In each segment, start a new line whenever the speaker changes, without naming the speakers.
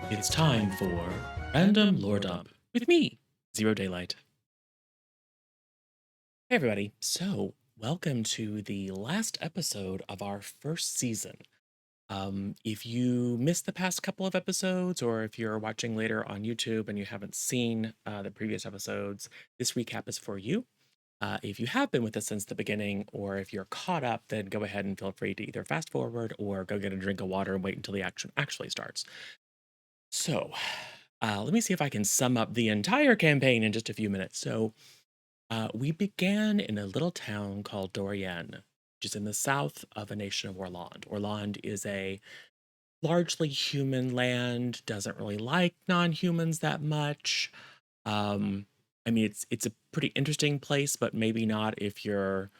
It's time for Random Lore Dump with me, Zero Daylight. Hey, everybody. So, welcome to the last episode of our first season. If you missed the past couple of episodes, or if you're watching later on YouTube and you haven't seen the previous episodes, this recap is for you. If you have been with us since the beginning, or if you're caught up, then go ahead and feel free to either fast forward or go get a drink of water and wait until the action actually starts. So, let me see if I can sum up the entire campaign in just a few minutes. We began in a little town called Dorian, which is in the south of a nation of Orland. Orland is a largely human land, doesn't really like non-humans that much. Um, I mean, it's a pretty interesting place, but maybe not if you're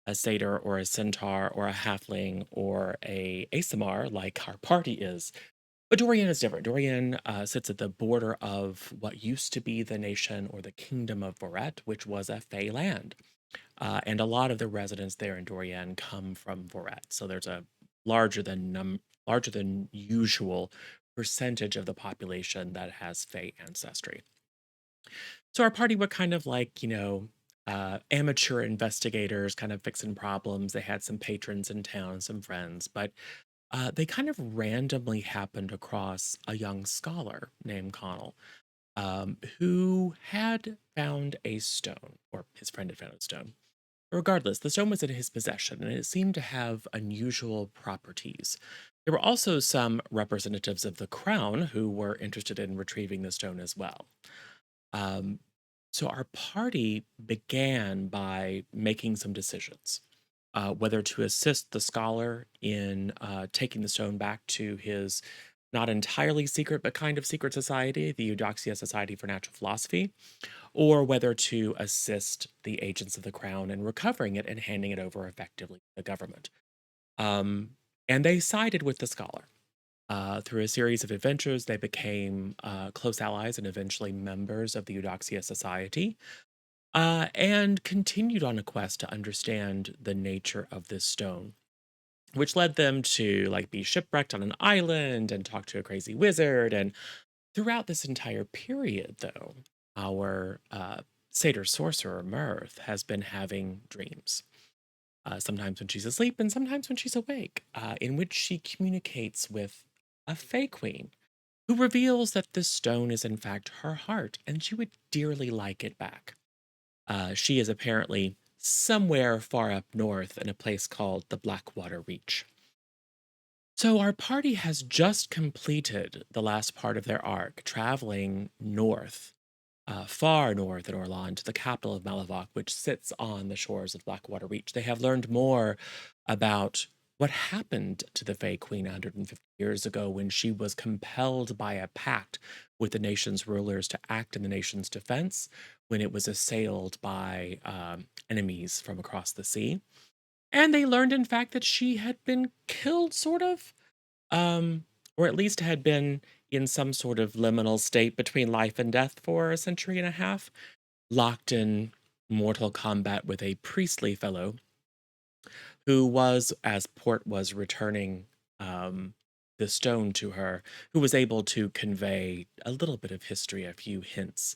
a satyr or a centaur or a halfling or a Asimar like our party is. But Dorian is different. Dorian sits at the border of what used to be the nation or the kingdom of Voret, which was a Fey land. And a lot of the residents there in Dorian come from Voret. So there's a larger than usual percentage of the population that has Fey ancestry. So our party were kind of like, amateur investigators, kind of fixing problems. They had some patrons in town, some friends, but they kind of randomly happened across a young scholar named Connell, who had found a stone, or his friend had found a stone. Regardless, the stone was in his possession, and it seemed to have unusual properties. There were also some representatives of the crown who were interested in retrieving the stone as well. Um, so our party began by making some decisions, whether to assist the scholar in taking the stone back to his not entirely secret, but kind of secret society, the Eudoxia Society for Natural Philosophy, or whether to assist the agents of the crown in recovering it and handing it over effectively to the government. Um, and they sided with the scholar. Through a series of adventures, they became close allies and eventually members of the Eudoxia Society, and continued on a quest to understand the nature of this stone, which led them to like be shipwrecked on an island and talk to a crazy wizard. And throughout this entire period, though, our satyr sorcerer Mirth has been having dreams. Sometimes when she's asleep and sometimes when she's awake, in which she communicates with a Fey Queen who reveals that this stone is in fact her heart and she would dearly like it back. She is apparently somewhere far up north in a place called the Blackwater Reach. So, our party has just completed the last part of their arc, traveling north, far north in Orland, to the capital of Malavok, which sits on the shores of Blackwater Reach. They have learned more about what happened to the Fey Queen 150 years ago when she was compelled by a pact with the nation's rulers to act in the nation's defense when it was assailed by enemies from across the sea. And they learned, in fact, that she had been killed, sort of, or at least had been in some sort of liminal state between life and death for a century and a half, locked in mortal combat with a priestly fellow who was, as Port was returning the stone to her, who was able to convey a little bit of history, a few hints.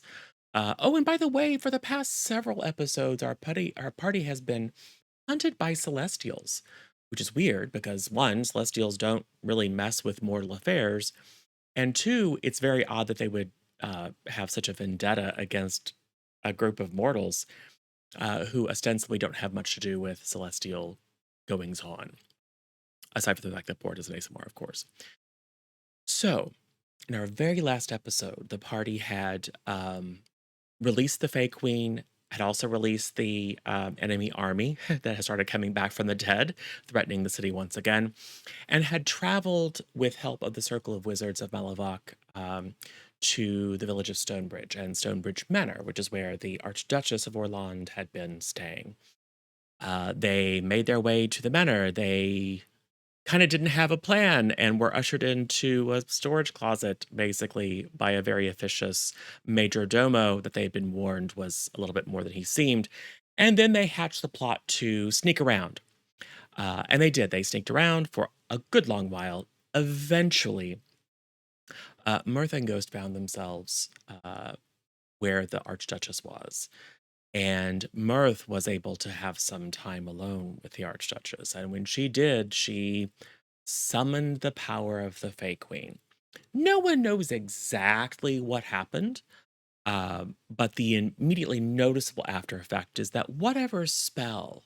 Oh, and by the way, for the past several episodes, our party has been hunted by celestials, which is weird because one, celestials don't really mess with mortal affairs, and two, it's very odd that they would have such a vendetta against a group of mortals who ostensibly don't have much to do with celestial goings on, aside from the fact that Bort is an ASMR, of course. So, in our very last episode, the party had released the Fey Queen, had also released the enemy army that has started coming back from the dead, threatening the city once again, and had traveled with help of the Circle of Wizards of Malavok to the village of Stonebridge and Stonebridge Manor, which is where the Archduchess of Orland had been staying. They made their way to the manor. They kind of didn't have a plan and were ushered into a storage closet, basically, by a very officious major domo that they'd been warned was a little bit more than he seemed. And then they hatched the plot to sneak around. And they did. They sneaked around for a good long while. Eventually, Mirth and Ghost found themselves where the Archduchess was. And Mirth was able to have some time alone with the Archduchess. And when she did, she summoned the power of the Fey Queen. No one knows exactly what happened, but the immediately noticeable after effect is that whatever spell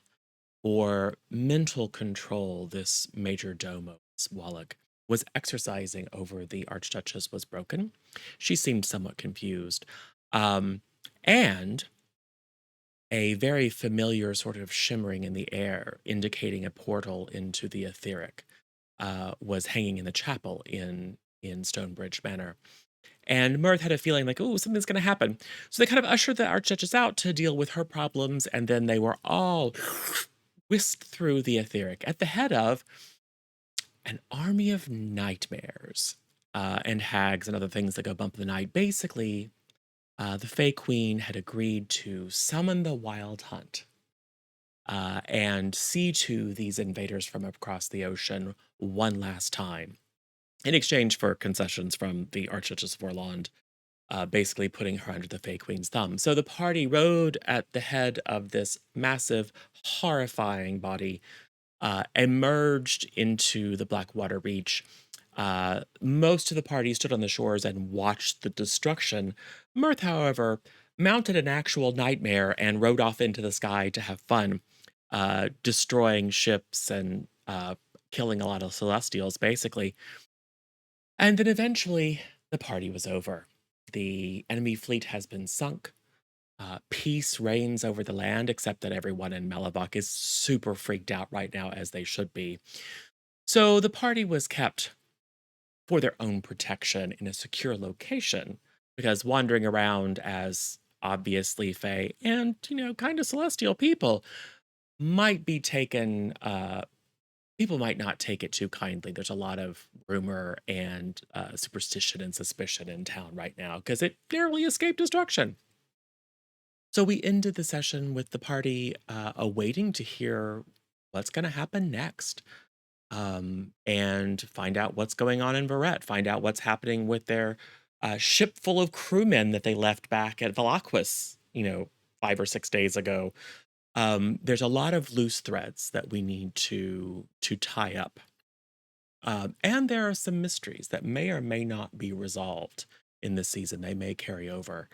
or mental control this major domo, Wallach, was exercising over the Archduchess was broken. She seemed somewhat confused. Um, and a very familiar sort of shimmering in the air, indicating a portal into the etheric, was hanging in the chapel in Stonebridge Manor. And Mirth had a feeling like, oh, something's going to happen. So they kind of ushered the Archduchess out to deal with her problems, and then they were all whisked through the etheric at the head of an army of nightmares and hags and other things that go bump in the night. Basically, the Fey Queen had agreed to summon the Wild Hunt and see to these invaders from across the ocean one last time in exchange for concessions from the Archduchess of Orland, basically putting her under the Fey Queen's thumb. So the party rode at the head of this massive, horrifying body, emerged into the Blackwater Reach. Most of the party stood on the shores and watched the destruction. Mirth, however, mounted an actual nightmare and rode off into the sky to have fun, destroying ships and killing a lot of celestials, basically. And then eventually, the party was over. The enemy fleet has been sunk. Peace reigns over the land, except that everyone in Malabuk is super freaked out right now, as they should be. So the party was kept for their own protection in a secure location, because wandering around as obviously Fae and, kind of celestial people might be taken, people might not take it too kindly. There's a lot of rumor and superstition and suspicion in town right now because it narrowly escaped destruction. So we ended the session with the party awaiting to hear what's going to happen next, and find out what's going on in Verret, find out what's happening with their ship full of crewmen that they left back at Valaquis, 5 or 6 days ago. There's a lot of loose threads that we need to tie up, and there are some mysteries that may or may not be resolved in this season. They may carry over.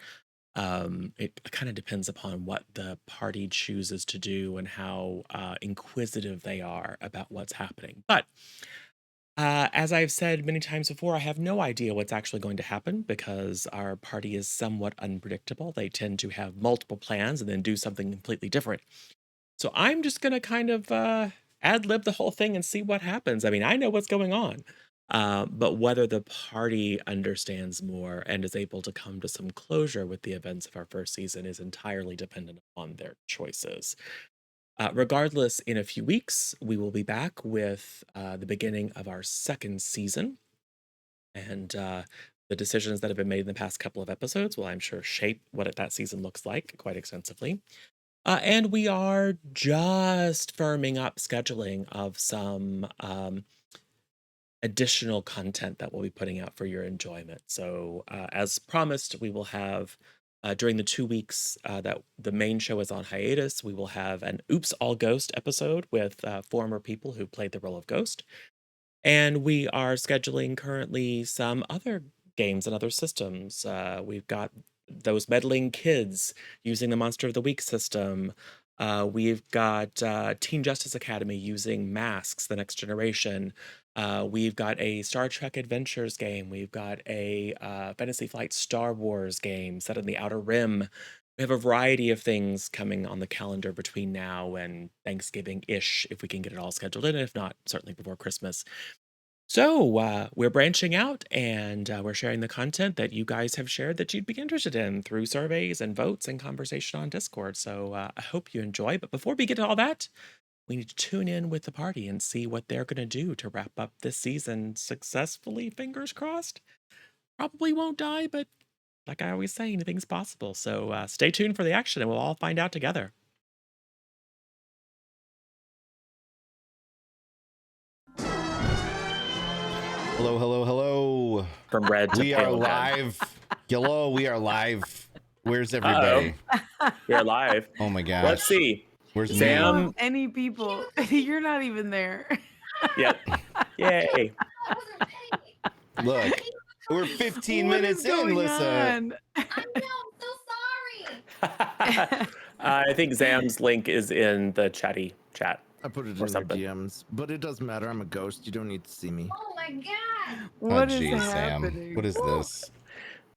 It kind of depends upon what the party chooses to do and how inquisitive they are about what's happening. But as I've said many times before, I have no idea what's actually going to happen because our party is somewhat unpredictable. They tend to have multiple plans and then do something completely different. So I'm just going to kind of ad lib the whole thing and see what happens. I mean, I know what's going on. But whether the party understands more and is able to come to some closure with the events of our first season is entirely dependent upon their choices. Regardless, in a few weeks, we will be back with the beginning of our second season. And the decisions that have been made in the past couple of episodes will, I'm sure, shape what that season looks like quite extensively. And we are just firming up scheduling of some additional content that we'll be putting out for your enjoyment. So, as promised, we will have during the 2 weeks that the main show is on hiatus, we will have an Oops All Ghost episode with former people who played the role of Ghost. And we are scheduling currently some other games and other systems. We've got those meddling kids using the Monster of the Week system. We've got Teen Justice Academy using Masks, the next generation. We've got a Star Trek Adventures game. We've got a Fantasy Flight Star Wars game set in the Outer Rim. We have a variety of things coming on the calendar between now and Thanksgiving-ish, if we can get it all scheduled in. If not, certainly before Christmas. So we're branching out and we're sharing the content that you guys have shared that you'd be interested in through surveys and votes and conversation on Discord. So I hope you enjoy. But before we get to all that, we need to tune in with the party and see what they're going to do to wrap up this season successfully. Fingers crossed. Probably won't die, but like I always say, anything's possible. So stay tuned for the action and we'll all find out together.
Hello, hello, hello.
From red to
We are
pale again.
live. Hello, we are live. Where's everybody?
We're live.
Oh my gosh.
Let's see.
Where's
You
Sam?
don't have any people. You're not even there.
Yep. Yay.
Look, we're 15
What
minutes
is
in,
going
Lissa.
on?
I'm so sorry.
I think Zam's link is in the chatty chat.
I put it
Or
in
something.
their DMs, but it doesn't matter. I'm a ghost. You don't need to see me.
Oh my god.
What
Oh,
is
geez,
happening?
Sam. What is this?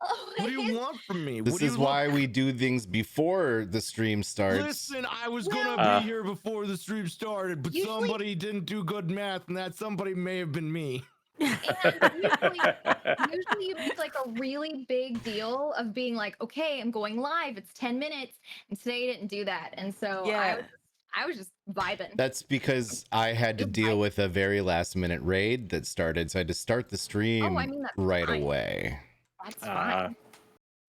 Oh,
What do you want from me?
This
What do
is
you
why we do things before the stream starts.
Listen, I was gonna
Well-
be here before the stream started, but
Usually-
somebody didn't do good math, and that somebody may have been me.
And usually you make like a really big deal of being like, okay, I'm going live. It's 10 minutes. And today you didn't do that. And so
Yeah.
I was just vibing.
That's because I had to deal with a very last minute raid that started, so I had to start the stream
Oh, I mean, that's
right
fine.
away.
That's fine.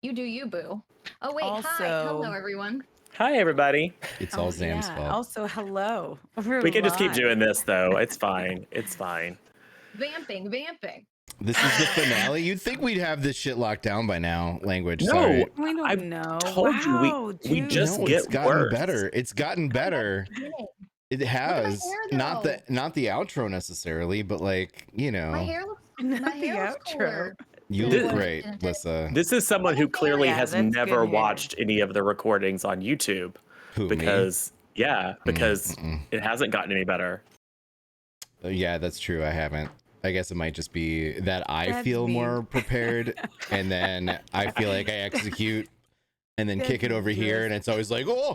You do you, boo. Oh, wait. Hi.
Also-
Hello, everyone.
Hi, everybody.
It's all Zam's
yeah.
fault.
Also, hello.
We can just keep
live.
doing this, though. It's fine. It's fine.
Vamping.
This is the finale. You'd think we'd have this shit locked down by now. Language.
No,
Sorry.
We don't
I've
know.
told you, we-
Wow,
we
dude.
just
No,
get
it's gotten
worse.
better. It's gotten better. It has.
hair,
Not
though.
not the outro necessarily, but like, you know,
My hair looks
Not
my
the
hair looks
outro.
cooler.
you
This-
look great, Lissa.
This is someone who clearly
Yeah,
has
that's good
never
hair.
watched any of the recordings on YouTube
Who, me?
because, because
Mm-mm.
it hasn't gotten any better.
Yeah, that's true. I haven't. I guess it might just be that I
That's
feel
mean.
more prepared, and then I feel like I execute, and then kick it
That's
over here, and it's always like, oh,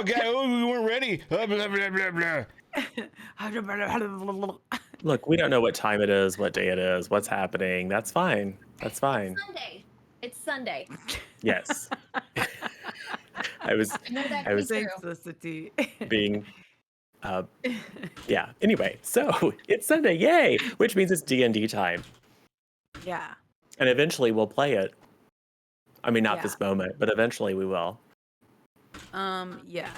okay, we weren't ready. Blah, blah, blah, blah.
Look, we don't know what time it is, what day it is, what's happening. That's fine. That's fine.
Sunday. It's Sunday.
Yes. I was
I know that
I
to be
was-
true.
Thanks, Felicity.
being yeah. Anyway, so it's Sunday, yay! Which means it's D&D time.
Yeah.
And eventually we'll play it. I mean, not
Yeah.
this moment, but eventually we will.
Yeah.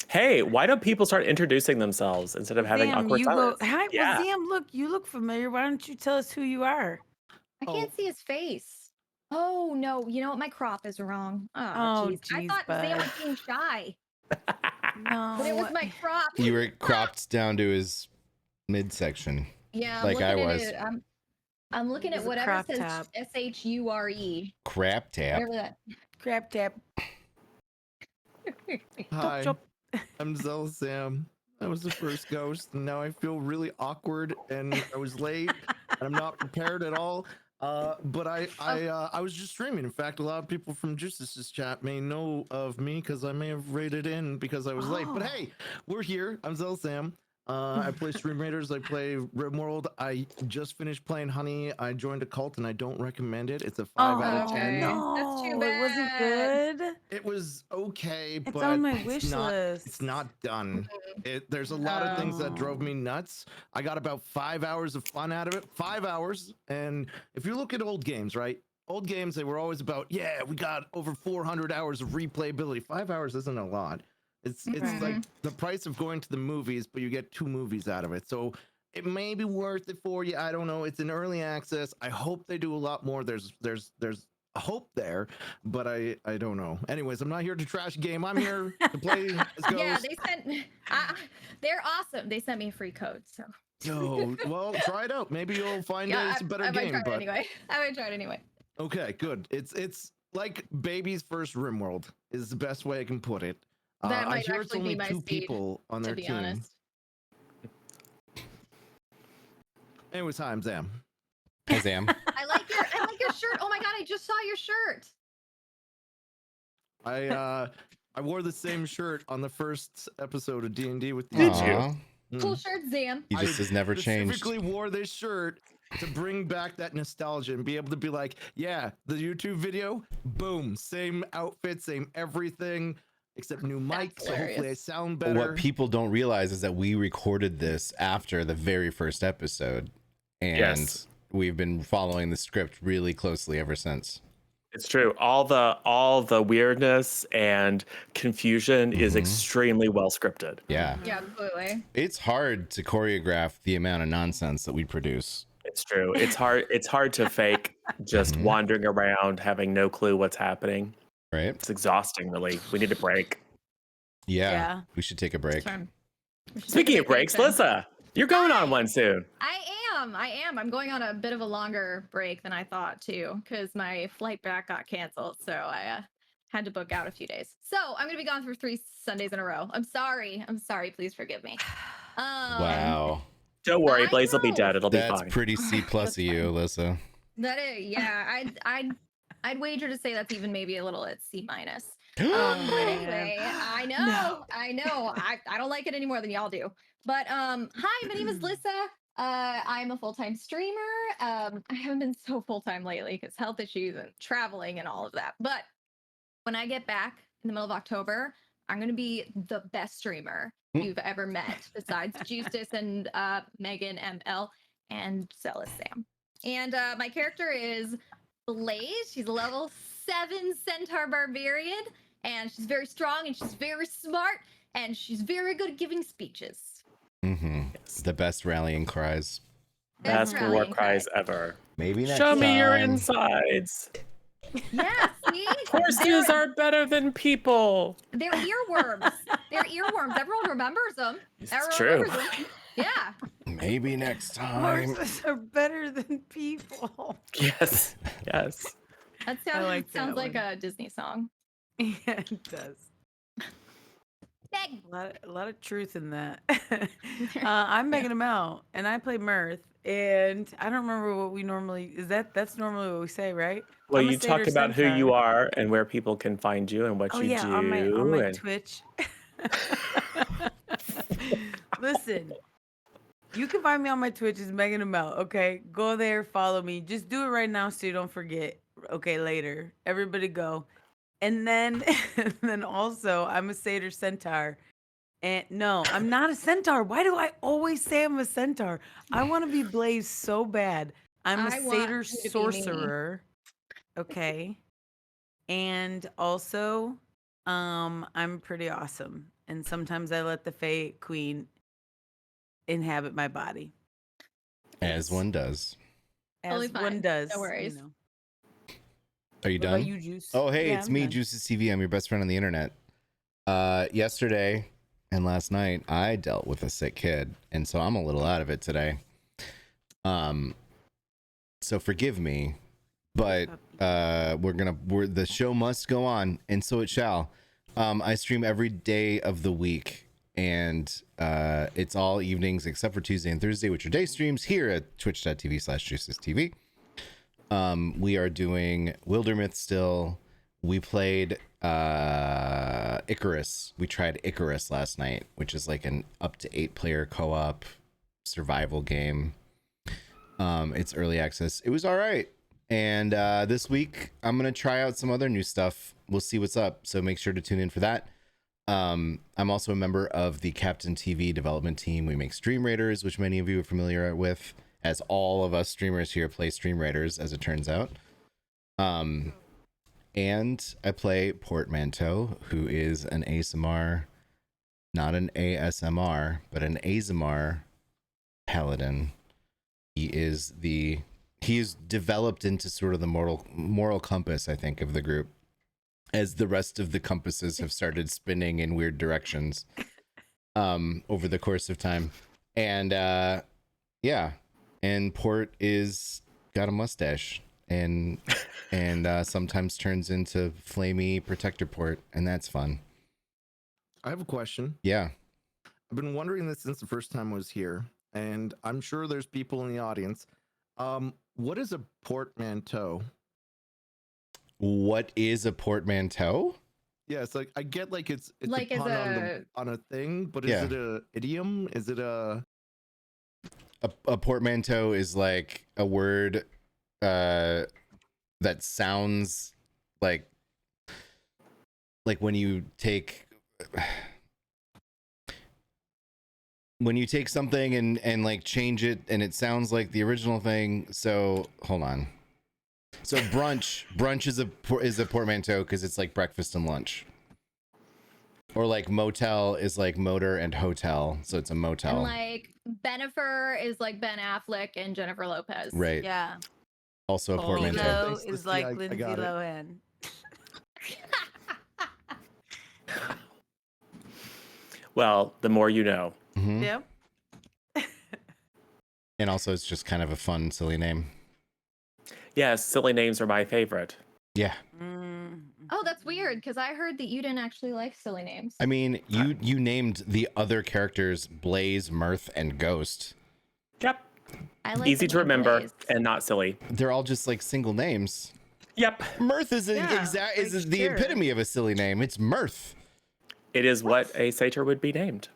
Hey, why don't people start introducing themselves instead of having
Sam,
awkward
you
silence?
go. Hi,
Yeah.
well, Sam, look, you look familiar. Why don't you tell us who you are?
I can't see his face. Oh no, you know what? My crop is wrong. Oh,
Oh,
jeez. I
geez,
thought Sam
bud.
was being shy,
No.
but it was my crop.
You were cropped down to his midsection.
Yeah,
like I
looking
was.
At it. I'm looking
It
at
was a
whatever
crop
says
top.
SHURE.
Crap tap.
Whatever that.
Crap tap.
Hi,
chop.
I'm Zell Sam. I was the first ghost, and now I feel really awkward, and I was late, and I'm not prepared at all. But I was just streaming. In fact, a lot of people from Justice's chat may know of me because I may have raided in because I was late. But
Oh.
hey, we're here. I'm Zell Sam. I play Stream Raiders. I play RimWorld. I just finished playing Honey. I joined a cult, and I don't recommend it. It's a 5 out of 10.
No,
That's too
it wasn't
bad.
good.
It was okay,
It's
but
on my
it's
wish
not,
list.
It's not done. There's a lot of things that drove me nuts. I got about 5 hours of fun out of it. 5 hours. And if you look at old games, right? Old games, they were always about, yeah, we got over 400 hours of replayability. 5 hours isn't a lot. It's
Right.
like the price of going to the movies, but you get 2 movies out of it. So it may be worth it for you. I don't know. It's in early access. I hope they do a lot more. There's a hope there, but I don't know. Anyways, I'm not here to trash a game. I'm here to play as Ghost.
Yeah, they sent. They're awesome. They sent me a free code, so.
Yo, well, try it out. Maybe you'll find it's a better
I might
game.
try it
But
anyway. I might try it anyway.
okay, good. It's like baby's first RimWorld is the best way I can put it.
That
I
might
hear it's
actually
only
be my
2
speed,
people on
To
their
be
team.
honest.
Anyways, hi, I'm Zam.
Hi, Sam.
I like your shirt. Oh my god, I just saw your shirt.
I wore the same shirt on the first episode of D&D with you.
Did you?
Aw,
Cool shirt, Zam.
He just
I
has never changed.
Specifically wore this shirt to bring back that nostalgia and be able to be like, yeah, the YouTube video, boom, same outfit, same everything, except new mic, so hopefully I
hilarious.
sound better.
What people don't realize is that we recorded this after the very first episode, and
Yes.
we've been following the script really closely ever since.
It's true. All the weirdness and confusion is
Mhm.
extremely well scripted.
Yeah.
Yeah, absolutely.
It's hard to choreograph the amount of nonsense that we produce.
It's true. It's hard to fake just
Mhm.
wandering around having no clue what's happening.
Right?
It's exhausting, really. We need a break.
Yeah.
Yeah.
We should take a break.
It's fine. We should take a
Speaking of breaks,
vacation.
Lissa, you're going on
Hi.
one soon.
I am. I'm going on a bit of a longer break than I thought too, because my flight back got canceled. So I had to book out a few days. So I'm gonna be gone for 3 Sundays in a row. I'm sorry. Please forgive me.
Wow.
Don't worry,
I
Blaze will be
know.
dead. It'll be
That's
fine.
pretty C plus of you, Alyssa.
That is, yeah. I'd wager to say that's even maybe a little at C minus. But anyway, I know,
No.
I know. I don't like it any more than y'all do. But hi, my name is Lissa. I'm a full-time streamer. I haven't been so full-time lately because health issues and traveling and all of that. But when I get back in the middle of October, I'm gonna be the best streamer you've ever met, besides Justice and Megan ML and Zealous Sam. And my character is Blaze. She's a level 7 centaur barbarian, and she's very strong and she's very smart and she's very good at giving speeches.
Mm-hmm. The best rallying cries.
Best
Best
war
rallying
cries
cry.
ever.
Maybe next
Show me your
time.
insides.
Yeah, see?
Horses are better than people.
They're earworms. They're earworms. Everyone remembers them.
It's
Everyone
true.
remembers them. Yeah.
Maybe next time.
Horses are better than people.
Yes. Yes.
That
I
sounds,
like that
sounds like
one.
a Disney song.
Yeah, it does.
Dang.
A lot of truth in that. I'm Megan Amell, and I play Mirth. And I don't remember what we normally that's normally what we say, right?
Well,
I'm a
you talk
satyr
about who you
centaur.
are and where people can find you and what
Oh
you
yeah, on
do.
my
And
Twitch. Listen, you can find me on my Twitch as Megan Amell. Okay, go there, follow me. Just do it right now so you don't forget. Okay, later, everybody go. And then, and then also, I'm a satyr centaur. And no, I'm not a centaur. Why do I always say I'm a centaur? I want to be Blaze so bad. I'm a
I want
satyr
you to be me.
sorcerer. Okay. And also, I'm pretty awesome. And sometimes I let the Fae Queen inhabit my body.
As one does.
Totally
As one
fine.
does.
No worries.
You know.
Are you
What
done?
about you, Juice?
Oh, hey,
Yeah,
it's
I'm
me,
done.
Juices TV. I'm your best friend on the internet. Yesterday and last night, I dealt with a sick kid, and so I'm a little out of it today. So forgive me, but the show must go on, and so it shall. I stream every day of the week, and it's all evenings except for Tuesday and Thursday, which are day streams here at twitch.tv/JuicesTV. We are doing Wildermyth still. We played Icarus. We tried Icarus last night, which is like an up to 8-player co-op survival game. It's early access. It was all right. And this week I'm gonna try out some other new stuff. We'll see what's up. So make sure to tune in for that. I'm also a member of the Captain TV development team. We make Stream Raiders, which many of you are familiar with, as all of us streamers here play Stream Raiders, as it turns out. And I play Portmanteau, who is an ASMR, not an ASMR, but an ASMR paladin. He is developed into sort of the moral compass, I think, of the group, as the rest of the compasses have started spinning in weird directions over the course of time. And yeah, and Port is got a mustache and sometimes turns into flamey protector Port, and that's fun.
I have a question.
Yeah.
I've been wondering this since the first time I was here, and I'm sure there's people in the audience. What is a portmanteau?
What is a portmanteau?
Yeah, it's like I get like it's
Like
a
as
pun on a thing, but
Yeah.
is it a idiom? Is it a
A portmanteau is like a word that sounds like when you take something and like change it and it sounds like the original thing. So hold on. So brunch is a portmanteau because it's like breakfast and lunch. Or like motel is like motor and hotel, so it's a motel.
And like Benifer is like Ben Affleck and Jennifer Lopez.
Right.
Yeah.
Also a
Oh,
portmanteau.
okay.
Lilo
Thanks,
is
Misty,
like
I
Lindsay
got it.
Lohan.
Well, the more you know.
Mhm.
Yep.
And also, it's just kind of a fun, silly name.
Yes, silly names are my favorite.
Yeah.
Oh, that's weird because I heard that you didn't actually like silly names.
I mean, you named the other characters Blaze, Mirth, and Ghost.
Yep.
I like
Easy
the
to
name
remember
Blaze.
and not silly.
They're all just like single names.
Yep.
Mirth is
Yeah,
is
like,
the
sure.
epitome of a silly name. It's Mirth.
It is what a satyr would be named.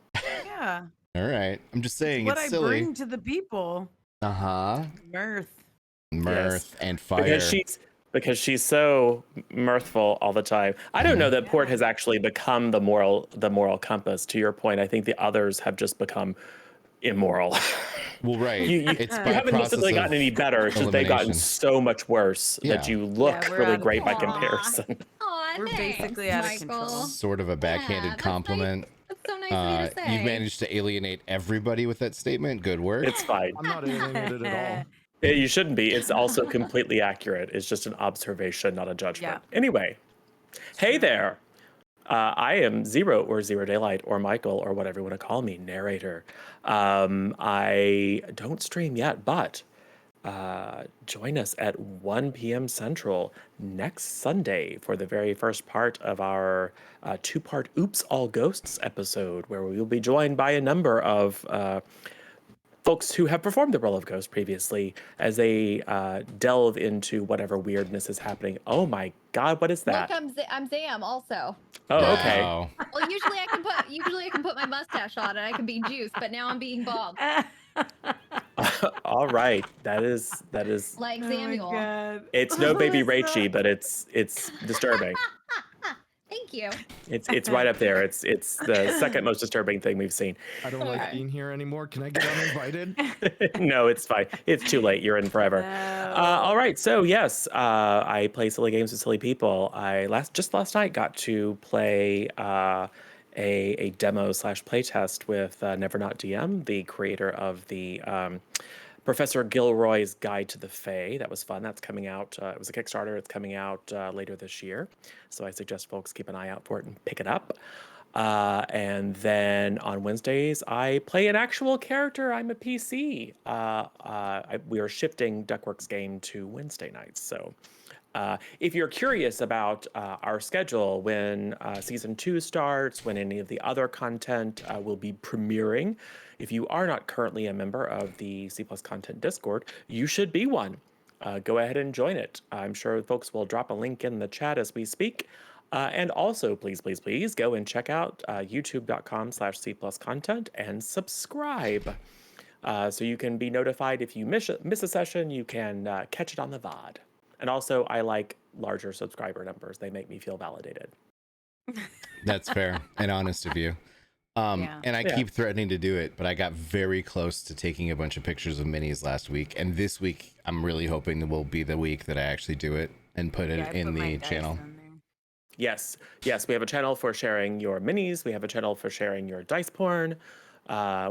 Yeah.
All right. I'm just saying
What
it's
I
silly.
bring to the people.
Uh-huh.
Mirth.
Mirth and fire.
Because she's so mirthful all the time. I don't know that Port
Yeah.
has actually become the moral compass. To your point, I think the others have just become immoral.
Well, right.
you
It's
you
by
haven't
process
necessarily gotten
of
any better. It's just they've gotten
elimination.
so much worse
Yeah.
that you look
we're
really
out of
great by
control.
comparison.
Aw,
We're
thanks,
basically out of
Michael.
control.
Sort of a backhanded
that's
compliment.
That's so nice of you to say.
You've managed to alienate everybody with that statement. Good work.
It's fine.
I'm not alienated at all.
You shouldn't be. It's also completely accurate. It's just an observation, not a judgment.
Yeah.
Anyway, hey there. I am Zero or Zero Daylight or Michael or whatever you want to call me, narrator. I don't stream yet, but join us at 1 p.m. Central next Sunday for the very first part of our two-part Oops All Ghosts episode, where we will be joined by a number of folks who have performed the role of Ghost previously as they delve into whatever weirdness is happening. Oh my God, what is that?
Look, I'm Zam also.
Oh, okay.
Wow.
Well, usually I can put my mustache on and I can be juice, but now I'm being bald,
All right. That is
like
Oh my
Samuel.
God.
it's no baby
Melissa.
Rachie, but it's disturbing.
Thank you.
It's right up there. It's the second most disturbing thing we've seen.
I don't like
Okay.
being here anymore. Can I get uninvited?
No, it's fine. It's too late. You're in forever.
No.
All right. So yes, I play silly games with silly people. I last night got to play a demo / playtest with Never Not DM, the creator of the Professor Gilroy's Guide to the Fae. That was fun. That's coming out. It was a Kickstarter. It's coming out later this year. So I suggest folks keep an eye out for it and pick it up. And then on Wednesdays, I play an actual character. I'm a PC. We are shifting Duckworks game to Wednesday nights. So if you're curious about our schedule, when season 2 starts, when any of the other content will be premiering, if you are not currently a member of the C+ Content Discord, you should be one. Go ahead and join it. I'm sure folks will drop a link in the chat as we speak. And also, please go and check out youtube.com/C+content and subscribe. So you can be notified if you miss a session, you can catch it on the VOD. And also, I like larger subscriber numbers. They make me feel validated.
That's fair and honest of you.
Yeah.
And I
Yeah.
keep threatening to do it, but I got very close to taking a bunch of pictures of minis last week. And this week, I'm really hoping that will be the week that I actually do it and put it
Yeah, I
in
put my
the
dice
channel.
on there.
Yes, we have a channel for sharing your minis. We have a channel for sharing your dice porn.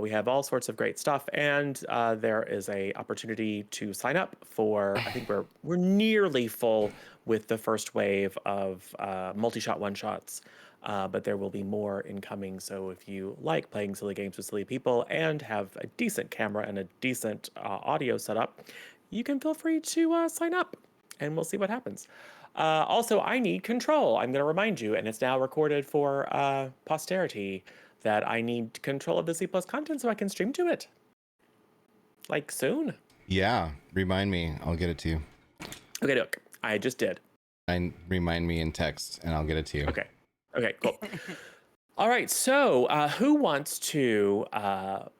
We have all sorts of great stuff, and there is a opportunity to sign up for. I think we're nearly full with the first wave of multi-shot one-shots, but there will be more incoming. So if you like playing silly games with silly people and have a decent camera and a decent audio setup, you can feel free to sign up, and we'll see what happens. Also, I need control. I'm going to remind you, and it's now recorded for posterity, that I need control of the C+ content so I can stream to it. Like soon.
Yeah, remind me. I'll get it to you.
Okay, look, I just did.
Remind me in text, and I'll get it to you.
Okay, cool. All right, so who wants to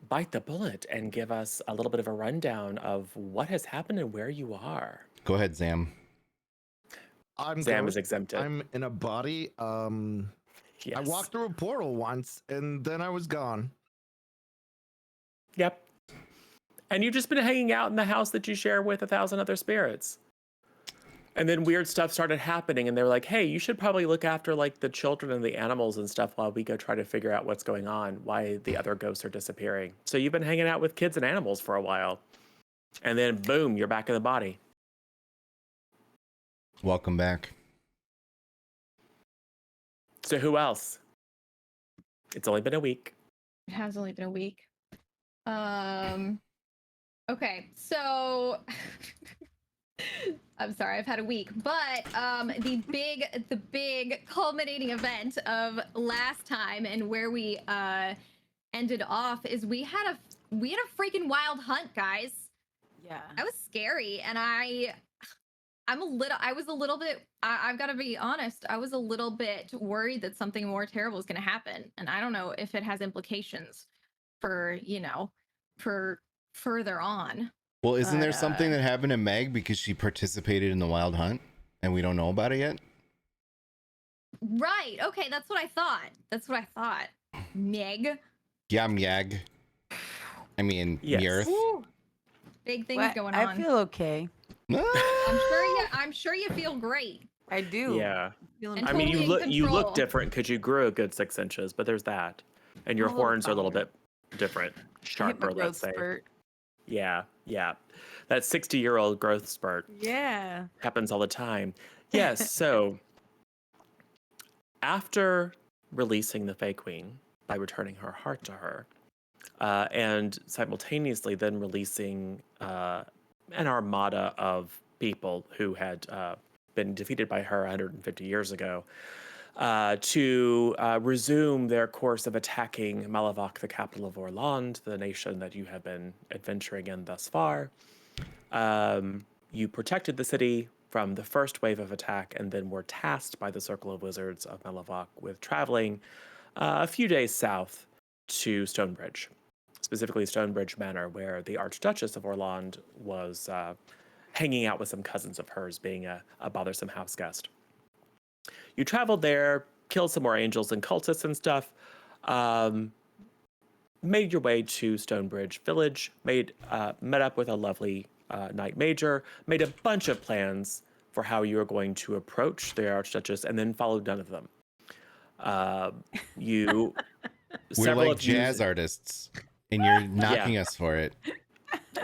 bite the bullet and give us a little bit of a rundown of what has happened and where you are?
Go ahead, Zam.
I'm
Sam
Ghost.
is exempted.
I'm in a body.
Yes.
I walked through a portal once and then I was gone.
Yep. And you've just been hanging out in the house that you share with 1,000 other spirits. And then weird stuff started happening, and they were like, "Hey, you should probably look after like the children and the animals and stuff while we go try to figure out what's going on, why the other ghosts are disappearing." So you've been hanging out with kids and animals for a while, and then boom, you're back in the body.
Welcome back.
So who else? It's only been a week.
It has only been a week. Okay, so I'm sorry, I've had a week, but the big culminating event of last time and where we ended off is we had a freaking wild hunt, guys.
Yeah.
That was scary, and I've got to be honest, I was a little bit worried that something more terrible is going to happen, and I don't know if it has implications for, for further on.
Well, isn't there something that happened to Meg because she participated in the wild hunt and we don't know about it yet?
Right. Okay, that's what I thought. Meg.
Yeah, Meg. I mean,
Yes.
Mirth.
Woo. Big things
Well,
going on.
I feel okay.
I'm sure you feel great.
I do.
Yeah.
Feeling
And
I mean,
totally in
you look
control.
different because you grew a good 6 inches, but there's that, and your
I'm a little
horns are a little
taller.
bit different,
I hit my
sharper,
growth
let's say.
spurt.
Yeah. That 60-year-old growth spurt
Yeah.
happens all the time. Yes. So after releasing the Fae Queen by returning her heart to her, and simultaneously then releasing an armada of people who had been defeated by her 150 years ago, to resume their course of attacking Malavok, the capital of Orland, the nation that you have been adventuring in thus far. You protected the city from the first wave of attack, and then were tasked by the Circle of Wizards of Malavok with traveling a few days south to Stonebridge, specifically Stonebridge Manor, where the Archduchess of Orland was hanging out with some cousins of hers, being a bothersome house guest. You traveled there, killed some more angels and cultists and stuff, made your way to Stonebridge Village, met up with a lovely Knight Major, made a bunch of plans for how you were going to approach the Archduchess, and then followed none of them.
We're
Several
like
of you-
jazz artists, and you're knocking us for it.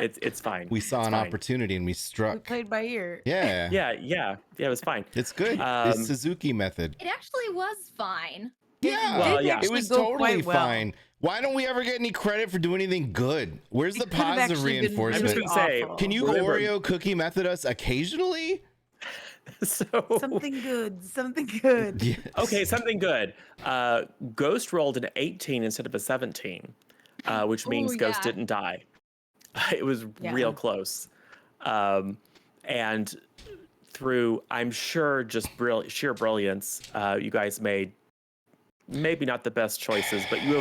It's fine.
We saw
It's
an
fine.
opportunity and we
We
struck.
played by ear.
Yeah.
Yeah, it was fine.
It's good.
Um,
It's Suzuki method.
It actually was fine.
Yeah.
Well, yeah.
It
actually
was
go
totally
quite well.
fine. Why don't we ever get any credit for doing anything good? Where's the
It could have
positive
actually been
reinforcement?
I'm just
really
gonna say,
awful.
Can you
Remember-
Oreo cookie method us occasionally?
So
Something good. Something good.
Yes.
okay, something good. Ghost rolled an 18 instead of a 17, which means
Ooh,
Ghost
yeah.
didn't die. It was
Yeah.
real close. And through, I'm sure, just sheer brilliance, you guys made maybe not the best choices, but you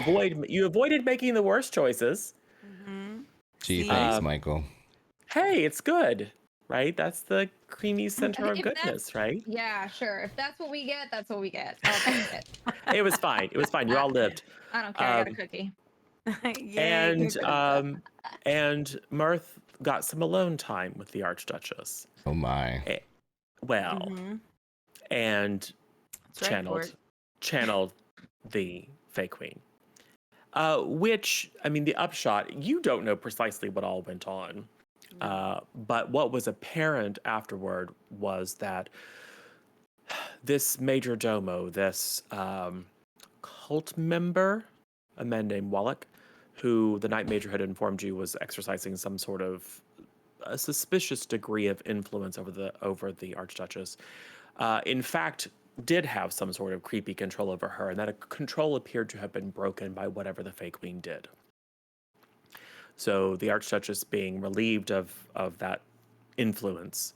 avoided making the worst choices.
Mm-hmm.
Gee,
See?
thanks, Michael.
Hey, it's good, right? That's the creamy center of
If that's-
goodness, right?
Yeah, sure. If that's what we get, that's what we get. I'll take it.
It was fine. It was fine. You all lived.
I don't care. I got a
Um,
cookie.
Yay, good.
And Mirth got some alone time with the Archduchess.
Oh my.
Well,
Mhm.
and
That's right, Court.
channeled the Fae Queen. Which, I mean, the upshot, you don't know precisely what all went on. But what was apparent afterward was that this major domo, this cult member, a man named Wallach, who the Knight Major had informed you was exercising some sort of a suspicious degree of influence over the Archduchess, in fact, did have some sort of creepy control over her, and that control appeared to have been broken by whatever the Fae Queen did. So the Archduchess, being relieved of that influence,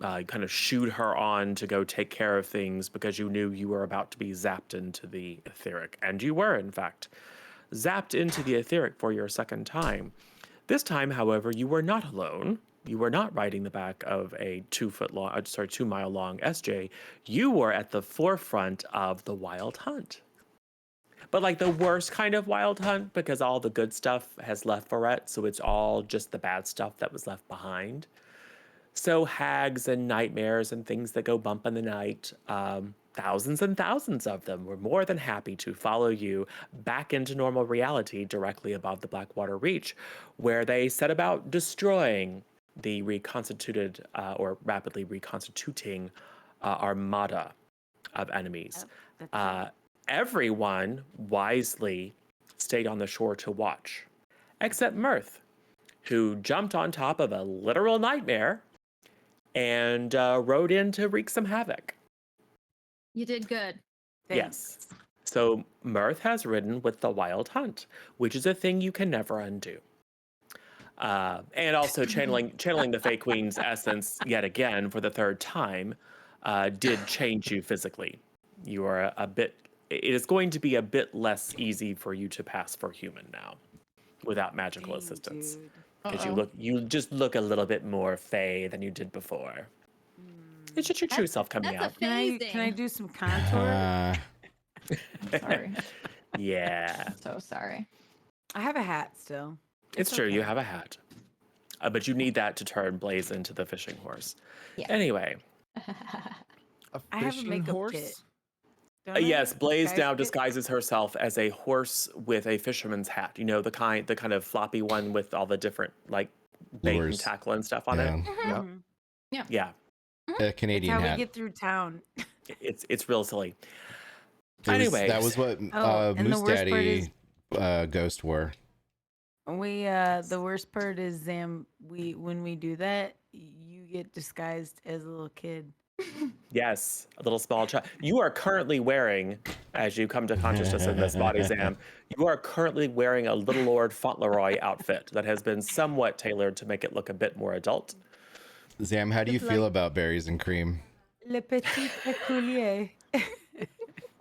kind of shooed her on to go take care of things because you knew you were about to be zapped into the etheric. And you were, in fact, zapped into the etheric for your second time. This time, however, you were not alone. You were not riding the back of a 2 mile long SJ. You were at the forefront of the wild hunt. But like the worst kind of wild hunt, because all the good stuff has left for it, so it's all just the bad stuff that was left behind. So hags and nightmares and things that go bump in the night, thousands and thousands of them were more than happy to follow you back into normal reality directly above the Blackwater Reach, where they set about destroying the reconstituted or rapidly reconstituting armada of enemies.
Yep, that's
Uh, Everyone wisely stayed on the shore to watch, except Mirth, who jumped on top of a literal nightmare and rode in to wreak some havoc.
You did good.
Thanks.
Yes. So Mirth has ridden with the Wild Hunt, which is a thing you can never undo. And also channeling the Fey Queen's essence yet again for the third time did change you physically. You are a bit. It is going to be a bit less easy for you to pass for human now, without magical
Dang,
assistance.
dude.
Because
Uh-oh.
you just look a little bit more Fey than you did before. It's just your true self coming
That's
out.
a
Can I
phasing.
do some contour?
Uh,
I'm sorry.
Yeah,
I'm so sorry.
I have a hat still.
it's true. You
okay.
have a hat, but you need that to turn Blaze into the fishing horse.
Yeah.
Anyway,
A
I have a
fishing
makeup
horse?
kit. Don't I?
yes, Blaze
Disguise
now
kit?
disguises herself as a horse with a fisherman's hat. You know, the kind of floppy one with all the different like bait and
Lures.
tackle and stuff on
yeah.
it.
Mhm.
Yeah,
A
It's
Canadian
how we
hat.
get through town.
it's real silly.
That
Anyways.
was what
Oh, and the
Moose
worst part is
Daddy Ghost wore.
the worst part is Zam. When we do that, you get disguised as a little kid.
Yes, a little small child. You are currently wearing, as you come to consciousness in this body, Zam, you are currently wearing a Little Lord Fauntleroy outfit that has been somewhat tailored to make it look a bit more adult.
Zam, how do you
It's
feel
like-
about berries and cream?
Le petit écolier.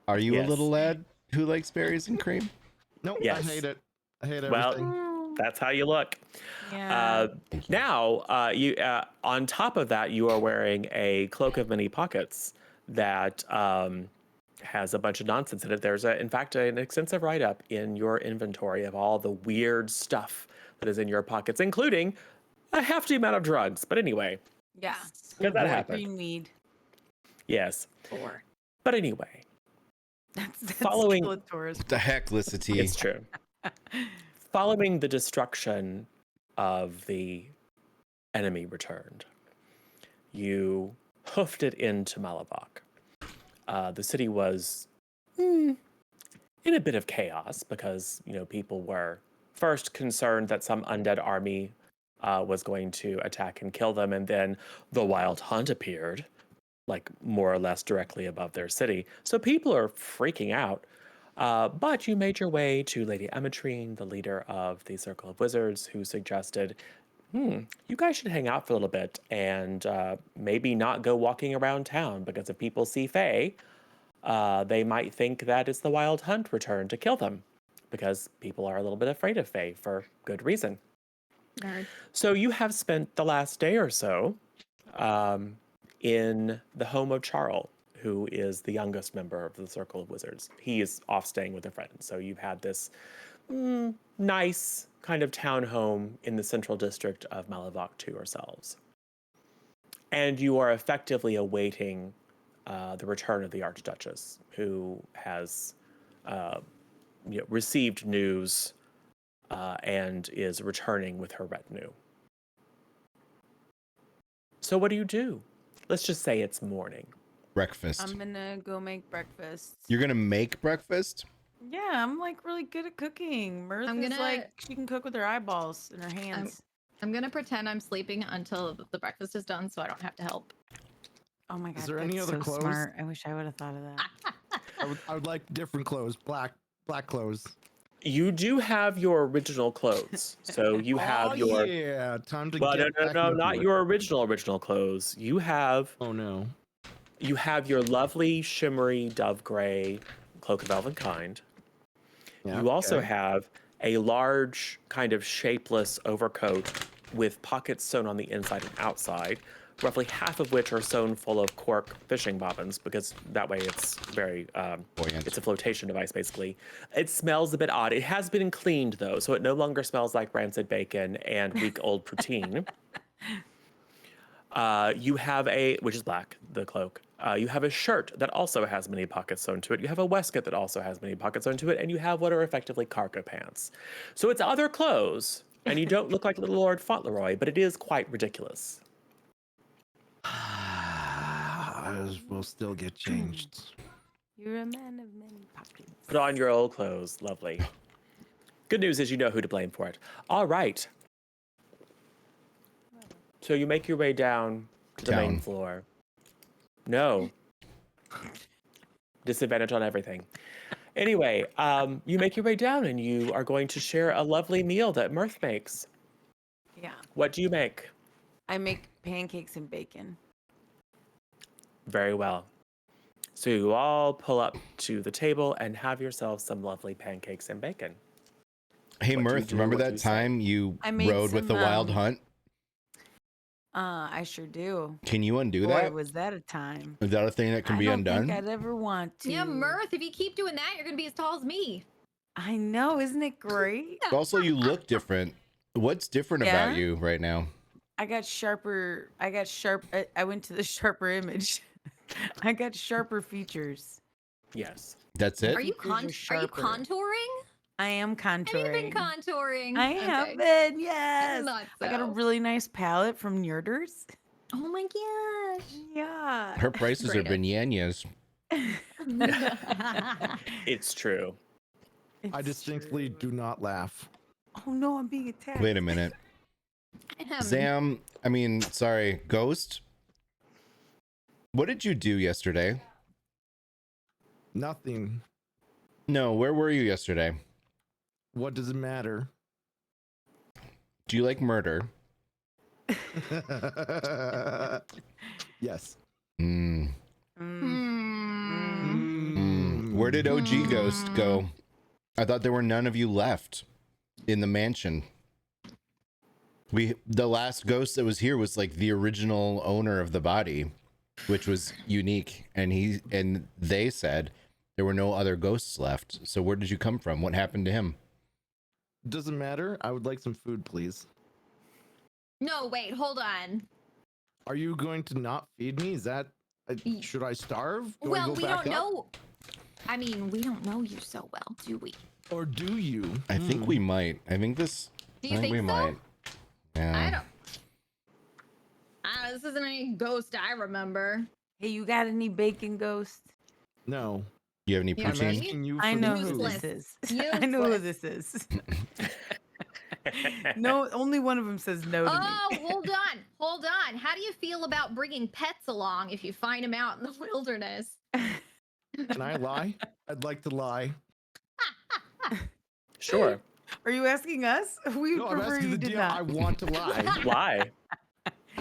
Are you a
Yes.
little lad who likes berries and cream?
Nope,
Yes.
I hate it. I hate
Well,
everything.
that's how you look.
Yeah.
Now, you on top of that, you are wearing a cloak of many pockets that has a bunch of nonsense in it. There's, in fact, an extensive write-up in your inventory of all the weird stuff that is in your pockets, including a hefty amount of drugs. But anyway,
Yeah.
because that
boy.
happened.
Green weed.
Yes.
Or
But anyway,
That's
Following-
Skeletor's.
What the heck, Lissa T?
it's true. Following the destruction of the enemy returned, you hoofed it into Malabak. The city was in a bit of chaos because, you know, people were first concerned that some undead army was going to attack and kill them, and then the Wild Hunt appeared, like more or less directly above their city. So people are freaking out. But you made your way to Lady Emetrine, the leader of the Circle of Wizards, who suggested, you guys should hang out for a little bit and maybe not go walking around town, because if people see Fae, they might think that it's the Wild Hunt returned to kill them, because people are a little bit afraid of Fae for good reason.
nerd.
So you have spent the last day or so in the home of Charles, who is the youngest member of the Circle of Wizards. He is off staying with a friend. So you've had this nice kind of town home in the central district of Malavok to yourselves. And you are effectively awaiting the return of the Archduchess, who has received news and is returning with her retinue. So what do? Let's just say it's morning.
Breakfast.
I'm gonna go make breakfast.
You're gonna make breakfast?
Yeah, I'm like really good at cooking. Mirth
I'm
is
gonna-
like she can cook with her eyeballs and her hands.
I'm gonna pretend I'm sleeping until the breakfast is done, so I don't have to help.
Oh my god,
Is there any
that's
other
so
clothes?
smart. I wish I would have thought of that.
I would like different clothes, black clothes.
You do have your original clothes. So you have
Oh,
your
yeah, time to
well,
get back
no,
into
not
it.
your original clothes. You have
Oh no.
your lovely shimmery dove gray cloak of elven kind.
Yeah,
You also
okay.
have a large kind of shapeless overcoat with pockets sewn on the inside and outside, roughly half of which are sewn full of cork fishing bobbins, because that way it's very
Buoyant.
it's a flotation device basically. It smells a bit odd. It has been cleaned though, so it no longer smells like rancid bacon and week old poutine. You have which is black, the cloak. You have a shirt that also has many pockets sewn to it. You have a waistcoat that also has many pockets sewn to it, and you have what are effectively cargo pants. So it's other clothes, and you don't look like little Lord Fauntleroy, but it is quite ridiculous.
We'll still get changed.
You're a man of many pockets.
Put on your old clothes, lovely. Good news is you know who to blame for it. All right. So you make your way down to the main
Down.
floor. No. Disadvantage on everything. Anyway, you make your way down and you are going to share a lovely meal that Mirth makes.
Yeah.
What do you make?
I make pancakes and bacon.
Very well. So you all pull up to the table and have yourselves some lovely pancakes and bacon.
Hey,
What do you
Mirth,
do?
remember
What do
that
you say?
time you
I made
rode with the
some,
Wild Hunt?
I sure do.
Can you undo
Boy,
that?
was that a time.
Is that a thing that can
I
be
don't
undone?
think I'd ever want to.
Yeah, Mirth, if you keep doing that, you're gonna be as tall as me.
I know, isn't it great?
Also, you look different. What's different
Yeah?
about you right now?
I got sharper. I went to the sharper image. I got sharper features.
Yes.
That's it?
Are you
Features are
are you
sharper.
contouring?
I am
Have you been
contouring.
contouring?
I have been, yes.
Not
I got a
so.
really nice palette from Nerders.
Oh my gosh.
Yeah.
Her prices are
Great.
bananas.
It's true.
I
It's
distinctly
true.
do not laugh.
Oh no, I'm being attacked.
Wait a minute. Sorry, Ghost. What did you do yesterday?
Nothing.
No, where were you yesterday?
What does it matter?
Do you like murder?
Yes.
Mm.
Mm.
Where did OG
Hmm.
Ghost go? I thought there were none of you left in the mansion. The last ghost that was here was like the original owner of the body, which was unique, and they said there were no other ghosts left. So where did you come from? What happened to him?
Doesn't matter. I would like some food, please.
No, wait, hold on.
Are you going to not feed me? Is that? Should I starve? Do I
Well,
go
we
back
don't
up?
know. I mean, we don't know you so well, do we?
Or do you?
I think we might. I think
Do you
we
think so?
might. Yeah.
I don't. This isn't any ghost I remember.
Hey, you got any bacon ghost?
No.
You have any
Yeah,
I'm
poutine?
right.
asking you
I
for
know
the
who
food.
this
Useless.
is. I know who
Useless.
this is. No, only one of them says no to
Oh,
me.
hold on. How do you feel about bringing pets along if you find them out in the wilderness?
Can I lie? I'd like to lie.
Sure.
Are you asking us? We
No, I'm
prefer
asking
you
the
did
DM. I
not.
want to lie.
Lie.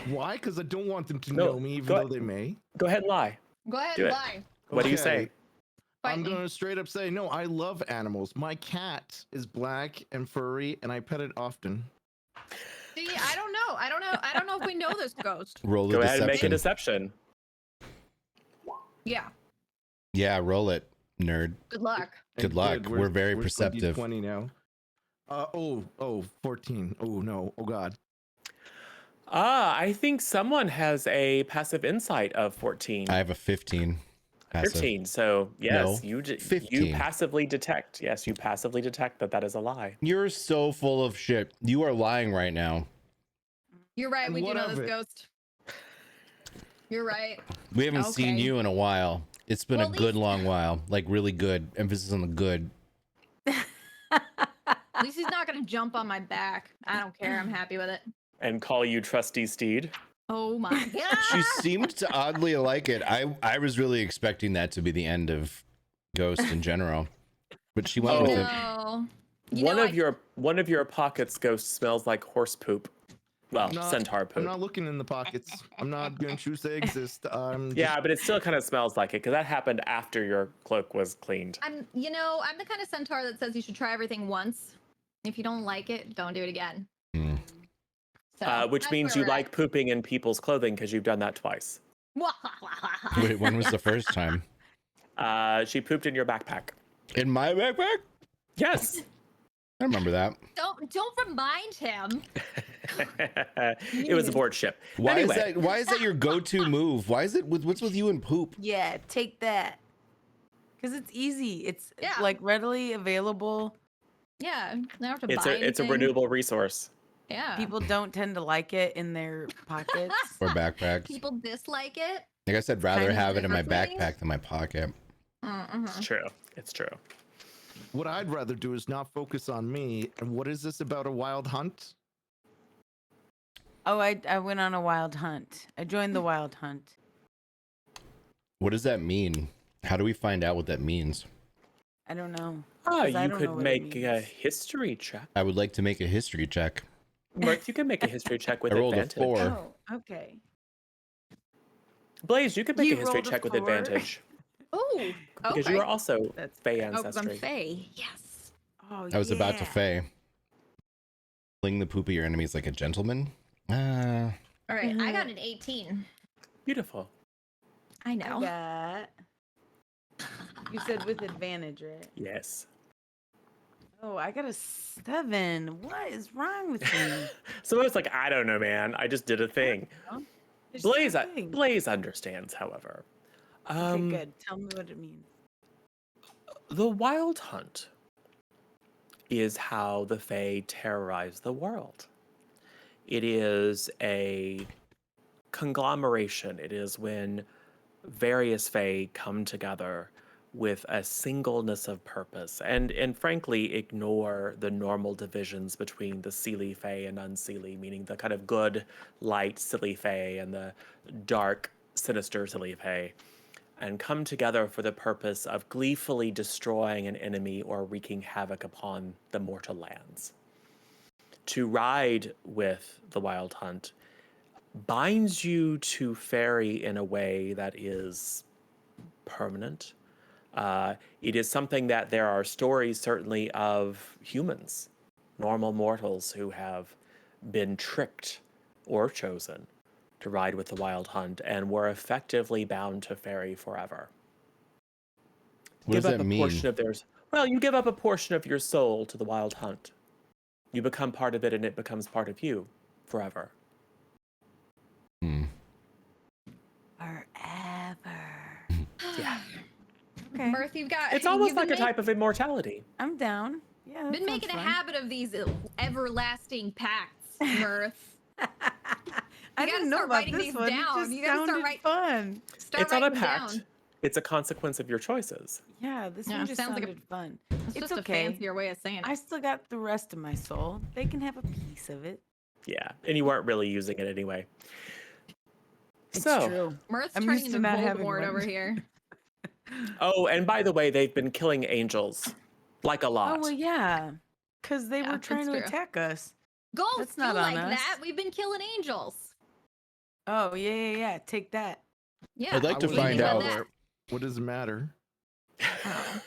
Why? Because I don't want them to
No,
know me, even
go
though
ahead.
they may.
Go ahead and lie.
Go ahead
Do
and
it.
lie.
What do you say?
Okay,
Fight
I'm
me.
going to straight up say, no, I love animals. My cat is black and furry, and I pet it often.
See, I don't know. I don't know if we know this ghost.
Roll
Go
a
ahead and make a
deception.
deception.
Yeah.
Yeah, roll it, nerd.
Good luck.
Good
And
luck.
good,
We're very
where's
perceptive.
20 now. 14. Oh no. Oh god.
I think someone has a passive insight of 14.
I have a 15. Passive.
13. So, yes,
No,
you
15.
passively detect. Yes, you passively detect that is a lie.
You're so full of shit. You are lying right now.
You're right.
And
We do
what
know
of
this
it?
ghost. You're right.
We haven't seen
Okay.
you in a while. It's been
Well,
a
at
good
least-
long while. Like really good. Emphasis on the good.
At least he's not gonna jump on my back. I don't care. I'm happy with it.
And call you trusty steed.
Oh my god.
She seemed to oddly like it. I was really expecting that to be the end of Ghost in general. But she went
Oh.
with it.
No.
One of your pockets, Ghost, smells like horse poop. Well,
Not-
centaur
I'm
poop.
not looking in the pockets. I'm not going to choose they exist.
Yeah, but it still kind of smells like it because that happened after your cloak was cleaned.
I'm the kind of centaur that says you should try everything once. If you don't like it, don't do it again.
Hmm.
So,
Which
that's
means
where
you
we're
like pooping in people's clothing because you've done that twice.
at.
Wait, when was the first time?
She pooped in your backpack.
In my backpack?
Yes.
I remember that.
Don't remind him.
It was a board ship.
Why
Anyway.
is that? Why is that your go-to move? Why is it? What's with you and poop?
Yeah, take that. Because it's easy. It's
Yeah.
like readily available.
Yeah, you don't have to
It's
buy
a
anything.
renewable resource.
Yeah.
People don't tend to like it in their pockets.
Or backpacks?
People dislike it.
I guess I'd rather
kind of
have it in my
different
backpack than my pocket.
It's true. It's true.
What I'd rather do is not focus on me. And what is this about a wild hunt?
Oh, I went on a wild hunt. I joined the wild hunt.
What does that mean? How do we find out what that means?
I don't know.
Ah,
'Cause I
you
don't know
could
what it
make a
means.
history check.
I would like to make a history check.
Mirth, you can make a history check with
I rolled a
advantage.
4.
Oh, okay.
Blaze, you could make
You
a history
rolled a
check with
4?
advantage.
Oh,
Because
okay.
you are also
That's
Fey
Oh, because I'm
ancestry.
Fae. Yes.
Oh,
I was about to
yeah.
fay. Fling the poop of your enemies like a gentleman.
All right, I
Mhm.
got an 18.
Beautiful.
I
I
know.
got. You said with advantage, right?
Yes.
Oh, I got a 7. What is wrong with me?
So it's like, I don't know, man. I just did a thing.
It's
Blaze,
just a thing.
Blaze understands, however.
Okay, good. Tell me what it means.
The Wild Hunt is how the Fae terrorize the world. It is a conglomeration. It is when various Fae come together with a singleness of purpose and frankly ignore the normal divisions between the Seelie Fae and Unseelie, meaning the kind of good, light, silly Fae and the dark, sinister, silly Fae, and come together for the purpose of gleefully destroying an enemy or wreaking havoc upon the mortal lands. To ride with the Wild Hunt binds you to fairy in a way that is permanent. It is something that there are stories certainly of humans, normal mortals who have been tricked or chosen to ride with the Wild Hunt and were effectively bound to fairy forever.
What does that mean?
Portion of theirs. Well, you give up a portion of your soul to the Wild Hunt. You become part of it and it becomes part of you forever.
Forever.
Yeah.
Okay.
Mirth, you've got.
It's almost
you've
like a
been
type of immortality.
I'm down. Yeah. that
Been
sounds
making a
fun.
habit of these everlasting pacts, Mirth.
I
gotta
didn't know
start
about
writing
this
these
one.
down.
It just
You gotta start
sounded
writing-
fun.
Start
It's not a
writing
pact.
down.
It's a consequence of your choices.
Yeah, this
Yeah,
one just
sounds like a-
sounded fun.
It's
It's
just
okay.
a fancier way of saying it.
I still got the rest of my soul. They can have a piece of it.
Yeah, and you weren't really using it anyway.
It's
So,
true.
Mirth's
I'm
turning
used to
into
not having
Voldemort
one.
over here.
oh, and by the way, they've been killing angels like a lot.
Oh well, yeah, because they
Yeah,
were trying
it's
to
true.
attack us.
Ghosts
That's
do
not on
like
us.
that. We've been killing angels.
Oh yeah. Take that.
Yeah.
I'd like
I
to
was
find
in
out.
there. What does it matter?
Oh,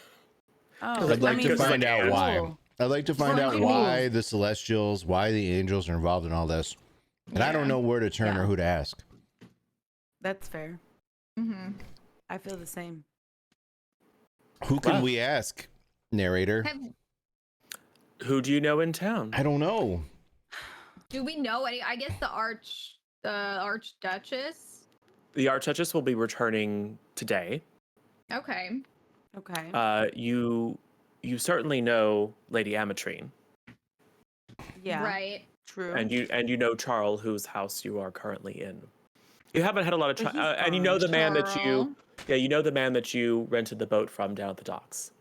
I'd like to
mean,
find out
cool.
why. I'd like to find out
Cool.
why the Celestials, why the angels are involved in all this. And I don't know where to turn or who to ask.
That's fair.
Mm-hmm.
I feel the same.
Who can
Wow.
we ask, narrator?
Who do you know in town?
I don't know.
Do we know any? I guess the Archduchess.
The Archduchess will be returning today.
Okay.
Okay.
You certainly know Lady Amatrine,
Yeah.
Right.
True.
and you know Charles, whose house you are currently in. You haven't had a lot of
But he's
and you know the man that
Charles.
you know the man that you rented the boat from down at the docks.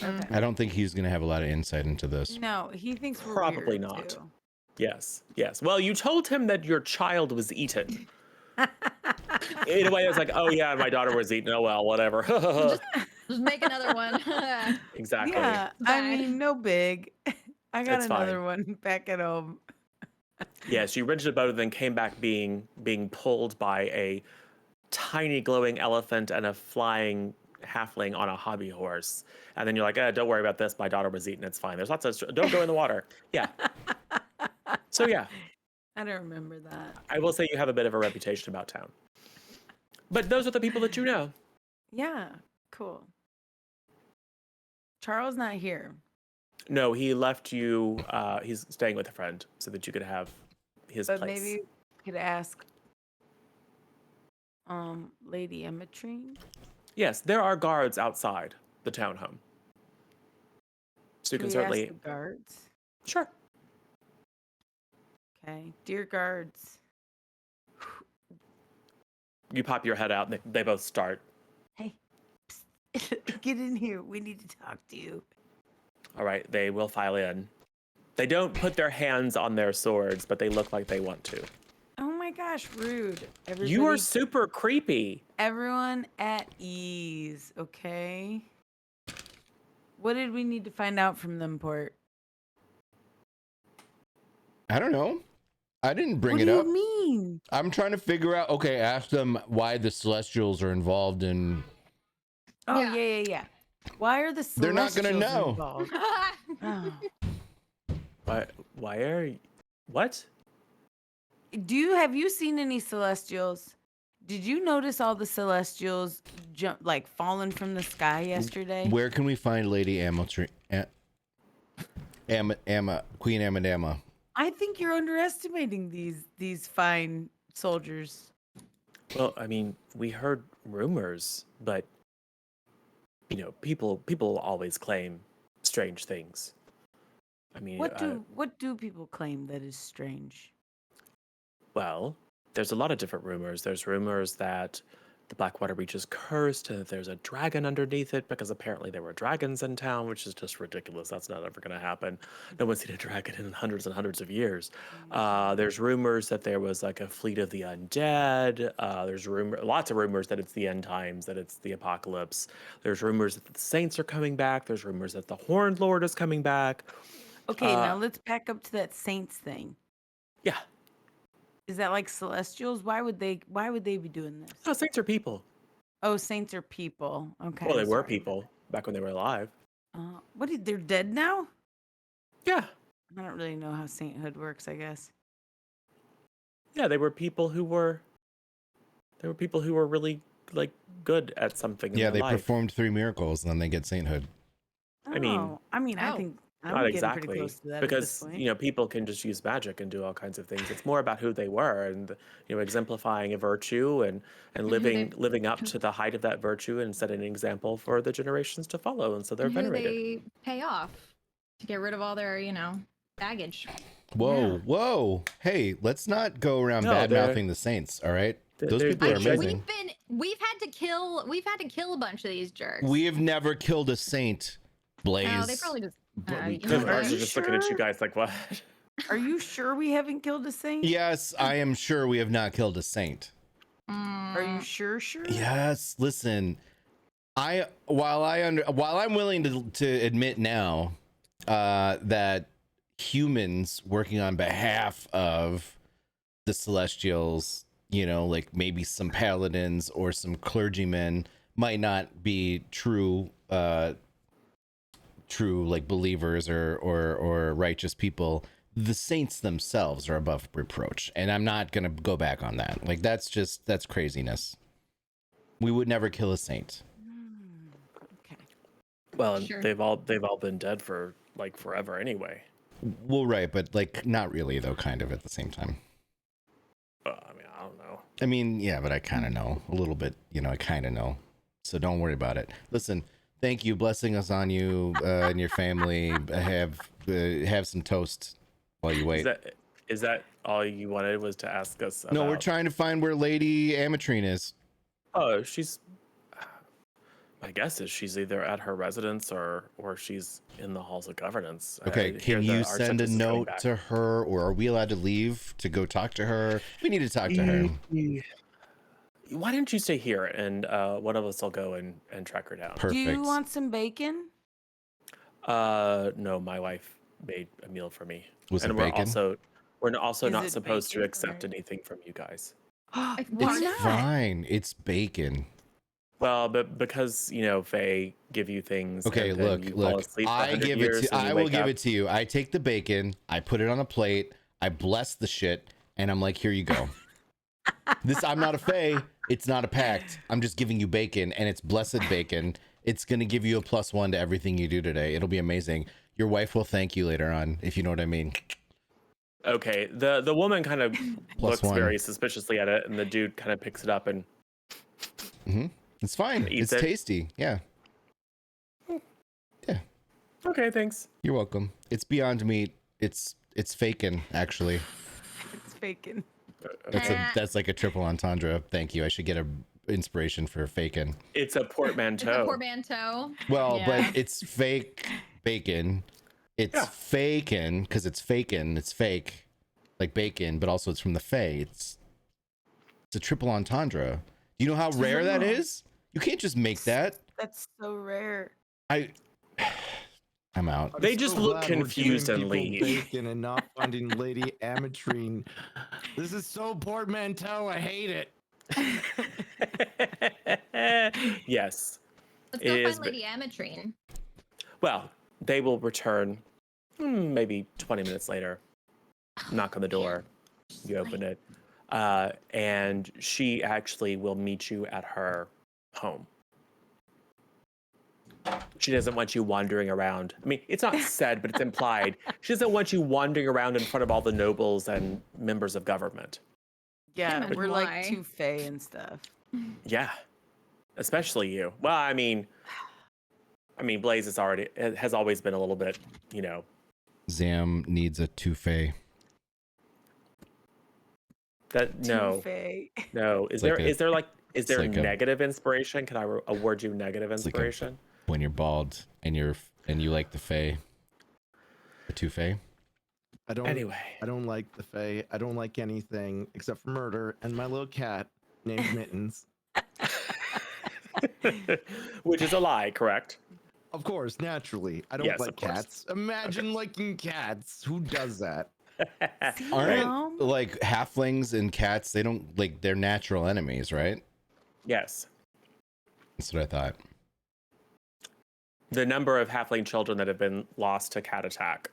Okay.
I don't think he's going to have a lot of insight into this.
No, he thinks we're
Probably
weird,
not.
too.
Yes. Well, you told him that your child was eaten. In a way, it's like, oh yeah, my daughter was eaten. Oh well, whatever.
Just make another one.
Exactly.
Yeah, I
Bad.
mean, no big. I got
It's
another
fine.
one back at home.
Yes, you rented a boat and then came back being pulled by a tiny glowing elephant and a flying halfling on a hobby horse. And then you're like, don't worry about this. My daughter was eaten. It's fine. There's lots of don't go in the water. Yeah. So yeah,
I don't remember that.
I will say you have a bit of a reputation about town. But those are the people that you know.
Yeah, cool. Charles not here.
No, he left you. He's staying with a friend so that you could have his
But
place.
maybe we could ask Lady Emmetrine.
Yes, there are guards outside the townhome. So you
Can
can
we ask
certainly
the guards?
sure.
Okay. Dear guards.
You pop your head out and they both start.
Hey. Psst. Get in here. We need to talk to you.
All right, they will file in. They don't put their hands on their swords, but they look like they want to.
Oh my gosh, rude. Everybody,
You are super creepy.
everyone at ease, okay? What did we need to find out from them, Port?
I don't know. I didn't bring
What
it
do
up.
you mean?
I'm trying to figure out. Okay, ask them why the Celestials are involved in.
Oh
Yeah.
yeah. Why are the
They're not gonna
Celestials
know.
involved? Oh.
Why are you, what?
Have you seen any Celestials? Did you notice all the Celestials jump like falling from the sky yesterday?
Where can we find Lady Queen Amadama?
I think you're underestimating these fine soldiers.
Well, I mean, we heard rumors, but you know, people always claim strange things. I mean,
What do people claim that is strange?
well, there's a lot of different rumors. There's rumors that the Blackwater Reach is cursed and that there's a dragon underneath it because apparently there were dragons in town, which is just ridiculous. That's not ever going to happen. No one's seen a dragon in hundreds and hundreds of years. There's rumors that there was like a fleet of the undead. There's lots of rumors that it's the end times, that it's the apocalypse. There's rumors that the saints are coming back. There's rumors that the Horned Lord is coming back.
Okay, now let's back up to that saints thing.
Yeah,
Is that like celestials? Why would they be doing this?
no, saints are people.
Oh, saints are people. Okay.
Well, they
I'm
were
sorry.
people back when they were alive.
They're dead now?
Yeah,
I don't really know how sainthood works, I guess.
yeah, they were people who were really like good at something in
Yeah,
their
they
life.
performed 3 miracles and then they get sainthood.
I mean-
I
Oh.
think I'm
Not
getting
exactly,
pretty close to that
because
at this point.
you know, people can just use magic and do all kinds of things. It's more about who they were and, you know, exemplifying a virtue and
who
living up to the height of that virtue and setting an example for the generations to follow. And so they're
And who
venerated.
they pay off to get rid of all their, baggage.
Whoa,
Yeah.
whoa. Hey, let's not go around
No,
bad
they're-
mouthing the saints, all right?
They're-
Those
they're-
people are
they're
amazing.
We've had to kill a bunch of these jerks.
We have never killed a saint, Blaze.
No, they probably just.
But we
you
could.
know
The
what?
guards
you
are just looking at you
sure?
guys like, what?
Are you sure we haven't killed a saint?
Yes, I am sure we have not killed a saint.
Are you sure?
Yes, listen. While I'm willing to admit now that humans working on behalf of the Celestials, you know, like maybe some paladins or some clergymen might not be true like believers or righteous people. The saints themselves are above reproach, and I'm not gonna go back on that. Like that's craziness. We would never kill a saint.
Okay.
Well, and
Sure.
they've all been dead for like forever anyway.
Well, right, but like not really though, kind of at the same time.
I mean, I don't know.
I mean, yeah, but I kind of know a little bit, you know, I kind of know. So don't worry about it. Listen, thank you. Blessing us on you and your family. Have some toast while you wait.
Is that all you wanted was to ask us?
No, we're
about-
trying to find where Lady Amatrine is.
Oh, she's. My guess is she's either at her residence or she's in the halls of governance.
Okay,
I hear
can
the
you send a
Archduchess is coming
note
back.
to her, or are we allowed to leave to go talk to her? We need to talk to her.
Why didn't you stay here and one of us will go and track her down?
Perfect.
Do you want some bacon?
No, my wife made a meal for me.
Was it
and
bacon?
we're also
Is
not
it
supposed to
bacon?
accept
Right.
anything from you guys.
Why
It's
not?
fine. It's bacon.
Well, but because you know Faye give you things.
Okay,
and then
look,
you fall
look.
asleep for
I
100
give
years
it to.
and you
I will
wake
give
up-
it to you. I take the bacon, I put it on a plate, I bless the shit, and I'm like, here you go. I'm not a fae. It's not a pact. I'm just giving you bacon, and it's blessed bacon. It's gonna give you a +1 to everything you do today. It'll be amazing. Your wife will thank you later on, if you know what I mean.
Okay, the woman kind of
Plus
looks
one.
very suspiciously at it, and the dude kind of picks it up and
It's fine.
Eats
It's
it.
tasty. Yeah. Yeah.
okay, thanks.
You're welcome. It's beyond meat. It's faking, actually.
It's faking.
That's like a triple entendre. Thank you. I should get a inspiration for faking.
It's a
It's a
portmanteau.
Well,
portmanteau. Yeah.
but it's fake bacon. It's
Yeah.
faking because it's faking. It's fake, like bacon, but also it's from the Fae. It's a triple entendre. Do you know how rare that is? You can't just make that.
That's so rare.
I'm out.
They just look
glad we're
confused
giving
and
people
leave.
Bacon and not finding Lady Ametrine. This is so portmanteau. I hate it.
Yes.
Let's
It
go
is
find Lady Ametrine.
Well, they will return maybe 20 minutes later. Knock on the door. You open it. And she actually will meet you at her home. She doesn't want you wandering around. I mean, it's not said, but it's implied. She doesn't want you wandering around in front of all the nobles and members of government.
Yeah,
imagine
we're
why.
like too fey and stuff.
Yeah. Especially you. Well, I mean, Blaze has always been a little bit,
Zam needs a touffe.
that
Too
no.
fey.
No. Is
It's
there
like a-
is there like is there
like a-
negative inspiration? Can I award you negative
It's like a-
inspiration?
When you're bald and you like the Fae. The touffe.
I don't
Anyway.
like the Fae. I don't like anything except for murder and my little cat named Mittens.
Which is a lie, correct?
Of course, naturally. I don't
Yes,
like
of course.
cats. Imagine liking cats. Who does that?
Aren't like halflings and cats, they're natural enemies, right?
Yes.
That's what I thought.
The number of halfling children that have been lost to cat attack.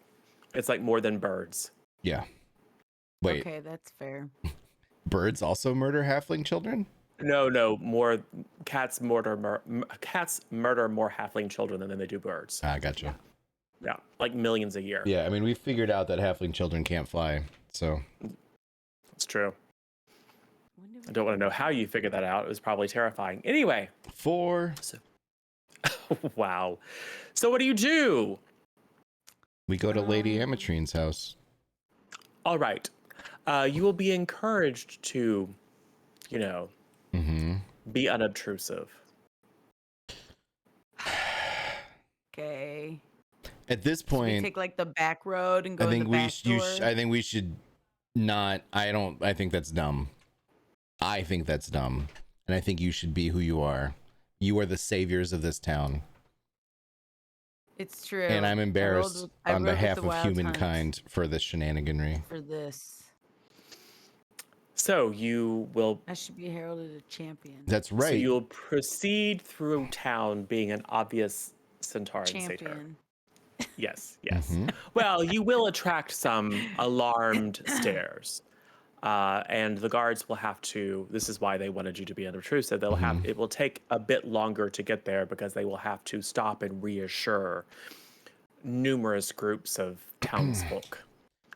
It's like more than birds.
Yeah. Wait,
Okay, that's fair.
birds also murder halfling children?
No, more cats murder more halfling children than they do birds.
Ah, gotcha.
Yeah, like millions a year.
Yeah, I mean, we figured out that halfling children can't fly, so
It's true.
When did
I
we-
don't want to know how you figured that out. It was probably terrifying. Anyway,
4.
wow. So what do?
We go to Lady Ametrine's house.
All right. You will be encouraged to,
Mm-hmm.
be unobtrusive.
Okay.
At this
So we
point,
take like the back road and go
I
in
think
the
we
back door.
I think we should not. I think that's dumb. I think that's dumb, and I think you should be who you are. You are the saviors of this town,
It's true.
and I'm embarrassed
I
on
rode with
behalf
the
of
Wild
humankind for this shenaniganry.
Hunts for this.
So you will
I should be heralded a champion.
That's
So
right.
you'll proceed through town being an obvious Centaur satyr.
champion.
Yes.
Mhm.
Well, you will attract some alarmed stares. And the guards will have to, this is why they wanted you to be unobtrusive. It will take a bit longer to get there because they will have to stop and reassure numerous groups of townsfolk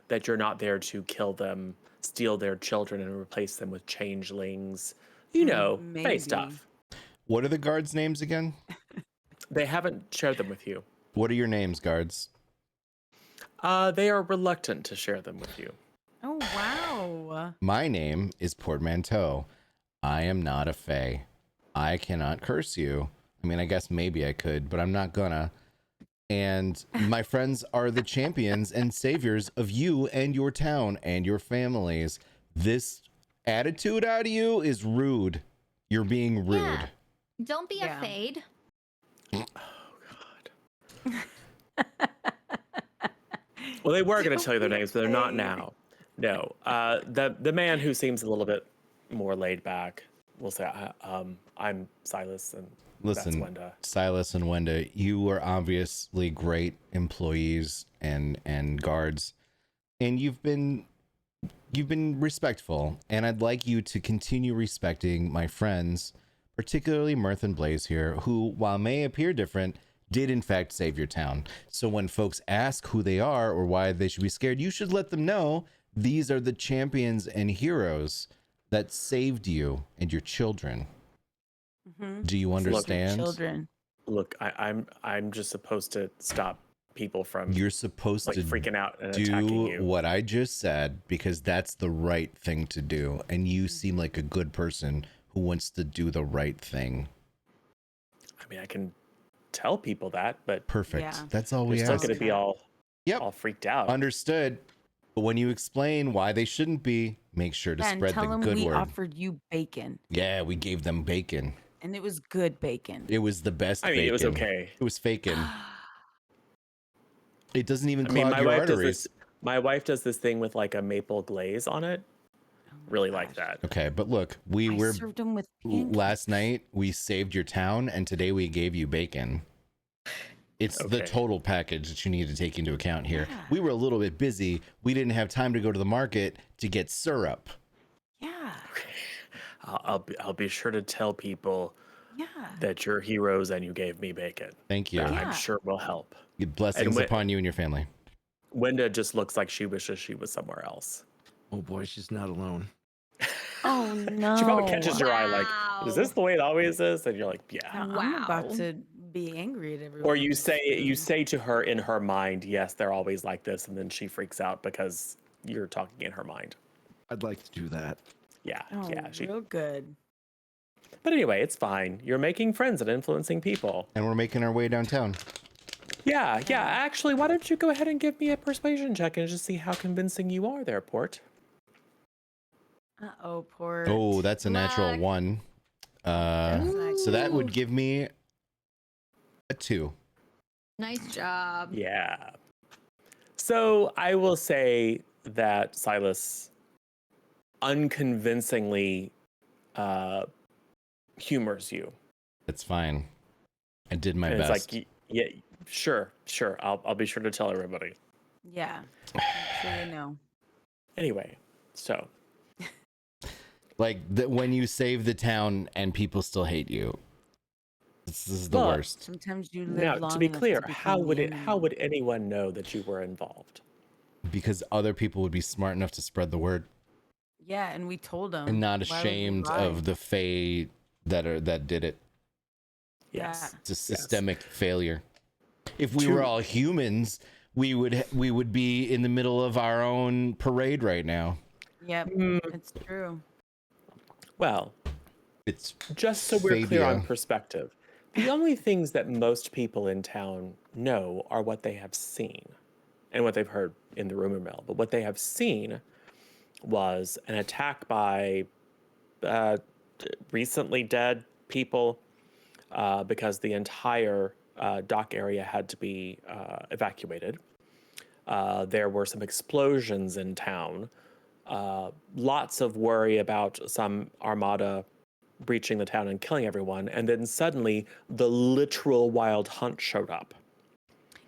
that you're not there to kill them, steal their children, and replace them with changelings. Fey
Maybe.
stuff.
What are the guards' names again?
They haven't shared them with you.
What are your names, guards?
They are reluctant to share them with you.
Oh wow.
My name is Portmanteau. I am not a fae. I cannot curse you. I mean, I guess maybe I could, but I'm not gonna. And my friends are the champions and saviors of you and your town and your families. This attitude out of you is rude. You're being rude.
Yeah. Don't be
Yeah.
a fade.
Well, they were going to tell you their names, but they're not now. No. The man who seems a little bit more laid back will say, I'm Silas, and
Listen,
that's Wenda.
Silas and Wenda, you are obviously great employees and guards, and you've been respectful, and I'd like you to continue respecting my friends, particularly Mirth and Blaze here, who, while may appear different, did in fact save your town. So when folks ask who they are or why they should be scared, you should let them know These are the champions and heroes that saved you and your children.
Mhm.
Do you
Look,
understand?
Children.
Look, I'm just supposed to stop people from
You're supposed
like
to
freaking out and attacking
do
you.
what I just said because that's the right thing to do. And you seem like a good person who wants to do the right thing.
I mean, I can tell people that, but
Perfect.
Yeah.
That's all
they're
we
still
ask.
going to be all
Yep.
freaked out.
Understood. But when you explain why they shouldn't be, make sure to
And
spread
tell
the
them
good
we
word.
offered you bacon,
Yeah, we gave them bacon.
and it was good bacon.
It was the best
I mean,
bacon.
it was okay.
It was faking. It doesn't even
I mean,
clog
my
your
wife
arteries.
does this. My wife does this thing with like a maple glaze on it.
Oh my
Really like
gosh.
that.
Okay, but look, we
I
were
served them with pancakes.
last night we saved your town and today we gave you bacon. It's the
Okay.
total package that you need to take into account here.
Yeah.
We were a little bit busy. We didn't have time to go to the market to get syrup.
Yeah.
I'll be sure to tell people
Yeah.
that you're heroes and you gave me bacon.
Thank you.
That
Yeah.
I'm sure will help.
Blessings
And
upon you and your family.
Wenda just looks like she wishes she was somewhere else.
Oh boy, she's not alone.
Oh no.
She probably catches your eye like, is this the way it always is? And you're like, yeah.
Now, I'm about
Wow.
to be angry at everyone.
Or you
just
say
soon.
to her in her mind, yes, they're always like this, and then she freaks out because you're talking in her mind.
I'd like to do that.
Yeah,
Oh,
yeah.
real good.
But anyway, it's fine. You're making friends and influencing people.
And we're making our way downtown.
Yeah. Actually, why don't you go ahead and give me a persuasion check and just see how convincing you are there, Port?
Uh-oh, Port.
Oh, that's a natural
Luck.
1. So that would give me a 2.
Nice job.
Yeah. So I will say that Silas unconvincingly humors you.
That's fine. I did my
And
best.
it's like, yeah, sure. I'll be sure to tell everybody.
Yeah. I'm sure they know.
Anyway, so
Like when you save the town and people still hate you. This is the
But-
worst.
Sometimes you live
now
long
to be
enough
clear,
become
how
the
would
enemy.
anyone know that you were involved?
Because other people would be smart enough to spread the word
Yeah, and we told them.
and not
Why would we
ashamed
lie?
of the fae that did it.
Yes.
It's a systemic failure. If we were
Two-
all humans, we would be in the middle of our own parade right now.
Yep,
Mm,
it's true.
well,
It's
just so we're clear on
Fabia.
perspective, the only things that most people in town know are what they have seen and what they've heard in the rumor mill. But what they have seen was an attack by recently dead people because the entire dock area had to be evacuated. There were some explosions in town. Lots of worry about some armada breaching the town and killing everyone. And then suddenly the literal wild hunt showed up.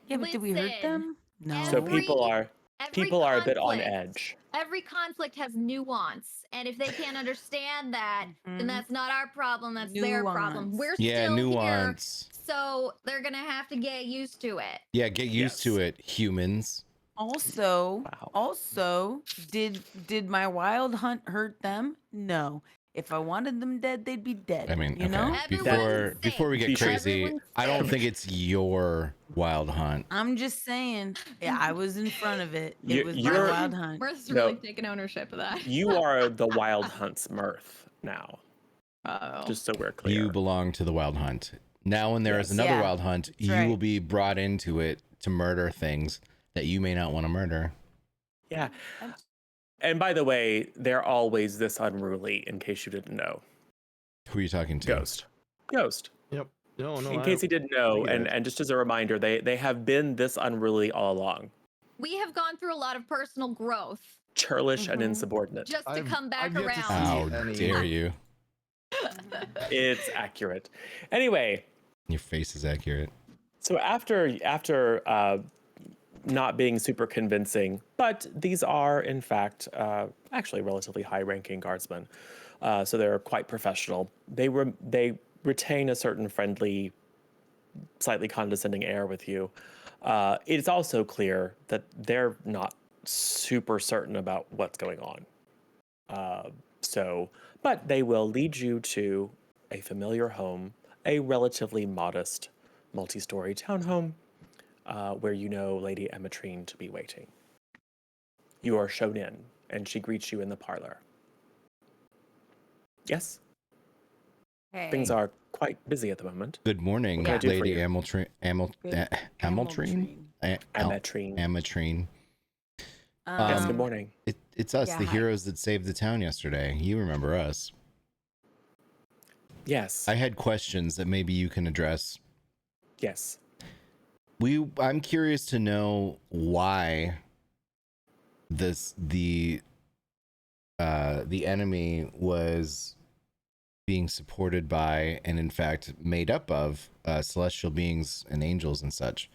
Yeah, but did we hurt
Listen,
them? No.
So people are
Every
a bit on
conflict-
edge.
Every conflict has nuance, and if they can't understand that, then
Mhm.
that's not our problem. That's their problem.
Nuance.
We're
Yeah,
still here,
nuance.
so they're gonna have to get used to it.
Yeah, get used to
Yes.
it, humans.
Also,
Wow.
did my wild hunt hurt them? No. If I wanted them dead, they'd be dead.
I mean,
you
okay.
know?
Everyone's
Before we get
T-shirt.
crazy,
Everyone's
I don't
safe.
think it's your wild hunt.
I'm just saying. Yeah, I was in front of it.
You-
It was my
you're-
wild hunt.
Mirth's
No.
really taking ownership of that.
You are the wild hunt's Mirth now,
Oh.
just so we're clear.
You belong to the wild hunt. Now when there is
Yes.
another
Yeah,
wild hunt, you
right.
will be brought into it to murder things that you may not want to murder.
Yeah.
That's-
And by the way, they're always this unruly, in case you didn't know.
Who are you talking to?
Ghost. Ghost.
Yep. No,
In case you didn't know,
I get it.
and just as a reminder, they have been this unruly all along.
We have gone through a lot of personal growth
Churlish and
Mhm.
insubordinate.
just to
I've-
come back
I've yet to
around.
see
How
any-
dare you?
It's accurate. Anyway,
Your face is accurate.
so after not being super convincing, but these are in fact actually relatively high-ranking guardsmen, so they're quite professional. They retain a certain friendly, slightly condescending air with you. It's also clear that they're not super certain about what's going on. But they will lead you to a familiar home, a relatively modest multi-story townhome, where you know Lady Emmetrine to be waiting. You are shown in, and she greets you in the parlor. Yes, things
Hey.
are quite busy at the moment.
Good morning,
What can I do for
Lady
you?
Ameltrine.
Good.
Ameltrine?
Emmetrine.
Ametrine.
Yes, good
Um,
morning.
It's us,
Yeah,
the
hi.
heroes that saved the town yesterday. You remember us.
Yes,
I had questions that maybe you can address.
yes.
I'm curious to know why the enemy was being supported by and in fact made up of celestial beings and angels and such.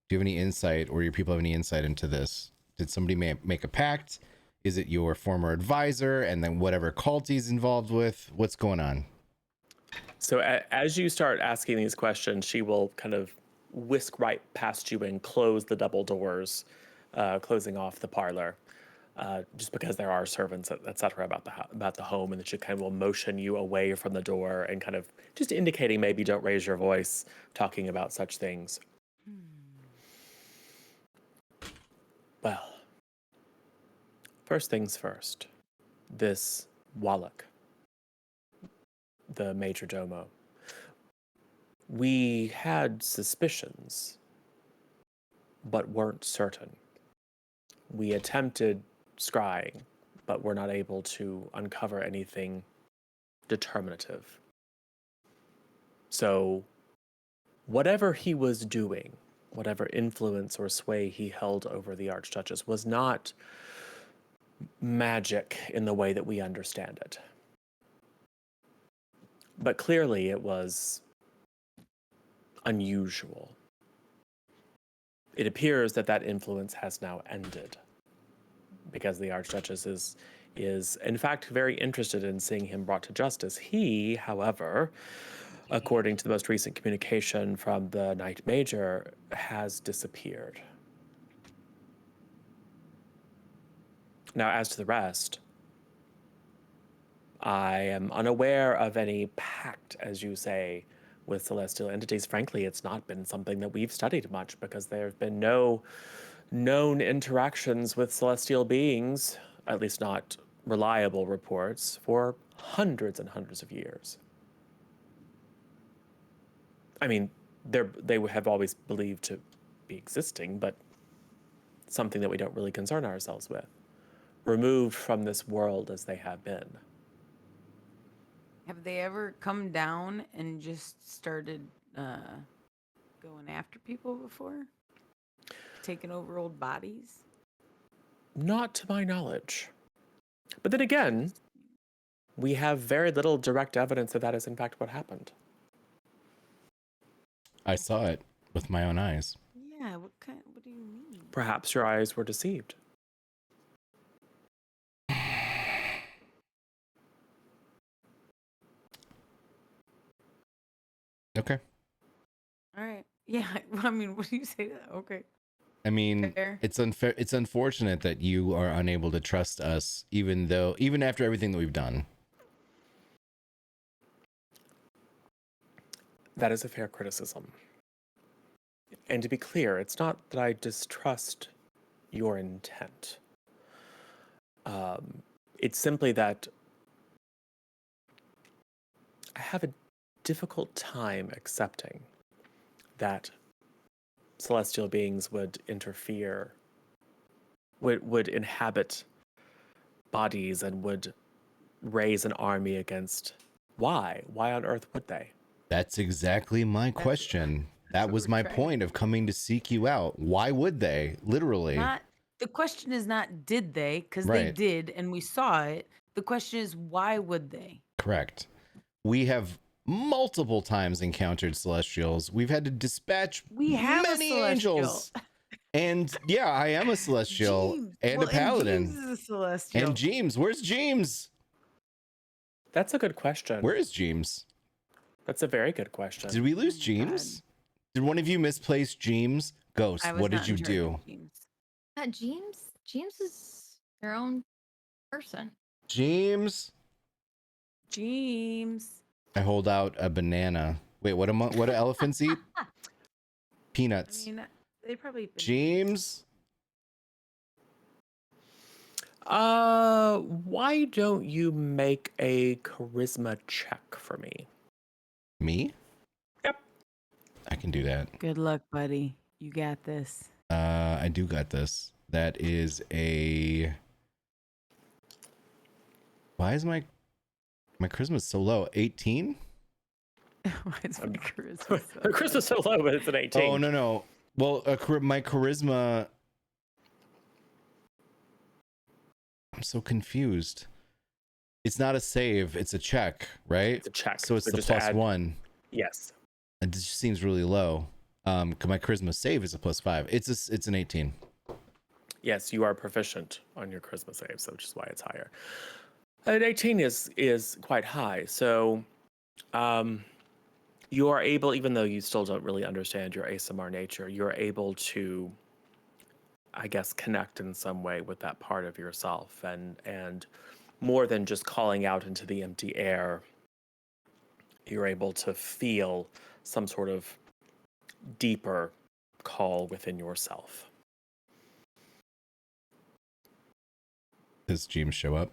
Do you have any insight, or your people have any insight into this? Did somebody make a pact? Is it your former advisor and then whatever cult he's involved with? What's going on?
So as you start asking these questions, she will kind of whisk right past you and close the double doors, closing off the parlor, just because there are servants, et cetera, about the home, and that she kind of will motion you away from the door and kind of just indicating maybe don't raise your voice talking about such things. Well, first things first. This Wallach, the major domo. We had suspicions, but weren't certain. We attempted scrying, but were not able to uncover anything determinative. So, whatever he was doing, whatever influence or sway he held over the archduchess, was not magic in the way that we understand it. But clearly it was unusual. It appears that that influence has now ended, because the archduchess is in fact very interested in seeing him brought to justice. He, however, according to the most recent communication from the Knight Major, has disappeared. Now, as to the rest, I am unaware of any pact, as you say, with celestial entities. Frankly, it's not been something that we've studied much, because there have been no known interactions with celestial beings, at least not reliable reports, for hundreds and hundreds of years. I mean, they have always believed to be existing, but something that we don't really concern ourselves with, removed from this world as they have been.
Have they ever come down and just started going after people before? Taking over old bodies?
Not to my knowledge. But then again, we have very little direct evidence that that is in fact what happened.
I saw it with my own eyes.
Yeah, what do you mean?
Perhaps your eyes were deceived.
Okay.
All right. Yeah, I mean, what do you say to that? Okay.
I mean,
Fair.
it's unfair. It's unfortunate that you are unable to trust us, even after everything that we've done.
That is a fair criticism. And to be clear, it's not that I distrust your intent. It's simply that I have a difficult time accepting that celestial beings would interfere, would inhabit bodies and would raise an army against. Why? Why on earth would they?
That's exactly my question. That
what
was
we're
my
trying
point of coming to seek you out. Why would they? Literally.
Not the question is not did they, because they
Right.
did and we saw it. The question is why would they?
Correct. We have multiple times encountered celestials. We've had to dispatch
We have a
many
celestial.
angels. And yeah, I am a celestial
Jeeves.
and
Well,
a paladin.
And Jeeves is a celestial.
And Jeems, where's Jeems?
That's a good question.
Where is Jeems?
That's a very good question.
Did we lose
Oh my
Jeems? Did one of you misplace Jeems? Ghost,
I was
what
not
did you
in charge
do?
of Jeeves.
Jeems? James is their own person.
James.
James.
I hold out a banana. Wait, what do elephants eat?
I
Peanuts.
mean, they probably.
James.
Why don't you make a charisma check for me?
Me?
Yep.
I can do that.
Good luck, buddy. You got this.
I do got this. That is a. Why is my charisma so low? 18?
Why is my charisma so
The Chris is so low, but it's an 18.
Oh no. Well, my charisma. I'm so confused. It's not a save; it's a check, right?
It's a check.
So it's the
just
plus 1.
Yes.
It just seems really low. 'Cause my charisma save is a +5. It's an 18.
Yes, you are proficient on your charisma save, so which is why it's higher. An 18 is quite high. So you are able, even though you still don't really understand your ASMR nature, you're able to, I guess, connect in some way with that part of yourself, and more than just calling out into the empty air, you're able to feel some sort of deeper call within yourself.
Does James show up?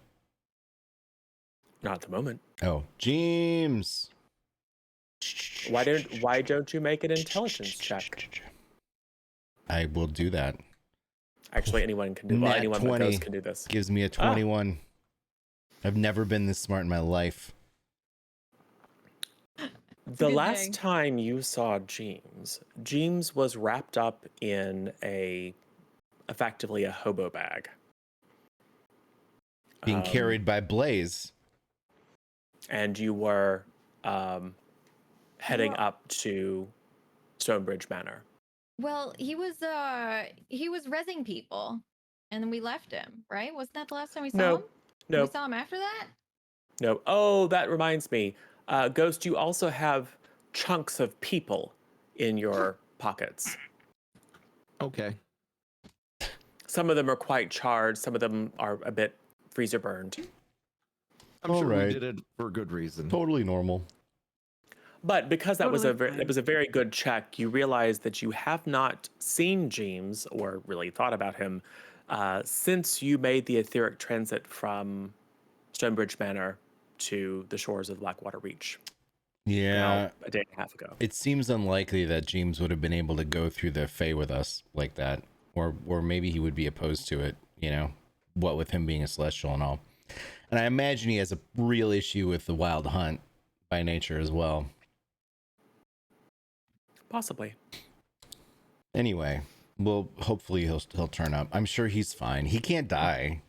Not at the moment.
Oh, James.
Why don't you make an intelligence check?
I will do that.
Actually, anyone can do. Well,
Nat
anyone
20
but Ghost can do this.
Gives me a 21. I've never been this smart in my life.
The
good
last
thing.
time you saw James was wrapped up in effectively a hobo bag.
Being carried by Blaze.
And you were heading up to Stonebridge Manor.
Well, he was rezzing people, and then we left him. Right? Wasn't that the last time we saw him?
No,
We saw him after that.
no. Oh, that reminds me. Ghost, you also have chunks of people in your pockets.
Okay.
Some of them are quite charred. Some of them are a bit freezer burned.
I'm
All
sure
right.
we did it for good reason.
Totally normal.
But because that was
Totally
that was a very good check, you realize that you have not seen James or really thought about him since you made the etheric transit from Stonebridge Manor to the shores of Blackwater Reach.
Yeah.
About a day and a half ago.
It seems unlikely that James would have been able to go through the Fae with us like that. Or maybe he would be opposed to it, you know? What with him being a celestial and all. And I imagine he has a real issue with the wild hunt by nature as well.
Possibly.
Anyway, well, hopefully he'll turn up. I'm sure he's fine. He can't die.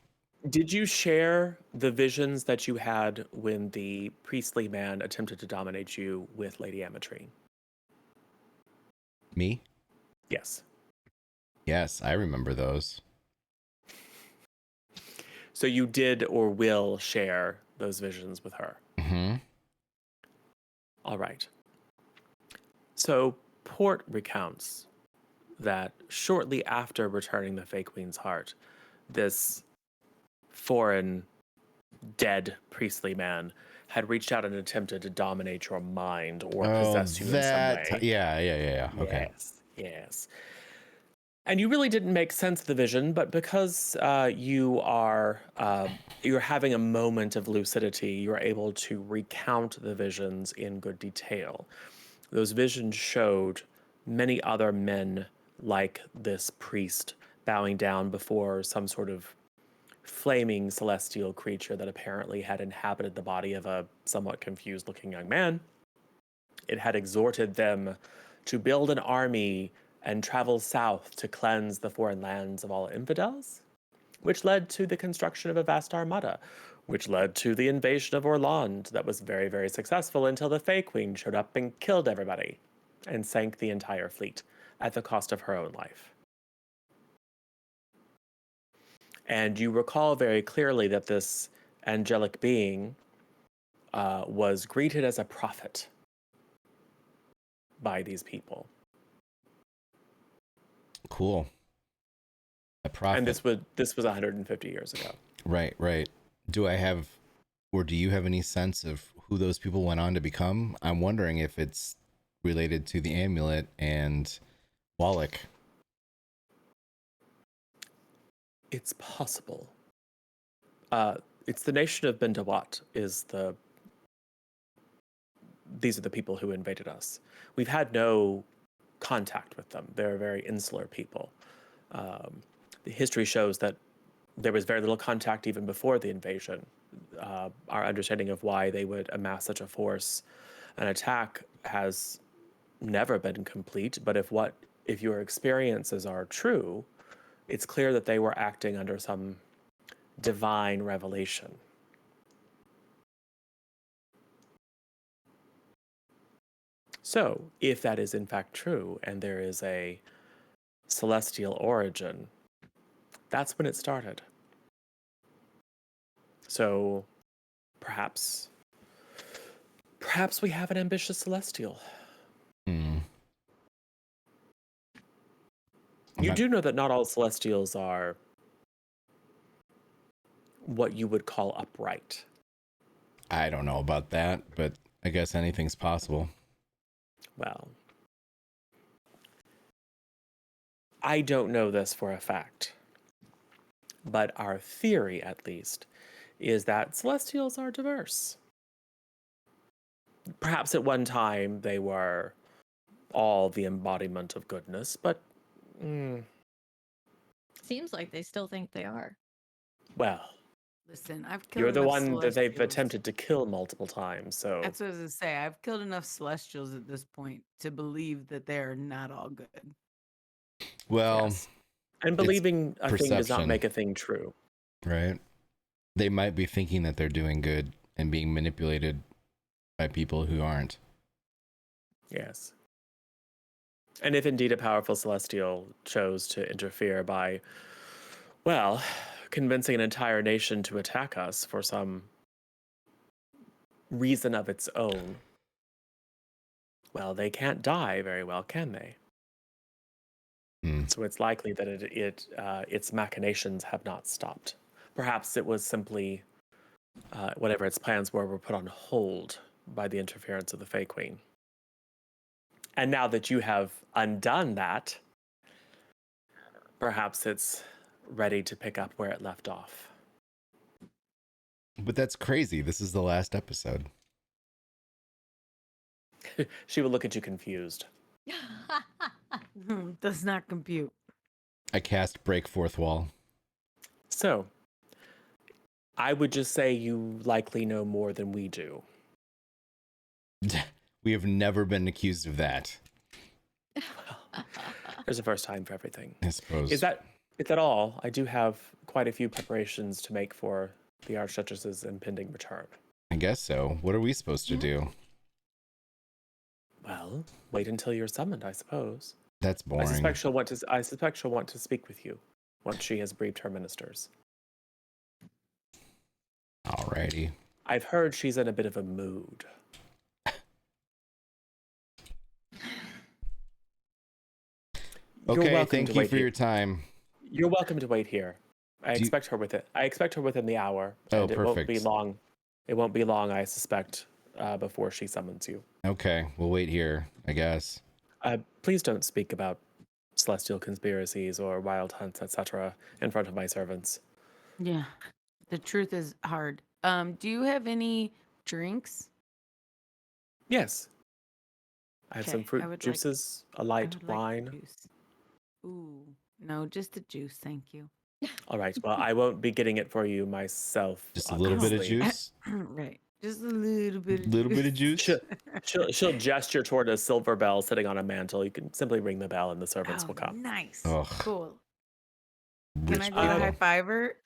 Did you share the visions that you had when the priestly man attempted to dominate you with Lady Ametrine?
Me?
Yes.
Yes, I remember those.
So you did or will share those visions with her.
Mm-hmm.
All right. So Port recounts that shortly after returning the Fae Queen's heart, this foreign, dead priestly man had reached out and attempted to dominate your mind or possess you in some way.
Yeah. Okay.
Yes. And you really didn't make sense of the vision, but because you're having a moment of lucidity, you're able to recount the visions in good detail. Those visions showed many other men like this priest bowing down before some sort of flaming celestial creature that apparently had inhabited the body of a somewhat confused looking young man. It had exhorted them to build an army and travel south to cleanse the foreign lands of all infidels, which led to the construction of a vast armada, which led to the invasion of Orland that was very, very successful until the Fae Queen showed up and killed everybody and sank the entire fleet at the cost of her own life. And you recall very clearly that this angelic being was greeted as a prophet by these people.
Cool. a prophet.
And this was 150 years ago.
Right. Do you have any sense of who those people went on to become? I'm wondering if it's related to the amulet and Wallach.
It's possible. It's the nation of Bendawat these are the people who invaded us. We've had no contact with them. They're a very insular people. The history shows that there was very little contact even before the invasion. Our understanding of why they would amass such a force and attack has never been complete. But if your experiences are true, it's clear that they were acting under some divine revelation. So, if that is in fact true, and there is a celestial origin, that's when it started. So, perhaps we have an ambitious celestial.
Hmm.
You do know that not all celestials are what you would call upright.
I don't know about that, but I guess anything's possible.
Well, I don't know this for a fact, but our theory, at least, is that celestials are diverse. Perhaps at one time they were all the embodiment of goodness, but,
Seems like they still think they are.
well,
Listen, I've killed
you're the
enough
one that they've
Celestials.
attempted to kill multiple times, so
That's what I was gonna say. I've killed enough celestials at this point to believe that they're not all good.
Well,
yes. And believing a thing does not
perception.
make a thing true.
Right? They might be thinking that they're doing good and being manipulated by people who aren't.
Yes. And if indeed a powerful celestial chose to interfere by, well, convincing an entire nation to attack us for some reason of its own, well, they can't die very well, can they? So it's likely that its machinations have not stopped. Perhaps it was simply whatever its plans were put on hold by the interference of the Fae Queen. And now that you have undone that, perhaps it's ready to pick up where it left off.
But that's crazy. This is the last episode.
She will look at you confused.
Does not compute.
I cast Break Fourth Wall.
So, I would just say you likely know more than we do.
We have never been accused of that.
There's a first time for everything.
I suppose.
Is that all? I do have quite a few preparations to make for the Archduchess's impending return.
I guess so. What are we supposed to do?
Well, wait until you're summoned, I suppose.
That's boring.
I suspect she'll want to speak with you once she has briefed her ministers.
Alrighty.
I've heard she's in a bit of a mood.
Okay, thank you for your time.
You're welcome to wait here. I expect her within the hour.
Oh,
and it
perfect.
won't be long. It won't be long, I suspect, before she summons you.
Okay, we'll wait here, I guess.
Please don't speak about celestial conspiracies or wild hunts, etc., in front of my servants.
Yeah, the truth is hard. Do you have any drinks?
Yes. I have some
Okay,
fruit juices, a light wine.
Juice. Ooh, no, just a juice, thank you.
All right. Well, I won't be getting it for you myself.
Just a little bit of
obviously.
juice.
Right, just a little bit.
Little bit of juice.
She'll gesture toward a silver bell sitting on a mantle. You can simply ring the bell and the servants will come.
Nice.
Ugh.
Cool.
Rich
Can I do
people.
a high fiver?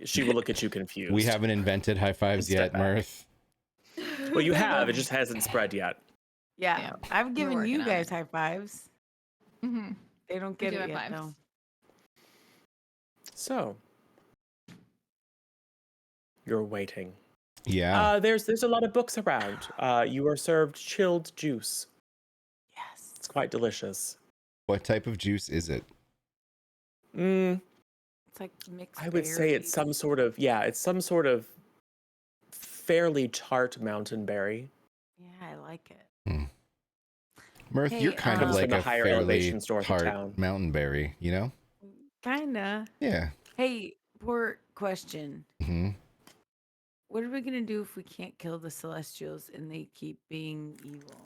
She will look at you confused.
We haven't invented high fives
Step
yet,
back.
Mirth.
Well, you have. It just hasn't spread yet.
Yeah,
Yeah,
I've
we're
given
working
you
on
guys
it.
high fives.
Mm-hmm.
They don't
We
get
do
it
have
yet,
fives.
though.
So, you're waiting.
Yeah.
There's a lot of books around. You are served chilled juice.
Yes.
It's quite delicious.
What type of juice is it?
Mm,
It's like mixed
I would say it's
berries.
it's some sort of fairly tart mountain berry.
Yeah, I like it.
Hmm. Mirth, you're
Hey,
kind of
Comes from
like
the
a
higher
fairly
elevations north of
tart
town.
mountain berry, you know?
kinda.
Yeah.
Hey, poor question.
Hmm.
What are we gonna do if we can't kill the Celestials and they keep being evil?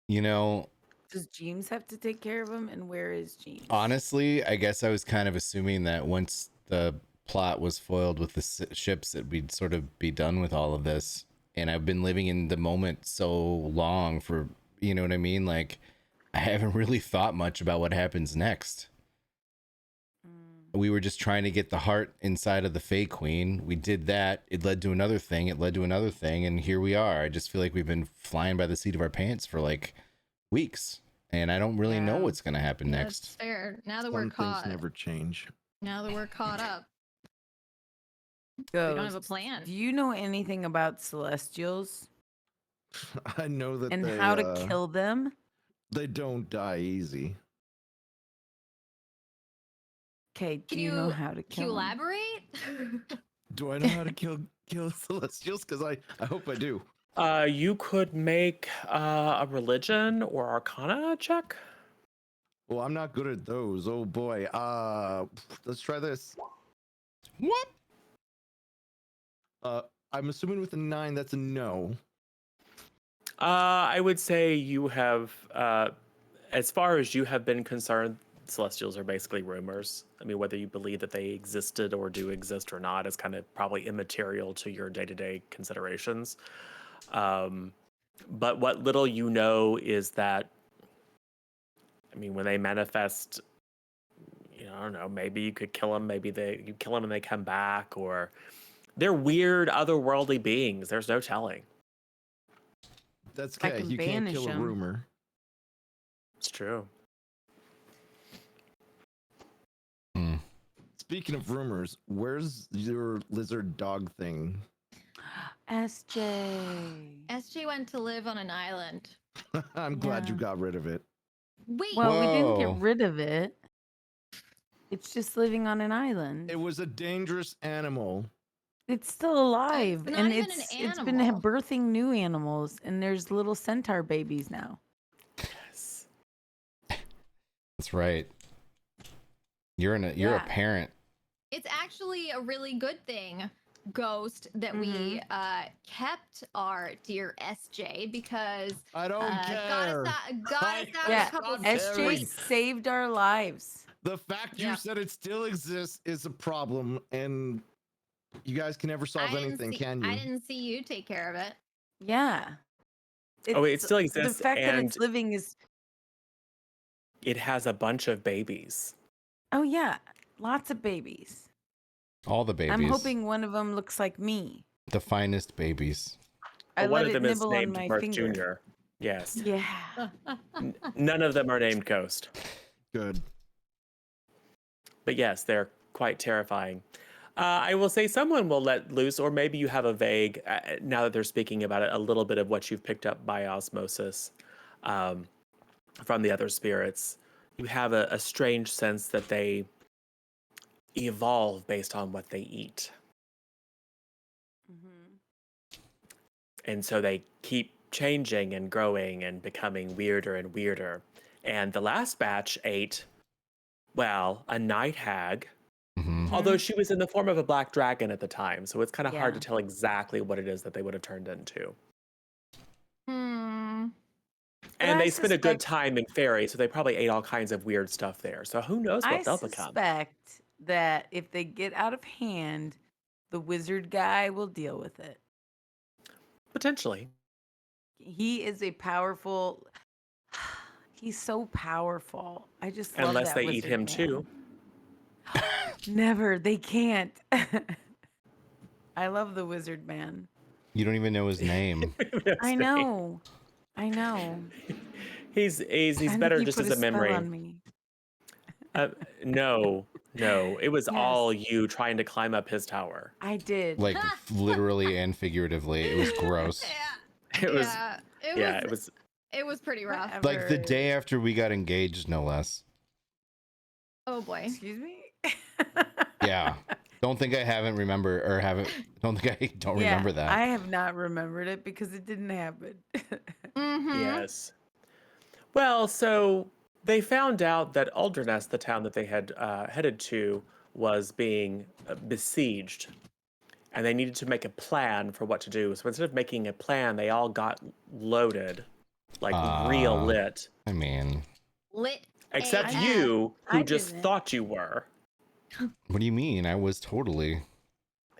You know,
Does James have to take care of them? And where is James?
honestly, I guess I was kind of assuming that once the plot was foiled with the ships, that we'd sort of be done with all of this. And I've been living in the moment so long for, you know what I mean? Like, I haven't really thought much about what happens next. We were just trying to get the heart inside of the Fey Queen. We did that. It led to another thing. It led to another thing. And here we are. I just feel like we've been flying by the seat of our pants for like weeks. And I don't really know
Yeah.
what's going to happen
That's
next.
fair. Now that we're
Some things
caught,
never change.
now that we're caught up, we don't have a
Ghosts,
plan.
do you know anything about Celestials
I know that
and
they
how to kill them?
they don't die easy.
Okay, do
Can
you know
you
how to
can you
kill 'em?
elaborate?
Do I know how to kill celestials? Because I hope I do.
You could make a religion or arcana check.
Well, I'm not good at those. Oh boy. Let's try this.
What?
I'm assuming with a 9, that's a no.
I would say you have, as far as you have been concerned, Celestials are basically rumors. I mean, whether you believe that they existed or do exist or not is kind of probably immaterial to your day-to-day considerations. But what little you know is that, I mean, when they manifest, I don't know, maybe you could kill them, maybe you kill them and they come back, or they're weird, otherworldly beings. There's no telling.
That's
I
okay.
can
You can't
banish
kill a
'em.
rumor.
It's true.
Hmm.
Speaking of rumors, where's your lizard dog thing?
SJ.
SG went to live on an island.
I'm glad you
Yeah.
got rid of it.
Wait,
Well, we didn't get
Whoa.
rid of it. It's just living on an island.
It was a dangerous animal.
It's still alive,
not
and
even an
it's been
animal.
birthing new animals, and there's little centaur babies now.
Yes.
That's right. You're a
Yeah.
parent.
it's actually a really good thing, Ghost, that we kept our dear SJ because
I don't care.
got us out
Yeah,
a couple
I'm
SJ
caring.
saved our lives.
The fact you
Yeah.
said it still exists is a problem, and you guys can never solve anything, can you?
I didn't see you take care of it.
Yeah.
Oh, it still
The
exists,
fact that
and
it's living is.
it has a bunch of babies.
Oh yeah, lots of babies.
All the babies.
I'm hoping one of them looks like me.
The finest babies.
I
One
let
of
it
them is
nibble on
named
my
Mark
finger.
Jr. Yes.
Yeah.
None of them are named Ghost.
Good.
But yes, they're quite terrifying. I will say someone will let loose, or maybe you have a vague, now that they're speaking about it, a little bit of what you've picked up by osmosis from the other spirits. You have a strange sense that they evolve based on what they eat.
Mhm.
And so they keep changing and growing and becoming weirder and weirder. And the last batch ate, well, a night hag.
Hmm.
Although she was in the form of a black dragon at the time, so it's kind of hard to
Yeah.
tell exactly what it is that they would have turned into.
Hmm.
But
And
I
they spent a good
suspect-
time in Fairy, so they probably ate all kinds of weird stuff there. So who knows what
I
they'll become?
suspect that if they get out of hand, the wizard guy will deal with it.
Potentially.
He is a powerful. He's so powerful. I just love
Unless
that
they eat
wizard
him
man.
too.
Never. They can't. I love the wizard man.
You don't even know his name.
I know. I know.
He's
I think
better
he
just
put
as
a
a
spell
memory.
on me.
No. It was
Yes.
all you trying to climb up his tower.
I did.
Like literally and figuratively. It was gross.
Yeah.
It was
Yeah.
it was
It was pretty rough.
Like the
Whatever.
day after we got engaged, no less.
Oh boy.
Excuse me?
Yeah. Don't think I haven't remember or haven't. Don't think I don't
Yeah,
remember that.
I have not remembered it because it didn't happen.
Mm-hmm.
Yes. Well, so they found out that Alderness, the town that they had headed to, was being besieged, and they needed to make a plan for what to do. So instead of making a plan, they all got loaded, like real lit.
I mean,
Lit.
Except
AF.
you, who
I
just
didn't.
thought you were.
what do you mean? I was totally.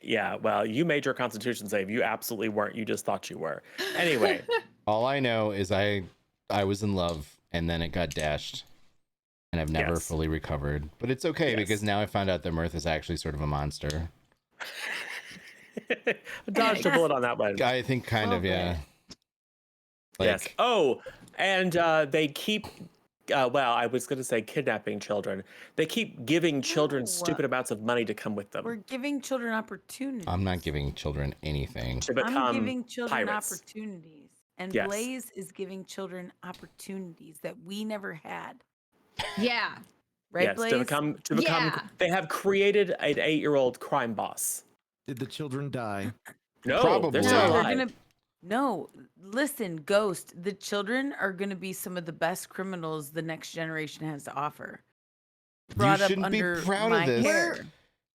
Yeah, well, you made your Constitution save. You absolutely weren't. You just thought you were. Anyway,
All I know is I was in love and then it got dashed, and I've never
Yes.
fully recovered. But it's okay
Yes.
because now I found out that Mirth is actually sort of a monster.
dodged a bullet on that one.
I think kind of, yeah.
Yes. Oh, and they keep. Well, I was going to say kidnapping children. They keep giving children
No.
stupid amounts of money to come with them
We're giving children opportunities.
I'm not giving children anything.
to become
I'm giving children
pirates.
opportunities. And
Yes.
Blaze is giving children opportunities that we never had.
Yeah.
Right,
Yes,
Blaze?
to become.
Yeah.
They have created an 8-year-old crime boss.
Did the children die?
No,
Probably.
they're
No,
still
they're
alive.
gonna. No, listen, Ghost. The children are gonna be some of the best criminals the next generation has to offer. Brought up
shouldn't be
under
proud of
my
this.
care.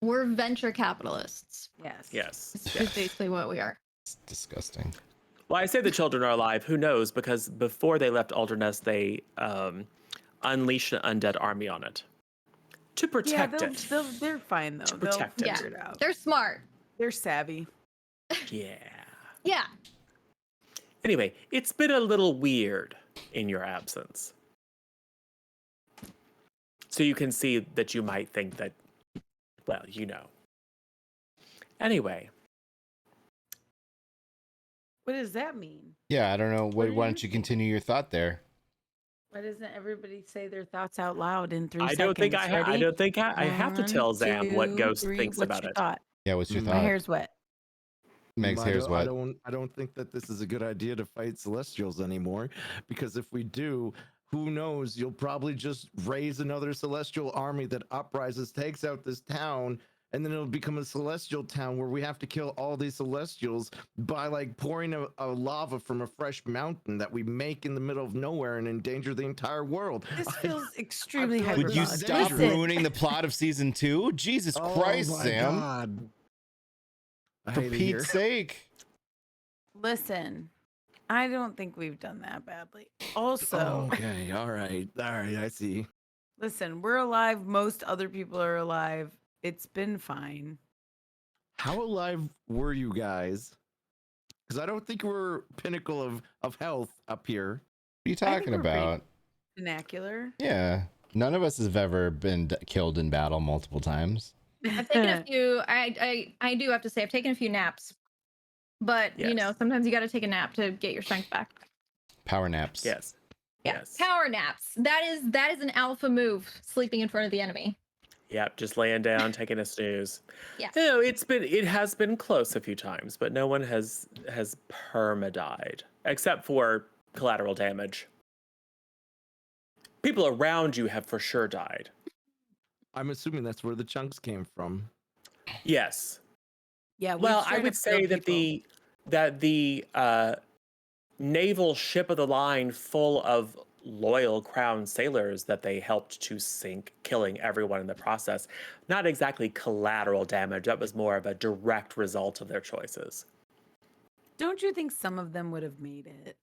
We're venture capitalists.
Yes.
Yes.
It's
yes.
just basically what we are.
It's disgusting.
Well, I say the children are alive. Who knows? Because before they left Alderness, they unleashed an undead army on it to
Yeah,
protect it.
they're fine though.
To
They'll
protect it.
figure it out.
They're smart.
They're savvy.
Yeah.
Yeah.
Anyway, it's been a little weird in your absence. So you can see that you might think that, well, you know. Anyway,
What does that mean?
Yeah, I don't know.
What do
Why
you
don't you
think?
continue your thought there?
Why doesn't everybody say their thoughts out loud in 3
I
seconds?
don't think I
Ready?
don't think I have to tell Zam what
1, 2,
Ghost
3.
thinks
What's
about
your
it.
thought?
Yeah, what's your
My
My
thought?
hair's wet.
Meg's
I
hair's
don't-
what?
I don't think that this is a good idea to fight Celestials anymore, because if we do, who knows? You'll probably just raise another Celestial army that uprises, takes out this town, and then it'll become a Celestial town where we have to kill all these Celestials by like pouring a lava from a fresh mountain that we make in the middle of nowhere and endanger the entire world.
This feels extremely
feel like
Would you
this is
stop
dangerous.
ruining the plot of season 2? Jesus Christ,
my
Sam.
God. I
For
hate it here.
Pete's sake.
Listen, I don't think we've done that badly. Also,
Okay, all right, I see.
listen, we're alive. Most other people are alive. It's been fine.
How alive were you guys? Because I don't think we're pinnacle of health up here.
What are you
I think
talking
we're pretty-
about?
Vernacular.
Yeah. None of us have ever been killed in battle multiple times.
I've taken a few. I do have to say I've taken a few naps, but you know
Yes.
sometimes you got to take a nap to get your strength back.
Power naps.
Yes.
Yeah.
Yes.
Power naps. That is an alpha move. Sleeping in front of the enemy.
Yep, just laying down, taking a snooze.
Yeah.
You know, it has been close a few times, but no one has perma-died, except for collateral damage. People around you have for sure died.
I'm assuming that's where the chunks came from.
Yes.
Yeah. we've
Well, I
straight
would
up
say
killed
that
people.
the naval ship of the line full of loyal crown sailors that they helped to sink, killing everyone in the process, not exactly collateral damage. That was more of a direct result of their choices.
Don't you think some of them would have made it?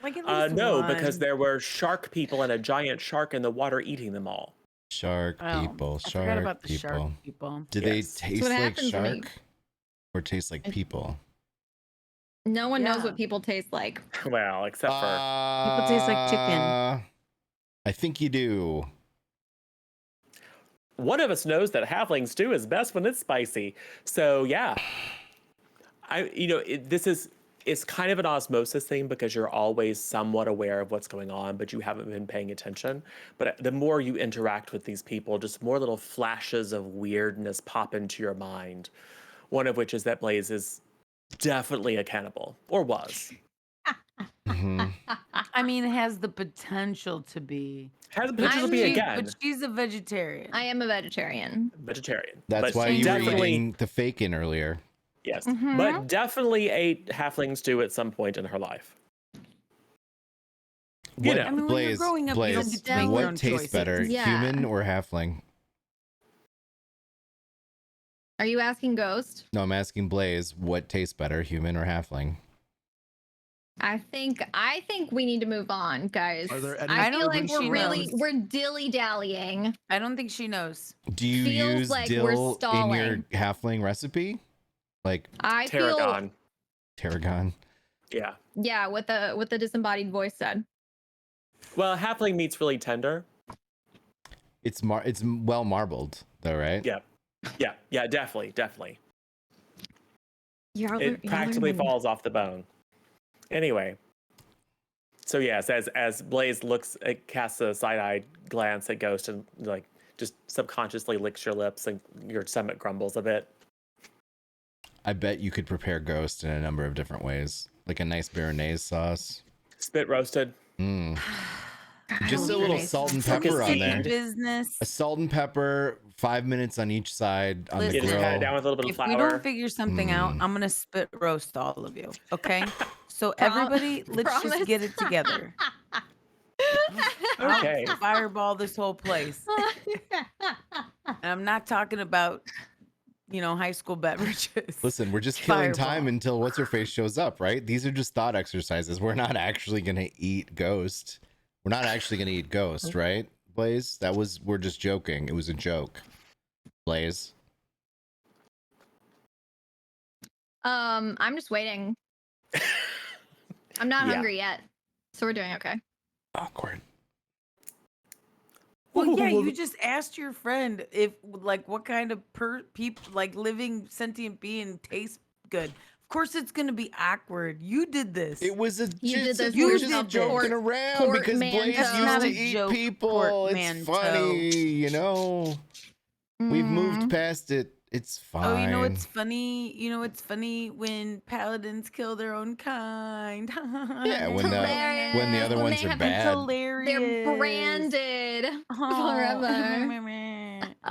Like at least
No, because
one.
there were shark people and a giant shark in the water eating them all.
Shark
Oh,
people.
I
Shark
forgot about the
people.
shark people.
Do
Yes.
they
That's
taste
what
like
happens when you-
shark or taste like people?
No one knows
Yeah.
what people taste like.
Well, except for
People taste like chicken.
I think you do.
one of us knows that halfling stew is best when it's spicy. So yeah, it's kind of an osmosis thing because you're always somewhat aware of what's going on, but you haven't been paying attention. But the more you interact with these people, just more little flashes of weirdness pop into your mind. One of which is that Blaze is definitely a cannibal, or was.
Mhm.
I mean, it has the potential to be.
Has the potential to be again
But she's a vegetarian.
I am a vegetarian.
vegetarian.
That's
but
why you were
definitely
eating the fake in earlier.
yes,
Mhm.
but definitely ate halfling stew at some point in her life. You
What,
know.
I mean, when you're
Blaze,
growing up, you don't
Blaze,
get to make your
what
own
tastes
choices.
better,
Yeah.
human or halfling?
Are you asking Ghost?
No, I'm asking Blaze, what tastes better, human or halfling?
I think we need to move on, guys.
Are there any
I
I
feel
don't
like
think
we're
she
really
knows.
we're dilly dallying.
I don't think she knows.
Do you
Feels
use
like we're
dill in your
stalling.
halfling recipe? Like
I feel
Tarragon.
tarragon?
Yeah.
yeah, what the disembodied voice said.
Well, halfling meat's really tender.
It's well marbled though, right?
Yeah. Yeah, definitely.
You're
It practically falls off the bone. Anyway. So yes, as Blaze casts a side-eyed glance at Ghost and like just subconsciously licks your lips and your stomach grumbles a bit.
I bet you could prepare ghost in a number of different ways. Like a nice béarnaise sauce.
Spit roasted.
Mm.
I
Just a
don't
little
think
salt and
Focus
pepper on there.
seed.
Business.
A salt and pepper, 5 minutes on each side on the
Listen.
Just pat it
grill.
down with a little bit of
If we
flour.
don't figure something out, I'm gonna spit roast all of you. Okay? So everybody, let's just get it together.
Okay.
I'll fireball this whole place. And I'm not talking about, high school beverages.
Listen, we're just killing
Fireball.
time until what's her face shows up, right? These are just thought exercises. We're not actually gonna eat ghost. We're not actually gonna eat ghost, right, Blaze? We're just joking. It was a joke. Blaze.
I'm just waiting. I'm not
Yeah.
hungry yet. So we're doing okay.
Awkward.
Well, yeah, you just asked your friend if, what kind of living sentient being tastes good. Of course, it's gonna be awkward. You did this.
It was a
You did this
you were
yourself.
just joking around because Blaze
That's
used
not
to
a
eat
joke,
people. It's
portmanteau.
funny, We've moved
Mhm.
past it. It's fine.
Oh, you know it's funny. It's funny when paladins kill their own kind.
Yeah, when the other
When
ones
they
are
have-
It's
bad.
hilarious.
They're branded forever.
All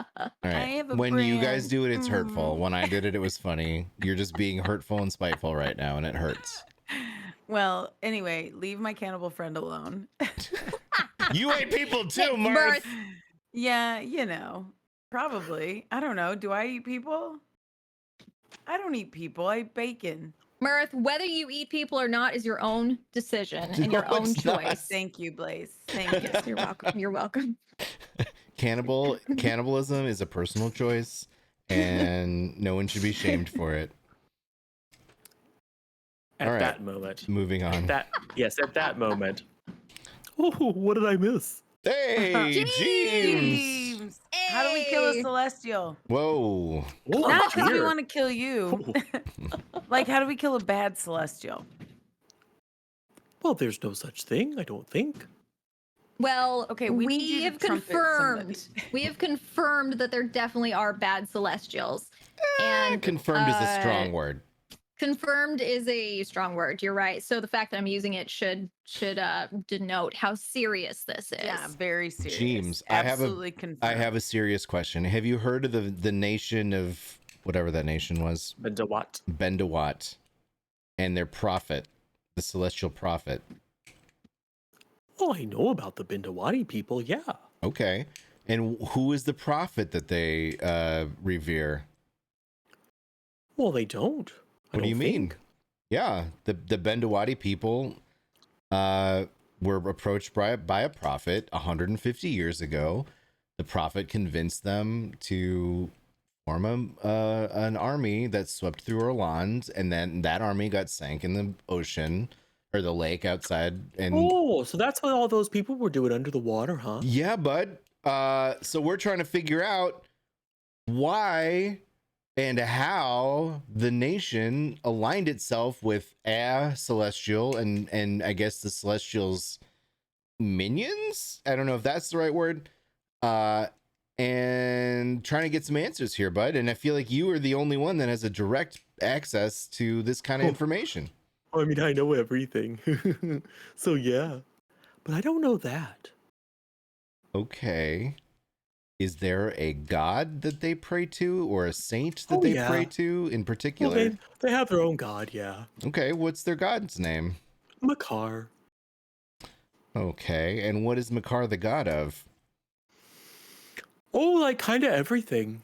I
right.
have a
When you guys
brand.
do it, it's hurtful. When I did it, it was funny. You're just being hurtful and spiteful right now, and it hurts.
Well, anyway, leave my cannibal friend alone.
You ate people too,
Hey,
Murph.
Mirth.
Yeah, probably. I don't know. Do I eat people? I don't eat people. I eat bacon.
Mirth, whether you eat people or not is your own decision and
No,
your own
it's not.
choice.
Thank you, Blaze. Thank you.
Yes, you're welcome. You're welcome.
Cannibalism is a personal choice, and no one should be shamed for it.
At
All right.
that moment.
Moving on.
At that moment. Oh, what did I miss?
Hey, James.
James, how do we kill a
Hey.
celestial?
Whoa.
Oh,
Not because we
dear.
want to kill you. How do we kill a bad celestial?
Well, there's no such thing, I don't think.
Well,
Okay, we need you to
have
trumpet
confirmed.
somebody.
We have confirmed that there definitely are bad celestials. And
Confirmed is a strong word.
confirmed is a strong word. You're right. So the fact that I'm using it should denote how serious this is.
Yeah, very serious.
James,
absolutely confirmed.
I have a serious question. Have you heard of the nation of whatever that nation was?
Bendawat.
Bendawat and their prophet, the celestial prophet.
Well, I know about the Bendawati people, yeah.
Okay. And who is the prophet that they revere?
Well, they don't.
What do you mean? Yeah, the Bendawati people were approached by a prophet 150 years ago. The prophet convinced them to form an army that swept through our lands, and then that army got sank in the ocean or the lake outside. And
Oh, so that's what all those people were doing under the water, huh?
yeah, bud. So we're trying to figure out why and how the nation aligned itself with a celestial and I guess the celestials minions. I don't know if that's the right word. And trying to get some answers here, bud. And I feel like you are the only one that has a direct access to this kind of information.
I mean, I know everything. So, yeah. but I don't know that.
Okay. Is there a god that they pray to or a saint that
Oh
they
yeah.
pray to in
Well,
particular?
they have their own god, yeah.
Okay, what's their god's name?
Makar.
Okay, and what is Makar the god of?
Oh, like kind of everything,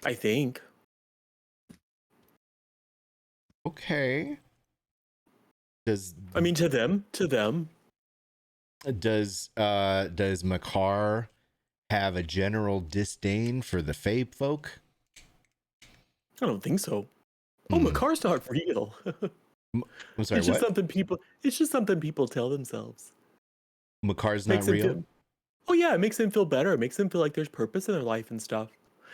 I think.
Okay. Does
I mean, to them.
does Makar have a general disdain for the Fae folk?
I don't think so. Oh,
Hmm.
Makar's not real.
I'm sorry,
It's just
what?
something people. It's just something people tell themselves.
Makar's not
Makes them
real?
feel. Oh yeah, it makes them feel better. It makes them feel like there's purpose in their life and stuff.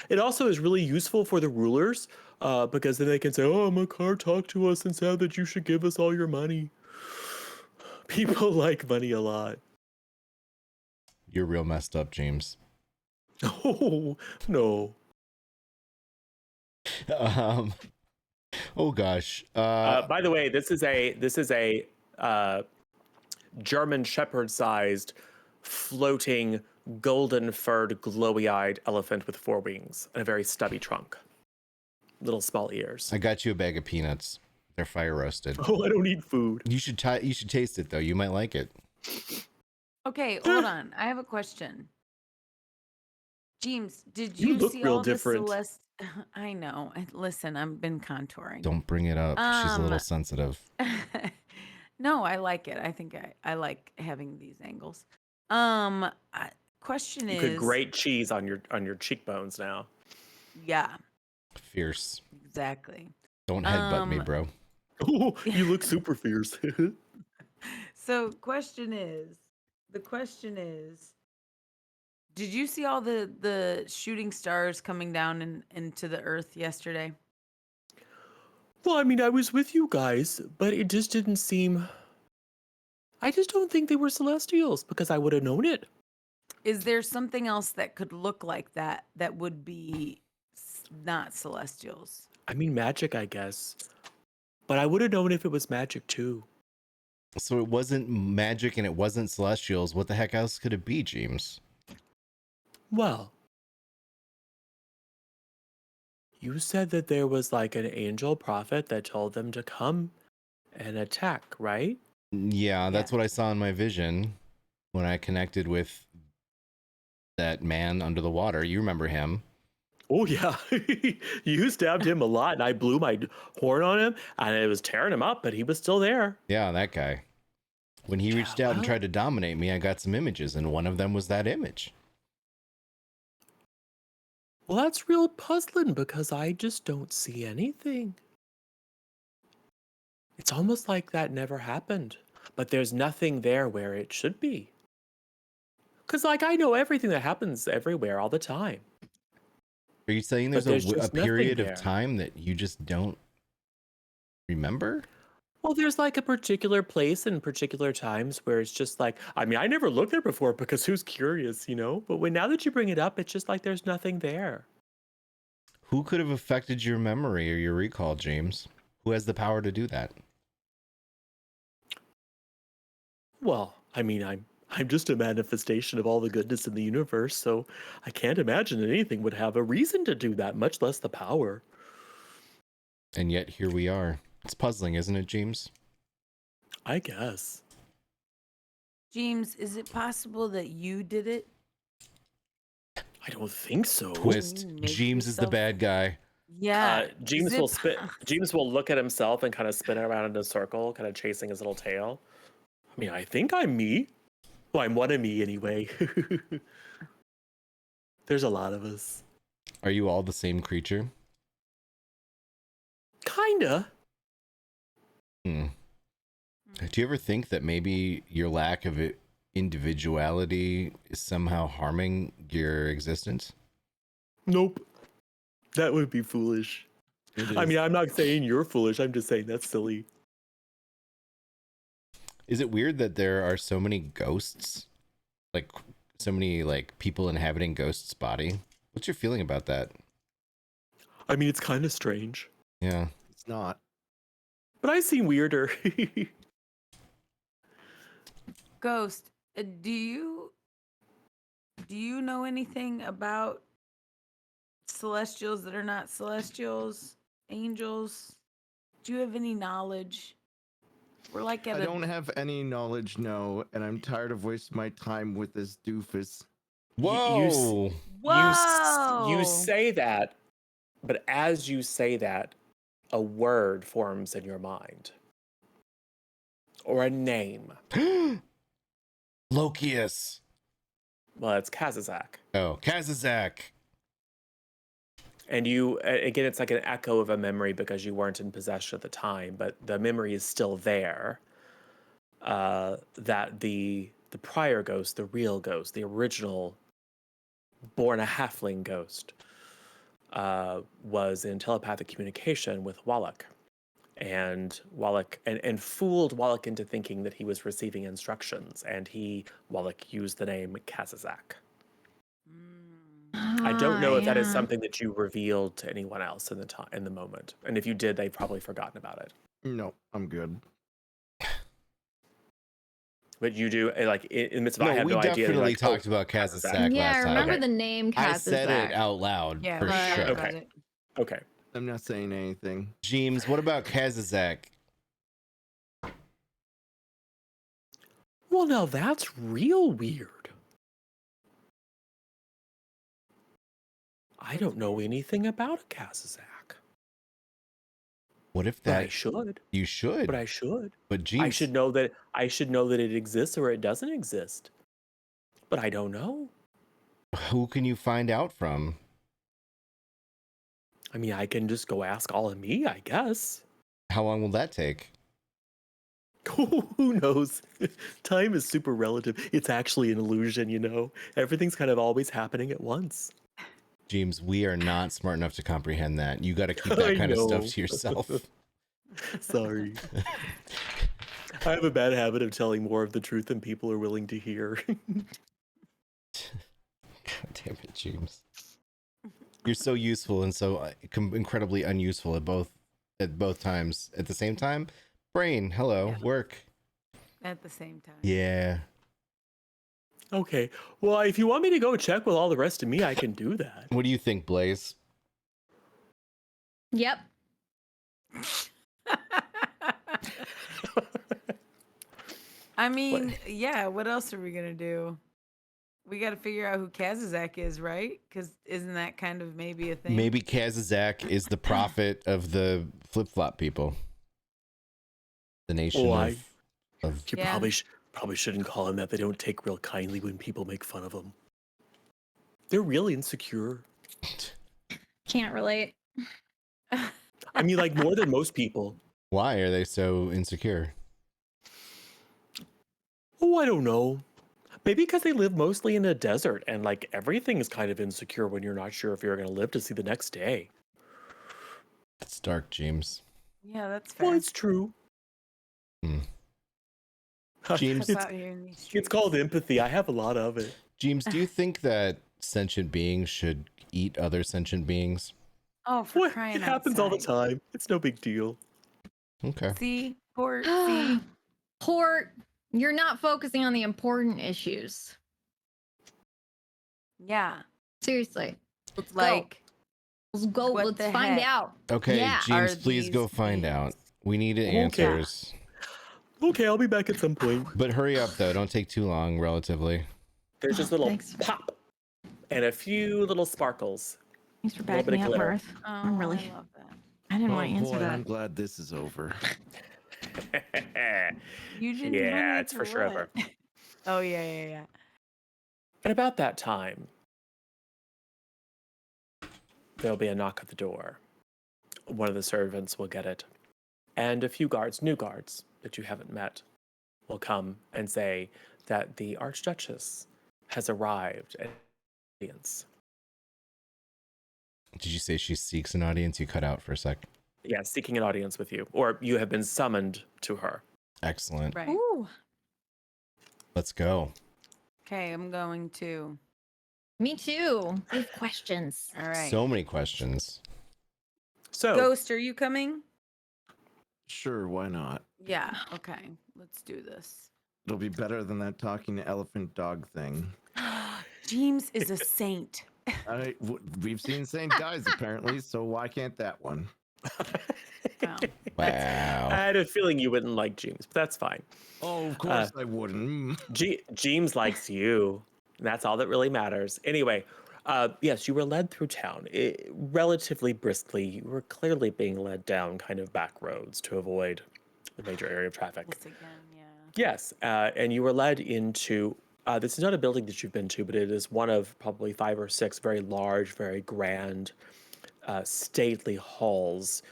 It also is really useful for the rulers, because then they can say, "Oh, Makar talked to us and said that you should give us all your money." People like money a lot.
You're real messed up, James.
Oh no.
Um, oh gosh.
By the way, this is a German Shepherd-sized, floating, golden-furred, glowy-eyed elephant with 4 wings and a very stubby trunk, little small ears.
I got you a bag of peanuts. They're fire roasted.
Oh, I don't eat food.
You should taste it though. You might like it.
Okay, hold on. I have a question. James, did
You
you
look
see
real
all the
different.
celest? I know. Listen, I've been contouring.
Don't bring it up. She's a little sensitive.
No, I like it. I think I like having these angles. Question
You
is,
could grate cheese on your cheekbones now.
yeah,
Fierce.
exactly.
Don't headbutt me, bro.
Oh, you look super fierce.
So, the question is, did you see all the shooting stars coming down into the earth yesterday?
Well, I mean, I was with you guys, but it just didn't seem. I just don't think they were celestials because I would have known it.
Is there something else that could look like that that would be not celestials?
I mean, magic, I guess. But I would have known if it was magic too.
So it wasn't magic and it wasn't celestials. What the heck else could it be, James?
Well, you said that there was like an angel prophet that told them to come and attack, right?
Yeah, that's
Yeah.
what I saw in my vision when I connected with that man under the water. You remember him.
Oh, yeah. You stabbed him a lot, and I blew my horn on him, and it was tearing him up, but he was still there.
Yeah, that guy. When he reached out and tried to dominate me, I got some images, and one of them was that image.
Well, that's real puzzling because I just don't see anything. It's almost like that never happened, but there's nothing there where it should be. Because, like, I know everything that happens everywhere all the time.
Are you saying
But
there's
there's
a
just nothing
period of
there.
time that you just don't remember?
Well, there's like a particular place and particular times where it's just like, I mean, I never looked there before because who's curious, you know? But now that you bring it up, it's just like there's nothing there.
Who could have affected your memory or your recall, James? Who has the power to do that?
Well, I mean, I'm just a manifestation of all the goodness in the universe, so I can't imagine anything would have a reason to do that, much less the power.
And yet here we are. It's puzzling, isn't it, James?
I guess.
James, is it possible that you did it?
I don't think so.
Twist.
Make
James is the
yourself-
bad guy.
Yeah.
James
is
will
it
spit.
po-
James will look at himself and kind of spin around in a circle, kind of chasing his little tail. I mean, I think I'm me. Well, I'm one of me anyway. There's a lot of us.
Are you all the same creature?
Kinda.
Hmm. Do you ever think that maybe your lack of individuality is somehow harming your existence?
Nope. That would be foolish. I mean, I'm not saying you're foolish. I'm just saying that's silly.
Is it weird that there are so many ghosts? Like, so many, like, people inhabiting Ghost's body? What's your feeling about that?
I mean, it's kind of strange.
Yeah.
It's not.
But I've seen weirder.
Ghost, do you know anything about celestials that are not celestials, angels? Do you have any knowledge? We're like at
I
a
don't have any knowledge, no, and I'm tired of wasting my time with this doofus.
Whoa!
You
whoa.
say that, but as you say that, a word forms in your mind. Or a name.
Lokius.
Well, it's Kazazak.
Oh, Kazazak.
And you, again, it's like an echo of a memory because you weren't in possession at the time, but the memory is still there. That the prior ghost, the real ghost, the original born a halfling ghost, was in telepathic communication with Wallach. And Wallach and fooled Wallach into thinking that he was receiving instructions, and Wallach used the name Kazazak. I don't know if that is something that you revealed to anyone else in the moment, and if you did, they've probably forgotten about it.
No, I'm good.
But you do, like in the midst of
No,
I have
we
no idea.
definitely
Like,
talked about Kazazak
Yeah, I
last time.
remember
Okay.
the name Kazazak.
I said it out loud
Yeah,
for
we talked
sure.
about
Okay.
it.
Okay.
I'm not saying anything.
James, what about Kazazak?
Well, now that's real weird. I don't know anything about a Kazazak.
What if
But I
that
should.
you should?
But I should.
But
I
James,
should know that it exists or it doesn't exist. But I don't know.
who can you find out from?
I mean, I can just go ask all of me, I guess.
How long will that take?
Who knows? Time is super relative. It's actually an illusion, you know? Everything's kind of always happening at once.
James, we are not smart enough to comprehend that. You got to keep that
I
kind of stuff
know.
to yourself.
Sorry. I have a bad habit of telling more of the truth than people are willing to hear.
God damn it, James. You're so useful and so incredibly unuseful at both times. At the same time, brain, hello,
Yeah.
work.
At the same time.
Yeah.
Okay. Well, if you want me to go check with all the rest of me, I can do that.
What do you think, Blaze?
Yep.
I mean, yeah, what else are we going to do? We got to figure out who Kazazak is, right? Because isn't that kind of maybe a thing?
Maybe Kazazak is the prophet of the flip-flop people. The nation of
You
Yeah.
probably shouldn't call him that. They don't take real kindly when people make fun of them. They're really insecure.
Can't relate.
I mean, like more than most people.
Why are they so insecure?
Oh, I don't know. Maybe because they live mostly in a desert and like everything is kind of insecure when you're not sure if you're going to live to see the next day.
It's dark, James.
Yeah, that's fair.
Well, it's true.
Hmm. James,
Us out here in these
It's
streets.
called empathy. I have a lot of it.
James, do you think that sentient beings should eat other sentient beings?
Oh, for
What?
crying
It happens all the
outside.
time. It's no big deal.
Okay.
See? Port, see?
Port, you're not focusing on the important issues.
Yeah.
Seriously.
It's
Go.
like,
Let's go.
What
Let's
the
find
heck?
out.
Okay,
Yeah.
James,
Are
please go
these
find
beings-
out. We need
Okay.
answers.
Okay, I'll be back at some point.
But hurry up, though. Don't take too long, relatively.
There's just a little
Thanks.
pop and a few little sparkles.
Thanks for
little bit
backing
of
me up,
glitter.
Mirth.
Oh,
I'm really.
I love that.
I didn't
Oh
want to answer
boy,
that.
I'm glad this is over.
You didn't
Yeah,
want
it's for sure over.
what? Oh, yeah.
At about that time, there'll be a knock at the door. One of the servants will get it. And a few guards, new guards that you haven't met, will come and say that the Archduchess has arrived at the audience.
Did you say she seeks an audience? You cut out for a sec.
Yeah, seeking an audience with you. Or you have been summoned to her.
Excellent.
Right.
Ooh.
Let's go.
Okay, I'm going to.
Me too. I have questions.
All right.
So many questions.
So,
Ghost, are you coming?
Sure, why not?
Yeah. Okay. Let's do this.
It'll be better than that talking elephant dog thing.
James is a saint.
We've seen Saint guys apparently, so why can't that one?
Wow.
I
Wow.
had a feeling you wouldn't like James, but that's fine.
Oh, of course I wouldn't.
James likes you. That's all that really matters. Anyway, yes, you were led through town relatively briskly. You were clearly being led down kind of back roads to avoid the major area of traffic.
This again, yeah.
Yes, and you were led into. This is not a building that you've been to, but it is one of probably 5 or 6 very large, very grand, stately halls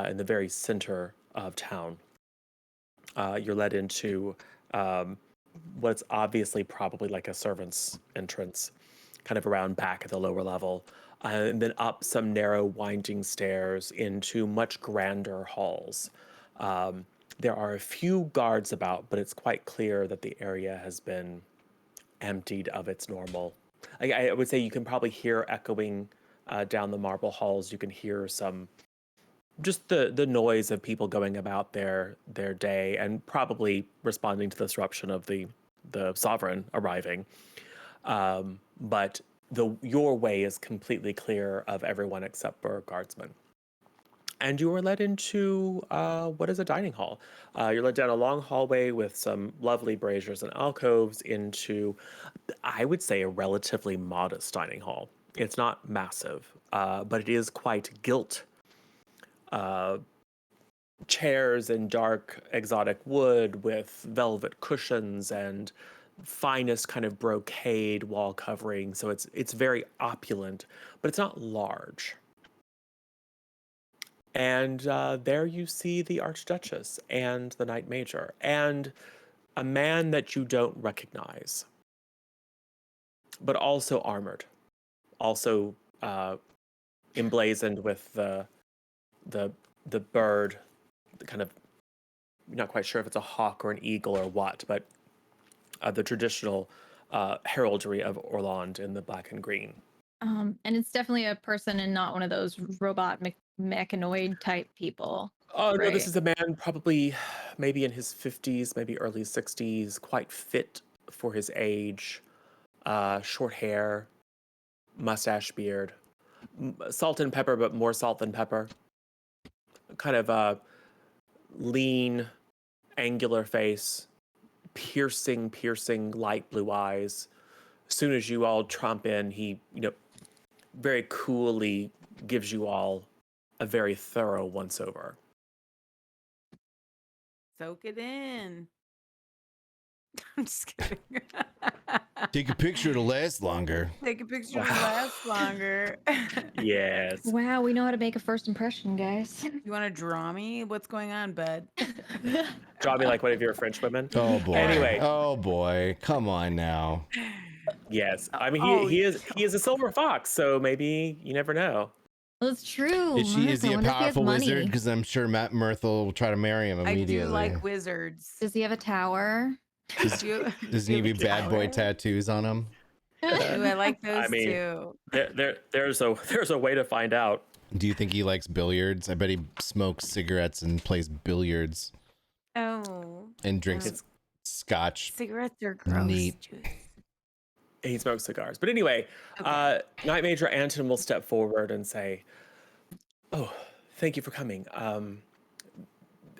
in the very center of town. You're led into what's obviously probably like a servant's entrance, kind of around back at the lower level, and then up some narrow, winding stairs into much grander halls. There are a few guards about, but it's quite clear that the area has been emptied of its normal. I would say you can probably hear echoing down the marble halls. You can hear some just the noise of people going about their day and probably responding to the disruption of the sovereign arriving. But your way is completely clear of everyone except for guardsmen. And you are led into what is a dining hall. You're led down a long hallway with some lovely braziers and alcoves into, I would say, a relatively modest dining hall. It's not massive, but it is quite gilt. Chairs in dark exotic wood with velvet cushions and finest kind of brocade wall covering. So it's very opulent, but it's not large. And there you see the Archduchess and the Knight Major and a man that you don't recognize, but also armored, also emblazoned with the bird, the kind of, not quite sure if it's a hawk or an eagle or what, but the traditional heraldry of Orland in the black and green.
And it's definitely a person and not one of those robot mechanoid type people.
Oh, no, this
Right.
is a man probably maybe in his 50s, maybe early 60s, quite fit for his age, short hair, mustache, beard, salt and pepper, but more salt than pepper. Kind of lean, angular face, piercing light blue eyes. As soon as you all tromp in, he, very coolly gives you all a very thorough once over.
Soak it in. I'm just kidding.
Take a picture to last longer.
Take a picture to last longer.
Yes.
Wow, we know how to make a first impression, guys.
You want to draw me? What's going on, bud?
Draw me like one of your French women.
Oh boy.
Anyway.
Oh boy. Come on now.
Yes. I mean,
Oh,
he is a silver fox, so maybe you never know.
Well, it's true.
Is he
I
a
wonder if he has
powerful wizard?
money.
Because I'm sure Matt Myrtle will try to marry him
I
immediately.
do like wizards.
Does he have a tower?
Does he have bad boy tattoos on him?
Ooh, I like those
I mean,
too.
there's a way to find out.
Do you think he likes billiards? I bet he smokes cigarettes and plays billiards
Oh.
and drinks scotch.
Cigarettes are gross.
Neat.
Juice.
He smokes cigars. But anyway,
Okay.
Knight Major Anton will step forward and say, "Oh, thank you for coming.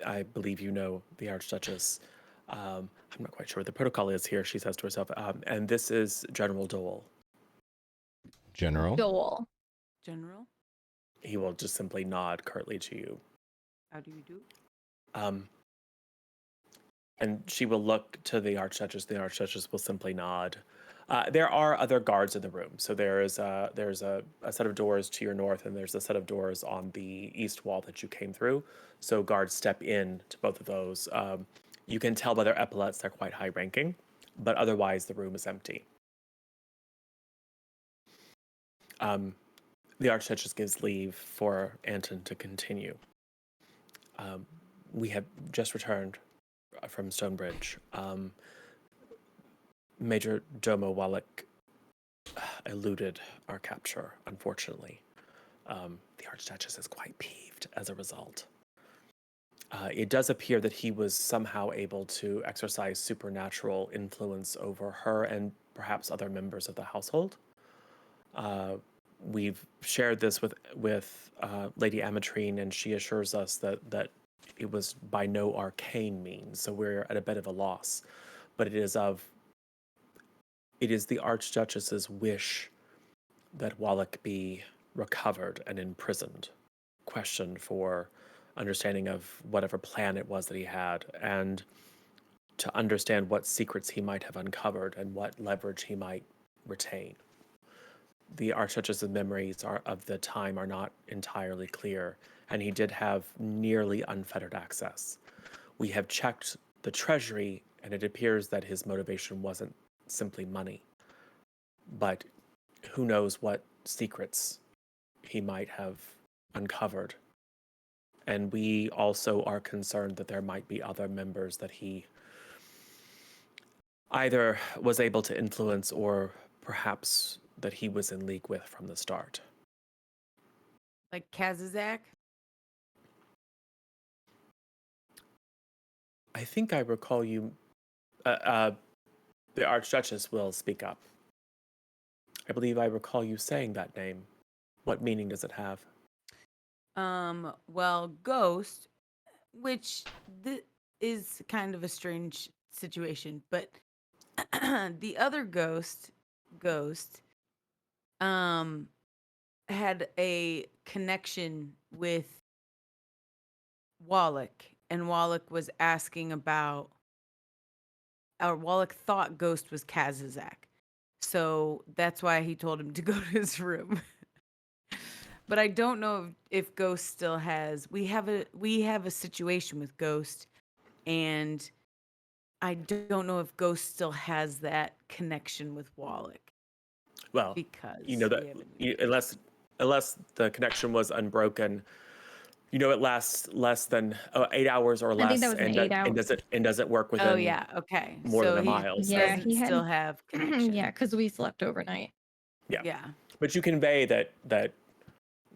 I believe you know the Archduchess. I'm not quite sure what the protocol is here," she says to herself. And this is General Dole.
General?
Dole.
General,
He will just simply nod curtly to you.
how do you do?
And she will look to the Archduchess. The Archduchess will simply nod. There are other guards in the room. So there's a set of doors to your north, and there's a set of doors on the east wall that you came through. So guards step in to both of those. You can tell by their epaulets they're quite high ranking, but otherwise the room is empty. The Archduchess gives leave for Anton to continue. We have just returned from Stonebridge. Major Domo Wallach eluded our capture, unfortunately. The Archduchess is quite peeved as a result. It does appear that he was somehow able to exercise supernatural influence over her and perhaps other members of the household. We've shared this with Lady Ametrine, and she assures us that it was by no arcane means. So we're at a bit of a loss, but it is the Archduchess's wish that Wallach be recovered and imprisoned, questioned for understanding of whatever plan it was that he had, and to understand what secrets he might have uncovered and what leverage he might retain. The Archduchess's memories of the time are not entirely clear, and he did have nearly unfettered access. We have checked the treasury, and it appears that his motivation wasn't simply money, but who knows what secrets he might have uncovered. And we also are concerned that there might be other members that he either was able to influence or perhaps that he was in league with from the start.
Like Kazazak?
I think I recall you. The Archduchess will speak up. I believe I recall you saying that name. What meaning does it have?
Well, Ghost, which is kind of a strange situation, but the other ghost, had a connection with Wallach, and Wallach was asking about, or Wallach thought Ghost was Kazazak. So that's why he told him to go to his room. But I don't know if Ghost still has. We have a situation with Ghost, and I don't know if Ghost still has that connection with Wallach
Well,
because
you know that
we haven't.
unless the connection was unbroken, it lasts less than 8 hours or
I think that
less,
was an
and
8 hour.
does it work
Oh
within
yeah, okay.
more
So
than a
he
mile?
Yeah,
So
doesn't
he had.
still have connection.
Yeah, because we slept overnight.
yeah,
Yeah.
but you convey that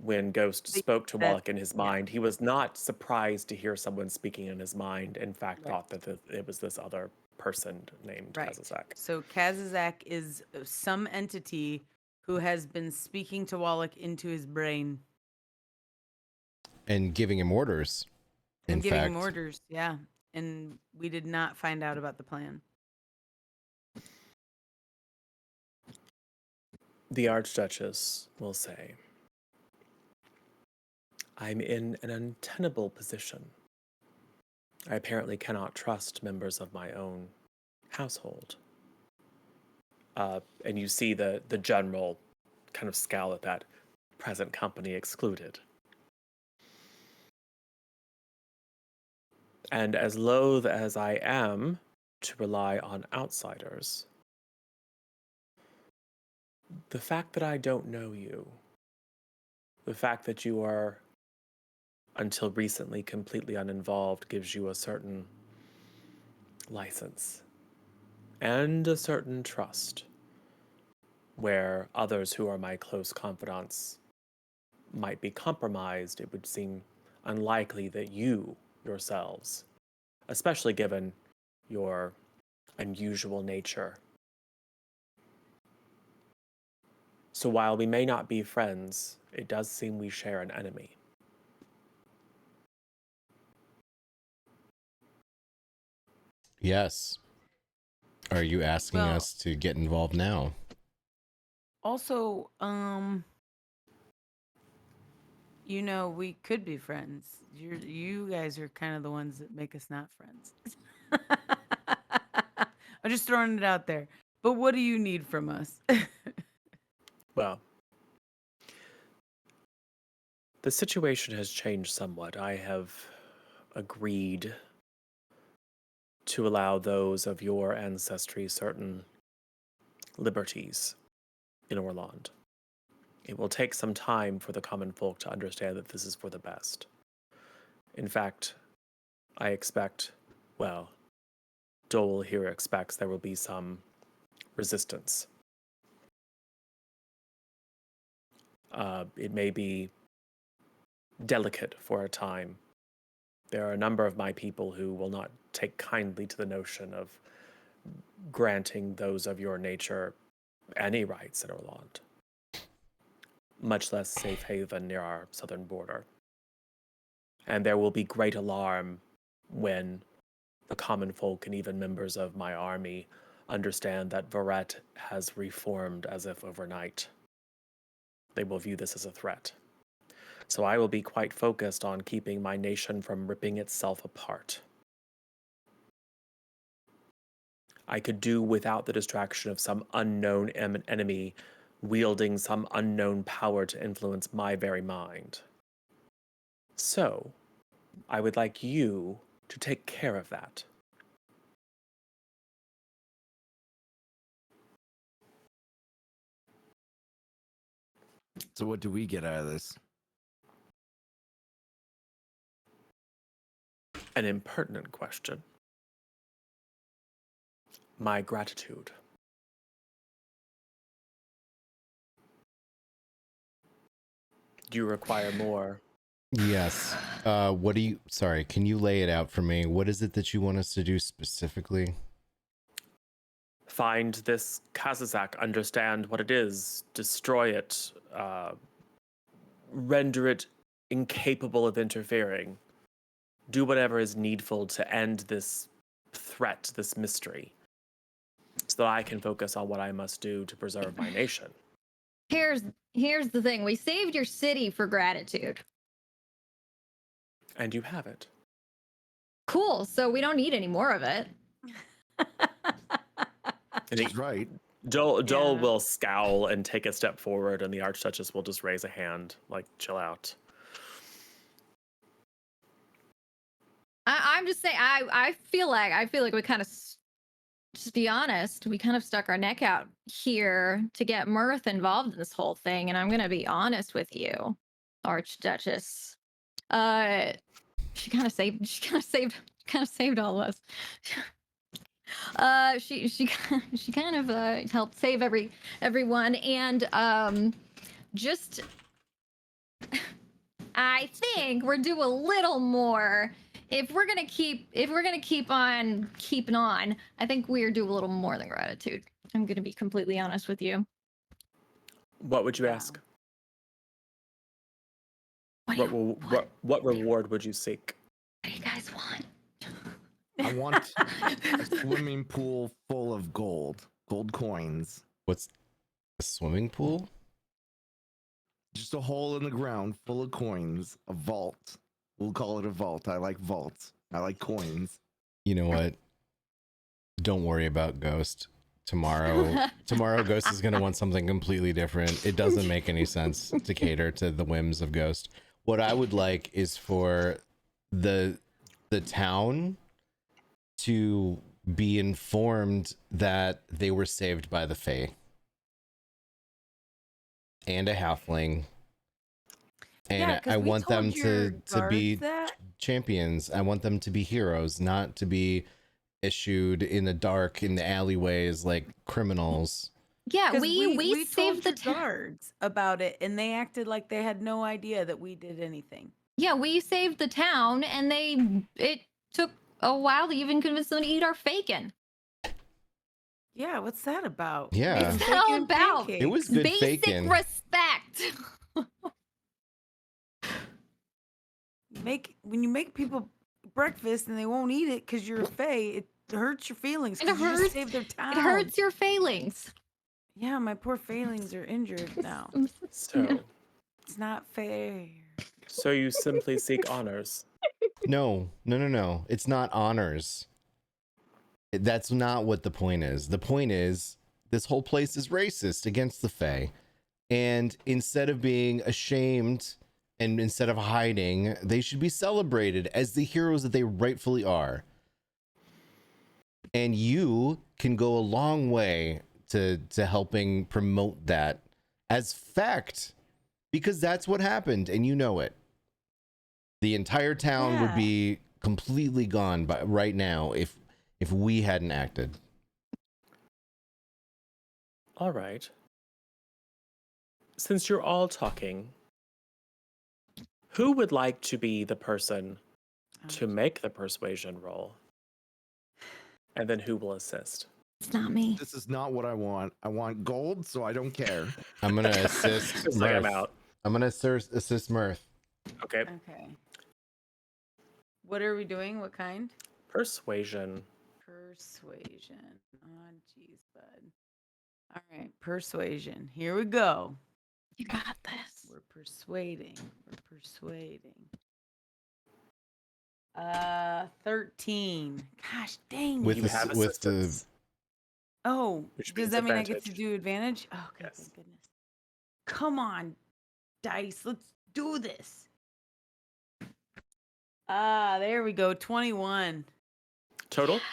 when Ghost
But
spoke to
that
Wallach in his
yeah,
mind, he was not surprised to hear someone speaking in his mind. In fact,
right.
thought that it was this other person named
Right.
Kazazak.
So Kazazak is some entity who has been speaking to Wallach into his brain
And giving him orders.
and
In
giving him
fact,
orders. Yeah. And we did not find out about the plan.
The Archduchess will say, I'm in an untenable position. I apparently cannot trust members of my own household. And you see the general kind of scowl at that, present company excluded. And as loath as I am to rely on outsiders, the fact that I don't know you, the fact that you are, until recently, completely uninvolved gives you a certain license and a certain trust, where others who are my close confidants might be compromised. It would seem unlikely that you yourselves, especially given your unusual nature. So while we may not be friends, it does seem we share an enemy.
yes. Are you asking
Well,
us to get involved now?
also, we could be friends. You guys are kind of the ones that make us not friends. I'm just throwing it out there. But what do you need from us?
Well, the situation has changed somewhat. I have agreed to allow those of your ancestry certain liberties in Orland. It will take some time for the common folk to understand that this is for the best. In fact, I expect, well, Dole here expects there will be some resistance. It may be delicate for a time There are a number of my people who will not take kindly to the notion of granting those of your nature any rights in our land, much less safe haven near our southern border. And there will be great alarm when the common folk and even members of my army understand that Varet has reformed as if overnight. They will view this as a threat. So I will be quite focused on keeping my nation from ripping itself apart. I could do without the distraction of some unknown enemy wielding some unknown power to influence my very mind. So, I would like you to take care of that.
So what do we get out of this?
An impertinent question. My gratitude. Do you require more?
Yes. What do you, sorry, can you lay it out for me? What is it that you want us to do specifically?
Find this Kazazak, understand what it is, destroy it, render it incapable of interfering. Do whatever is needful to end this threat, this mystery, so that I can focus on what I must do to preserve my nation.
Here's the thing. We saved your city for gratitude.
And you have it.
Cool. So we don't need any more of it.
And
She's right.
Dole
Yeah.
will scowl and take a step forward, and the Archduchess will just raise a hand, like, chill out.
I'm just saying. I feel like we kind of, just be honest, we kind of stuck our neck out here to get Mirth involved in this whole thing, and I'm gonna be honest with you, Archduchess. She kind of saved all of us. She kind of helped save everyone, and just I think we're due a little more. If we're gonna keep on keeping on, I think we're due a little more than gratitude. I'm gonna be completely honest with you.
What would you
Wow.
ask?
What
What reward would you seek?
do you guys want?
I want a swimming pool full of gold coins.
What's a swimming pool?
Just a hole in the ground full of coins. A vault. We'll call it a vault. I like vaults. I like coins.
You know what? Don't worry about Ghost. Tomorrow, Ghost is going to want something completely different. It doesn't make any sense to cater to the whims of Ghost. What I would like is for the town to be informed that they were saved by the Fae and a halfling. And
Yeah, 'cause
I
we
want them
told your
to be
guards that.
champions. I want them to be heroes, not to be issued in the dark in the alleyways like criminals.
Yeah,
'Cause
we saved
told
the
your
town.
guards about it, and they acted like they had no idea that we did anything.
Yeah, we saved the town, and it took a while to even convince them to eat our bacon.
Yeah, what's that about?
Yeah.
Making
What's
that
bacon
all
and
about?
It was
pancakes.
good
Basic
bacon.
respect.
When you make people breakfast and they won't eat it because you're a fae, it hurts your feelings.
It
'Cause you just
hurts.
saved their town.
It hurts your feelings.
Yeah, my poor feelings are injured now.
So,
It's not fair.
so you simply seek honors.
No. It's not honors. That's not what the point is. The point is this whole place is racist against the Fae. And instead of being ashamed and instead of hiding, they should be celebrated as the heroes that they rightfully are. And you can go a long way to helping promote that as fact, because that's what happened and you know it. The entire town would
Yeah.
be completely gone by right now if we hadn't acted.
All right. Since you're all talking, who would like to be the person to make the persuasion roll, and then who will assist?
It's not me.
This is not what I want. I want gold, so I don't care.
I'm gonna assist
It's like I'm
Mirth.
out.
I'm gonna assist Mirth.
Okay.
Okay. What are we doing? What kind?
Persuasion.
Persuasion. Oh, jeez, bud. All right, persuasion. Here we go.
You got this.
We're persuading. We're persuading. 13. Gosh dang
With
it.
You
the
have
with the
assistance.
Oh,
Which
does
means
that mean I get to
advantage.
do advantage? Oh, okay,
Yes.
thank goodness. Come on, dice. Let's do this. There we go. 21.
Total?
Yes.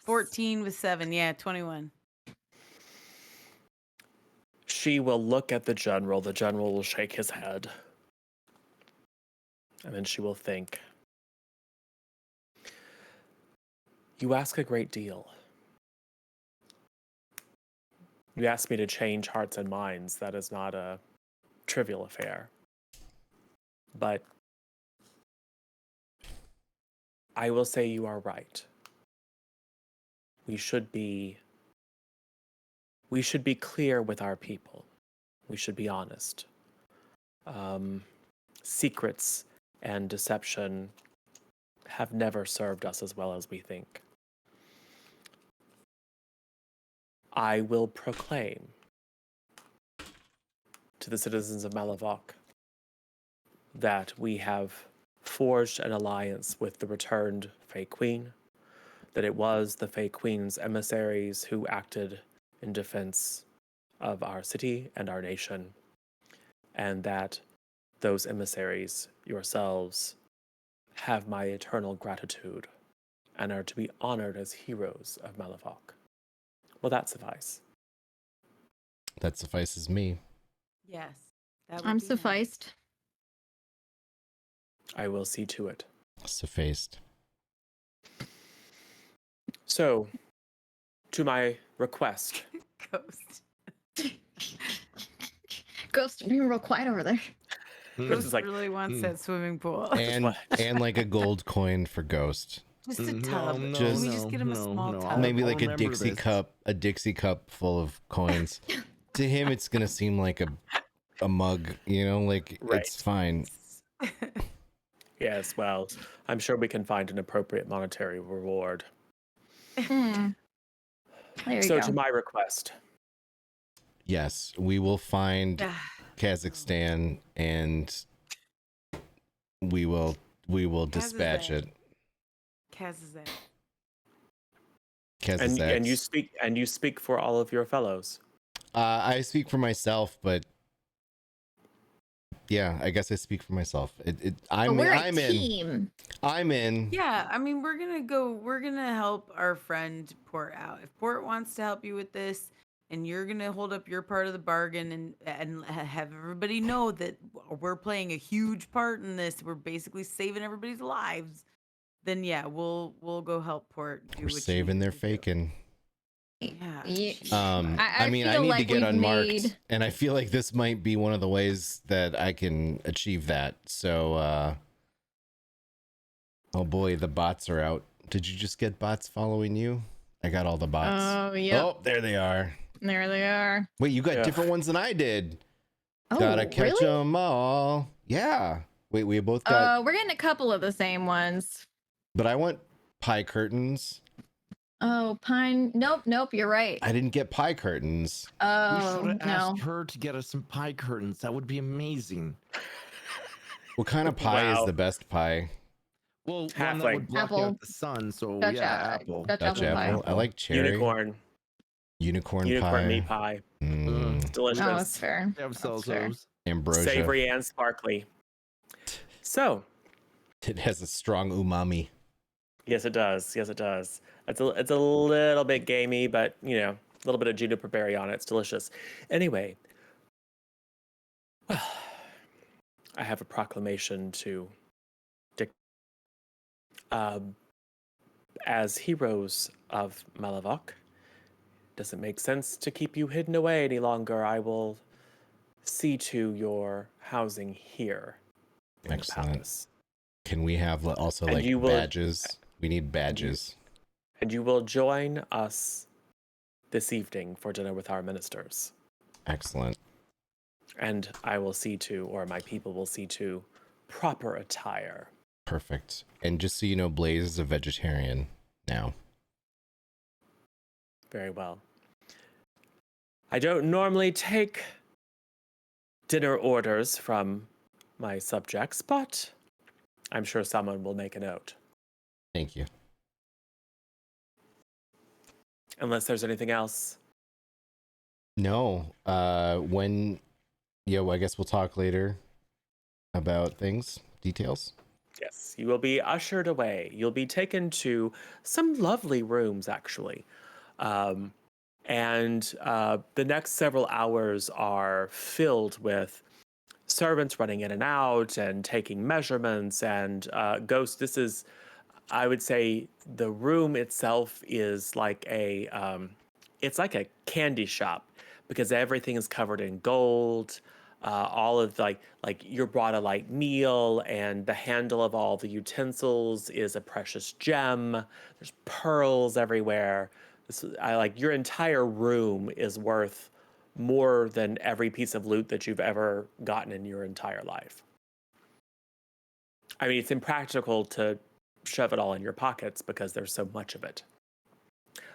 14 with 7. Yeah, 21.
She will look at the general. The general will shake his head. And then she will think. You ask a great deal. You ask me to change hearts and minds. That is not a trivial affair. But I will say you are right. We should be clear with our people. We should be honest. Secrets and deception have never served us as well as we think. I will proclaim to the citizens of Malavok that we have forged an alliance with the returned Fey Queen, that it was the Fey Queen's emissaries who acted in defense of our city and our nation, and that those emissaries, yourselves, have my eternal gratitude and are to be honored as heroes of Malavok. Will that suffice?
that suffices me.
Yes. That would
I'm
be nice.
sufficed.
I will see to it.
Sufficed.
So, to my request,
Ghost.
Ghost, you're real quiet over there.
Mm.
This
Ghost
is like-
really wants that swimming pool.
And
what-
and like a gold coin for Ghost.
Just a
No,
tub.
no,
Can we
no,
just get him a small
no,
tub?
I'll-
Maybe
I'll
like a
remember
Dixie
this.
cup full of coins. To him, it's gonna seem like a mug. You know, like
Right.
it's fine.
yes, well, I'm sure we can find an appropriate monetary reward.
Hmm. There you
So,
go.
to my request,
Yes, we will find Kazakhstan and we will dispatch it.
Kazazan.
and you
Kazakhs.
speak for all of your fellows.
I speak for myself, but yeah, I guess I speak for myself.
But
I'm
we're a
I'm in.
team.
I'm in.
Yeah, I mean, we're gonna help our friend Port out. If Port wants to help you with this, and you're gonna hold up your part of the bargain and have everybody know that we're playing a huge part in this, we're basically saving everybody's lives. Then yeah, we'll go help Port do
We're
what
saving
you
their
need to do.
faking.
Yeah.
Yeah.
jeez.
I mean, I
feel
need to
like
get
we've
unmarked,
made-
and I feel like this might be one of the ways that I can achieve that. So, oh boy, the bots are out. Did you just get bots following you? I got all the bots.
Oh, yeah.
Oh, there they are.
There they are.
Wait, you got
Ugh.
different ones than I did.
Oh,
Gotta catch
really?
them all. Yeah. Wait, we both got.
We're getting a couple of the same ones.
But I want pie curtains.
Oh, pine. Nope. You're right.
I didn't get pie curtains.
We
Oh,
should have
no.
asked her to get us some pie curtains. That would be amazing.
What kind of pie
Wow.
is the best pie?
Well, one
Halfling.
that would block
Apple.
out the sun. So
Dutch
yeah,
a-
apple.
Dutch
Dutch
apple pie.
apple. I like cherry.
Unicorn
Unicorn
meat
pie.
pie.
Mm,
It's delicious.
Oh, that's fair.
They have
That's fair.
those.
ambrosia.
Savory and sparkly. So,
It has a strong umami.
yes, it does. Yes, it does. It's a little bit gamey, but you know, a little bit of juniper berry on it. It's delicious. Anyway, I have a proclamation to as heroes of Malavok. Doesn't make sense to keep you hidden away any longer. I will see to your housing here in the
Excellent.
palace.
can we have also
And
like
you will-
badges? We need badges.
And you will join us this evening for dinner with our ministers.
Excellent.
And I will see to, or my people will see to, proper attire.
Perfect. And just so you know, Blaze is a vegetarian now.
Very well. I don't normally take dinner orders from my subjects, but I'm sure someone will make a note.
Thank you.
Unless there's anything else.
No. I guess we'll talk later about things, details.
Yes, you will be ushered away. You'll be taken to some lovely rooms, actually. The next several hours are filled with servants running in and out and taking measurements. And Ghost, this is, I would say, the room itself is like it's like a candy shop because everything is covered in gold. All of like you're brought a light meal, and the handle of all the utensils is a precious gem. There's pearls everywhere. Your entire room is worth more than every piece of loot that you've ever gotten in your entire life. I mean, it's impractical to shove it all in your pockets because there's so much of it.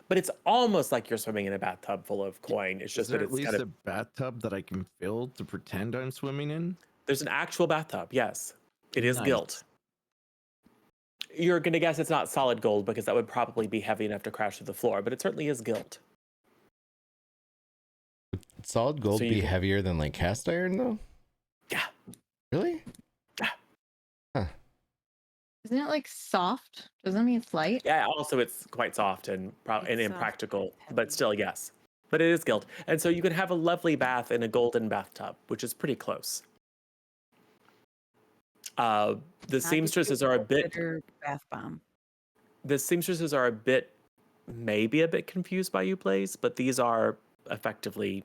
But it's almost like you're swimming in a bathtub full of coin. It's just
Is there
that
at
it's
least
kind
a
of
bathtub that I can fill to pretend I'm swimming in?
there's an actual bathtub. Yes, it is
Nice.
gilt. You're gonna guess it's not solid gold because that would probably be heavy enough to crash through the floor, but it certainly is gilt.
Solid gold
So you
be
can-
heavier than like cast iron though?
Yeah.
Really?
Isn't it like soft? Doesn't that mean it's light?
Yeah. Also, it's quite soft and
It's soft
impractical,
and
but
heavy.
still, yes. But it is gilt, and so you can have a lovely bath in a golden bathtub, which is pretty close. The
Not
seamstresses
to
are a bit.
consider bath bomb.
The seamstresses are maybe a bit confused by you, Blaze, but these are effectively,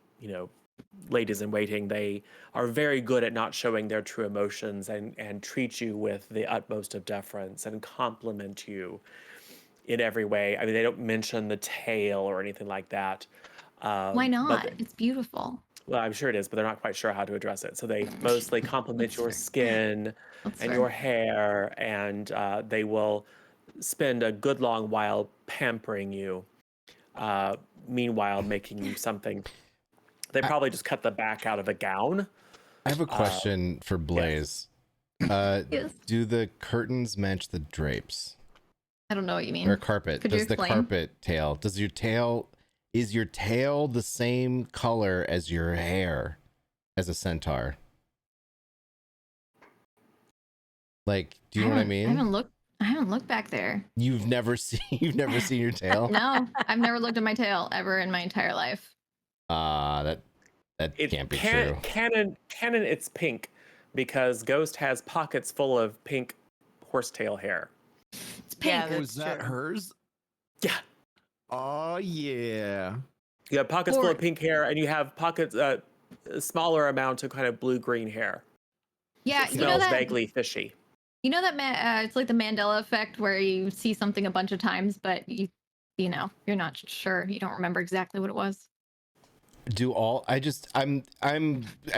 ladies in waiting. They are very good at not showing their true emotions and treat you with the utmost of deference and compliment you in every way. I mean, they don't mention the tail or anything like that.
Why not?
But
It's beautiful.
well, I'm sure it is, but they're not quite sure how to address it. So they mostly compliment
That's
your
fair.
skin
That's
and
fair.
your hair, and they will spend a good long while pampering you. Meanwhile, making you something. They probably just cut the back out of a gown.
I have a question for Blaze.
Yes.
Do the curtains match the drapes?
I don't know what you mean.
Or carpet?
Could you
Does the
explain?
carpet tail? Is your tail the same color as your hair as a centaur? Like, do you know what I mean?
I haven't looked back there.
You've never seen your tail?
No, I've never looked at my tail ever in my entire life.
That
It
can't be true.
Canon, it's pink because Ghost has pockets full of pink horsetail hair.
It's pink.
Yeah,
Oh, is
that's
that
true.
hers?
Yeah,
Oh yeah.
you have pockets full
Or-
of pink hair, and you have pockets a smaller amount of kind of blue-green hair.
Yeah,
It
you know
smells
that.
vaguely fishy.
You know that it's like the Mandela effect where you see something a bunch of times, but you're not sure. You don't remember exactly what it was.
I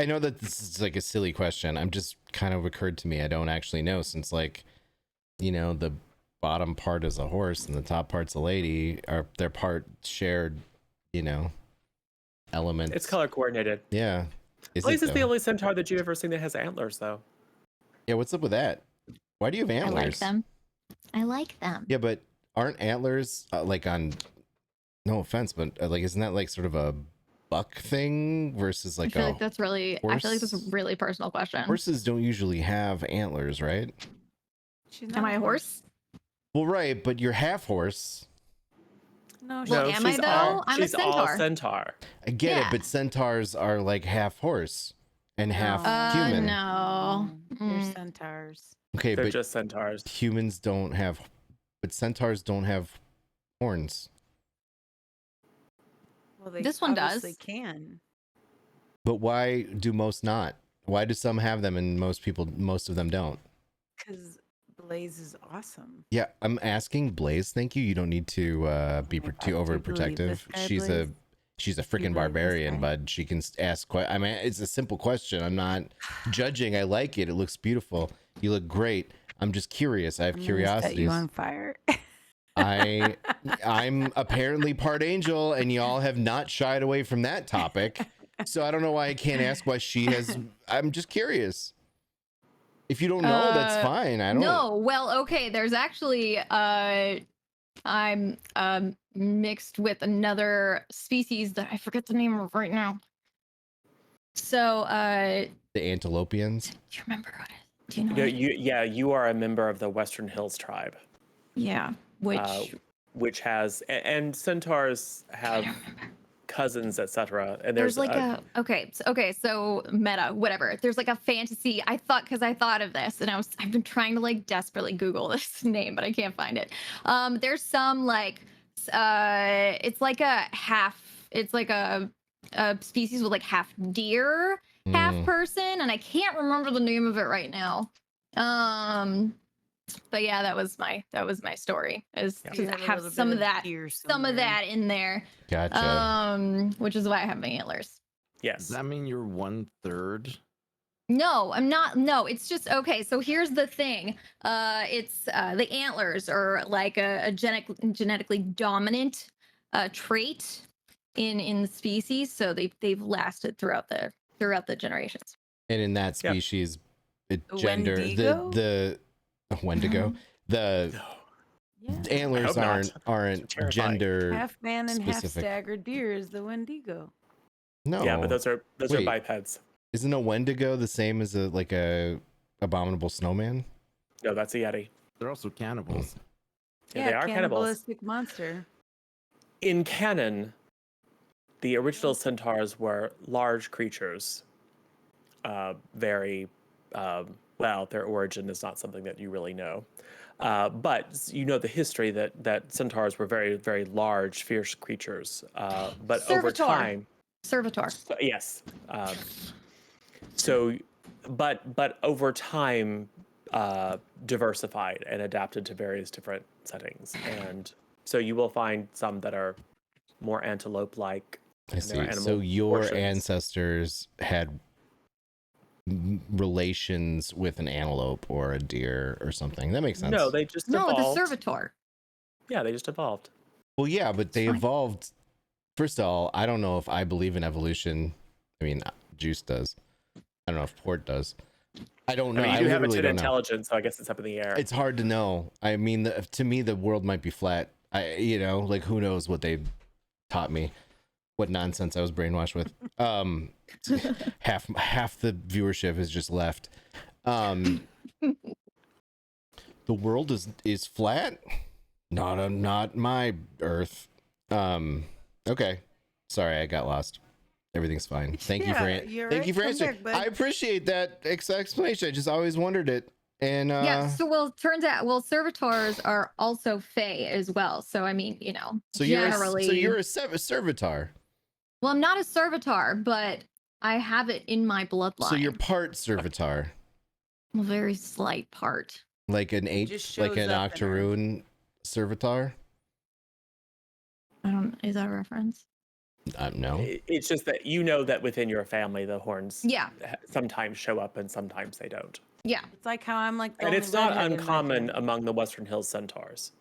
know that this is like a silly question. I'm just kind of occurred to me. I don't actually know since the bottom part is a horse and the top part's a lady, are their part shared, elements.
It's color coordinated.
Yeah.
Blaze is the
though?
only centaur that you've ever seen that has antlers, though.
Yeah, what's up with that? Why do you have antlers?
I like them. I like them.
Yeah, but aren't antlers like on? No offense, but isn't that like sort of a buck thing versus like
I feel
a
like that's a
horse?
really personal question.
Horses don't usually have antlers, right?
She's
Am
not
I a horse?
Well, right, but you're half horse.
No,
Well,
No,
am I
she's
though?
all,
I'm a
she's all
centaur.
centaur.
I get it,
Yeah.
but centaurs are like half horse and half
No.
human.
No.
They're
Mm.
centaurs.
Okay,
They're
but
just centaurs.
humans don't have, but centaurs don't have horns.
Well, they
This one
obviously
does.
can.
But why do most not? Why do some have them and most of them don't?
Because Blaze is awesome.
Yeah, I'm asking Blaze. Thank you. You don't need to be
Oh my
too
God, do you believe
overprotective.
this guy,
She's
Blaze?
she's a
Do you
freaking
believe this
barbarian,
guy?
bud. She can ask. I mean, it's a simple question. I'm not judging. I like it. It looks beautiful. You look great. I'm just curious. I have
I'm gonna set you
curiosities.
on fire.
I'm apparently part angel, and y'all have not shied away from that topic. So I don't know why I can't ask why she has. I'm just curious. If you don't know, that's fine. I don't.
No, well, okay. There's actually I'm mixed with another species that I forget the name of right now. So
The Antilopians.
do you remember what it? Do you know?
Yeah,
what it-
you are a member of the Western Hills tribe,
Yeah, which
which has and centaurs have cousins, etc. And
there's like so meta, whatever. There's like a fantasy. I thought of this, and I've been trying to like desperately Google this name, but I can't find it. There's some like it's like a species with like half deer, half person, and I can't remember the name of it right now. But yeah, that was my story. Is
Yeah.
to
You have a
have
little
some
bit
of that
deer
some of
somewhere.
that in there.
Gotcha.
Which is why I have my antlers.
Does
yes.
that mean you're 1/3?
No, I'm not. No, it's just okay. So here's the thing. It's the antlers are like a genetically dominant trait in the species. So they've lasted throughout the generations.
And in that
Yep.
species,
A
gender
Wendigo?
the Wendigo, the
Yeah.
antlers
hope not.
aren't
Terrifying.
gender
Half man and half
specific.
staggered deer is the Wendigo.
No.
Yeah, but those are
Wait.
bipeds.
Isn't a Wendigo the same as a abominable snowman?
No, that's a yeti.
They're also cannibals.
Yeah, they are cannibals.
cannibalistic monster.
In canon, the original centaurs were large creatures. Very well, their origin is not something that you really know. But you know the history that centaurs were very, very large, fierce creatures. But over
Servitor.
time,
Servitor.
yes. But over time, diversified and adapted to various different settings, and so you will find some that are more antelope-like.
I
and there are
see. So
animal
your
portions.
ancestors had relations with an antelope or a deer or something. That makes sense.
No, they just
No, the
evolved.
servitor.
Yeah, they just evolved.
Well, yeah, but they
Fine.
evolved. First of all, I don't know if I believe in evolution. I mean, Juice does. I don't know if Port does. I don't know.
I mean,
I
you do have a
literally
tin
don't know.
intelligence, so I guess it's up in the air.
It's hard to know. I mean, to me, the world might be flat. Like who knows what they taught me, what nonsense I was brainwashed with. Half the viewership is just left. The world is flat. Not my Earth. Okay. Sorry, I got lost. Everything's fine. Thank you for
you're
thank
right.
you for
Come
answering.
back, bud.
I appreciate that explanation. I just always wondered it. And
Yeah. So turns out servitors are also fae as well. So I mean,
so
generally.
you're a servitor.
Well, I'm not a servitor, but I have it in my bloodline.
So you're part servitor,
a very slight part.
like an
just
like
shows
an
up in her.
octoroon servitor.
I don't. Is that a reference?
No.
It's just that you know that within your family, the horns
Yeah.
sometimes show up and sometimes they don't.
Yeah.
It's like how I'm like the
And
only
it's not
redhead in my
uncommon
family.
among the Western Hills centaurs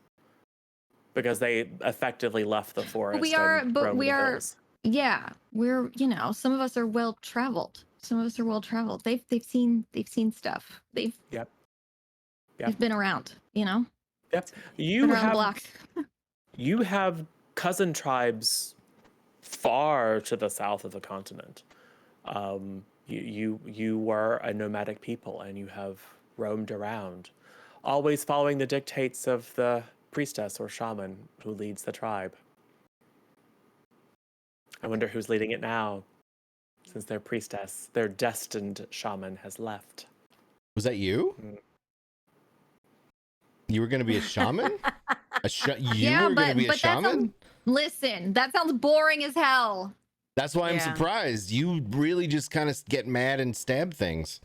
because they effectively left the forest.
we are-
and
but
roamed
we
the
are-
hills.
Yeah. We're. Some of us are well traveled. Some of us are well traveled. They've seen stuff. They've been around.
Yep. You
Been around the
have
block.
you have cousin tribes far to the south of the continent. You were a nomadic people and you have roamed around, always following the dictates of the priestess or shaman who leads the tribe. I wonder who's leading it now, since their priestess, their destined shaman, has left.
Was that you?
Mm.
You were going to be a shaman? You
Yeah,
were going to be a
but
shaman?
listen, that sounds boring as hell.
That's why I'm
Yeah.
surprised. You really just kind of get mad and stab things.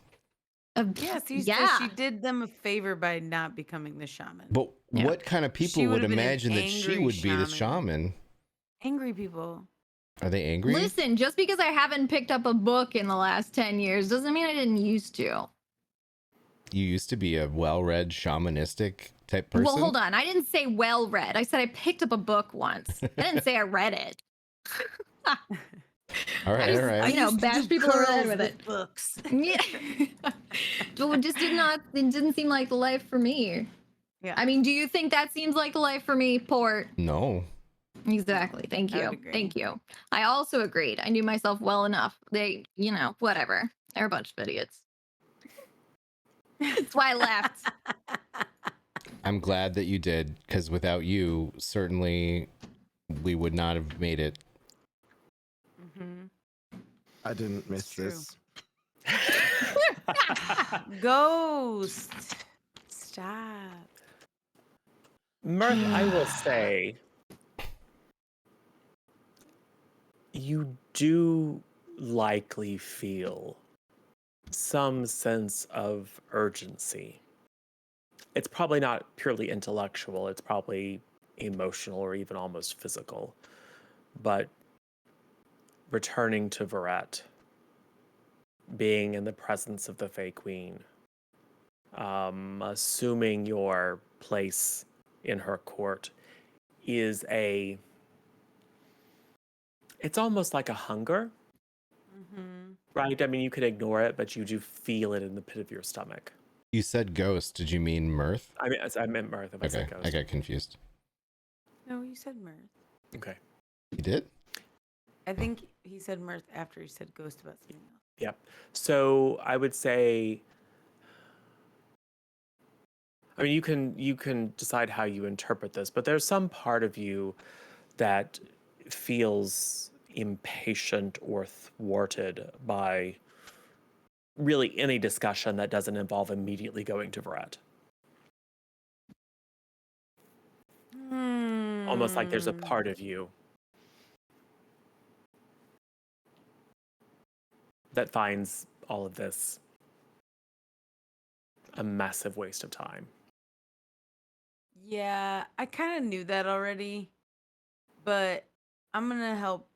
Yeah, so
Yeah.
she did them a favor by not becoming the shaman.
But
Yeah.
what kind of people
She
would
would've been an
imagine that she
angry
would be the
shaman.
shaman?
Angry people.
Are they angry?
Listen, just because I haven't picked up a book in the last 10 years doesn't mean I didn't used to.
You used to be a well-read shamanistic type person.
Well, hold on. I didn't say well read. I said I picked up a book once. I didn't say I read it.
All right,
I just,
all right.
you know,
used to
bash
do
people over the head
curls
with it.
books.
Yeah. Well, it just it didn't seem like the life for me.
Yeah.
I mean, do you think that seems like the life for me, Port?
No.
Exactly. Thank
I would
you.
agree.
Thank you. I also agreed. I knew myself well enough. They, you know, whatever. They're a bunch of idiots. That's why I left.
I'm glad that you did, because without you, certainly we would not have made it.
Mhm.
I didn't miss
true.
this.
Ghost. Stop.
Mirth, I will say, you do likely feel some sense of urgency. It's probably not purely intellectual, it's probably emotional or even almost physical. But returning to Verret, being in the presence of the Fey Queen, assuming your place in her court is it's almost like a hunger,
Mhm.
right? I mean, you could ignore it, but you do feel it in the pit of your stomach.
You said ghost. Did you mean mirth?
I meant mirth if I said
Okay,
ghost.
I got confused.
No, you said mirth.
Okay.
You did?
I think he said mirth after he said ghost about something else.
Yep. So I would say, I mean, you can decide how you interpret this, but there's some part of you that feels impatient or thwarted by really any discussion that doesn't involve immediately going to Verret. Almost like there's a part of you that finds all of this a massive waste of time.
Yeah, I kind of knew that already, but I'm gonna help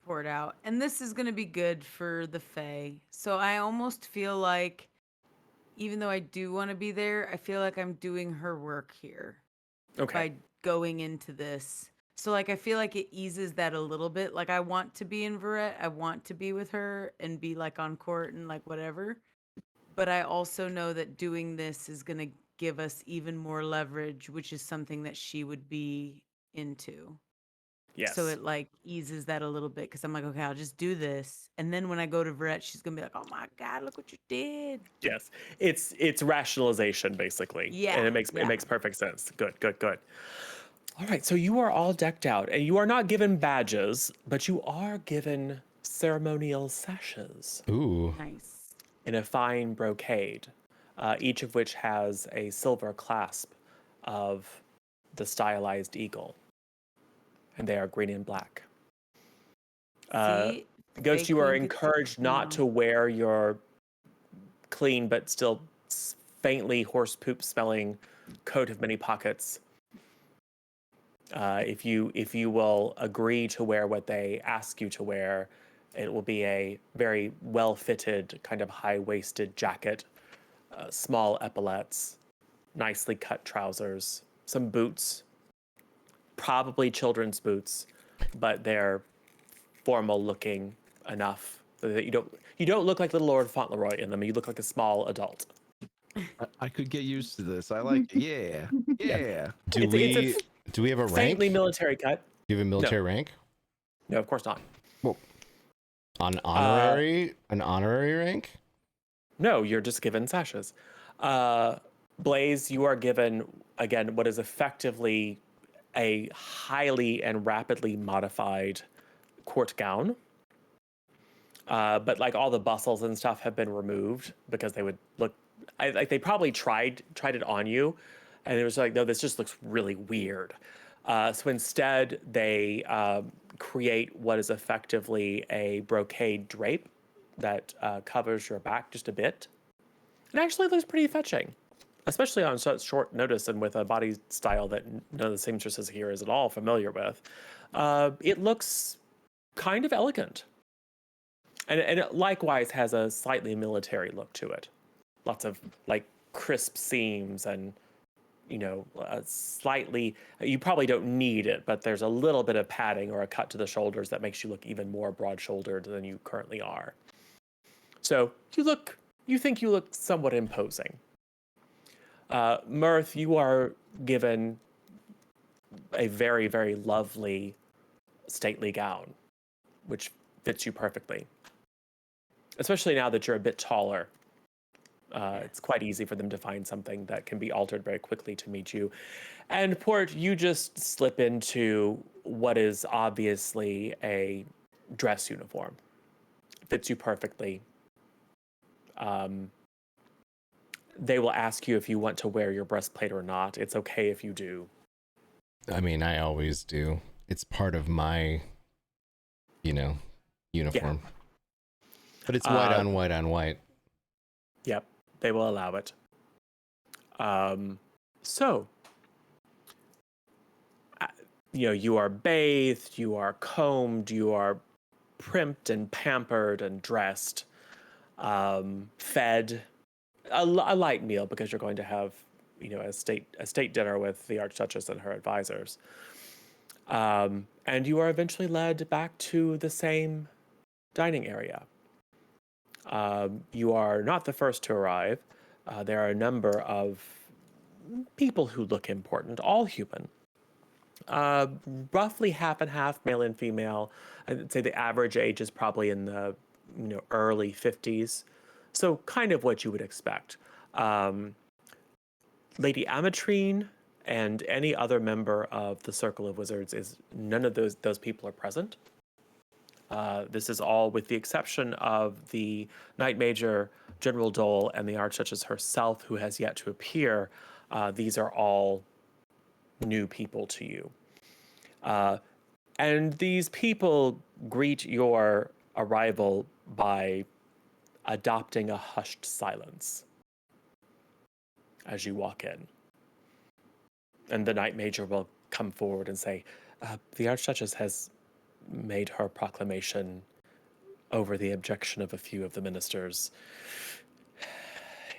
pour it out, and this is gonna be good for the Fae. So I almost feel like, even though I do want to be there, I feel like I'm doing her work here
Okay.
by going into this. So like I feel like it eases that a little bit. Like I want to be in Verret, I want to be with her and be like on court and like whatever. But I also know that doing this is gonna give us even more leverage, which is something that she would be into.
Yes.
So it like eases that a little bit because I'm like, okay, I'll just do this. And then when I go to Verret, she's gonna be like, oh my God, look what you did.
Yes. It's rationalization basically.
Yeah,
And it
yeah.
makes perfect sense. Good, good, good. All right, so you are all decked out and you are not given badges, but you are given ceremonial sashes
Ooh.
Nice.
in a fine brocade, each of which has a silver clasp of the stylized eagle. And they are green and black.
See,
Ghost,
Fake
you are
Queen could see
encouraged
us
not
now.
to wear your clean but still faintly horse poop smelling coat of many pockets. If you will agree to wear what they ask you to wear, it will be a very well fitted kind of high waisted jacket, small epaulets, nicely cut trousers, some boots, probably children's boots, but they're formal looking enough so that you don't look like little Lord Fauntleroy in them. You look like a small adult.
I could get used to this. I like it. Yeah. Yeah.
Do
It's a
we have a rank?
faintly
Do
military cut.
you have a military rank?
No, of course not.
Well, an honorary rank?
No, you're just given sashes. Blaze, you are given, again, what is effectively a highly and rapidly modified court gown. But like all the bustles and stuff have been removed because they would look, like they probably tried it on you, and it was like, no, this just looks really weird. So instead, they create what is effectively a brocade drape that covers your back just a bit, It actually looks pretty fetching, especially on such short notice and with a body style that none of the seamstresses here is at all familiar with. It looks kind of elegant. And it likewise has a slightly military look to it. Lots of like crisp seams and, slightly, you probably don't need it, but there's a little bit of padding or a cut to the shoulders that makes you look even more broad-shouldered than you currently are. So you think you look somewhat imposing. Mirth, you are given a very, very lovely, stately gown, which fits you perfectly. Especially now that you're a bit taller. It's quite easy for them to find something that can be altered very quickly to meet you. And Port, you just slip into what is obviously a dress uniform. Fits you perfectly. They will ask you if you want to wear your breastplate or not. It's okay if you do.
I mean, I always do. It's part of my, uniform. Yeah. But it's white on white on white.
Yep, they will allow it. So, you are bathed, you are combed, you are primped and pampered and dressed, fed a light meal because you're going to have, a state dinner with the Archduchess and her advisors. And you are eventually led back to the same dining area. You are not the first to arrive. There are a number of people who look important, all human. Roughly half and half, male and female. I'd say the average age is probably in the early 50s. So kind of what you would expect. Lady Ametrine and any other member of the Circle of Wizards is none of those people are present. This is all with the exception of the Knight Major, General Dole, and the Archduchess herself, who has yet to appear. These are all new people to you. And these people greet your arrival by adopting a hushed silence as you walk in. And the Knight Major will come forward and say, the Archduchess has made her proclamation over the objection of a few of the ministers.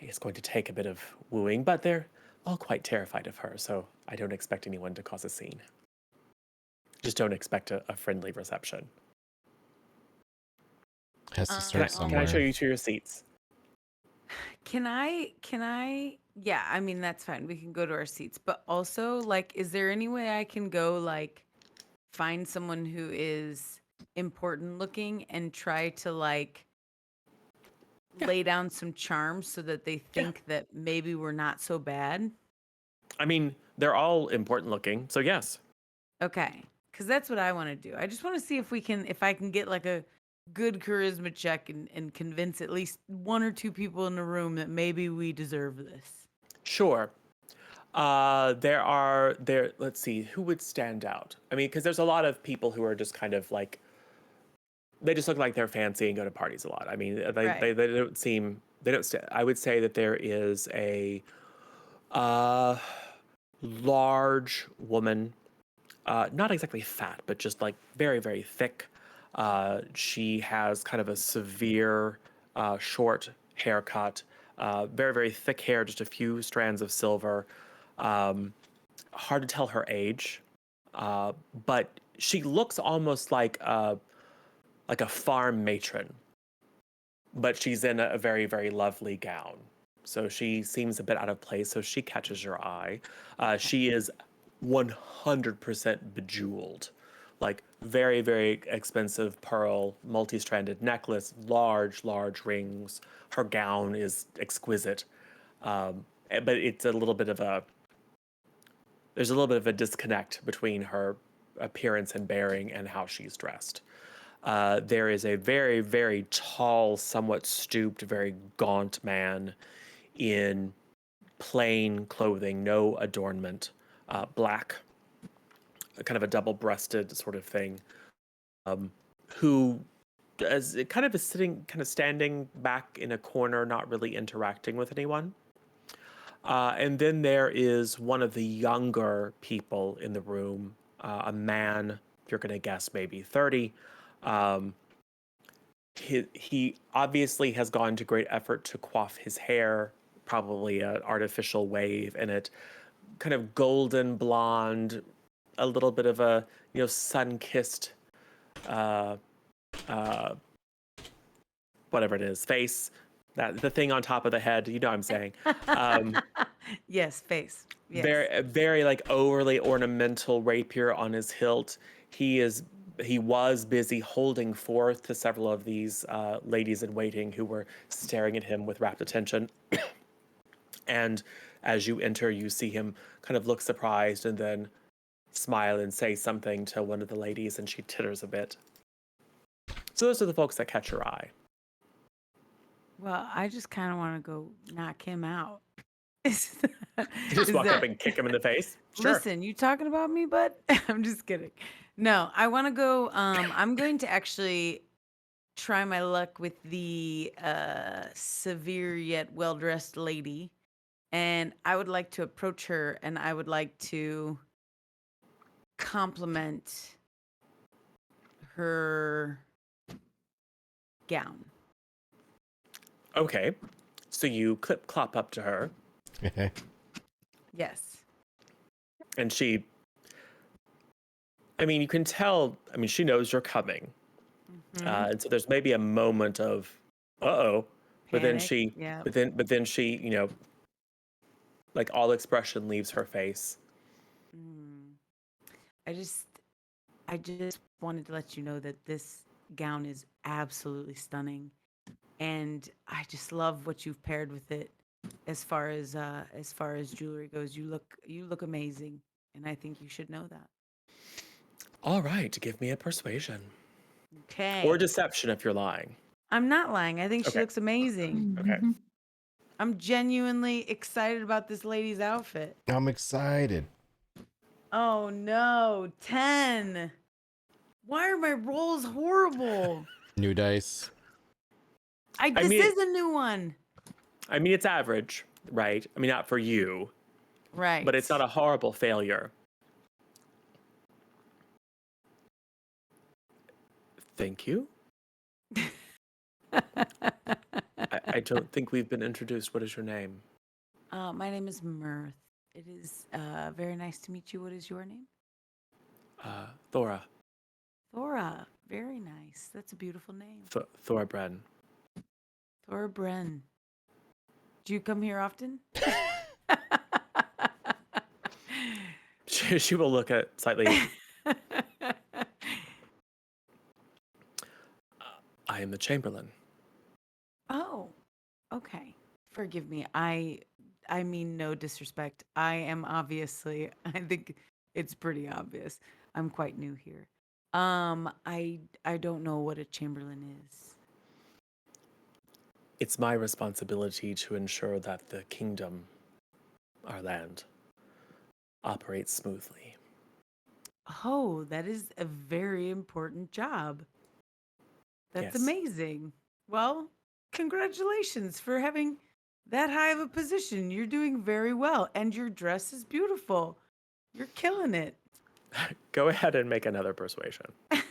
It's going to take a bit of wooing, but they're all quite terrified of her, so I don't expect anyone to cause a scene. Just don't expect a friendly reception.
Has to start somewhere.
Can I show you to your seats?
Can I? Yeah, I mean, that's fine. We can go to our seats. But also, like, is there any way I can go, like, find someone who is important looking and try to, like, lay down some charms so that they think that maybe we're not so bad?
I mean, they're all important looking, so yes.
Okay. Because that's what I want to do. I just want to see if I can get, like, a good charisma check and convince at least one or two people in the room that maybe we deserve this.
Sure. Let's see, who would stand out? I mean, because there's a lot of people who are just kind of like, they just look like they're fancy and go to parties a lot. I mean, they don't seem, I would say that there is a large woman, not exactly fat, but just like very, very thick. She has kind of a severe, short haircut, very, very thick hair, just a few strands of silver. Hard to tell her age, but she looks almost like a farm matron, but she's in a very, very lovely gown. So she seems a bit out of place, so she catches your eye. She is 100% bejeweled. Like very, very expensive pearl, multi-stranded necklace, large, large rings. Her gown is exquisite. But it's there's a little bit of a disconnect between her appearance and bearing and how she's dressed. There is a very, very tall, somewhat stooped, very gaunt man in plain clothing, no adornment, black, kind of a double-breasted sort of thing, who as it kind of is sitting, kind of standing back in a corner, not really interacting with anyone. And then there is one of the younger people in the room, a man, if you're going to guess, maybe 30. Um, he obviously has gone to great effort to coif his hair, probably an artificial wave in it, kind of golden blonde, a little bit of a, sun-kissed, uh, uh, whatever it is, face, that the thing on top of the head, you know what I'm saying. Um,
Yes, face. Yes.
very like overly ornamental rapier on his hilt. He was busy holding forth to several of these ladies in waiting who were staring at him with rapt attention. And as you enter, you see him kind of look surprised and then smile and say something to one of the ladies, and she titters a bit. So those are the folks that catch your eye.
Well, I just kind of want to go knock him out.
You just walk up and kick him in the face. Sure.
Listen, you talking about me, bud? I'm just kidding. No, I want to go. I'm going to actually try my luck with the severe yet well-dressed lady, and I would like to approach her, and I would like to compliment her gown.
Okay. So you clop up to her,
Yes.
and she, you can tell, she knows you're coming.
Mhm.
And so there's maybe a moment of, uh-oh, but then
Panic, yeah.
but then she, like all expression leaves her face.
I just wanted to let you know that this gown is absolutely stunning, and I just love what you've paired with it. As far as jewelry goes, you look amazing, and I think you should know that.
All right, give me a persuasion.
Okay.
Or deception if you're lying.
I'm not lying. I think she
Okay.
looks amazing.
Okay.
I'm genuinely excited about this lady's outfit.
I'm excited.
Oh no, 10. Why are my rolls horrible?
New dice.
This is a new one.
It's average, right? Not for you,
Right.
but it's not a horrible failure. Thank you. I don't think we've been introduced. What is your name?
My name is Mirth. It is very nice to meet you. What is your name?
Thora.
Thora. Very nice. That's a beautiful name.
Thora Bren.
Thora Bren. Do you come here often?
She will look at slightly. I am the Chamberlain.
Oh, okay. Forgive me. I mean no disrespect. I am obviously, I think it's pretty obvious. I'm quite new here. I don't know what a Chamberlain is.
It's my responsibility to ensure that the kingdom, our land, operates smoothly.
Oh, that is a very important job. That's
Yes.
amazing. Well, congratulations for having that high of a position. You're doing very well, and your dress is beautiful. You're killing it.
Go ahead and make another persuasion.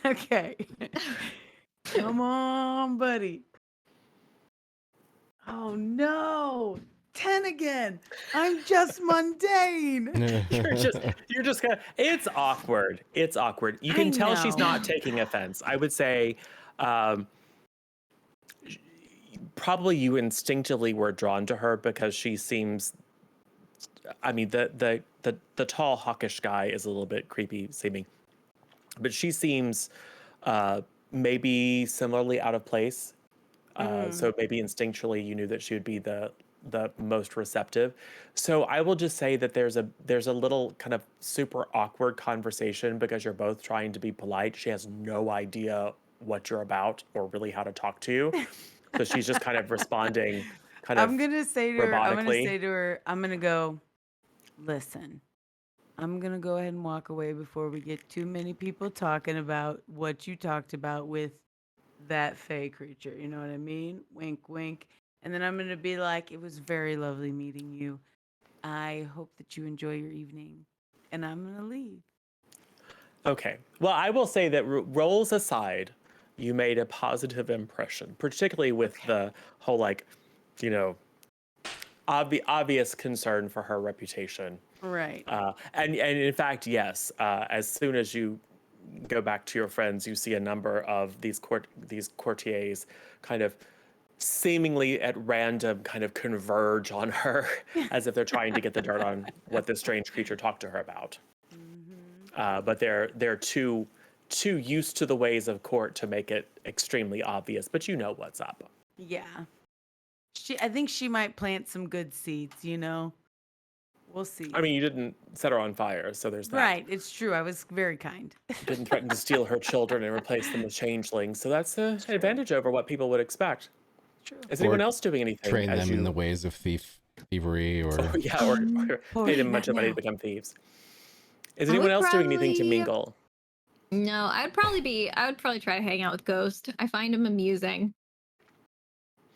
Okay. Come on, buddy. Oh no. 10 again. I'm just mundane.
You're just gonna, it's awkward. It's awkward. You can tell she's
know.
not taking offense. I would say probably you instinctively were drawn to her because she seems, the tall hawkish guy is a little bit creepy seeming, but she seems maybe similarly out of place. So maybe instinctually you knew that she would be the most receptive. So I will just say that there's a little kind of super awkward conversation because you're both trying to be polite. She has no idea what you're about or really how to talk to you. So she's just kind of responding
I'm gonna say to her,
robotically.
I'm gonna go, listen, I'm gonna go ahead and walk away before we get too many people talking about what you talked about with that fey creature. You know what I mean? Wink, wink. And then I'm going to be like, it was very lovely meeting you. I hope that you enjoy your evening. And I'm going to leave.
Okay. Well, I will say that roles aside, you made a positive impression, particularly with the whole, like, you know, obvious concern for her reputation.
Right.
And in fact, yes, as soon as you go back to your friends, you see a number of these courtiers kind of seemingly at random kind of converge on her as if they're trying to get the dirt on what this strange creature talked to her about. But they're too used to the ways of court to make it extremely obvious, but you know what's up.
Yeah. I think she might plant some good seeds, you know? We'll see.
I mean, you didn't set her on fire, so there's that.
Right, it's true. I was very kind.
You didn't threaten to steal her children and replace them with changelings, so that's an advantage over what people would expect.
True.
Is anyone
Or
else doing anything?
Train
as
them in
you-
the ways of thievery, or
or pay them a bunch of money to become thieves. Is anyone
would
else doing anything to
probably-
mingle?
No, I would probably try to hang out with Ghost. I find him amusing.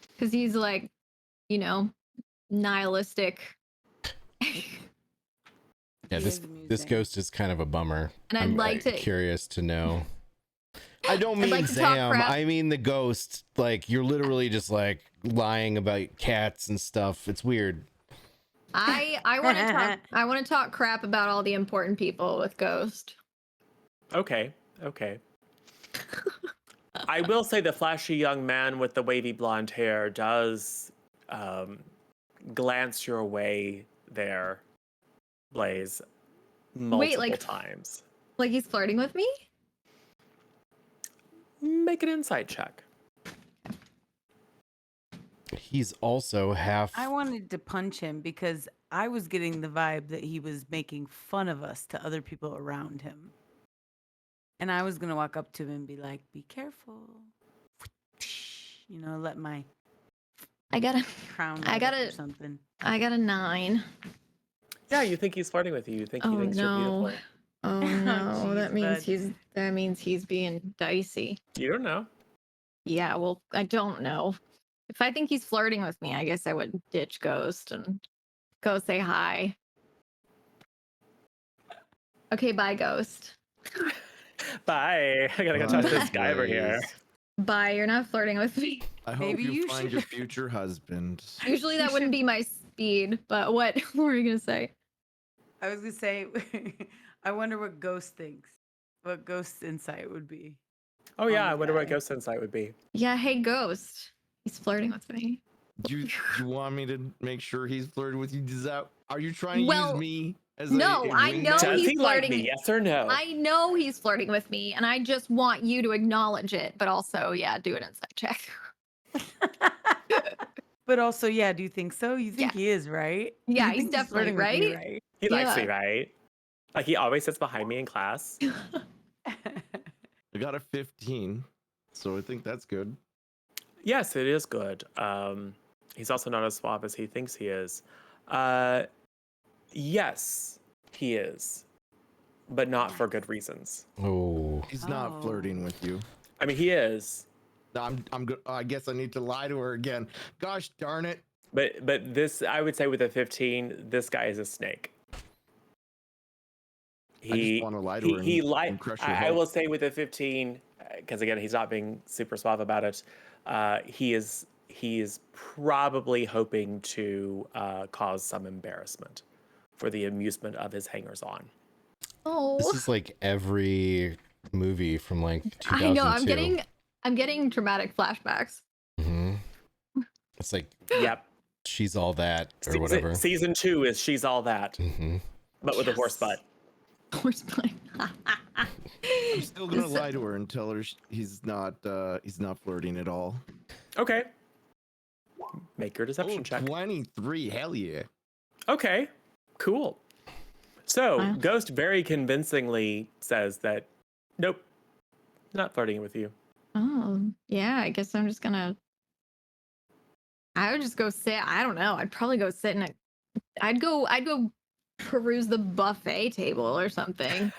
Because he's like, you know, nihilistic.
yeah,
He
this
is amusing.
this ghost is kind of a bummer.
And I'd
I'm
like to-
curious to know. I don't
I'd
mean
like to talk
Sam.
crap.
I mean the ghost. Like you're literally just like lying about cats and stuff. It's weird.
I want to talk crap about all the important people with Ghost.
Okay. I will say the flashy young man with the wavy blonde hair does glance your way there, Blaze, multiple times.
Like he's flirting with me?
Make an insight check.
He's also half.
I wanted to punch him because I was getting the vibe that he was making fun of us to other people around him. And I was going to walk up to him and be like, be careful. You know, let my
I got
crown
I
light
got
up or
a-
something.
a 9.
Yeah, you think he's flirting with you. You think he
Oh
thinks you're
no.
beautiful.
Oh no.
Jeez,
that means he's being dicey.
You don't know.
Yeah, well, I don't know. If I think he's flirting with me, I guess I would ditch Ghost and go say hi. Okay, bye, Ghost.
Bye. I gotta go talk to this guy over here.
Bye, you're not flirting with me.
I hope
Maybe
you
you
find
should-
your future husband.
Usually that wouldn't be my speed, but what were you gonna say?
I was going to say, I wonder what Ghost thinks. What Ghost's insight would be.
Oh yeah,
the
I wonder what
guy.
Ghost Insight would be.
Yeah, hey Ghost. He's flirting with me.
Do you want me to make sure he's flirting with you? Are you trying to
Well,
use me as
no,
a
I know
wingman?
Does
he's
he like
flirting.
me? Yes or no?
I know he's flirting with me, and I just want you to acknowledge it, but also, yeah, do an insight check.
But also, yeah, do you think so? You think
Yeah.
he is, right?
Yeah,
You
he's
think
definitely
flirting with me,
right.
He likes
Yeah.
me, right? Like he always sits behind me in class.
I got a 15, so I think that's good.
Yes, it is good. He's also not as suave as he thinks he is. Yes, he is, but not for good reasons.
Oh,
He's not flirting with you.
I mean, he is,
No, I'm good. I guess I need to lie to her again. Gosh darn it.
but this, I would say, with a 15, this guy is a snake.
I just want to lie to her and crush her
I
head.
will say with a 15, because again, he's not being super suave about it. He is probably hoping to cause some embarrassment for the amusement of his hangers-on.
Oh,
this is like every movie from like 2002.
I know. I'm getting dramatic flashbacks.
hmm It's like
Yep.
she's all that or whatever.
Season 2 is She's All That,
hmm
but with a horse butt.
Horseplay.
I'm still gonna lie to her and tell her he's not flirting at all.
Okay. Make your deception
Oh,
check.
23. Hell yeah.
Okay. Cool. So,
Wow.
Ghost very convincingly says that, nope, not flirting with you.
Oh, yeah. I guess I'm just gonna. I would just go sit. I don't know. I'd probably go sit in a. I'd go peruse the buffet table or something.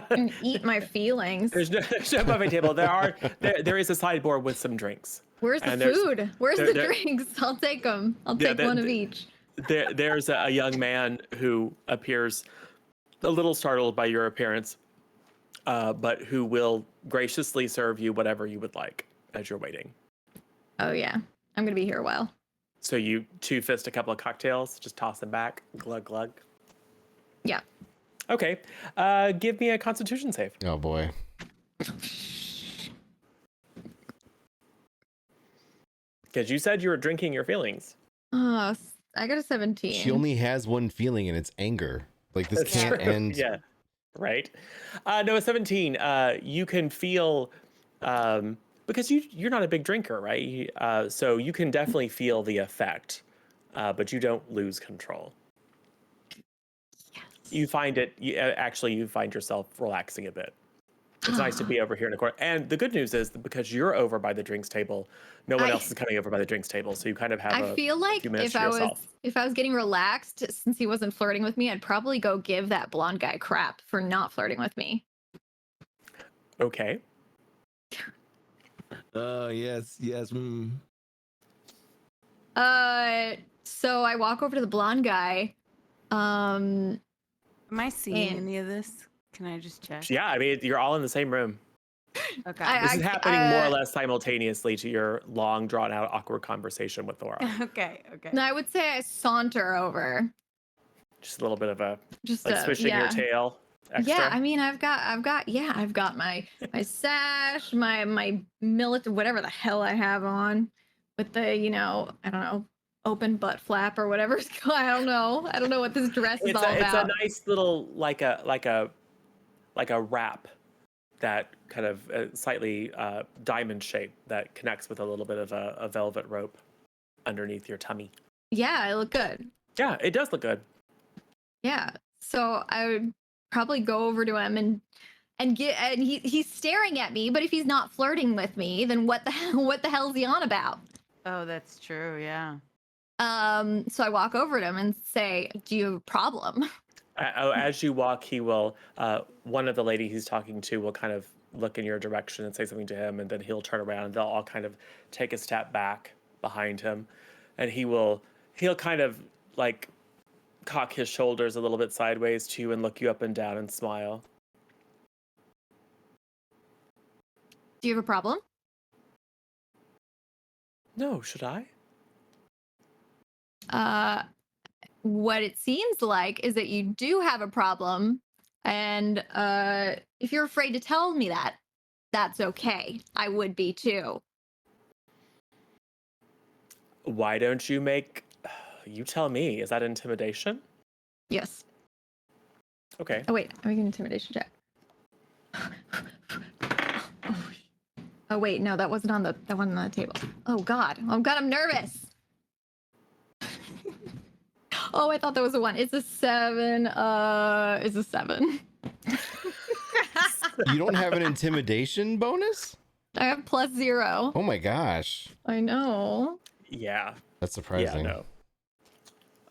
And eat my feelings.
There's no buffet table. There is a sideboard with some drinks.
Where's the
and there's-
food? Where's
there-
the
there-
drinks? I'll take them. I'll
Yeah,
take one of each.
There's a young man who appears a little startled by your appearance, but who will graciously serve you whatever you would like as you're waiting.
Oh yeah, I'm gonna be here a while.
So you two-fist a couple of cocktails, just toss them back, glug glug.
Yeah.
Okay, give me a Constitution save.
Oh boy.
Because you said you were drinking your feelings.
Oh, I got a 17.
She only has one feeling, and it's anger. Like this
That's
can't
true.
end.
Yeah, right. No, a 17. You can feel, because you're not a big drinker, right? So you can definitely feel the effect, but you don't lose control. You find it. You find yourself relaxing a bit. It's nice to be over here in the corner. And the good news is that because you're over by the drinks table, no one else is coming over by the drinks table. So you kind of have
I feel like
few minutes
if
to
I was
yourself.
getting relaxed since he wasn't flirting with me, I'd probably go give that blonde guy crap for not flirting with me.
Okay.
Yes.
So I walk over to the blonde guy.
Am I seeing
And-
any of this? Can I just check?
Yeah, I mean, you're all in the same room.
Okay.
This is happening more or less simultaneously to your long, drawn-out, awkward conversation with Laura.
Okay.
No, I would say I saunter over.
Just a little bit of a
Just
like swishing your tail. Extra.
Yeah, I mean, I've got my sash, my military, whatever the hell I have on, with the I don't know, open butt flap or whatever it's called. I don't know what this dress is all
It's
about.
a nice little like a wrap that kind of slightly diamond shape that connects with a little bit of a velvet rope underneath your tummy.
Yeah, I look good.
Yeah, it does look good.
Yeah, so I would probably go over to him and he's staring at me. But if he's not flirting with me, then what the hell is he on about?
Oh, that's true. Yeah.
So I walk over to him and say, "Do you have a problem?"
As you walk, he will. One of the ladies he's talking to will kind of look in your direction and say something to him, and then he'll turn around. And they'll all kind of take a step back behind him, and he'll kind of like cock his shoulders a little bit sideways to you and look you up and down and smile.
Do you have a problem?
No, should I?
What it seems like is that you do have a problem, and if you're afraid to tell me that, that's okay. I would be too.
Why don't you make? You tell me. Is that intimidation?
Yes.
Okay.
Oh wait, I'm making an intimidation check. Oh wait, no, that wasn't on the table. Oh god, I'm nervous. Oh, I thought that was a 1. It's a 7. It's a 7.
You don't have an intimidation bonus?
I have +0.
Oh my gosh.
I know.
Yeah.
That's surprising.
Yeah. No.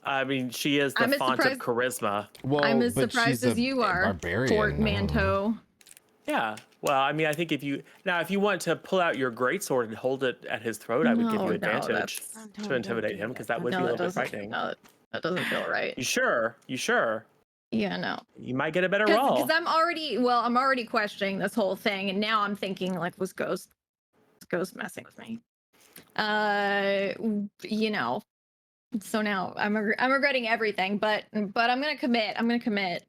I mean, she is the
I'm as
font of
surprised-
charisma.
Well,
I'm as
but
surprised
she's
as
a
you are,
barbarian.
portmanteau.
Yeah. Well, I mean, I think if you want to pull out your greatsword and hold it at his throat, I would give
No,
you
no,
advantage
that's-
to intimidate him because that would be a
No, that
little bit
doesn't.
frightening.
No, that doesn't feel right.
You sure? You sure?
Yeah, no.
You might get a better roll.
Because I'm already questioning this whole thing, and now I'm thinking like, was Ghost messing with me? So now I'm regretting everything, but I'm gonna commit.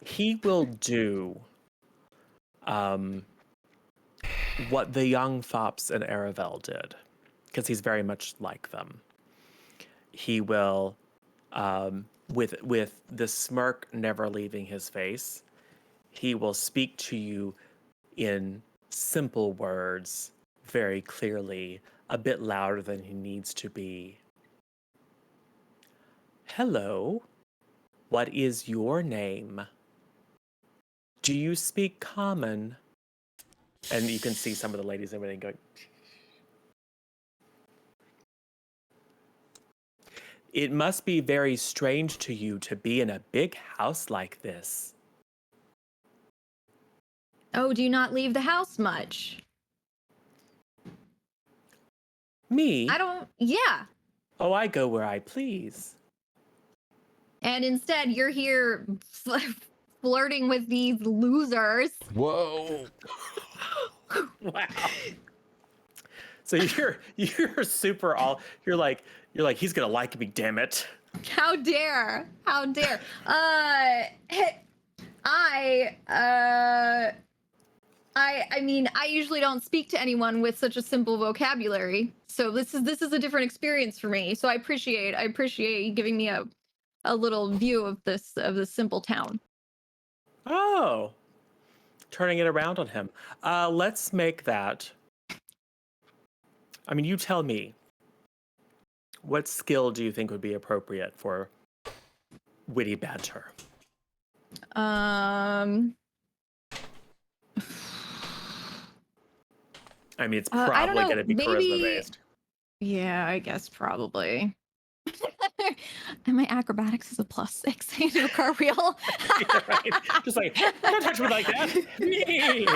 He will do what the young fops in Aravel did, because he's very much like them. He will, with the smirk never leaving his face, he will speak to you in simple words, very clearly, a bit louder than he needs to be. Hello, what is your name? Do you speak common? And you can see some of the ladies and everything going. It must be very strange to you to be in a big house like this.
Oh, do you not leave the house much?
Me?
Yeah.
Oh, I go where I please.
And instead, you're here flirting with these losers.
Whoa.
Wow. So you're super all you're like he's gonna like me, damn it.
How dare? How dare? I mean, I usually don't speak to anyone with such a simple vocabulary. So this is a different experience for me. So I appreciate you giving me a little view of this simple town.
Oh. Turning it around on him. Let's make that. I mean, you tell me. What skill do you think would be appropriate for witty banter?
I
mean, it's
don't
probably
know,
going to be
maybe-
charisma based.
Yeah, I guess probably. And my acrobatics is a +6. I do a cartwheel.
Yeah, right. Just like, don't touch me like that. Me.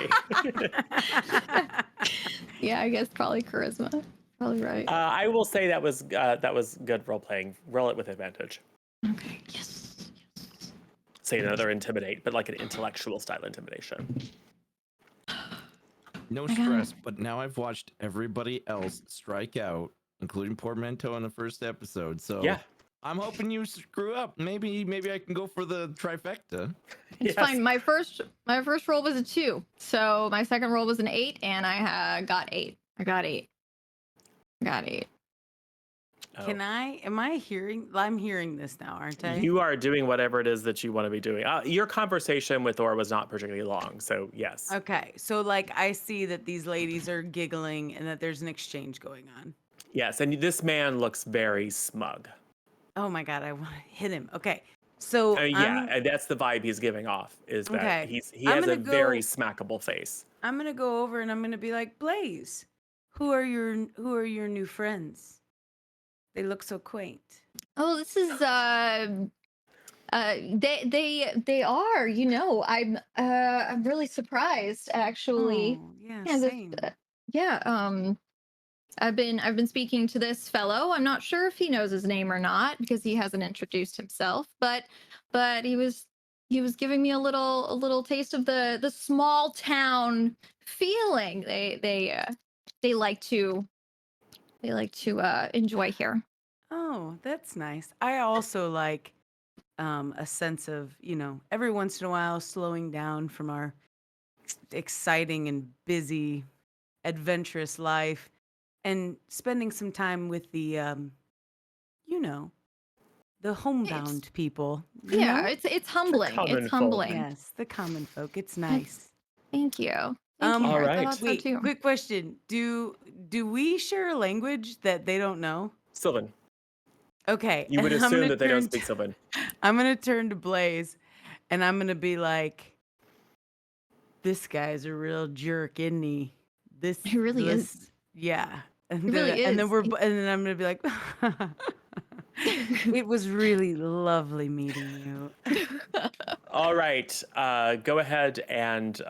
Yeah, I guess probably charisma. Probably right.
I will say that was good role playing. Roll it with advantage.
Okay. Yes.
Say another intimidate, but like an intellectual style intimidation.
No
I got
stress, but now I've watched everybody else strike out, including Portmanteau in the first episode. So
Yeah.
I'm hoping you screw up. Maybe I can go for the trifecta.
It's fine. My first roll was a 2. So my second roll was an 8, and I got 8. I got 8.
Oh.
Am I hearing? I'm hearing this now, aren't I?
You are doing whatever it is that you want to be doing. Your conversation with Thor was not particularly long, so yes.
Okay. So like I see that these ladies are giggling and that there's an exchange going on.
Yes, and this man looks very smug.
Oh my God, I want to hit him. Okay. So
and that's the vibe he's giving off, is that
Okay.
he
I'm
has a
gonna
very
go-
smackable face.
I'm gonna go over and I'm gonna be like, Blaze, who are your new friends? They look so quaint.
Oh, this is they are, you know. I'm really surprised actually.
Oh, yeah,
Yeah, this-
same.
yeah, I've been speaking to this fellow. I'm not sure if he knows his name or not because he hasn't introduced himself, but he was giving me a little taste of the small town feeling they like to enjoy here.
Oh, that's nice. I also like a sense of, every once in a while slowing down from our exciting and busy, adventurous life and spending some time with the, the homebound people. you
Yeah,
know?
it's humbling.
common
It's
folk.
humbling.
Yes, the common folk. It's nice.
Thank you.
All
right.
I thought so
Wait,
too.
quick question. Do we share a language that they don't know?
Sylvan.
Okay.
You would
I'm
assume
gonna
that they don't
turn
speak Sylvan.
I'm gonna turn to Blaze, and I'm gonna be like, "This guy's a real jerk, isn't he? This
He really is.
this- Yeah." And
He
then,
really
and then
is.
and then I'm gonna be like, "It was really lovely meeting you."
All right. Go ahead and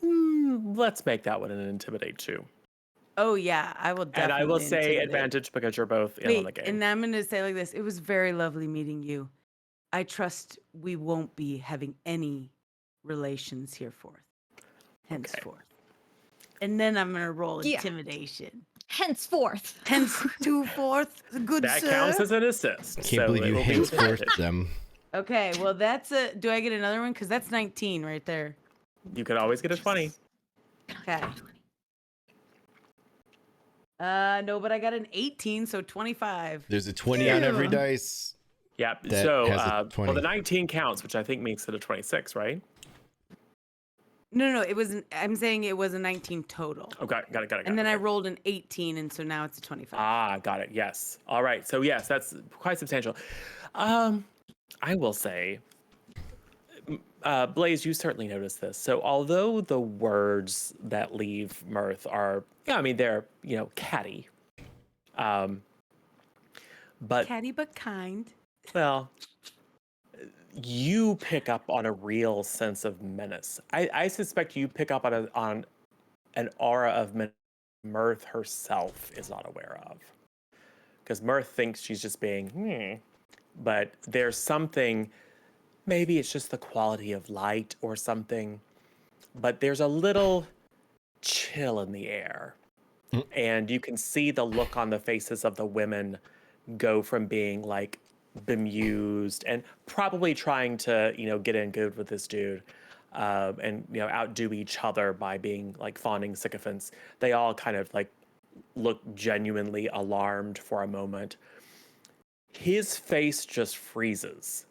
let's make that one an intimidate too.
Oh yeah, I will definitely.
And I will say
intimidate.
advantage because you're both in on the
Wait,
game.
and I'm gonna say like this: It was very lovely meeting you. I trust we won't be having any relations henceforth. And then I'm gonna roll
Yeah.
intimidation.
Henceforth.
Henceforth, good
That
sir.
counts as an assist.
Can't
so
believe
it
you
will be with
henceforth
advantage.
them.
Okay, well that's a. Do I get another one? Because that's 19 right there.
You could always get a 20.
Okay. No, but I got an 18, so 25.
There's a 20 on every
Ew.
dice.
Yeah.
That
So,
has a
well,
20.
the 19 counts, which I think makes it a 26, right?
No, it was. I'm saying it was a 19 total.
Okay, got it.
And then I
okay.
rolled an 18, and so now it's a 25.
Ah, got it. Yes. All right. So yes, that's quite substantial. I will say, Blaze, you certainly noticed this. So although the words that leave Mirth are, yeah, I mean they're catty. But
Catty but kind.
well, you pick up on a real sense of menace. I suspect you pick up on an aura of Mirth herself is not aware of. Because Mirth thinks she's just being, but there's something, maybe it's just the quality of light or something, but there's a little chill in the air. And you can see the look on the faces of the women go from being like bemused and probably trying to, get in good with this dude and, outdo each other by being like fawning sycophants. They all kind of like look genuinely alarmed for a moment. His face just freezes.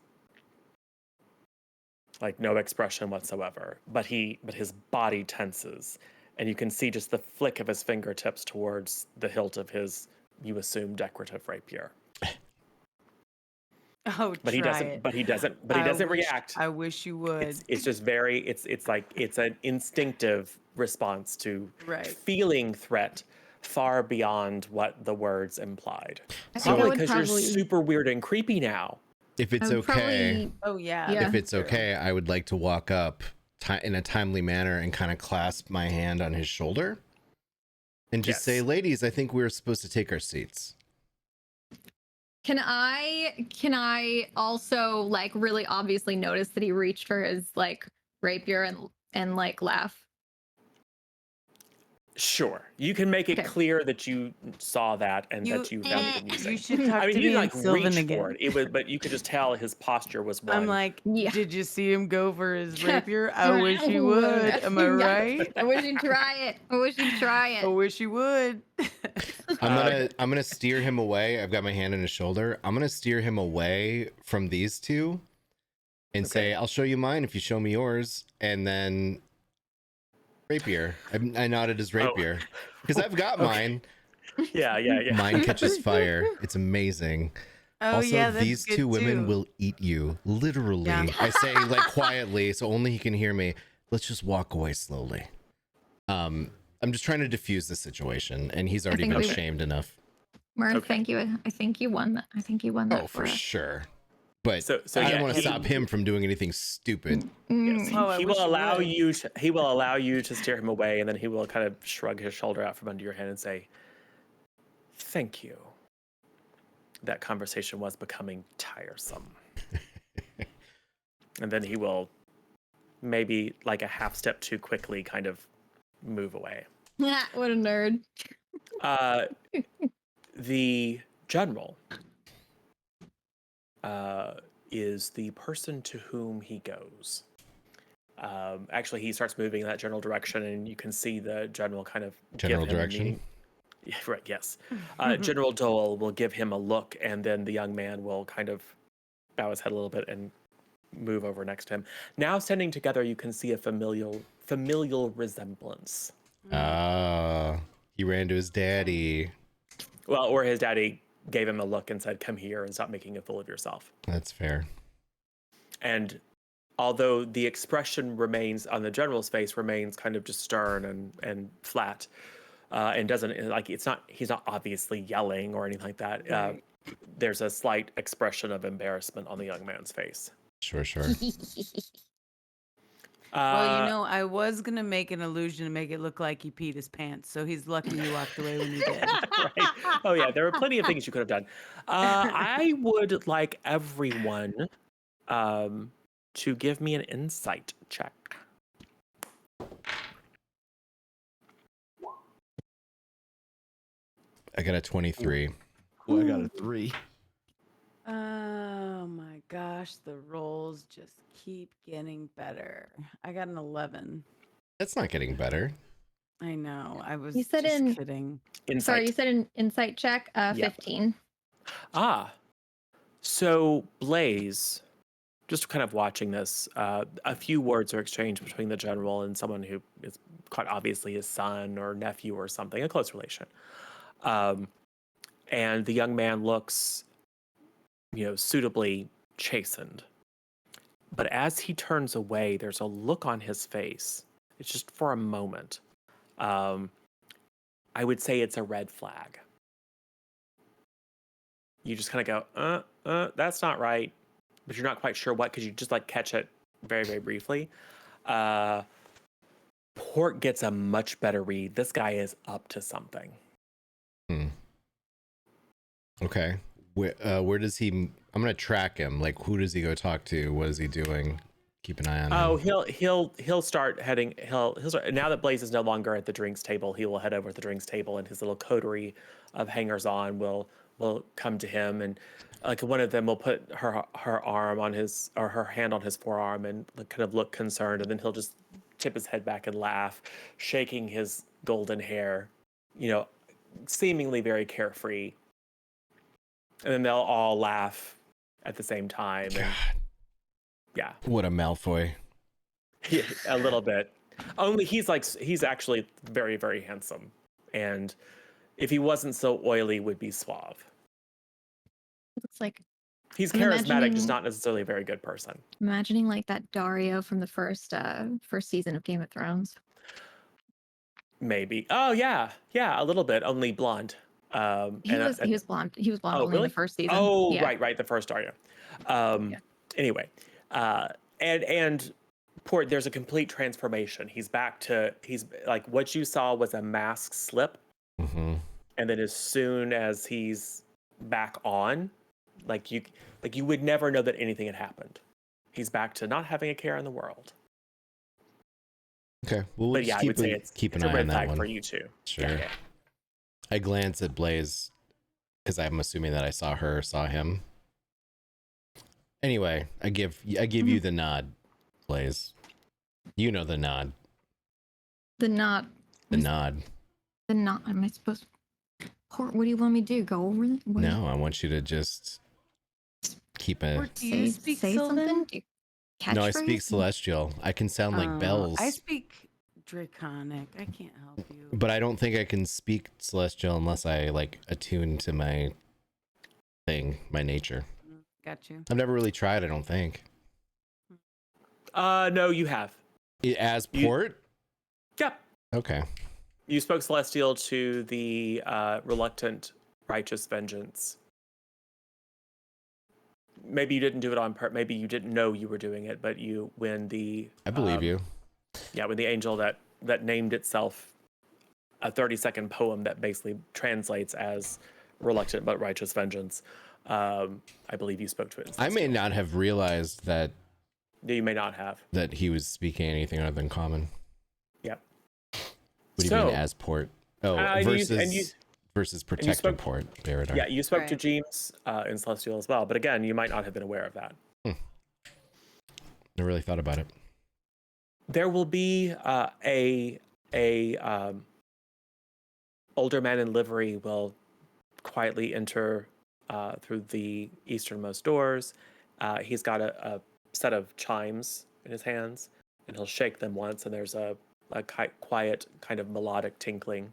Like no expression whatsoever, but his body tenses, and you can see just the flick of his fingertips towards the hilt of his, you assume, decorative rapier.
Oh,
But he
try
doesn't.
it.
But he doesn't. But he
I
doesn't
wish-
react.
I wish you would.
It's just very. It's like it's an instinctive response to
Right.
feeling threat far beyond what the words implied.
I think I
Probably
would
because you're super weird and creepy now.
If it's
I would
okay,
Oh yeah.
Yeah.
if it's okay, I would like to walk up in a timely manner and kind of clasp my hand on his shoulder and just say,
Yes.
ladies, I think we're supposed to take our seats.
Can I also like really obviously notice that he reached for his like rapier and like laugh?
Sure, you can make it
Okay.
clear that you saw that and that you found it amusing.
You should talk
I mean,
to
you
me
didn't
in
like
Sylvan
reach
again.
for it. It was, but you could just tell his posture was one.
I'm like,
Yeah.
did you see him go for his rapier? I wish he would. Am I
Yeah.
right?
I wish you'd try it. I wish you'd try
I
it.
wish you would.
I'm gonna steer him away. I've got my hand on his shoulder. I'm gonna steer him away from these two and say, I'll show you mine if you show me yours. And then rapier. I nodded his rapier because I've got mine.
Yeah.
Mine catches fire. It's amazing.
Oh
Also,
yeah, that's
these
good
two women
too.
will eat you. Literally.
Yeah.
I say like quietly so only he can hear me. Let's just walk away slowly. I'm just trying to diffuse the situation, and he's already
think
been
we-
shamed enough.
Mirth,
Okay.
thank you. I think you won that. I think you won that
Oh, for
us.
sure. But
So
I
yeah,
don't want to
he-
stop him from doing anything stupid.
Yes,
Mm.
Oh, I
he
wish
will
you
allow
would.
you. He will allow you to steer him away, and then he will kind of shrug his shoulder out from under your hand and say, "Thank you." That conversation was becoming tiresome, and then he will, maybe like a half step too quickly, kind of move away.
What a nerd.
The general is the person to whom he goes. Actually, he starts moving in that general direction, and you can see the general kind of
General
give him a
direction?
meaning. Yeah, right. Yes. General Dole will give him a look, and then the young man will kind of bow his head a little bit and move over next to him. Now, standing together, you can see a familial resemblance.
He ran to his daddy.
Well, or his daddy gave him a look and said, "Come here and stop making a fool of yourself."
That's fair.
And although the expression remains on the general's face remains kind of just stern and flat, and doesn't like he's not obviously yelling or anything like that.
Right.
There's a slight expression of embarrassment on the young man's face.
Sure.
Well, I was gonna make an illusion to make it look like he peed his pants, so he's lucky you walked away when you did.
Right. Oh yeah, there were plenty of things you could have done. I would like everyone to give me an insight check.
I got a 23.
Oh, I got a 3.
Oh my gosh, the rolls just keep getting better. I got an 11.
That's not getting better.
I know. I was
You said
just
in-
kidding.
Insight.
Sorry, you said an insight check. 15.
So Blaze, just kind of watching this, a few words are exchanged between the general and someone who is quite obviously his son or nephew or something, a close relation. And the young man looks, suitably chastened. But as he turns away, there's a look on his face. It's just for a moment. I would say it's a red flag. you just kind of go, that's not right, but you're not quite sure what, because you just like catch it very, very briefly. Port gets a much better read. This guy is up to something.
Okay. Where does he? I'm gonna track him. Like, who does he go talk to? What is he doing? Keep an eye on
Oh,
him.
he'll start heading. He'll start now that Blaze is no longer at the drinks table. He will head over to the drinks table, and his little coterie of hangers on will come to him, and like one of them will put her arm on his, or her hand on his forearm, and like, kind of look concerned, and then he'll just tip his head back and laugh, shaking his golden hair, seemingly very carefree, and then they'll all laugh at the same time.
God.
And yeah.
What a Malfoy.
Yeah, a little bit. Only he's actually very, very handsome. And if he wasn't so oily, would be suave.
Looks like
He's
I'm
charismatic,
imagining-
just not necessarily a very good person.
imagining like that Dario from the first season of Game of Thrones.
Maybe. Oh yeah, yeah, a little bit. Only blonde.
He was blonde. He was blonde
Oh,
only in
really?
the first season.
Oh,
yeah.
right, the first Dario.
Yeah.
Anyway, and Port, there's a complete transformation. He's like, what you saw was a mask slip,
Mm-hmm.
and then as soon as he's back on, like you would never know that anything had happened. He's back to not having a care in the world.
Okay. Well, we'll
But yeah,
just
I would say
keep an
it's a
eye
red
on that
flag
one.
for you too.
Sure.
Yeah.
I glance at Blaze because I'm assuming that I saw him. Anyway, I give you the nod, Blaze. You know the nod.
The nod.
The nod.
The nod. Am I supposed? What do you want me to do? Go over it? What do you-
No, I want you to just keep a.
Or do you speak Sylvan?
something? Do you
No, I
catchphrase?
speak Celestial. I can sound like bells,
I speak Draconic. I can't help you.
but I don't think I can speak Celestial unless I like attune to my thing, my nature.
Got you.
I've never really tried. I don't think.
No, you have.
As Port.
Yep.
Okay.
You spoke Celestial to the reluctant righteous vengeance. Maybe you didn't do it on purpose. Maybe you didn't know you were doing it, but when the
I believe you.
Yeah, when the angel that named itself a 30-second poem that basically translates as reluctant but righteous vengeance. I believe you spoke to it.
I may not have realized that
You may not have.
that he was speaking anything other than common.
Yep.
What do you mean as Port? Oh, versus protected
spoke-
Port. Veridar.
Yeah, you spoke to
Right.
James in Celestial as well, but again, you might not have been aware of that.
Never really thought about it.
There will be a older man in livery will quietly enter through the easternmost doors. He's got a set of chimes in his hands, and he'll shake them once, and there's a quiet kind of melodic tinkling.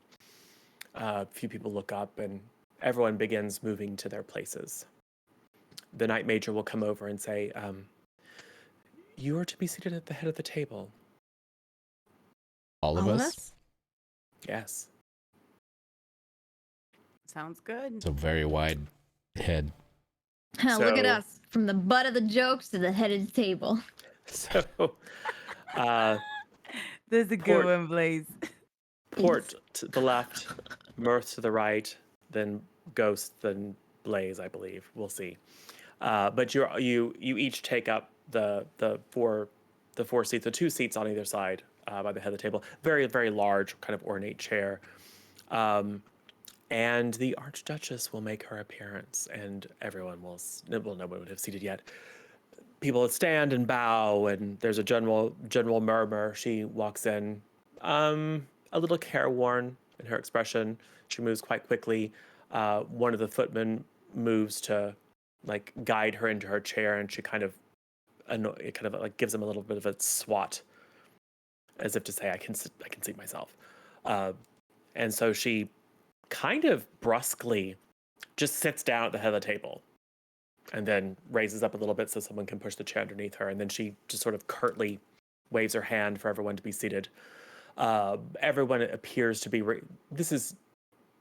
A few people look up, and everyone begins moving to their places. The Night Major will come over and say, you are to be seated at the head of the table.
All of us?
Yes.
Sounds good.
It's a very wide head.
Look at
So-
us, from the butt of the jokes to the head of the table.
So,
This is a good
Port-
one, Blaze.
Port to the left, Mirth to the right, then Ghost, then Blaze, I believe. We'll see. But you each take up the four seats, the two seats on either side by the head of the table. Very, very large, kind of ornate chair. And the Archduchess will make her appearance, and everyone will no one would have seated yet. People would stand and bow, and there's a general murmur. She walks in, a little careworn in her expression. She moves quite quickly. One of the footmen moves to like guide her into her chair, and she kind of like gives him a little bit of a swat, as if to say, I can seat myself. And so she kind of brusquely just sits down at the head of the table, and then raises up a little bit so someone can push the chair underneath her, and then she just sort of curtly waves her hand for everyone to be seated. Everyone appears to be this is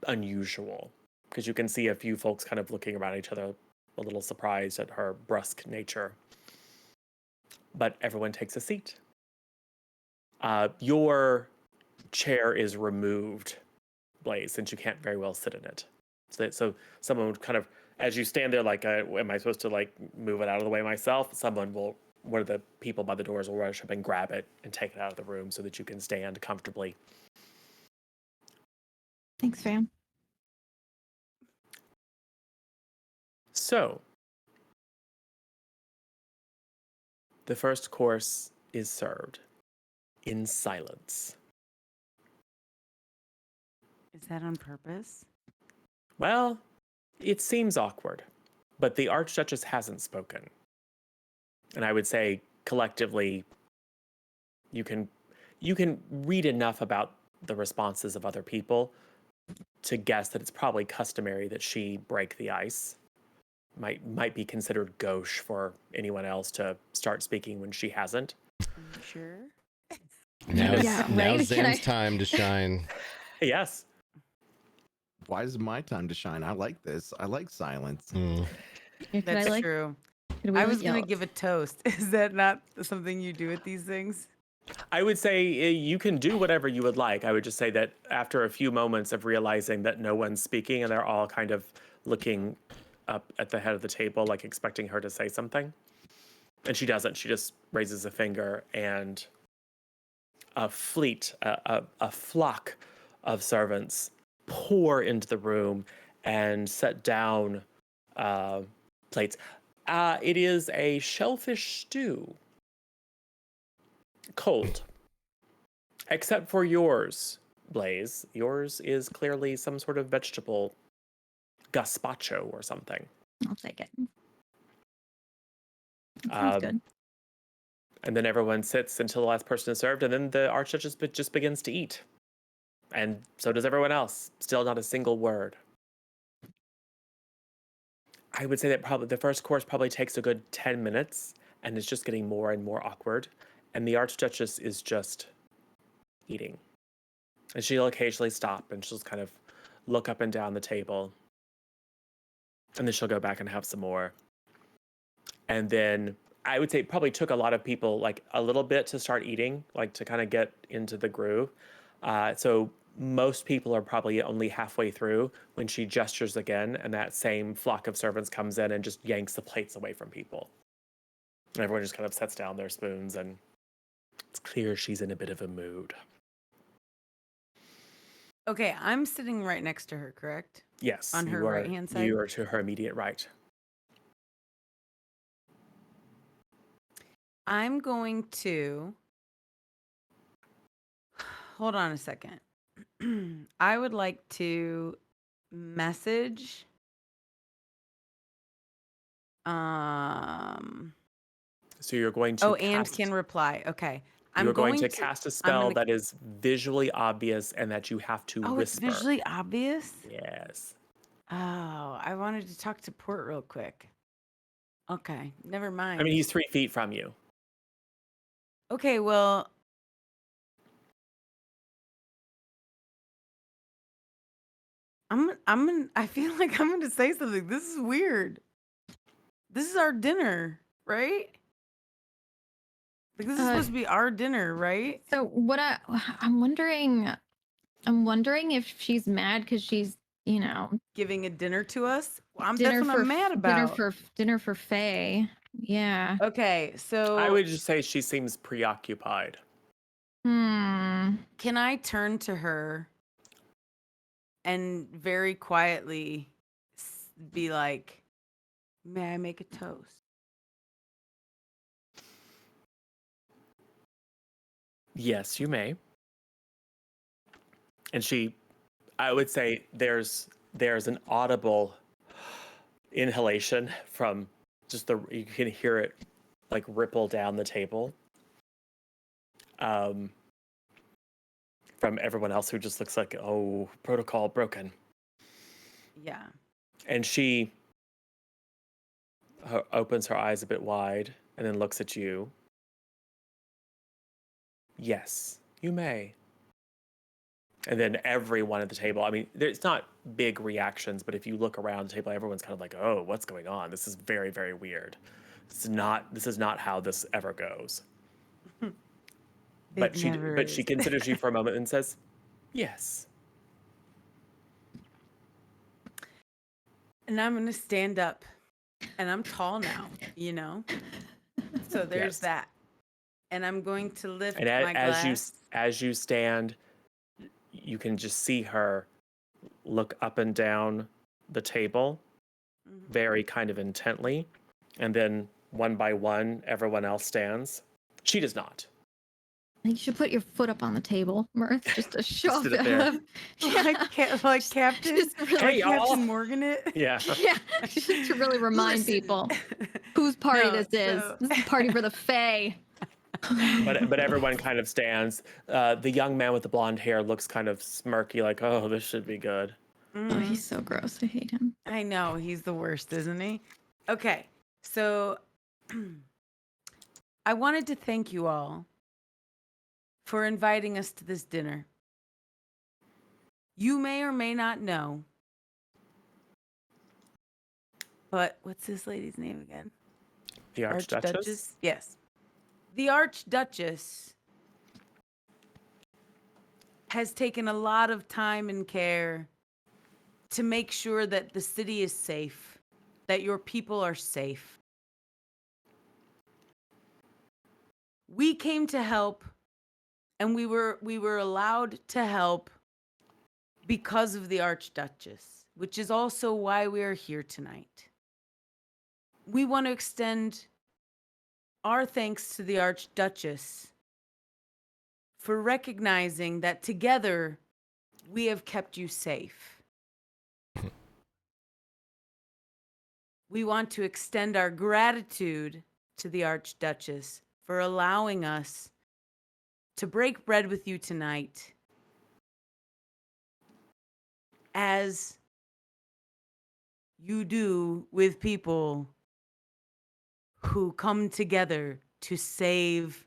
unusual. because you can see a few folks kind of looking around each other, a little surprised at her brusque nature. But everyone takes a seat. Your chair is removed, Blaze, since you can't very well sit in it. So someone would kind of, as you stand there, like, am I supposed to like move it out of the way myself? One of the people by the doors will rush up and grab it and take it out of the room so that you can stand comfortably.
Thanks, fam.
So, the first course is served in silence.
Is that on purpose?
Well, it seems awkward, but the Archduchess hasn't spoken. And I would say collectively, you can read enough about the responses of other people to guess that it's probably customary that she break the ice. Might be considered gauche for anyone else to start speaking when she hasn't.
Are you sure?
Now's
Yeah, right?
Zam's time to shine.
Yes.
Why is it my time to shine? I like this. I like silence.
Mm.
Yeah,
That's true. I was going to give a toast. Is that not something you do at these things?
I would say you can do whatever you would like. I would just say that after a few moments of realizing that no one's speaking and they're all kind of looking up at the head of the table, like expecting her to say something. And she doesn't. She just raises a finger, and a flock of servants pour into the room and set down plates. It is a shellfish stew. Cold. Except for yours, Blaze. Yours is clearly some sort of vegetable gazpacho or something.
I'll take it. That sounds good.
And then everyone sits until the last person is served, and then the Archduchess just begins to eat. And so does everyone else. Still not a single word. I would say that probably the first course probably takes a good 10 minutes, and it's just getting more and more awkward. And the Archduchess is just eating. And she'll occasionally stop, and she'll just kind of look up and down the table. And then she'll go back and have some more. And then I would say it probably took a lot of people like a little bit to start eating, like to kind of get into the groove. So most people are probably only halfway through when she gestures again, and that same flock of servants comes in and just yanks the plates away from people. And everyone just kind of sets down their spoons, and it's clear she's in a bit of a mood.
Okay, I'm sitting right next to her, correct?
Yes.
On her right-hand side?
You are to her immediate right.
I'm going to hold on a second. I would like to message
So you're going to
and
cast,
can reply. Okay.
you're going to cast a spell that is visually obvious and that you have to
it's
whisper.
visually obvious?
Yes.
Oh, I wanted to talk to Port real quick. Okay, never mind.
I mean, he's 3 feet from you.
Okay, well, I feel like I'm going to say something. This is weird. This is our dinner, right? Like this is supposed to be our dinner, right?
So what I'm wondering if she's mad because she's,
Giving a dinner to us. That's
dinner
what I'm mad about.
dinner for Faye. Yeah.
Okay, so
I would just say she seems preoccupied.
Hmm.
can I turn to her and very quietly be like, "May I make a toast?"
Yes, you may. And I would say there's an audible inhalation from just you can hear it like ripple down the table. From everyone else who just looks like, oh, protocol broken.
Yeah.
And she opens her eyes a bit wide and then looks at you. Yes, you may. And then everyone at the table, I mean, it's not big reactions, but if you look around the table, everyone's kind of like, oh, what's going on? This is very, very weird. This is not how this ever goes.
It never
But she
is.
considers you for a moment and says, yes.
And I'm gonna stand up, and I'm tall now, you know. So there's
Yes.
that. And I'm going to lift
And
my glass.
as you stand, you can just see her look up and down the table
Mhm.
very kind of intently, and then one by one everyone else stands. She does not.
I think you should put your foot up on the table, Mirth, just to show
sit up there.
Like Captain,
Just really,
Hey, y'all.
Captain Morgan it.
Yeah.
yeah, just to really remind
Listen.
people whose party
No,
this is.
so-
This is a party for the Fae.
But everyone kind of stands. The young man with the blonde hair looks kind of smirky, like, oh, this should be good.
Oh,
Mhm.
he's so gross. I hate him.
I know, he's the worst, isn't he? Okay, so I wanted to thank you all for inviting us to this dinner. You may or may not know, but what's this lady's name again?
The Archduchess?
Yes. The Archduchess has taken a lot of time and care to make sure that the city is safe, that your people are safe. We came to help, and we were allowed to help because of the Archduchess, which is also why we are here tonight. We want to extend our thanks to the Archduchess for recognizing that together we have kept you safe. We want to extend our gratitude to the Archduchess for allowing us to break bread with you tonight, as you do with people who come together to save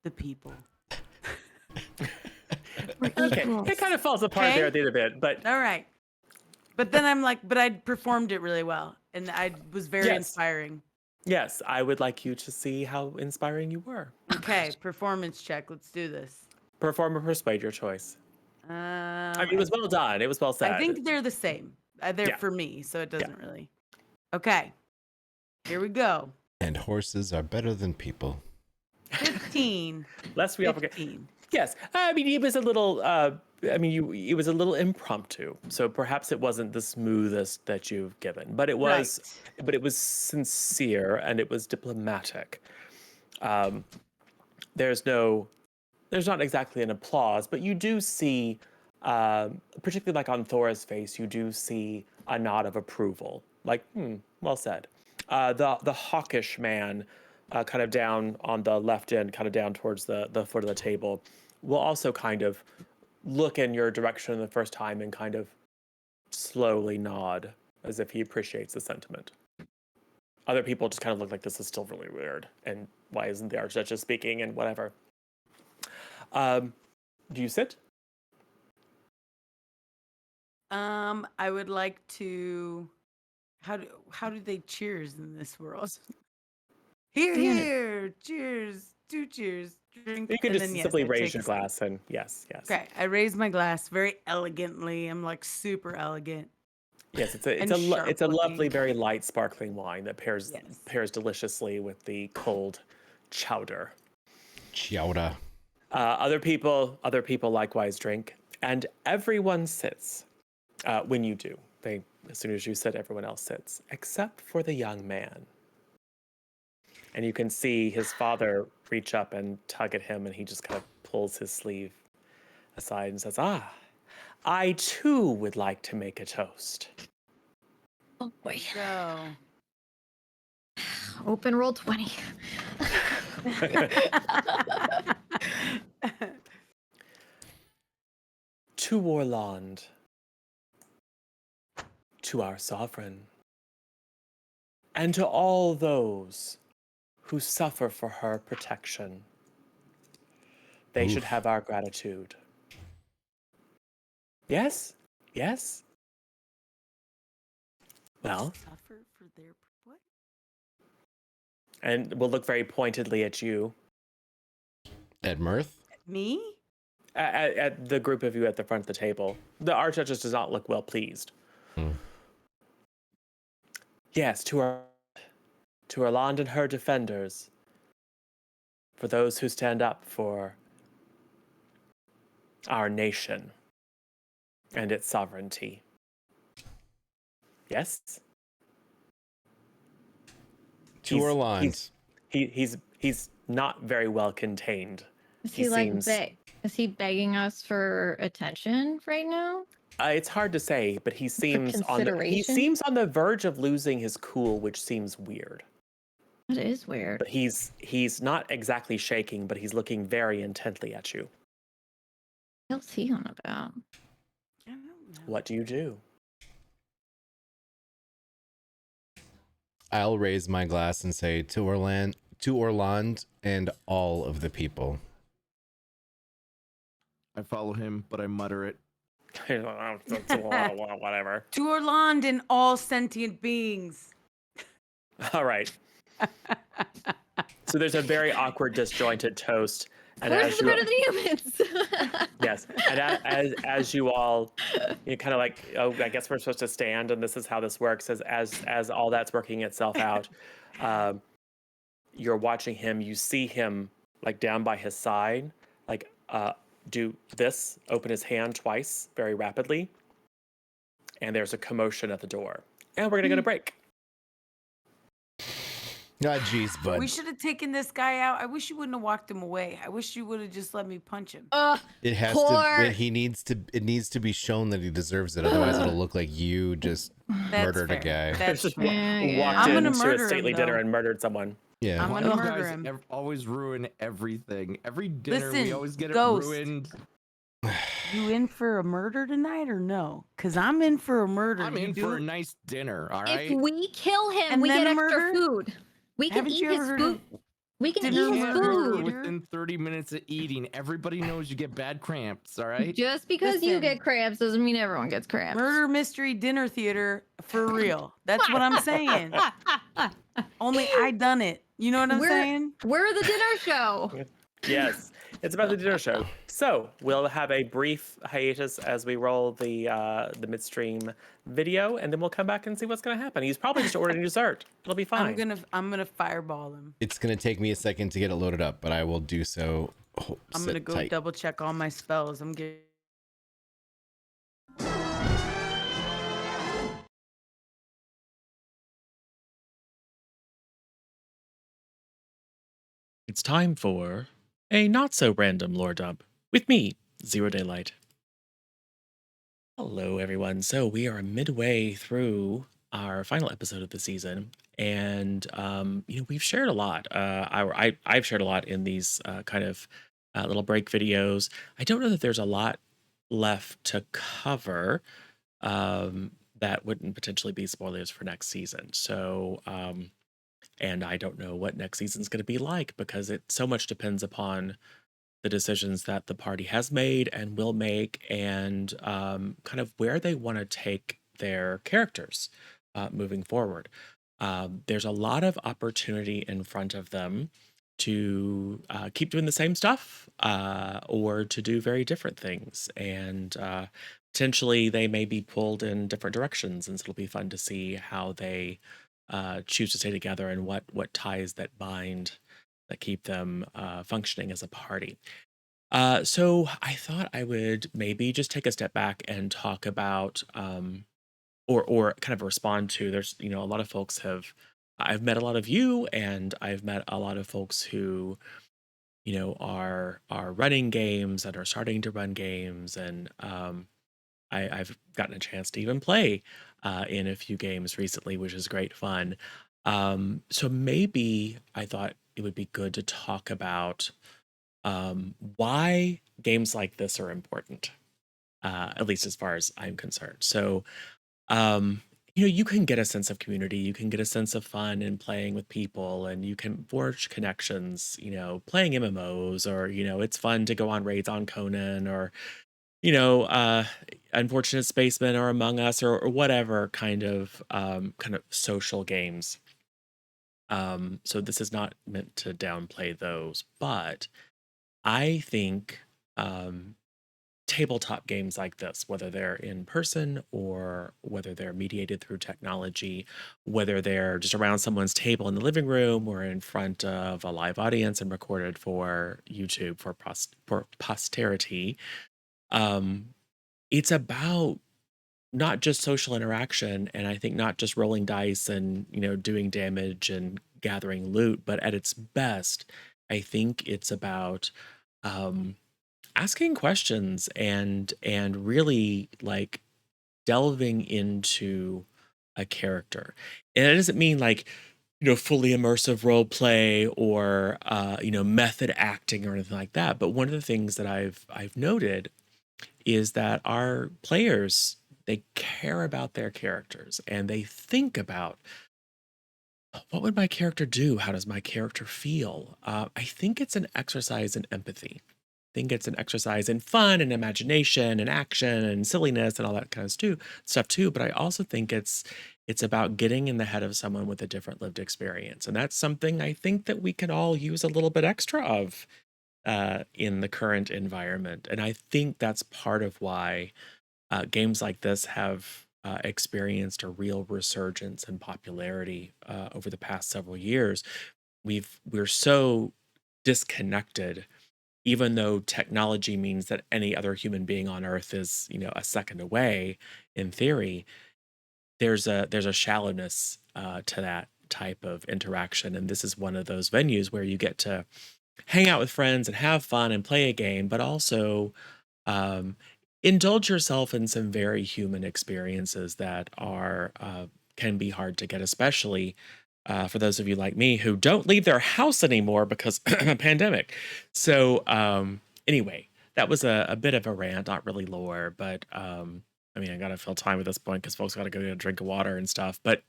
the people.
We're
Okay,
equals.
it kind of falls apart
Okay.
there at the end of it, but
All right. But then I'm like, but I performed it really well, and I was very
Yes.
inspiring.
yes, I would like you to see how inspiring you were.
Okay, performance check. Let's do this.
Perform or persuade, your choice. I mean, it was well done. It was well said.
I think they're the same. They're
Yeah.
for me, so it doesn't really. Okay. Here we go.
And horses are better than people.
15.
Lest we all forget.
15.
Yes, I mean, it was a little. It was a little impromptu. So perhaps it wasn't the smoothest that you've given, but it was.
Right.
But it was sincere and it was diplomatic. There's not exactly an applause, but you do see, particularly like on Thora's face, you do see a nod of approval. Like, well said. The hawkish man, kind of down on the left end, kind of down towards the foot of the table, will also kind of look in your direction the first time and kind of slowly nod as if he appreciates the sentiment. Other people just kind of look like this is still really weird, and why isn't the Archduchess speaking and whatever. Do you sit?
I would like to. How do they cheers in this world? Here,
Stand.
here, cheers, two cheers, drink.
You can
and
just
then, yes,
simply
I
raise
take
your
a sip.
glass and yes.
Okay, I raise my glass very elegantly. I'm like super elegant.
Yes, it's
And
a
sharp
lovely,
looking.
very light sparkling wine that pairs
Yes.
deliciously with the cold chowder.
Chowder.
Other people likewise drink, and everyone sits when you do. As soon as you sit, everyone else sits, except for the young man. And you can see his father reach up and tug at him, and he just kind of pulls his sleeve aside and says, I too would like to make a toast.
Oh boy.
So.
Open roll 20.
To Orland, to our sovereign, and to all those who suffer for her protection. They should
Oof.
have our gratitude. Yes? Yes? Well,
Suffer for their what?
and we'll look very pointedly at you,
At Mirth?
Me?
at the group of you at the front of the table. The Archduchess does not look well pleased.
Hmm.
Yes, to Erland and her defenders, for those who stand up for our nation and its sovereignty. Yes?
To Orland.
He's not very well contained.
Is
He
he like
seems-
is he begging us for attention right now?
It's hard to say, but he seems on
consideration?
the verge of losing his cool, which seems weird.
That is weird.
But he's not exactly shaking, but he's looking very intently at you.
What's he on about?
I don't know.
What do you do?
I'll raise my glass and say to Orland and all of the people.
I follow him, but I mutter it.
Whatever.
To Orland and all sentient beings.
All right. So there's a very awkward, disjointed toast, and
Where's
as
the
you,
better than humans?
yes, and as you all, you kind of like, oh, I guess we're supposed to stand, and this is how this works. As all that's working itself out, you're watching him. You see him like down by his side, like do this, open his hand twice, very rapidly, and there's a commotion at the door, and we're gonna go to break.
Ah, jeez, bud.
We should have taken this guy out. I wish you wouldn't have walked him away. I wish you would have just let me punch him.
It has
poor-
to. It needs to be shown that he deserves it. Otherwise, it'll look like you just
That's
murdered a
fair.
guy.
That's
Just
fair.
walked
I'm gonna
into a
murder him,
stately dinner
though.
and murdered someone.
Yeah.
I'm
Why
gonna
do you
murder
guys
him.
always ruin everything? Every dinner we
Listen,
always get it
Ghost.
ruined.
You in for a murder tonight or no? Because I'm in for a murder.
I'm
You
in
do
for a
it?
nice dinner, all right?
If we kill him,
And
we
then
get
a
extra
murder?
food. We can
Haven't
eat
you
his
ever heard
food.
of
We can
dinner
eat his
Can't murder
food.
within 30 minutes of eating. Everybody knows you get bad cramps, all right?
Just because you
Listen.
get cramps doesn't mean everyone gets cramps.
murder mystery dinner theater for real? That's what I'm saying. Only I done it. You know what I'm saying?
We're the dinner show.
Yes, it's about the dinner show. So we'll have a brief hiatus as we roll the midstream video, and then we'll come back and see what's going to happen. He's probably just ordering dessert. It'll be fine.
I'm gonna fireball him.
It's gonna take me a second to get it loaded up, but I will do so.
I'm gonna go double check all my spells. I'm getting.
It's time for a not so random lore dump with me, Zero Daylight. Hello, everyone. So we are midway through our final episode of the season, and we've shared a lot. I've shared a lot in these kind of little break videos. I don't know that there's a lot left to cover that wouldn't potentially be spoilers for next season. So, and I don't know what next season's going to be like because it so much depends upon the decisions that the party has made and will make, and kind of where they want to take their characters moving forward. There's a lot of opportunity in front of them to keep doing the same stuff or to do very different things. And potentially they may be pulled in different directions. And so it'll be fun to see how they choose to stay together and what ties that bind that keep them functioning as a party. So I thought I would maybe just take a step back and talk about or kind of respond to, there's a lot of folks I've met a lot of you, and I've met a lot of folks who are running games and are starting to run games, and I've gotten a chance to even play in a few games recently, which is great fun. So maybe I thought it would be good to talk about why games like this are important, at least as far as I'm concerned. So, you can get a sense of community, you can get a sense of fun in playing with people, and you can forge connections, playing MMOs, or, it's fun to go on raids on Conan, or, Unfortunate Spacemen or Among Us or whatever kind of social games. So this is not meant to downplay those, but I think tabletop games like this, whether they're in person or whether they're mediated through technology, whether they're just around someone's table in the living room or in front of a live audience and recorded for YouTube for posterity, it's about not just social interaction, and I think not just rolling dice and doing damage and gathering loot, but at its best, I think it's about asking questions and really like delving into a character. And it doesn't mean like fully immersive role play or method acting or anything like that. But one of the things that I've noted is that our players, they care about their characters and they think about what would my character do? How does my character feel? I think it's an exercise in empathy. I think it's an exercise in fun and imagination and action and silliness and all that kind of stuff too. But I also think it's about getting in the head of someone with a different lived experience, and that's something I think that we can all use a little bit extra of in the current environment. And I think that's part of why games like this have experienced a real resurgence in popularity over the past several years. We're so disconnected, even though technology means that any other human being on Earth is, a second away. In theory, there's a shallowness to that type of interaction, and this is one of those venues where you get to hang out with friends and have fun and play a game, but also um, indulge yourself in some very human experiences that are can be hard to get, especially for those of you like me who don't leave their house anymore because pandemic. So anyway, that was a bit of a rant, not really lore, but I mean, I gotta fill time at this point because folks gotta go get a drink of water and stuff. But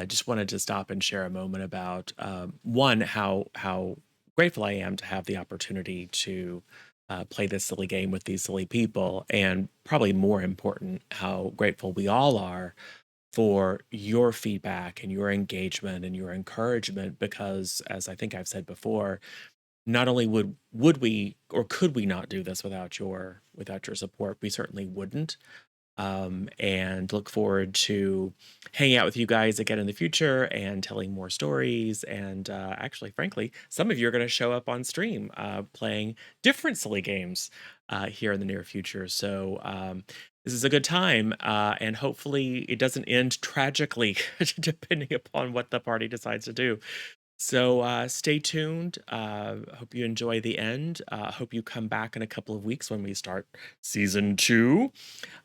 just wanted to stop and share a moment about one, how grateful I am to have the opportunity to play this silly game with these silly people, and probably more important, how grateful we all are for your feedback and your engagement and your encouragement. Because, as I think I've said before, not only would we or could we not do this without your support, we certainly wouldn't. And look forward to hanging out with you guys again in the future and telling more stories. And actually, frankly, some of you are going to show up on stream playing different silly games here in the near future. So this is a good time, and hopefully it doesn't end tragically, depending upon what the party decides to do. So stay tuned. Hope you enjoy the end. Hope you come back in a couple of weeks when we start season 2,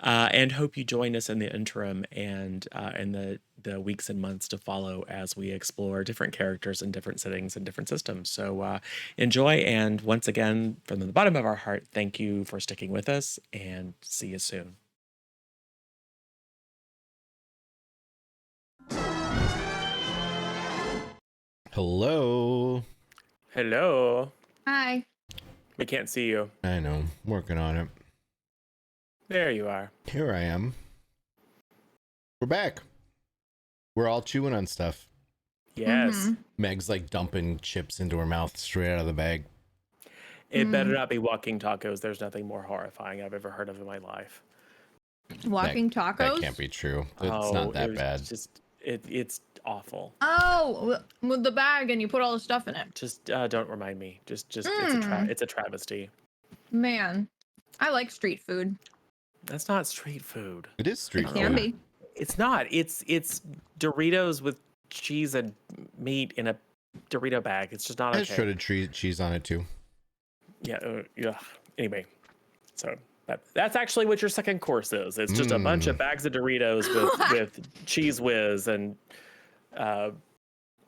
and hope you join us in the interim and in the weeks and months to follow as we explore different characters in different settings and different systems. So enjoy, and once again, from the bottom of our heart, thank you for sticking with us, and see you soon.
Hello.
Hello.
Hi.
We can't see you.
I know. Working on it.
There you are.
Here I am. We're back. We're all chewing on stuff.
Yes.
Meg's like dumping chips into her mouth straight out of the bag.
It better not be walking tacos. There's nothing more horrifying I've ever heard of in my life.
Walking tacos?
That can't be true. It's not that bad.
It's awful.
Oh, with the bag and you put all the stuff in it.
Just don't remind me. Just it's a travesty.
Man, I like street food.
That's not street food.
It is street
It
food.
can be.
It's not. It's Doritos with cheese and meat in a Dorito bag. It's just not
It
okay.
has shredded cheese on it too.
Yeah. Yeah. Anyway, so that's actually what your second course is. It's just a bunch of bags of Doritos with cheese whiz and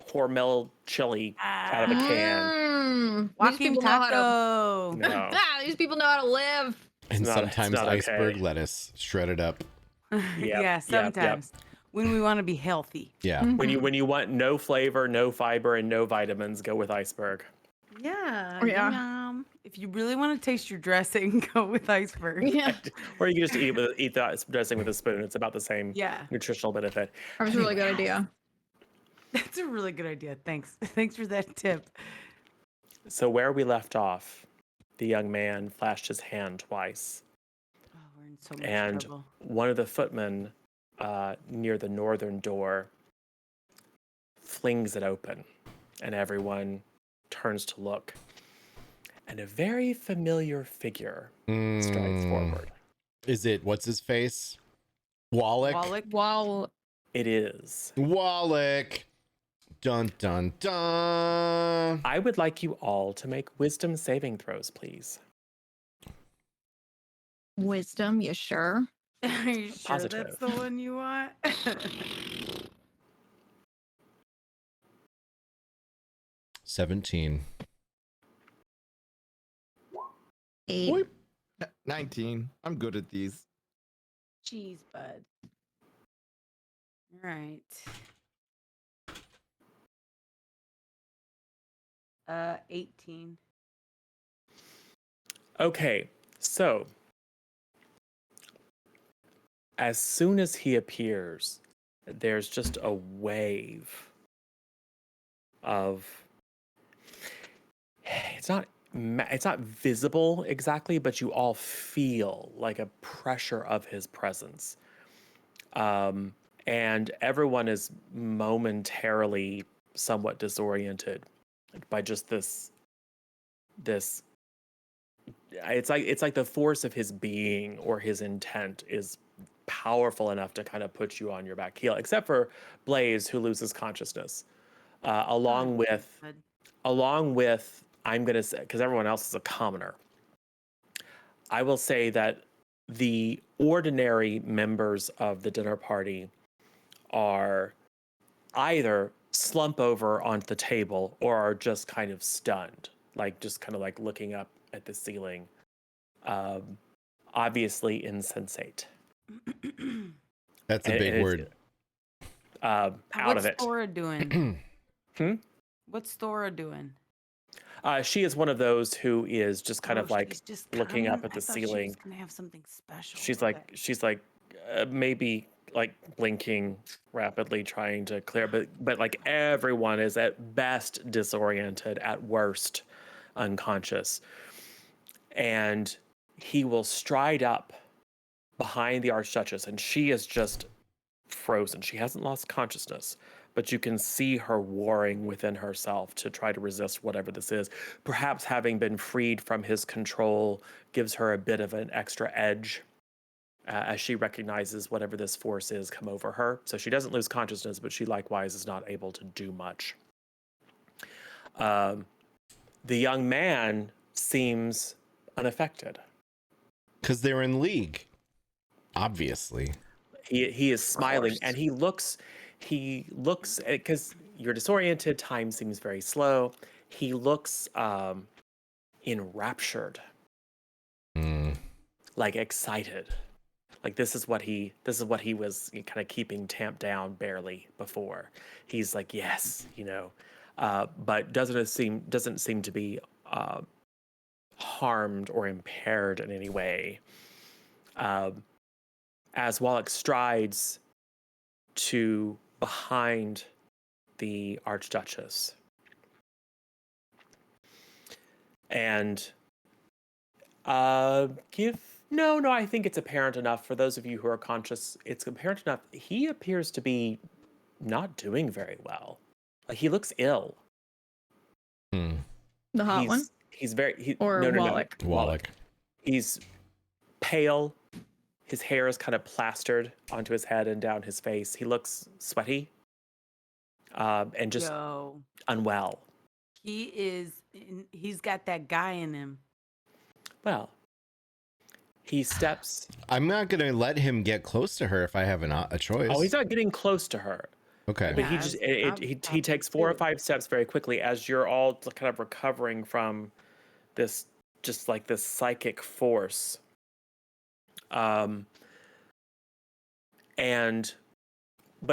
Hormel chili out of a can.
Walking taco.
No.
These people know how to live.
And
not- it's
sometimes
not
iceberg
okay.
lettuce shredded up.
Yeah, sometimes when we want to be healthy.
Yeah.
When you want no flavor, no fiber, and no vitamins, go with iceberg.
Yeah.
Yeah.
Yum. If you really want to taste your dressing, go with iceberg.
Yeah.
Or you can just eat the dressing with a spoon. It's about the same
Yeah.
nutritional benefit.
That was a really good
Anyway,
idea.
That's a really good idea. Thanks. Thanks for that tip.
so where we left off, the young man flashed his hand twice,
Oh, we're in so much
and
trouble.
one of the footmen near the northern door flings it open, and everyone turns to look. And a very familiar figure strides forward.
Is it what's his face? Wallach.
Wallach.
Wow.
It is.
Wallach. Dun dun dun.
I would like you all to make wisdom saving throws, please.
Wisdom, you sure?
Are you sure
Positive.
that's the one you want?
17.
8.
19. I'm good at these.
Jeez, bud. All right. 18.
Okay, so as soon as he appears, there's just a wave of it's not visible exactly, but you all feel like a pressure of his presence. And everyone is momentarily somewhat disoriented by just this it's like the force of his being or his intent is powerful enough to kind of put you on your back heel, except for Blaze, who loses consciousness, along with I'm gonna say, because everyone else is a commoner, I will say that the ordinary members of the dinner party are either slump over onto the table or are just kind of stunned, like just kind of like looking up at the ceiling, obviously insensate.
That's a big word.
Out
What's
of it.
Thora doing?
Hmm?
What's Thora doing?
She is one of those who is just kind of like
she's just
looking up
common?
at the
I thought She
ceiling.
was gonna have something special.
She's
Okay.
like maybe like blinking rapidly, trying to clear, but like everyone is at best disoriented, at worst unconscious. And he will stride up behind the Archduchess, and she is just frozen. She hasn't lost consciousness, but you can see her warring within herself to try to resist whatever this is. Perhaps having been freed from his control gives her a bit of an extra edge as she recognizes whatever this force is come over her. So she doesn't lose consciousness, but she likewise is not able to do much. The young man seems unaffected.
Because they're in league. Obviously.
He is smiling, and he looks because you're disoriented. Time seems very slow. He looks enraptured, like excited. Like this is what he was kind of keeping tamped down barely before. He's like, yes, but doesn't seem to be harmed or impaired in any way. As Wallach strides to behind the Archduchess. And I think it's apparent enough for those of you who are conscious. It's apparent enough. He appears to be not doing very well. Like he looks ill.
The hot one?
He's very
Or
no,
Wallach?
Wallach.
He's pale. His hair is kind of plastered onto his head and down his face. He looks sweaty and just unwell.
He's got that guy in him.
Well, he steps.
I'm not going to let him get close to her if I have a choice.
Oh, he's not getting close to her.
Okay.
But he takes 4 or 5 steps very quickly as you're all kind of recovering from this, just like this psychic force. But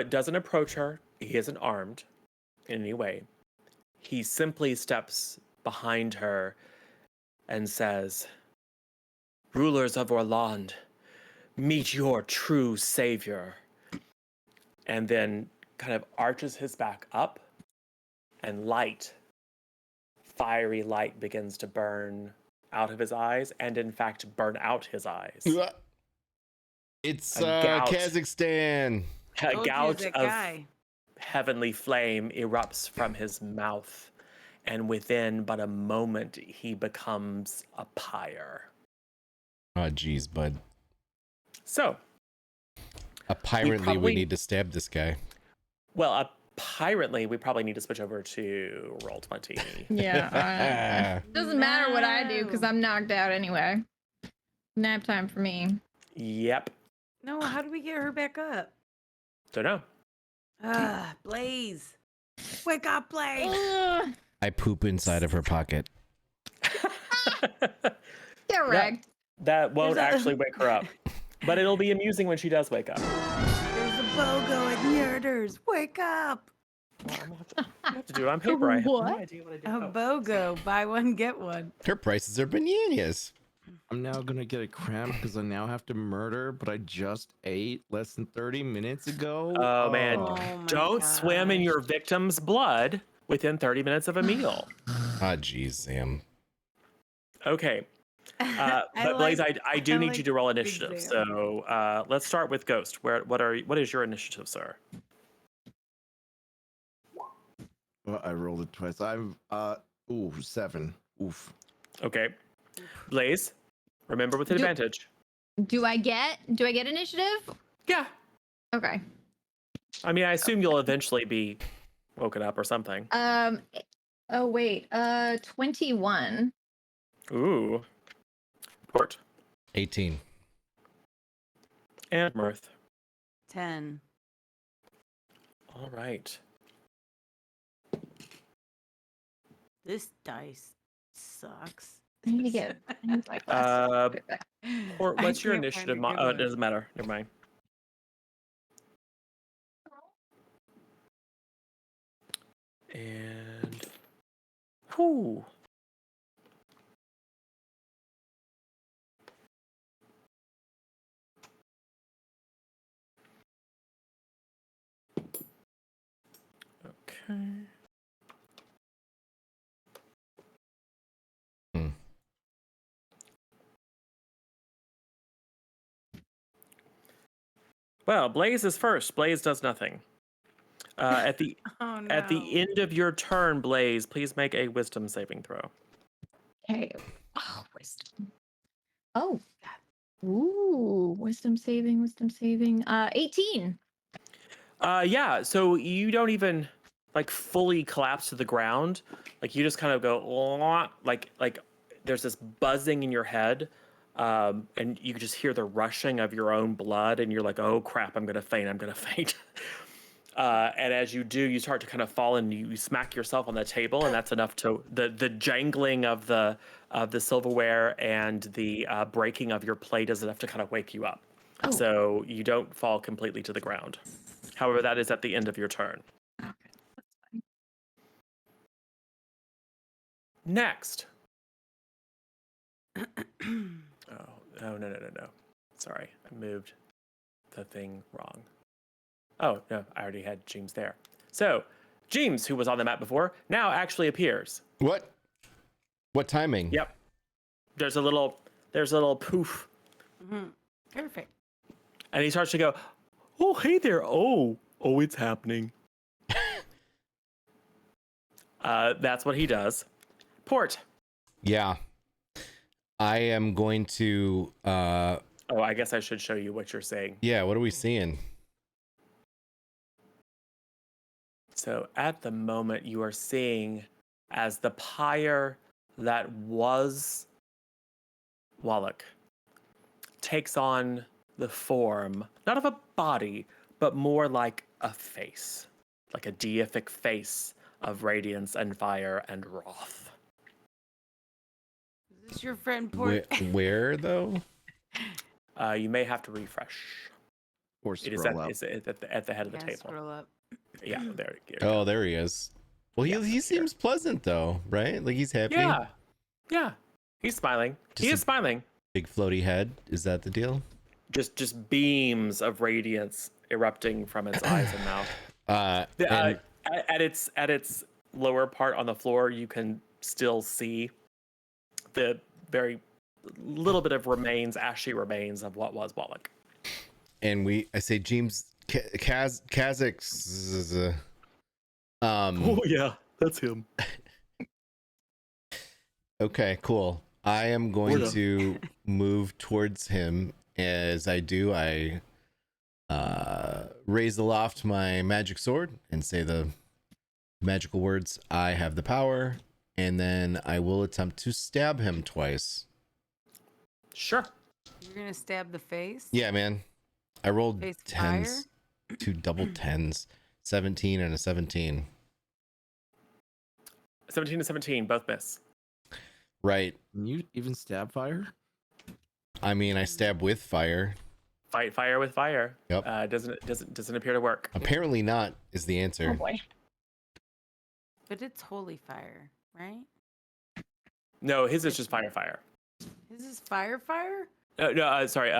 doesn't approach her. He isn't armed in any way. He simply steps behind her and says, "Rulers of Orland, meet your true savior." And then kind of arches his back up, and fiery light begins to burn out of his eyes, and in fact burn out his eyes.
It's
A gout.
Kazakhstan.
A
Told you,
gout
that
of
guy.
heavenly flame erupts from his mouth, and within but a moment he becomes a pyre.
Oh, geez, bud.
So,
Apparently, we
probably-
need to stab this guy.
well, apparently we probably need to switch over to Roll20.
Yeah. Doesn't matter what I do because
No.
I'm knocked out anyway. Nap time for me.
Yep.
No, how do we get her back up?
Don't know.
Blaze. Wake up, Blaze.
Ugh,
I poop inside of her pocket.
get wrecked.
That won't
There's a-
actually wake her up. But it'll be amusing when she does wake up.
There's a BOGO at Nerders. Wake up.
Well, I have to do it on paper. I have
What?
no idea what I do.
A BOGO. Buy one, get one.
Her prices are bananas.
I'm now gonna get a cramp because I now have to murder, but I just ate less than 30 minutes ago.
Oh, man.
Oh my
Don't swim in your
gosh.
victim's blood within 30 minutes of a meal.
Ah, geez, Sam.
Okay.
I
But Blaze,
like-
I do
I
need
like
you to roll
Big
initiative.
Sam.
So let's start with Ghost. What is your initiative, sir?
Well, I rolled it twice. I'm 7. Oof.
Okay. Blaze, remember with
Do-
advantage.
Do I get initiative?
Yeah.
Okay.
I mean, I assume you'll eventually be woken up or something.
Oh wait. 21.
Ooh. Port
18.
and Mirth.
10.
All right.
This dice sucks.
I need to get. I need my
Uh,
glasses.
Port,
I
what's your
can't find a
initiative?
good
Oh, it
one.
doesn't matter. Never mind. And whoo. Okay.
Hmm.
Well, Blaze is first. Blaze does nothing. At the
Oh no.
At the end of your turn, Blaze, please make a wisdom saving throw.
Okay. Oh, wisdom. Oh. Ooh, wisdom saving. 18.
Yeah, so you don't even like fully collapse to the ground. Like you just kind of go like there's this buzzing in your head. And you can just hear the rushing of your own blood, and you're like, "Oh crap, I'm gonna faint! I'm gonna faint!" And as you do, you start to kind of fall, and you smack yourself on the table, and that's enough to the jangling of the silverware and the breaking of your plate is enough to kind of wake you up.
Oh.
So you don't fall completely to the ground. However, that is at the end of your turn.
Okay, that's fine.
Next. No. Sorry, I moved the thing wrong. Oh, no, I already had James there. So, James, who was on the map before, now actually appears.
What? What timing?
Yep. There's a little poof.
Mhm. Perfect.
And he starts to go, "Oh, hey there. Oh, it's happening." That's what he does. Port.
Yeah. I am going to
Oh, I guess I should show you what you're saying.
yeah, what are we seeing?
So at the moment, you are seeing as the pyre that was Wallach takes on the form, not of a body, but more like a face, like a deific face of radiance and fire and wrath.
Is this your friend
Where,
Port?
where though?
You may have to refresh.
Or
It is
scroll up.
at the head of the
Yeah,
table.
scroll up.
Yeah, there you
Oh,
go.
there he is. Well,
Yes,
he
here.
seems pleasant though, right? Like he's happy.
Yeah. Yeah. He's smiling. He
Just
is smiling.
Big floaty head. Is that the deal?
Just beams of radiance erupting from its eyes and mouth.
And
At its lower part on the floor, you can still see the very little bit of ashy remains of what was Wallach.
I say James Kazakhs.
Oh yeah, that's him.
Okay, cool. I am going
Order.
to move towards him. As I do, I raise aloft my magic sword and say the magical words, "I have the power," and then I will attempt to stab him twice.
Sure.
You're gonna stab the face?
Yeah, man. I rolled
Face
tens, two double tens, 17 and a 17.
17 to 17, both miss.
Right.
Can you even stab fire?
I mean, I stab with fire.
Fight fire with fire.
Yep.
Doesn't appear to work.
Apparently not is the
Oh
answer.
boy.
But it's holy fire, right?
No, his is just fire.
His is fire.
Sorry.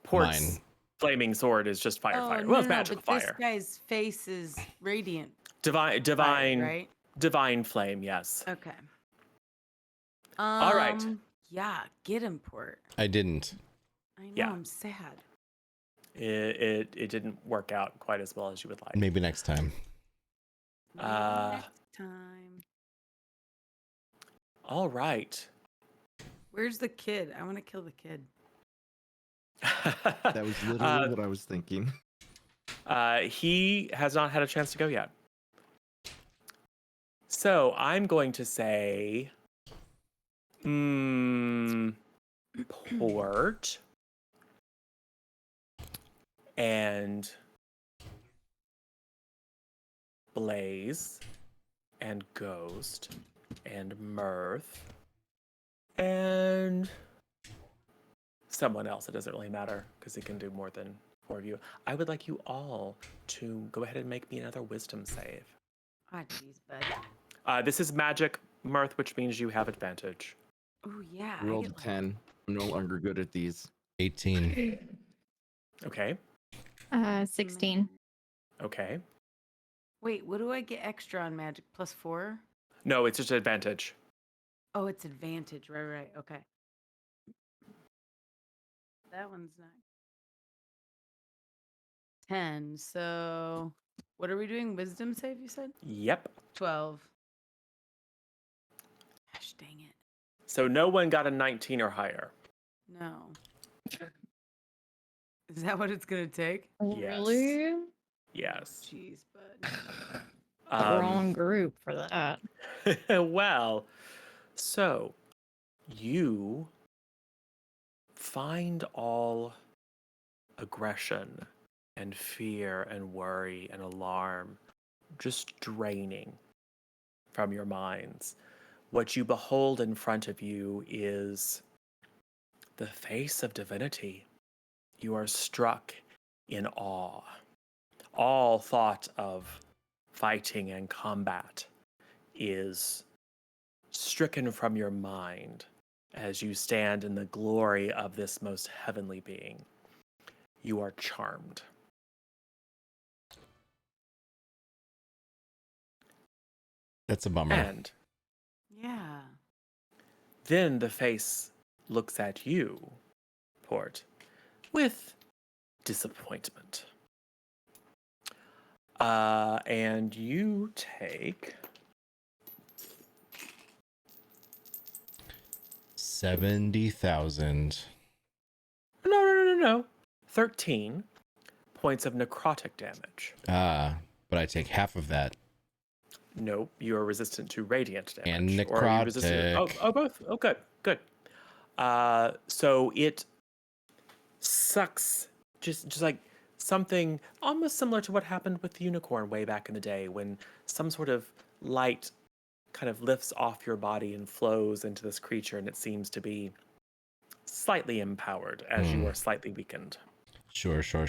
Port's
Mine.
flaming sword is just fire.
No,
Well, it's magical
but
fire.
this guy's face is radiant.
Divine,
Fire, right?
divine flame. Yes.
Okay.
All right.
Yeah, get him, Port.
I didn't.
I know.
Yeah.
I'm sad.
It didn't work out quite as well as you would like.
Maybe next time.
Maybe
Uh,
next time.
All right.
Where's the kid? I want to kill the kid.
That was literally what I was thinking.
He has not had a chance to go yet. So I'm going to say, Port and Blaze and Ghost and Mirth and someone else. It doesn't really matter because he can do more than 4 of you. I would like you all to go ahead and make me another wisdom save.
Ah, jeez, bud.
This is magic, Mirth, which means you have advantage.
Oh yeah.
I
I
rolled
get,
a 10. I'm no longer good at these.
18.
Okay.
16.
Okay.
Wait, what do I get extra on magic? +4?
No, it's just advantage.
Oh, it's advantage. Right. Okay. That one's not. 10. So, what are we doing? Wisdom save, you said?
Yep.
12. Gosh, dang it.
So no one got a 19 or higher.
No. Is that what it's going to take?
Really?
Yes.
Jeez, bud.
Wrong group for that.
Well, so you find all aggression and fear and worry and alarm just draining from your minds. What you behold in front of you is the face of divinity. You are struck in awe. All thought of fighting and combat is stricken from your mind as you stand in the glory of this most heavenly being. You are charmed.
That's a bummer.
And
Yeah.
then the face looks at you, Port, with disappointment. And you take
70,000.
no. 13 points of necrotic damage.
But I take half of that.
Nope, you are resistant to radiant damage.
And
Or are you resistant?
necrotic.
Oh, both. Oh, good. So it sucks, just like something almost similar to what happened with the unicorn way back in the day, when some sort of light kind of lifts off your body and flows into this creature, and it seems to be slightly empowered as you are slightly weakened.
Sure.
So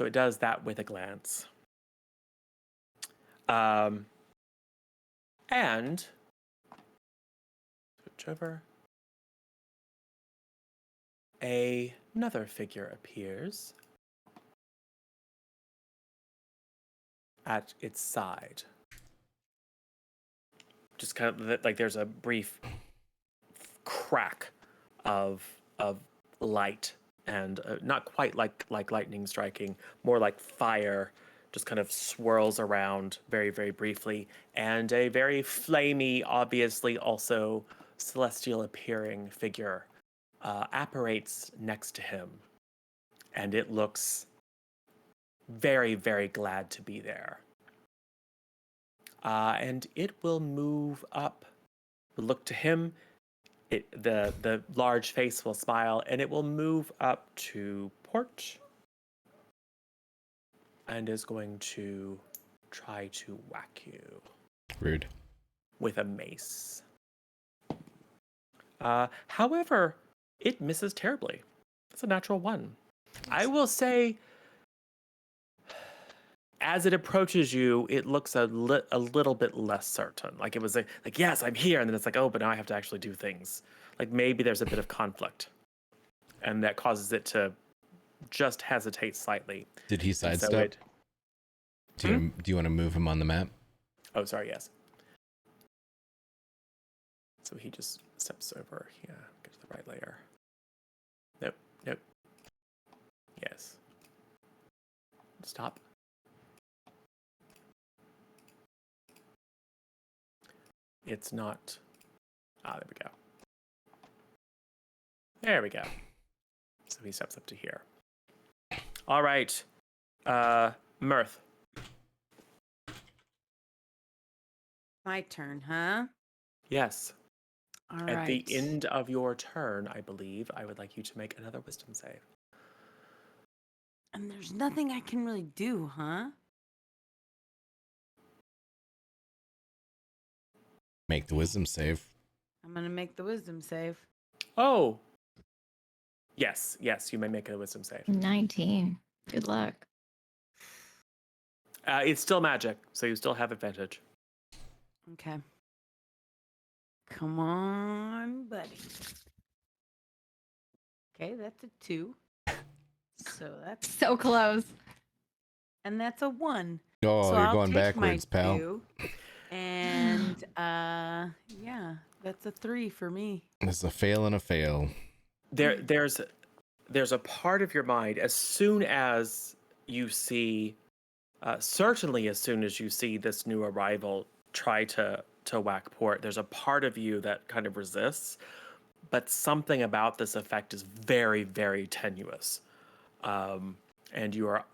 it does that with a glance. And switch over. Another figure appears at its side. Just kind of like there's a brief crack of light, and not quite like lightning striking, more like fire just kind of swirls around very, very briefly, and a very flamey, obviously also celestial appearing figure apparates next to him, and it looks very, very glad to be there. And it will move up, look to him. The large face will smile, and it will move up to Port, and is going to try to whack you.
Rude.
With a mace. However, it misses terribly. It's a natural 1. I will say, as it approaches you, it looks a little bit less certain. Like it was like, yes, I'm here. And then it's like, oh, but now I have to actually do things. Like maybe there's a bit of conflict. And that causes it to just hesitate slightly.
Did he
So
sidestep? Do you want to move him on the map?
Oh, sorry, yes. So he just steps over. Yeah, get to the right layer. Nope, nope. Yes. Stop. It's not. There we go. There we go. So he steps up to here. All right. Mirth.
My turn, huh?
Yes.
All
At
right.
the end of your turn, I believe, I would like you to make another wisdom save.
And there's nothing I can really do, huh?
Make the wisdom save.
I'm gonna make the wisdom save.
Oh. Yes, you may make a wisdom save.
19. Good luck.
It's still magic, so you still have advantage.
Okay. Come on, buddy. Okay, that's a 2. So that's
So close.
and that's a 1.
Oh,
so
you're
I'll
going
take
backwards,
my
pal.
2, and yeah, that's a 3 for me.
It's a fail and a fail.
There's a part of your mind, as soon as you see, certainly as soon as you see this new arrival try to whack Port, there's a part of you that kind of resists, but something about this effect is very, very tenuous. And you are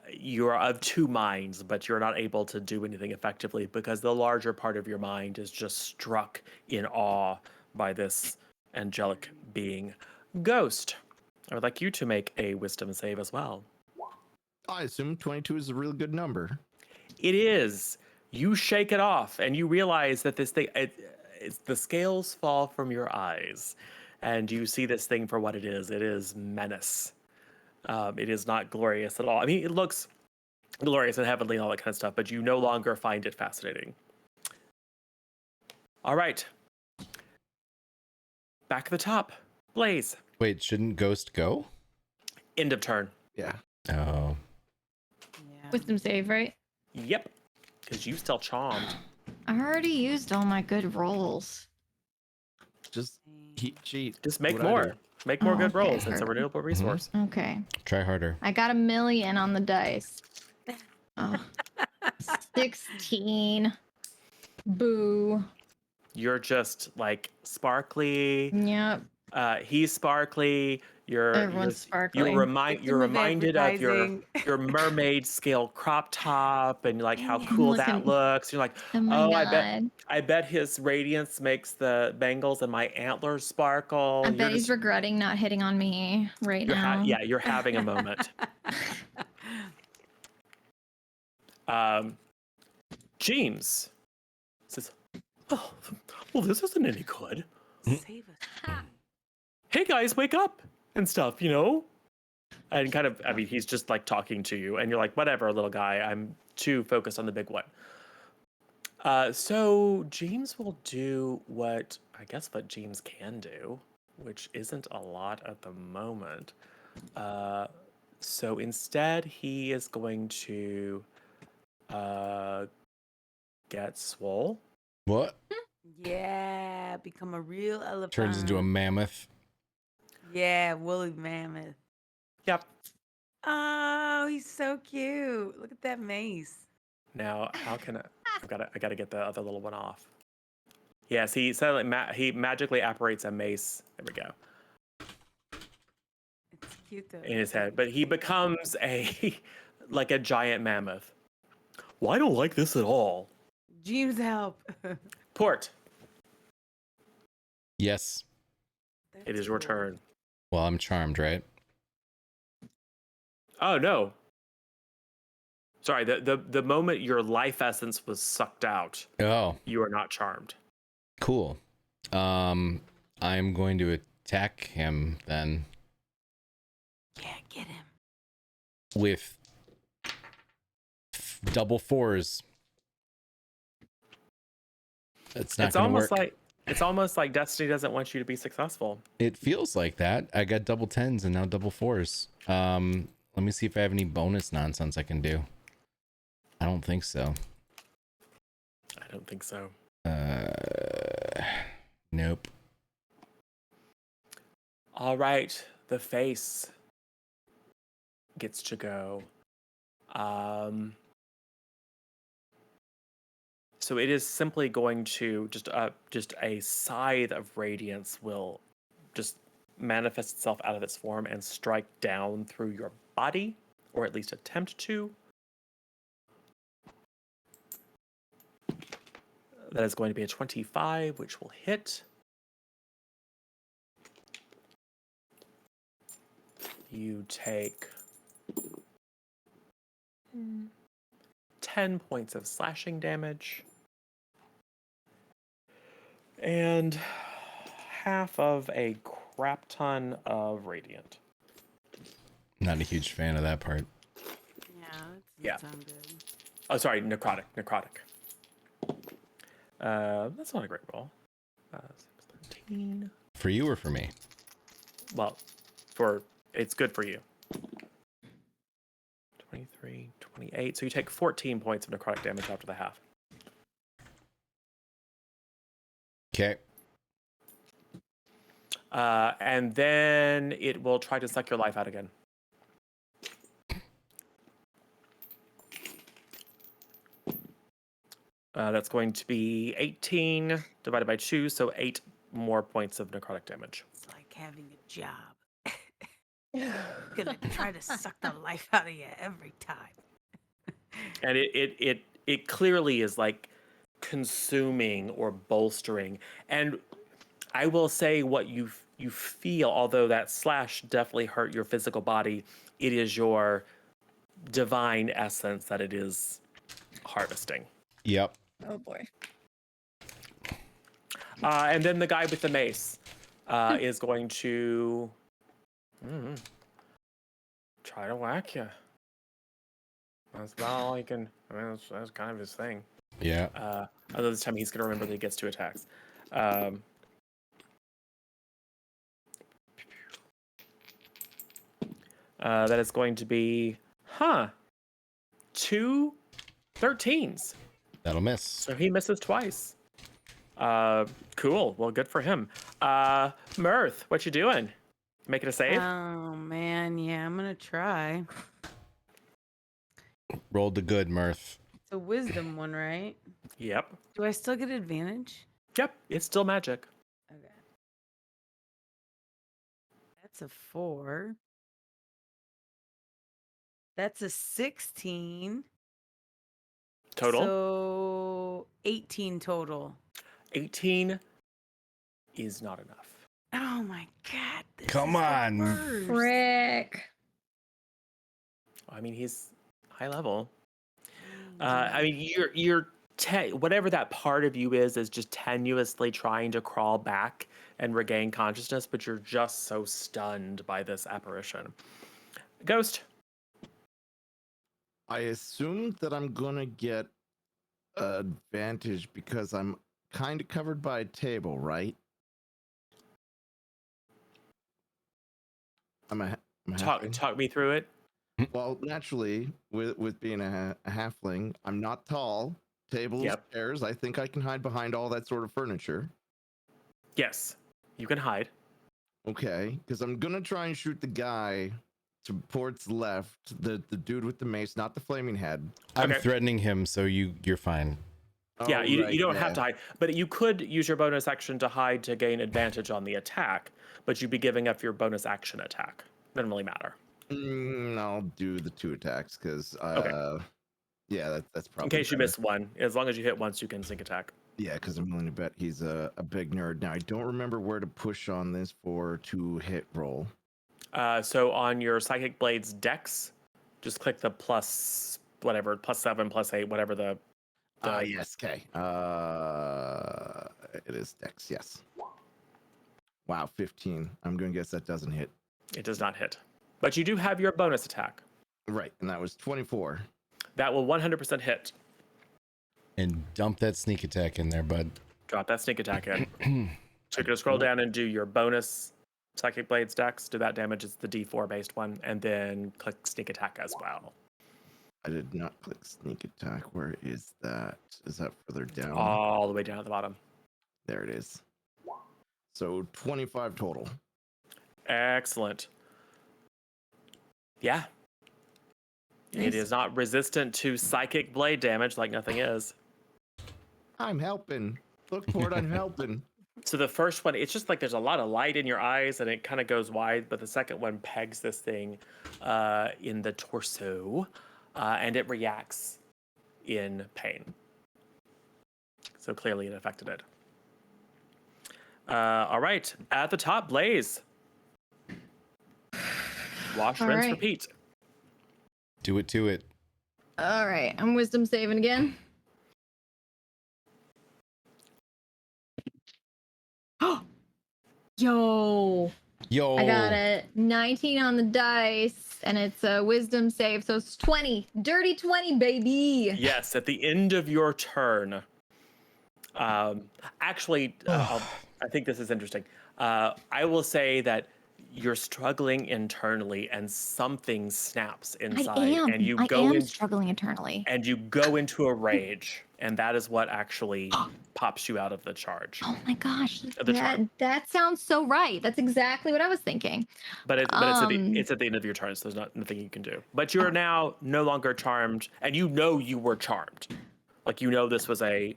of two minds, but you're not able to do anything effectively because the larger part of your mind is just struck in awe by this angelic being. Ghost, I would like you to make a wisdom save as well.
I assume 22 is a really good number.
It is. You shake it off, and you realize that this thing, the scales fall from your eyes, and you see this thing for what it is. It is menace. It is not glorious at all. I mean, it looks glorious and heavenly and all that kind of stuff, but you no longer find it fascinating. All right. Back at the top. Blaze.
Wait, shouldn't Ghost go?
End of turn.
Yeah.
Oh.
Yeah.
Wisdom save, right?
Yep. Because you still charmed.
I already used all my good rolls.
Just cheat.
Just make
What I
more.
do.
Make more
Oh,
good
okay,
rolls. It's a
heard.
renewable resource.
Okay.
Try harder.
I got 1,000,000 on the dice. Oh. 16. Boo.
You're just like sparkly.
Yep.
He's sparkly.
Everyone's sparkling.
You're
Victim of
reminded of
advertising.
your mermaid scale crop top and like how
I'm
cool that
looking-
looks. You're like,
Oh my
oh,
god.
I bet his radiance makes the bangles and my antlers sparkle.
I
You're
bet he's
just-
regretting not hitting on me right now.
yeah, you're having a moment. James says, oh, well, this isn't any good.
Save us.
Hey guys, wake up and stuff, you know? And kind of, I mean, he's just like talking to you and you're like, whatever, little guy, I'm too focused on the big one. So James will do what I guess what James can do, which isn't a lot at the moment. Uh, so instead, he is going to uh, get swole.
What?
Yeah, become a real
Turns into a
elephant.
mammoth.
Yeah, woolly mammoth.
Yep.
Oh, he's so cute. Look at that mace.
Now, how can I gotta get the other little one off. Yes, he suddenly he magically apparates a mace. There we go.
It's cute though.
In his
It's like
head, but he becomes a like a giant mammoth. Well, I don't like this at all.
James, help.
Port,
Yes.
it
That's
is your
cool.
turn.
Well, I'm charmed, right?
Oh no. Sorry, the moment your life essence was sucked out,
Oh,
you are not charmed.
cool. I'm going to attack him then
Yeah, get him.
with double fours. It's not going to work.
It's almost like Destiny doesn't want you to be successful.
It feels like that. I got double tens and now double fours. Let me see if I have any bonus nonsense I can do. I don't think so.
I don't think so.
Nope.
All right, the face gets to go. So it is simply going to just a scythe of radiance will just manifest itself out of its form and strike down through your body, or at least attempt to. That is going to be a 25, which will hit. You take 10 points of slashing damage. And half of a crap ton of radiant.
Not a huge fan of that part.
Yeah, that
Yeah.
doesn't sound good.
Oh, sorry, necrotic. That's not a great roll. 13.
For you or for me?
Well, it's good for you. 23, 28. So you take 14 points of necrotic damage after the half.
Okay.
And then it will try to suck your life out again. That's going to be 18 divided by 2, so 8 more points of necrotic damage.
It's like having a job. Gonna try to suck the life out of you every time.
And it clearly is like consuming or bolstering. And I will say what you feel, although that slash definitely hurt your physical body, it is your divine essence that it is harvesting.
Yep.
Oh boy.
And then the guy with the mace is going to try to whack you. That's about all he can. I mean, that's kind of his thing.
Yeah.
Although this time he's going to remember that he gets 2 attacks. That is going to be, 2 13s.
That'll miss.
So he misses twice. Cool. Well, good for him. Mirth, what you doing? Making a save?
Oh man, yeah, I'm gonna try.
Rolled the good, Mirth.
It's a wisdom one, right?
Yep.
Do I still get advantage?
Yep. It's still magic.
Okay. That's a 4. That's a 16.
Total.
So 18 total.
18 is not enough.
Oh my god. This
Come
is the
on.
worst.
Frick.
I mean, he's high level. I mean, you're whatever that part of you is just tenuously trying to crawl back and regain consciousness, but you're just so stunned by this apparition. Ghost.
I assume that I'm gonna get advantage because I'm kind of covered by a table, right? I'm a halfling.
Talk me through it.
Well, naturally, with being a halfling, I'm not tall. Tables,
Yep.
chairs. I think I can hide behind all that sort of furniture.
Yes, you can hide.
Okay, because I'm gonna try and shoot the guy towards left, the dude with the mace, not the flaming head.
I'm
Okay.
threatening him, so you're fine.
Yeah,
Oh,
you
right,
don't
yeah.
have to hide, but you could use your bonus action to hide to gain advantage on the attack, but you'd be giving up your bonus action attack. Doesn't really matter.
I'll do the 2 attacks because,
Okay.
yeah, that's probably.
In case you
better.
miss one, as long as you hit once, you can sneak attack.
Yeah, because I'm willing to bet he's a big nerd. Now I don't remember where to push on this for 2 hit roll.
So on your Psychic Blades dex, just click the plus whatever, +7, +8, whatever the
Yes, okay. It is Dex, yes. Wow, 15. I'm gonna guess that doesn't hit.
it does not hit. But you do have your bonus attack.
Right, and that was 24.
That will 100% hit.
And dump that sneak attack in there, bud.
Drop that sneak attack in. So you're gonna scroll down and do your bonus Psychic Blades dex. Do that damage. It's the D4 based one, and then click sneak attack as well.
I did not click sneak attack. Where is that? Is that further down?
All the way down at the bottom.
There it is. So 25 total.
Excellent. Yeah. It
Nice.
is not resistant to psychic blade damage like nothing is.
I'm helping. Look for it, I'm helping.
So the first one, it's just like there's a lot of light in your eyes and it kind of goes wide, but the second one pegs this thing in the torso and it reacts in pain. So clearly it affected it. All right, at the top, Blaze. Wash,
All
rinse,
right.
repeat.
Do it to it.
All right, I'm wisdom saving again. Yo,
Yo.
I got a 19 on the dice, and it's a wisdom save, so it's 20. Dirty 20, baby.
Yes, at the end of your turn. Actually, I think this is interesting. I will say that you're struggling internally, and something snaps inside, and you go in,
struggling internally.
and you go into a rage, and that is what actually pops you out of the charge.
Oh my gosh,
The charm.
that sounds so right. That's exactly what I was thinking.
But it's at the end of your turn, so there's nothing you can do. But you're now no longer charmed, and you know you were charmed. Like you know this was a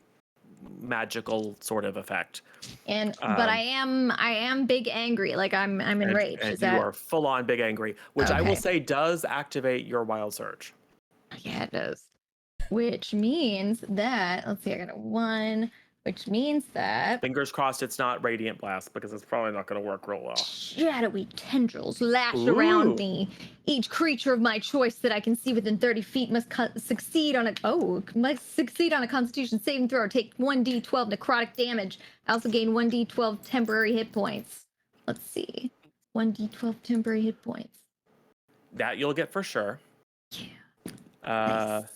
magical sort of effect.
And but I am big angry. Like I'm enraged.
And
Is
you
that
are full on big angry, which I will
Okay.
say does activate your wild surge.
Yeah, it does. Which means that let's see, I got a 1, which means that
Fingers crossed it's not radiant blast because it's probably not going to work real well.
shadowy tendrils lash
Ooh.
around me. Each creature of my choice that I can see within 30 feet must succeed on a Constitution saving throw or take 1d12 necrotic damage. I also gain 1d12 temporary hit points. Let's see, 1d12 temporary hit points.
That you'll get for sure.
Yeah.
Uh,
Nice.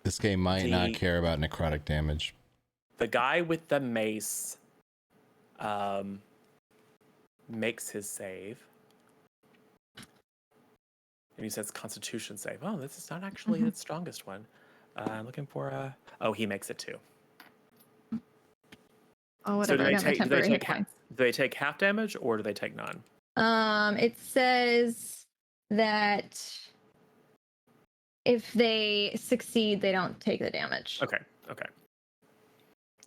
This game might not
The-
care about necrotic damage.
the guy with the mace makes his save. And he says Constitution save. Oh, this is not actually the strongest one. I'm looking for a... Oh, he makes it too.
Oh,
So
whatever. I got my temporary hit points.
do they take half damage or do they take none?
It says that if they succeed, they don't take the damage.
Okay.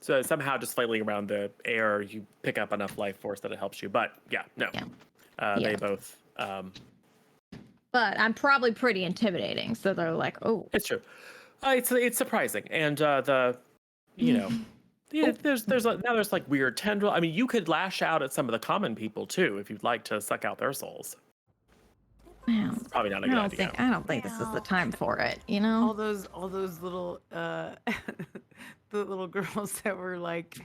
So somehow just flailing around the air, you pick up enough life force that it helps you. But yeah, no.
Yeah.
They
Yeah.
both...
But I'm probably pretty intimidating, so they're like, "Oh,
It's true. It's surprising, and there's like weird tendril. I mean, you could lash out at some of the common people too if you'd like to suck out their souls.
wow."
It's probably not a
I
good
don't
idea.
think I don't think this is the time for it. You
all
know?
those little the little girls that were like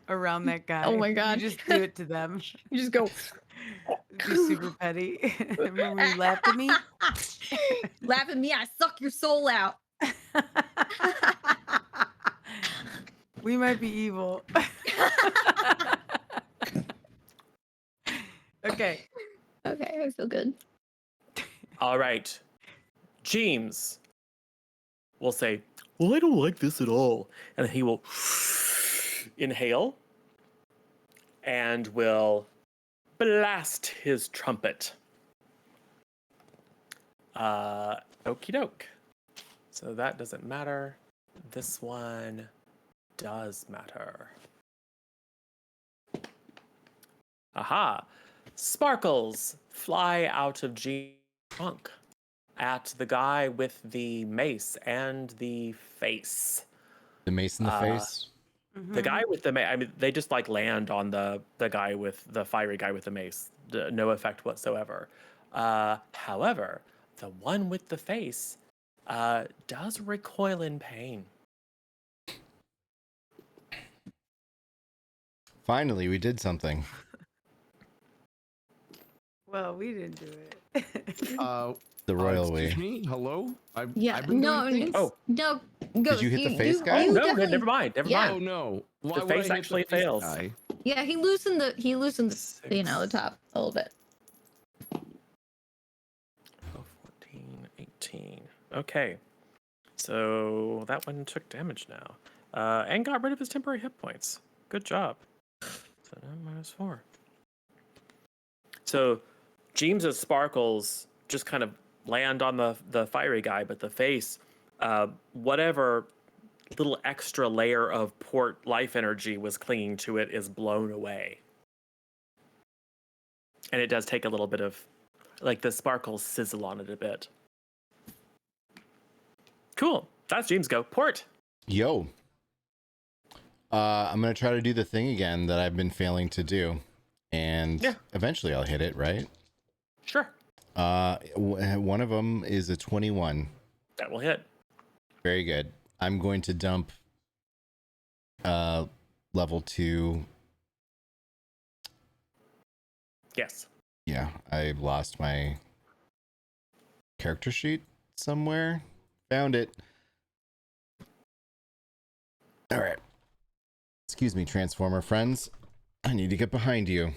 around that guy.
Oh my God.
You just do it to them.
You just go
Be super petty. Remember when you laughed at me?
laugh at me. I suck your soul out.
We might be evil. Okay.
Okay, I feel good.
All right. James will say, well, I don't like this at all. And he will inhale and will blast his trumpet. Okie doke. So that doesn't matter. This one does matter. Aha! Sparkles fly out of G's trunk at the guy with the mace and the face.
The mace in the face.
The guy with the mace, I mean, they just like land on the guy with the fiery guy with the mace. No effect whatsoever. However, the one with the face does recoil in pain.
Finally, we did something.
Well, we didn't do it.
The royal
Excuse
way.
me. Hello. I've
Yeah,
been
no,
doing things.
Oh.
no. Go.
Did you hit the face guy?
Oh,
you
no,
definitely-
never mind. Never
Yeah.
Oh
mind.
no. Why
The
would I
face
hit
actually
the face
fails.
guy?
Yeah, he loosened the top a little bit.
12, 14, 18. Okay. So that one took damage now. And got rid of his temporary hit points. Good job. So now -4. So James's sparkles just kind of land on the fiery guy, but the face, whatever little extra layer of port life energy was clinging to it is blown away. And it does take a little bit of, like, the sparkles sizzle on it a bit. Cool. That's James go. Port.
Yo. I'm gonna try to do the thing again that I've been failing to do, and eventually I'll hit it. Right?
Sure.
One of them is a 21.
That will hit.
Very good. I'm going to dump level 2.
Yes.
Yeah, I lost my character sheet somewhere. Found it. All right. Excuse me, Transformer friends. I need to get behind you.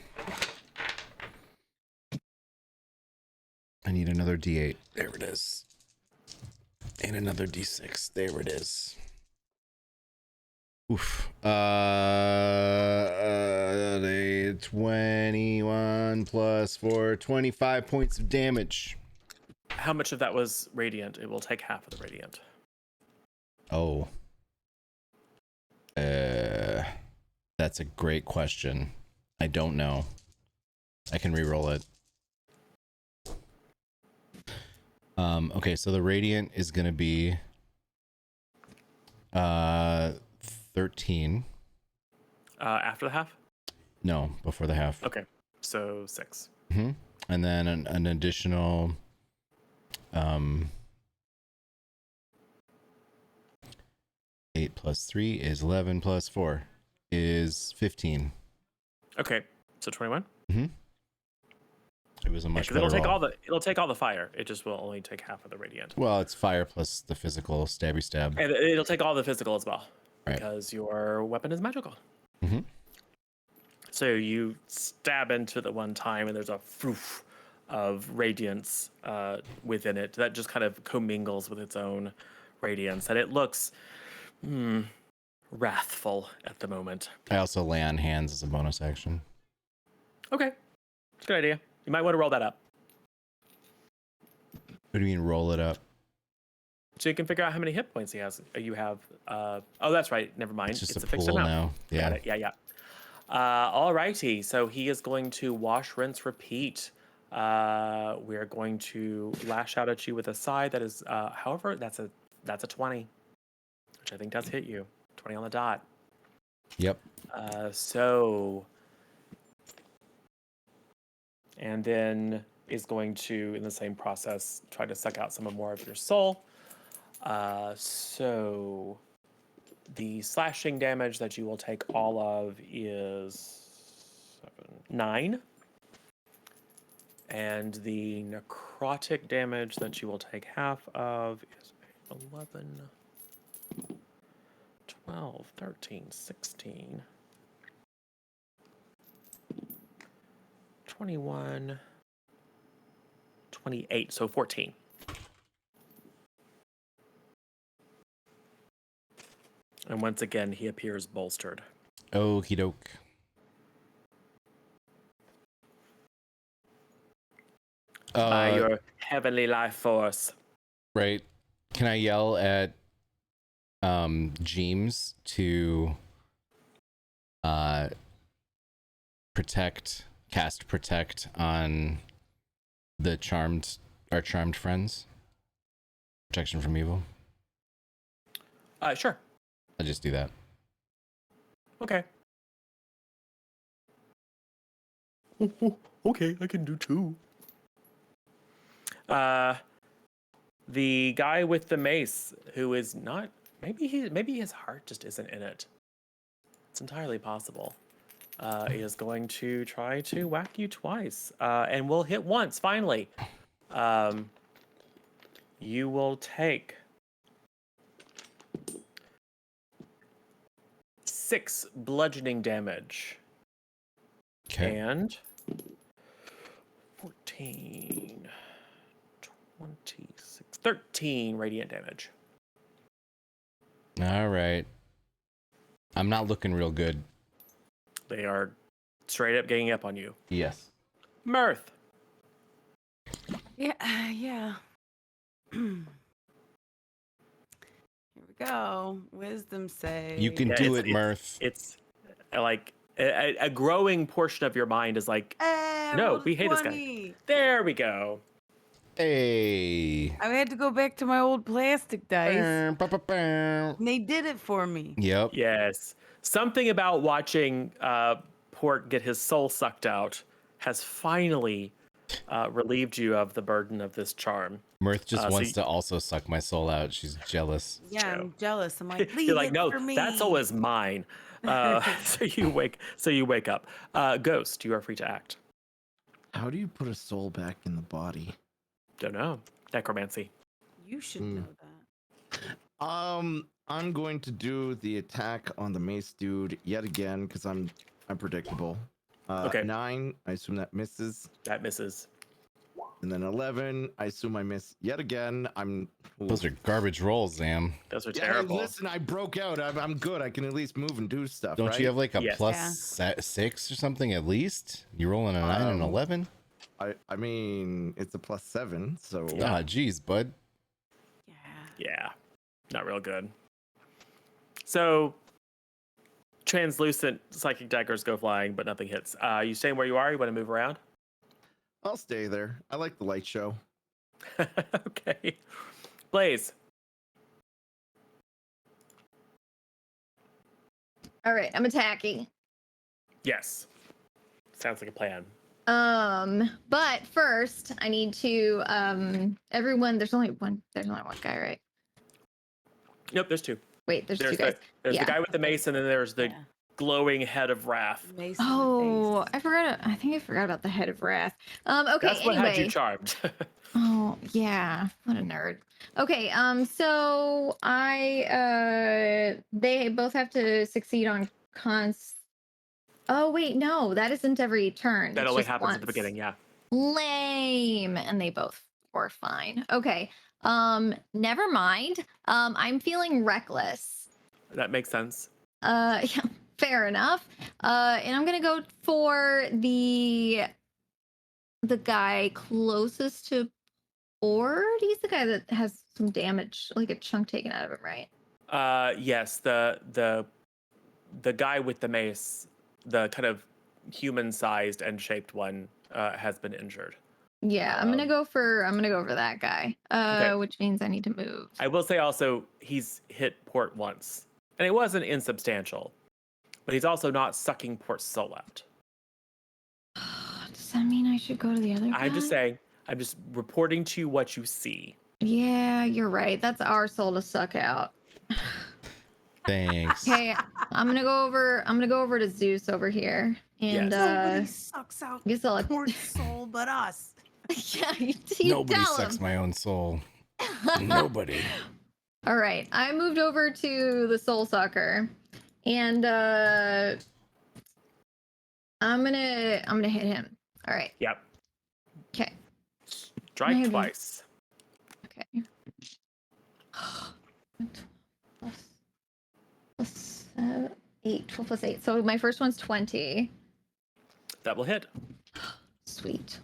I need another D8. There it is. And another D6. There it is. Oof. 21 plus 4, 25 points of damage.
How much of that was radiant? It will take half of the radiant.
Oh. That's a great question. I don't know. I can re-roll it. Okay, so the radiant is gonna be 13.
After the half?
No, before the half.
Okay. So 6.
Mm-hmm. And then an additional 8 plus 3 is 11 plus 4 is 15.
Okay. So 21?
Mm-hmm. It was a much better
it'll take
roll.
it'll take all the fire. It just will only take half of the radiant.
Well, it's fire plus the physical stabby stab.
And it'll take all the physical as well.
Right.
Because your weapon is magical.
Mm-hmm.
So you stab into the one time and there's a foof of radiance within it that just kind of commingles with its own radiance. And it looks wrathful at the moment.
I also lay on hands as a bonus action.
Okay. Good idea. You might want to roll that up.
What do you mean roll it up?
So you can figure out how many hit points he has. You have. Oh, that's right. Never mind.
It's just a
fixed
pool
amount.
now. Yeah.
Got it. Yeah. All righty. So he is going to wash, rinse, repeat. We're going to lash out at you with a side that is. However, that's a 20, which I think does hit you. 20 on the dot.
Yep.
And then is going to, in the same process, try to suck out some more of your soul. So the slashing damage that you will take all of is 9. And the necrotic damage that you will take half of is 11. 12, 13, 16, 21, 28, so 14. And once again, he appears bolstered.
Okie doke.
By your heavenly life force.
Right. Can I yell at Jeems to cast protect on our charmed friends? Protection from evil.
Sure.
I'll just do that.
Okay. Okay, I can do 2. The guy with the mace, who is not, maybe his heart just isn't in it. It's entirely possible. Is going to try to whack you twice, and will hit once finally. You will take 6 bludgeoning damage.
Okay.
And 14, 26, 13 radiant damage.
All right. I'm not looking real good.
They are straight up ganging up on you.
Yes.
Mirth.
Yeah, yeah. Here we go. Wisdom save.
You can
Yeah,
do it, Mirth.
It's like a growing portion of your mind is like, no,
rolled a
we hate this guy.
20.
There we go.
Hey.
I had to go back to my old plastic dice.
Yep.
And they did it for me.
Yes. Something about watching Port get his soul sucked out has finally relieved you of the burden of this charm.
Mirth just wants to also suck my soul out. She's jealous.
Yeah, I'm jealous. I'm like, leave
You're like,
it
no,
for me.
that soul is mine. So you wake up. Ghost, you are free to act.
How do you put a soul back in the body?
Don't know. Necromancy.
You should know that.
I'm going to do the attack on the mace dude yet again because I'm predictable.
Okay.
9, I assume that misses.
That misses.
And then 11, I assume I miss yet again.
Those are garbage rolls, Zam.
Those are
Yeah,
terrible.
listen, I broke out. I'm good. I can at least move and do stuff.
Don't
right?
you have like a
Yes.
plus 6 or something at least? You rolling a 9 and 11?
I mean, it's a +7, so
Ah, geez, bud.
Yeah.
Yeah. Not real good. So translucent psychic daggers go flying, but nothing hits. You staying where you are? You want to move around?
I'll stay there. I like the light show.
Okay. Blaze.
All right, I'm attacking.
Yes. Sounds like a plan.
But first I need to everyone. There's only one guy, right?
Nope, there's 2.
Wait, there's 2 guys.
There's
Yeah.
the guy with the mace, and then there's the
Yeah.
glowing head of wrath.
Mace in the
Oh,
face.
I forgot. I think I forgot about the head of wrath. Okay.
That's what had you
Anyway.
charmed.
Oh yeah, what a nerd. Okay, so they both have to succeed on cons. Oh wait, no, that isn't every turn.
That
It's
only
just
happens at the
once.
beginning, yeah.
Lame, and they both were fine. Okay, never mind. I'm feeling reckless.
That makes sense.
Yeah, fair enough. And I'm gonna go for the guy closest to Ord. He's the guy that has some damage, like a chunk taken out of him, right?
Yes, the guy with the mace, the kind of human-sized and shaped one, has been injured.
Yeah, I'm gonna go for that guy.
Okay.
Which means I need to move.
I will say also he's hit Port once, and it wasn't insubstantial, but he's also not sucking Port's soul out.
Does that mean I should go to the other guy?
I'm just saying. I'm just reporting to you what you see.
Yeah, you're right. That's our soul to suck out.
Thanks.
Okay, I'm gonna go over to Zeus over here, and
Nobody sucks out
I guess I'll
Port's soul but us.
yeah, you
Nobody
tell
sucks
him.
my own soul. Nobody.
All right, I moved over to the Soul Sucker, and I'm gonna hit him. All right.
Yep.
Okay.
Strike
Maybe.
twice.
Okay. plus 8, 12 plus 8. So my first one's 20.
That will hit.
Sweet.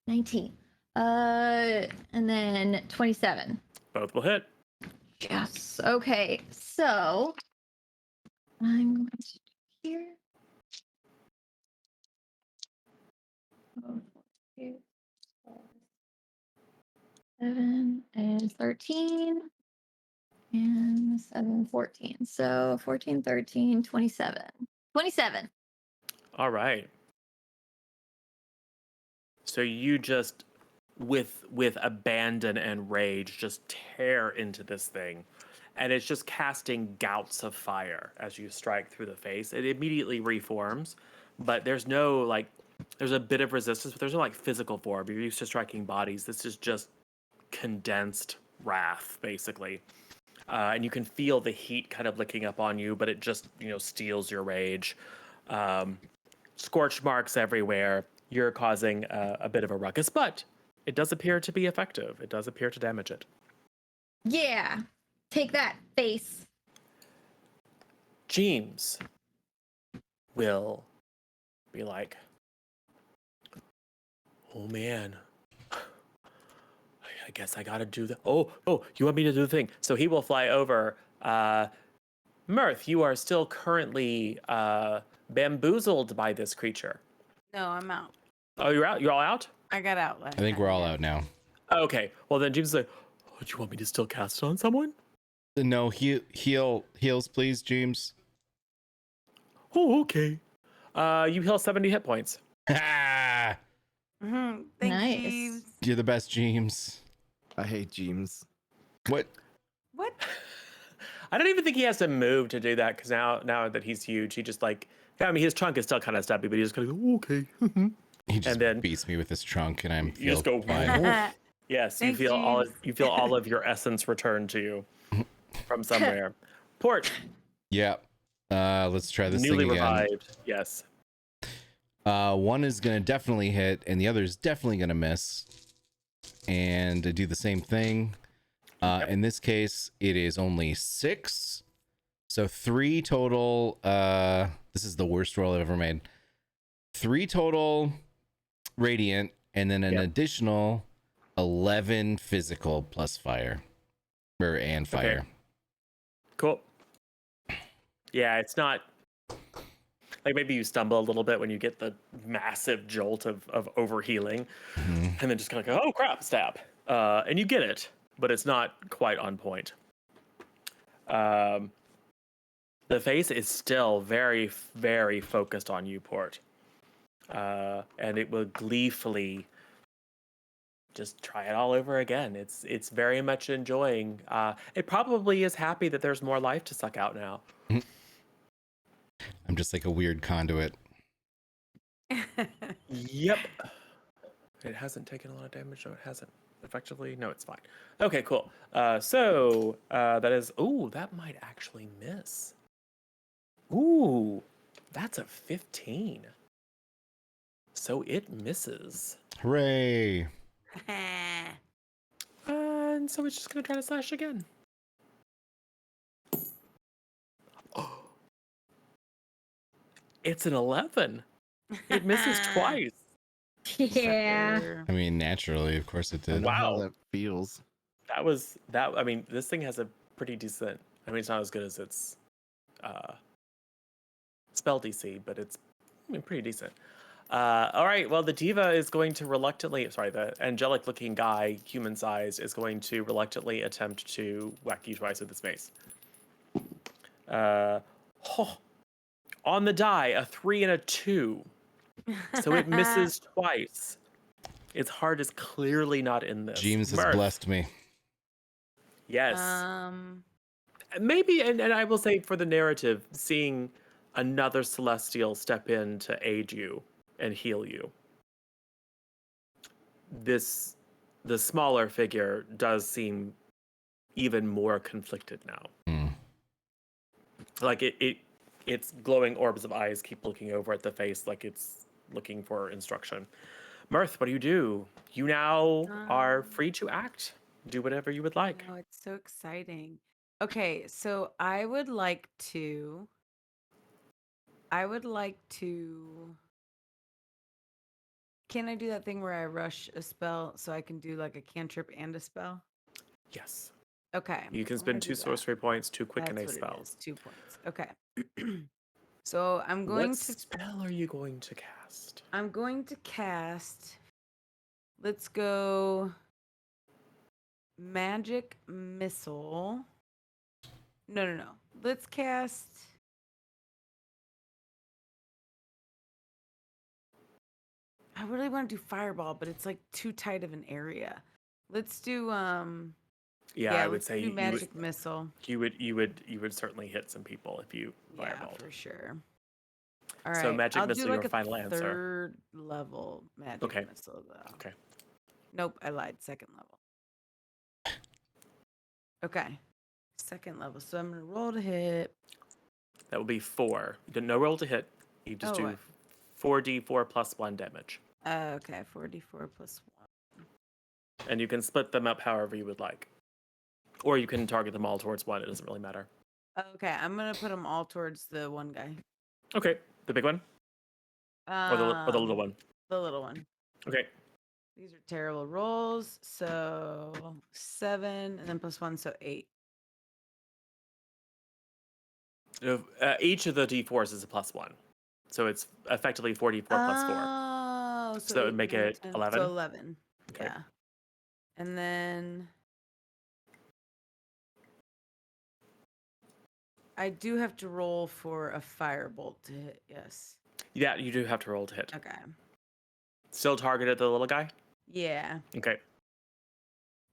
19. And then 27.
Both will hit.
Yes. Okay. So I'm going to do here. 7 is 13. And 7, 14. So 14, 13, 27. 27.
All right. So you just, with abandon and rage, just tear into this thing, and it's just casting gouts of fire as you strike through the face. It immediately reforms, but there's no like, there's a bit of resistance, but there's no like physical form. You're used to striking bodies. This is just condensed wrath, basically. And you can feel the heat kind of licking up on you, but it just, steals your rage. Scorch marks everywhere. You're causing a bit of a ruckus, but it does appear to be effective. It does appear to damage it.
Yeah. Take that, face.
James will be like, oh man, I guess I gotta do the. Oh, you want me to do the thing? So he will fly over. Mirth, you are still currently bamboozled by this creature.
No, I'm out.
Oh, you're out? You're all out?
I got out last
I think
time,
we're all
yeah.
out now.
Okay. Well, then James is like, oh, do you want me to still cast it on someone?
No, heals, please, James.
Oh, okay. You heal 70 hit points.
Ah,
Thanks,
Nice.
Jeeves.
you're the best, James.
I hate James.
What?
What?
I don't even think he has to move to do that, because now that he's huge, he just like, I mean, his trunk is still kind of stubby, but he just kind of go, okay.
He just
And then-
beats me with his trunk, and I'm
You just go,
fine.
yes,
Thanks,
you
James.
feel all of your essence return to you from somewhere. Port,
Yeah. Let's try this
newly
thing again.
revived. Yes.
One is gonna definitely hit, and the other is definitely gonna miss. And I do the same thing.
Yep.
In this case, it is only 6. So 3 total. This is the worst roll I've ever made. 3 total radiant, and then an
Yep.
additional 11 physical plus fire. And fire.
Cool. Yeah, it's not like maybe you stumble a little bit when you get the massive jolt of overhealing,
Mhm.
and then just kind of go, oh crap, stab. And you get it, but it's not quite on point. The face is still very, very focused on you, Port. And it will gleefully just try it all over again. It's very much enjoying. It probably is happy that there's more life to suck out now.
I'm just like a weird conduit.
Yep. It hasn't taken a lot of damage. No, it hasn't. Effectively, no, it's fine. Okay, cool. So that is. Ooh, that might actually miss. Ooh, that's a 15. So it misses.
Hooray!
And so it's just gonna try to slash again. Oh. It's an 11. It misses twice.
Yeah.
Sucker.
I mean, naturally, of course it
I
did.
know how
Wow.
that feels.
That was that. I mean, this thing has a pretty decent. I mean, it's not as good as its spell DC, but it's pretty decent. All right. Well, the diva is going to reluctantly. Sorry, the angelic-looking guy, human-sized, is going to reluctantly attempt to whack you twice with its mace. On the die, a 3 and a 2. So it misses twice. Its heart is clearly not in this.
James has
Mirth.
blessed me.
Yes. Maybe, and I will say for the narrative, seeing another celestial step in to aid you and heal you. The smaller figure does seem even more conflicted now.
Hmm.
Like it's glowing orbs of eyes keep looking over at the face like it's looking for instruction. Mirth, what do? You now are free to act. Do whatever you would like.
Oh, it's so exciting. Okay, so I would like to. Can I do that thing where I rush a spell so I can do like a cantrip and a spell?
Yes.
Okay.
You can
I'm gonna
spend
do
2
that.
sorcery points, 2 quicken
That's
a
what it
spells.
is. 2 points. Okay. So I'm going
What
to
spell are you going to cast?
cast. Let's go magic missile. No. Let's cast. I really want to do fireball, but it's like too tight of an area. Let's do
Yeah, I would
let's
say
do magic missile.
you would certainly hit some people if you
Yeah,
fireballed.
for sure. All
So
right.
magic
I'll
missile,
do like
your
a
final answer.
third level magic
Okay.
missile though.
Okay.
Nope, I lied. Second level. Okay. Second level. So I'm gonna roll to hit.
That will be 4. You did no roll to hit. You just do 4d4 plus 1 damage.
Okay, 4d4 plus 1.
And you can split them up however you would like. Or you can target them all towards one. It doesn't really matter.
Okay, I'm gonna put them all towards the one guy.
Okay. The big one? Or the little one?
The little one.
Okay.
These are terrible rolls. So 7 and then plus 1, so 8.
Each of the d4s is a plus 1. So it's effectively 4d4 plus 4.
Oh,
So that would make it 11?
So 11.
Okay.
Yeah. And then I do have to roll for a firebolt to hit. Yes.
Yeah, you do have to roll to hit.
Okay.
Still targeted the little guy?
Yeah.
Okay.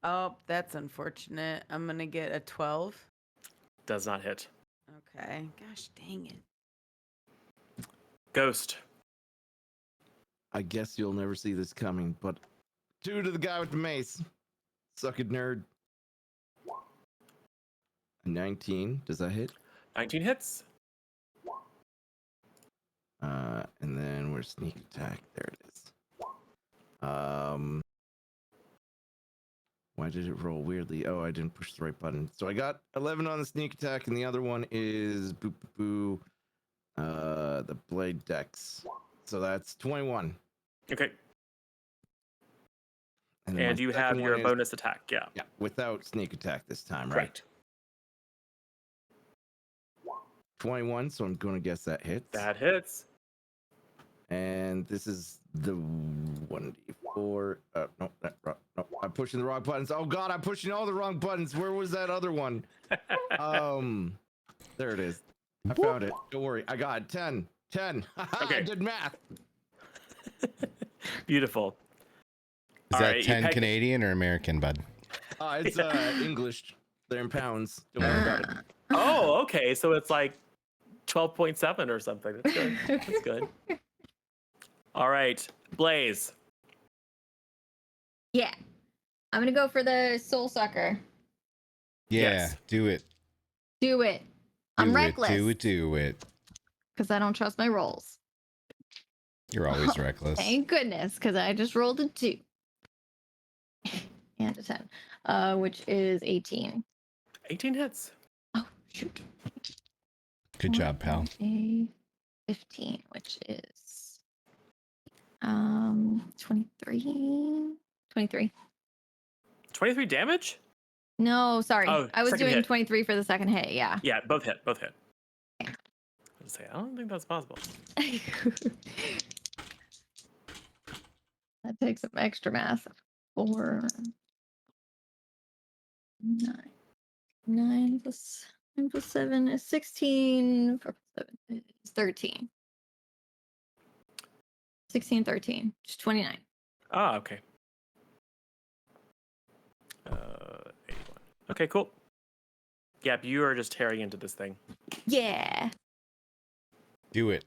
Oh, that's unfortunate. I'm going to get a 12.
Does not hit.
Okay. Gosh dang it.
Ghost.
I guess you'll never see this coming, but 2 to the guy with the mace. Suck it, nerd. 19. Does that hit?
19 hits.
And then where's sneak attack? There it is. Why did it roll weirdly? Oh, I didn't push the right button. So I got 11 on the sneak attack, and the other one is the blade dex. So that's 21.
Okay.
And
And you have your bonus attack. Yeah.
Yeah, without sneak attack this time, right?
Correct.
21, so I'm going to guess that hits.
That hits.
And this is the 1d4. No, I'm pushing the wrong buttons. Oh God, I'm pushing all the wrong buttons. Where was that other one? There it is. I found it. Don't worry, I got it. 10.
Okay.
I did math.
Beautiful.
Is
All
that
right,
10 Canadian or American, bud?
It's English. They're in pounds. Don't worry about it.
Oh, okay. So it's like 12.7 or something. That's good. That's good. All right. Blaze.
Yeah. I'm gonna go for the soul sucker.
Yeah,
Yes.
do it.
Do it. I'm
Do
reckless.
Do it.
Because I don't trust my rolls.
You're always reckless.
Thank goodness, because I just rolled a 2. And a 10. Which is 18.
18 hits.
Oh, shoot.
Good job, pal.
A 15, which is 23. 23.
23 damage?
No, sorry.
Oh,
I was
second
doing
hit.
23 for the second hit, yeah.
Yeah, both hit. Both hit. I was say, I don't think that's possible.
That takes some extra math. 4, 9. 9 plus 7 is 16. 4 plus 7 is 13. 16, 13. Just 29.
Ah, okay. 81. Okay, cool. Yep, you are just tearing into this thing.
Yeah.
Do it.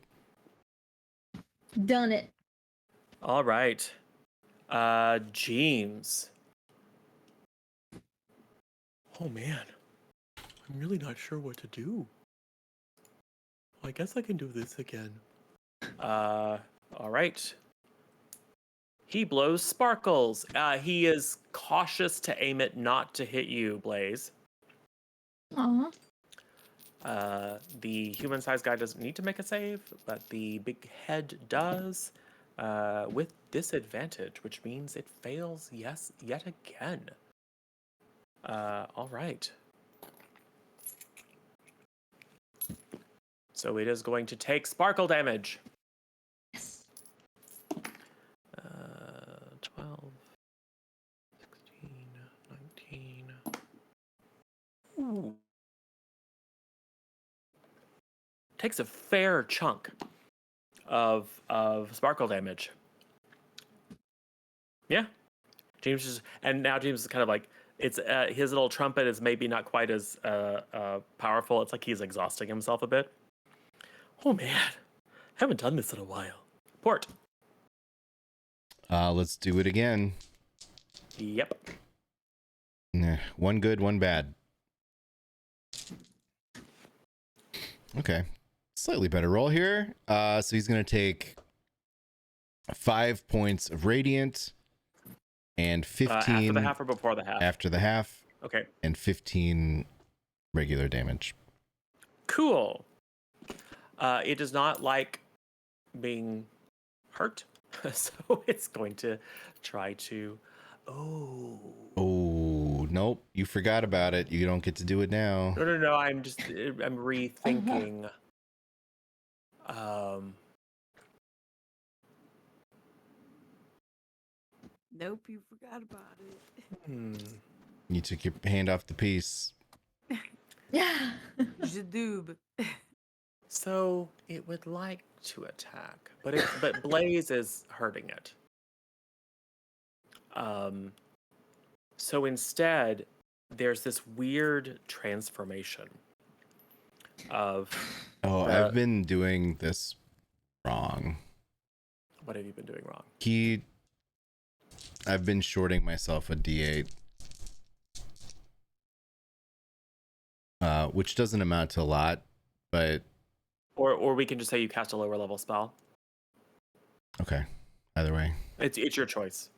Done it.
All right. James. Oh man, I'm really not sure what to do. Well, I guess I can do this again. All right. He blows sparkles. He is cautious to aim it not to hit you, Blaze.
Aw.
The human-sized guy doesn't need to make a save, but the big head does, with disadvantage, which means it fails yet again. All right. So it is going to take sparkle damage.
Yes.
12, 16, 19. Ooh. Takes a fair chunk of sparkle damage. Yeah. James is, and now James is kind of like, it's his little trumpet is maybe not quite as powerful. It's like he's exhausting himself a bit. Oh man, haven't done this in a while. Port.
Let's do it again.
Yep.
Nah, one good, one bad. Okay. Slightly better roll here. So he's going to take 5 points of radiant and 15
after the half or before the half?
after the half,
Okay.
and 15 regular damage.
Cool. It does not like being hurt, so it's going to try to.
Oh, nope. You forgot about it. You don't get to do it now.
No. I'm rethinking.
Nope, you forgot about it.
You took your hand off the piece.
Yeah.
Jadoob.
So it would like to attack, but Blaze is hurting it. So instead, there's this weird transformation of.
Oh, I've been doing this wrong.
What have you been doing wrong?
I've been shorting myself a D8. Which doesn't amount to a lot, but...
Or we can just say you cast a lower level spell.
Okay. Either way.
It's your choice.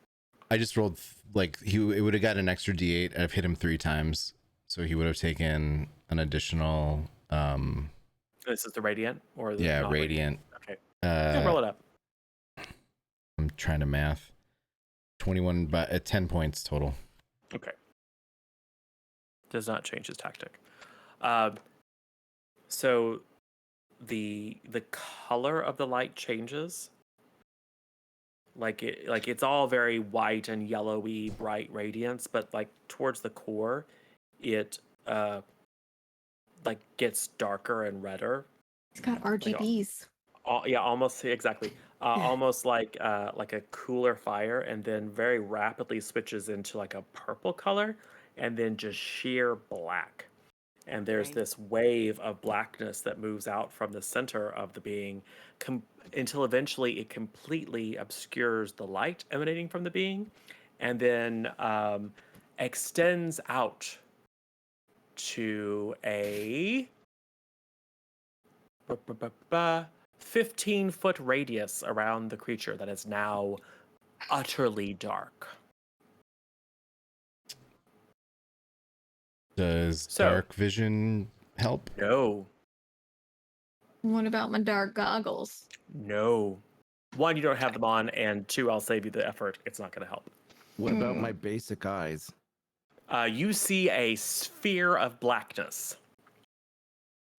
I just rolled, it would have got an extra D8. I've hit him 3 times, so he would have taken an additional...
This is the radiant? Or the
yeah, radiant.
Okay. Roll it up.
I'm trying to math. 21, but 10 points total.
Okay. Does not change his tactic. So the color of the light changes. Like it's all very white and yellowy, bright radiance, but like towards the core, it like gets darker and redder.
It's got RGBs.
Yeah, almost exactly. Almost like a cooler fire, and then very rapidly switches into like a purple color, and then just sheer black. And there's
Right.
this wave of blackness that moves out from the center of the being until eventually it completely obscures the light emanating from the being, and then extends out to a 15-foot radius around the creature that is now utterly dark.
Does dark vision help?
No.
What about my dark goggles?
No. 1, you don't have them on, and 2, I'll save you the effort. It's not going to help.
What about my basic eyes?
You see a sphere of blackness.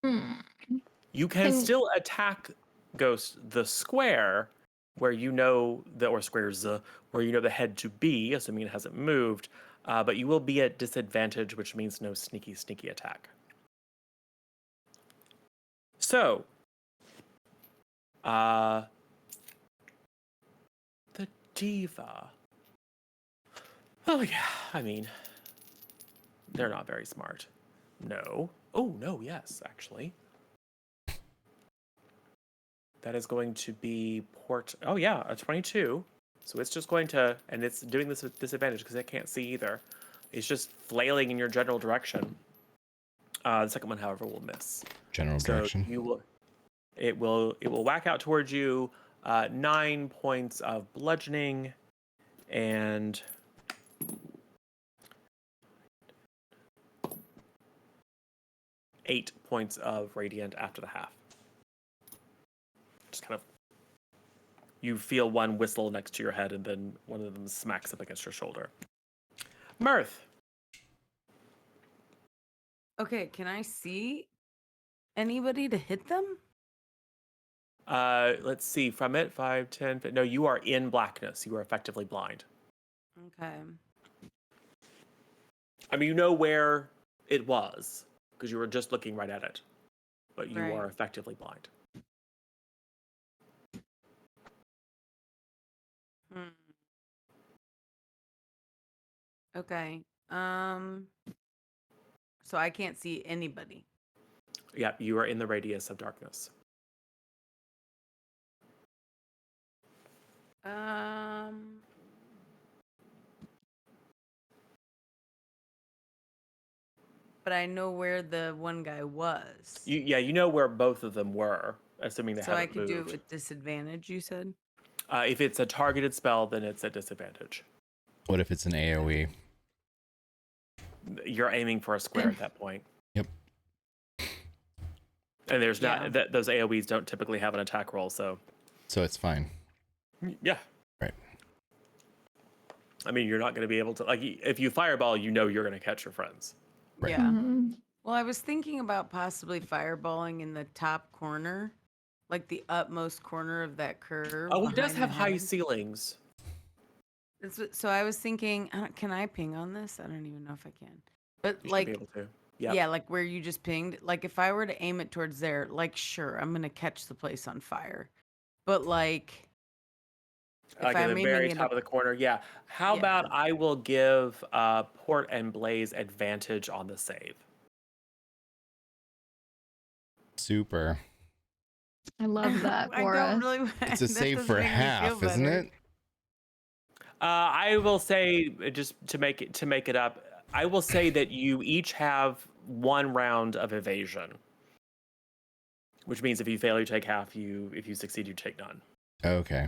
You can still attack Ghost the square where you know or squares where you know the head to be, assuming it hasn't moved. But you will be at disadvantage, which means no sneaky attack. So, the diva. Oh yeah, I mean, they're not very smart. No. Oh no, yes, actually. That is going to be port. Oh yeah, a 22. So it's just going to, and it's doing this with disadvantage because it can't see either. It's just flailing in your general direction. The second one, however, will miss.
General
So
direction.
it will whack out towards you. 9 points of bludgeoning and 8 points of radiant after the half. Just kind of, you feel one whistle next to your head, and then one of them smacks up against your shoulder. Mirth.
Okay, can I see anybody to hit them?
Let's see. From it, 5, 10. No, you are in blackness. You are effectively blind.
Okay.
I mean, you know where it was because you were just looking right at it, but you
Right.
are effectively blind.
Okay. So I can't see anybody.
Yeah, you are in the radius of darkness.
But I know where the one guy was.
You know where both of them were, assuming they
So I
haven't
could do it
moved.
with disadvantage, you said?
If it's a targeted spell, then it's at disadvantage.
What if it's an AoE?
You're aiming for a square at that point.
Yep.
And there's
Yeah.
not those AoEs don't typically have an attack roll, so
So it's fine.
yeah.
Right.
I mean, you're not going to be able to, like, if you fireball, you know you're going to catch your friends.
Right.
Yeah.
Mhm.
Well, I was thinking about possibly fireballing in the top corner, like the utmost corner of that curve.
Oh, it does
behind the
have high
head.
ceilings.
So I was thinking, can I ping on this? I don't even know if I can. But
You should
like,
be able to. Yeah.
yeah, like where you just pinged. Like if I were to aim it towards there, like sure, I'm gonna catch the place on fire. But like, if
Like at
I'm
the
aiming
very
it
top
up,
of the corner. Yeah. How
Yeah.
about I will give Port and Blaze advantage on the save?
Super.
I love that
I
for
don't
us.
really.
It's a
that
save
doesn't
for
make me feel
half, isn't
better.
it?
I will say, just to make it up, I will say that you each have 1 round of evasion, which means if you fail, you take half. If you succeed, you take none.
Okay.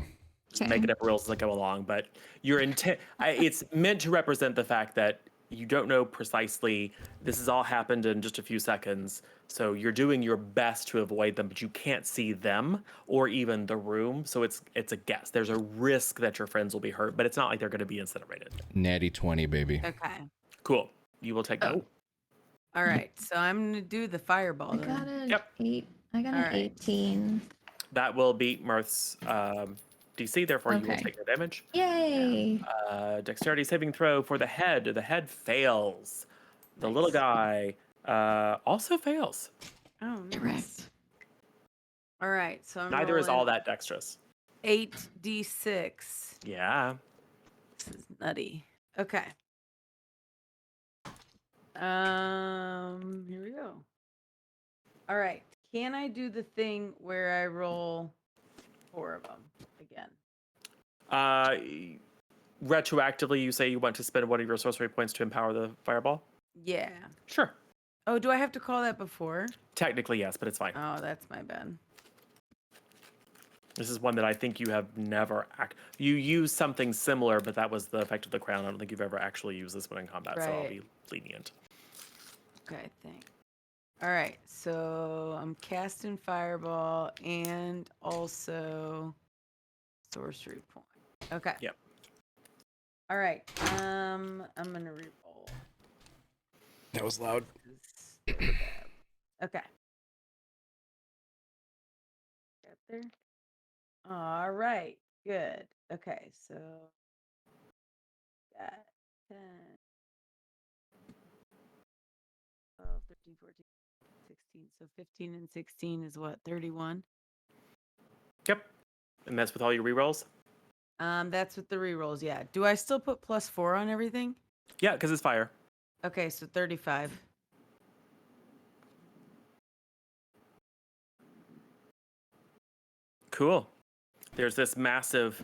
Just making up rules as I go along, but your intent, it's meant to represent the fact that you don't know precisely. This has all happened in just a few seconds, so you're doing your best to avoid them, but you can't see them or even the room, so it's a guess. There's a risk that your friends will be hurt, but it's not like they're going to be incinerated.
Natty 20, baby.
Okay.
Cool. You will take that.
All right. So I'm gonna do the fireball.
I
Then.
got an
Yep.
8. I got
All
an
right.
18.
That will beat Mirth's DC, therefore you will
Okay.
take your damage.
Yay!
Dexterity saving throw for the head. The head fails. The little guy also fails.
Oh, nice.
Correct.
All right. So I'm
Neither is all
rolling
that dexterous.
8d6.
Yeah.
This is nutty. Okay. Here we go. All right. Can I do the thing where I roll 4 of them again?
Retroactively, you say you want to spend one of your sorcery points to empower the fireball?
Yeah.
Sure.
Oh, do I have to call that before?
Technically, yes, but it's fine.
Oh, that's my bad.
This is one that I think you have never you used something similar, but that was the effect of the crown. I don't think you've ever actually used this one in combat, so I'll
Right.
be lenient.
Okay, thanks. All right, so I'm casting fireball and also sorcery point. Okay.
Yep.
All right. I'm gonna re-roll.
That was loud.
Okay. Got there. All right. Good. Okay, so got 10, 12, 13, 14, 16. So 15 and 16 is what? 31?
Yep. And that's with all your rerolls?
That's with the rerolls, yeah. Do I still put +4 on everything?
Yeah, because it's fire.
Okay, so 35.
Cool. There's this massive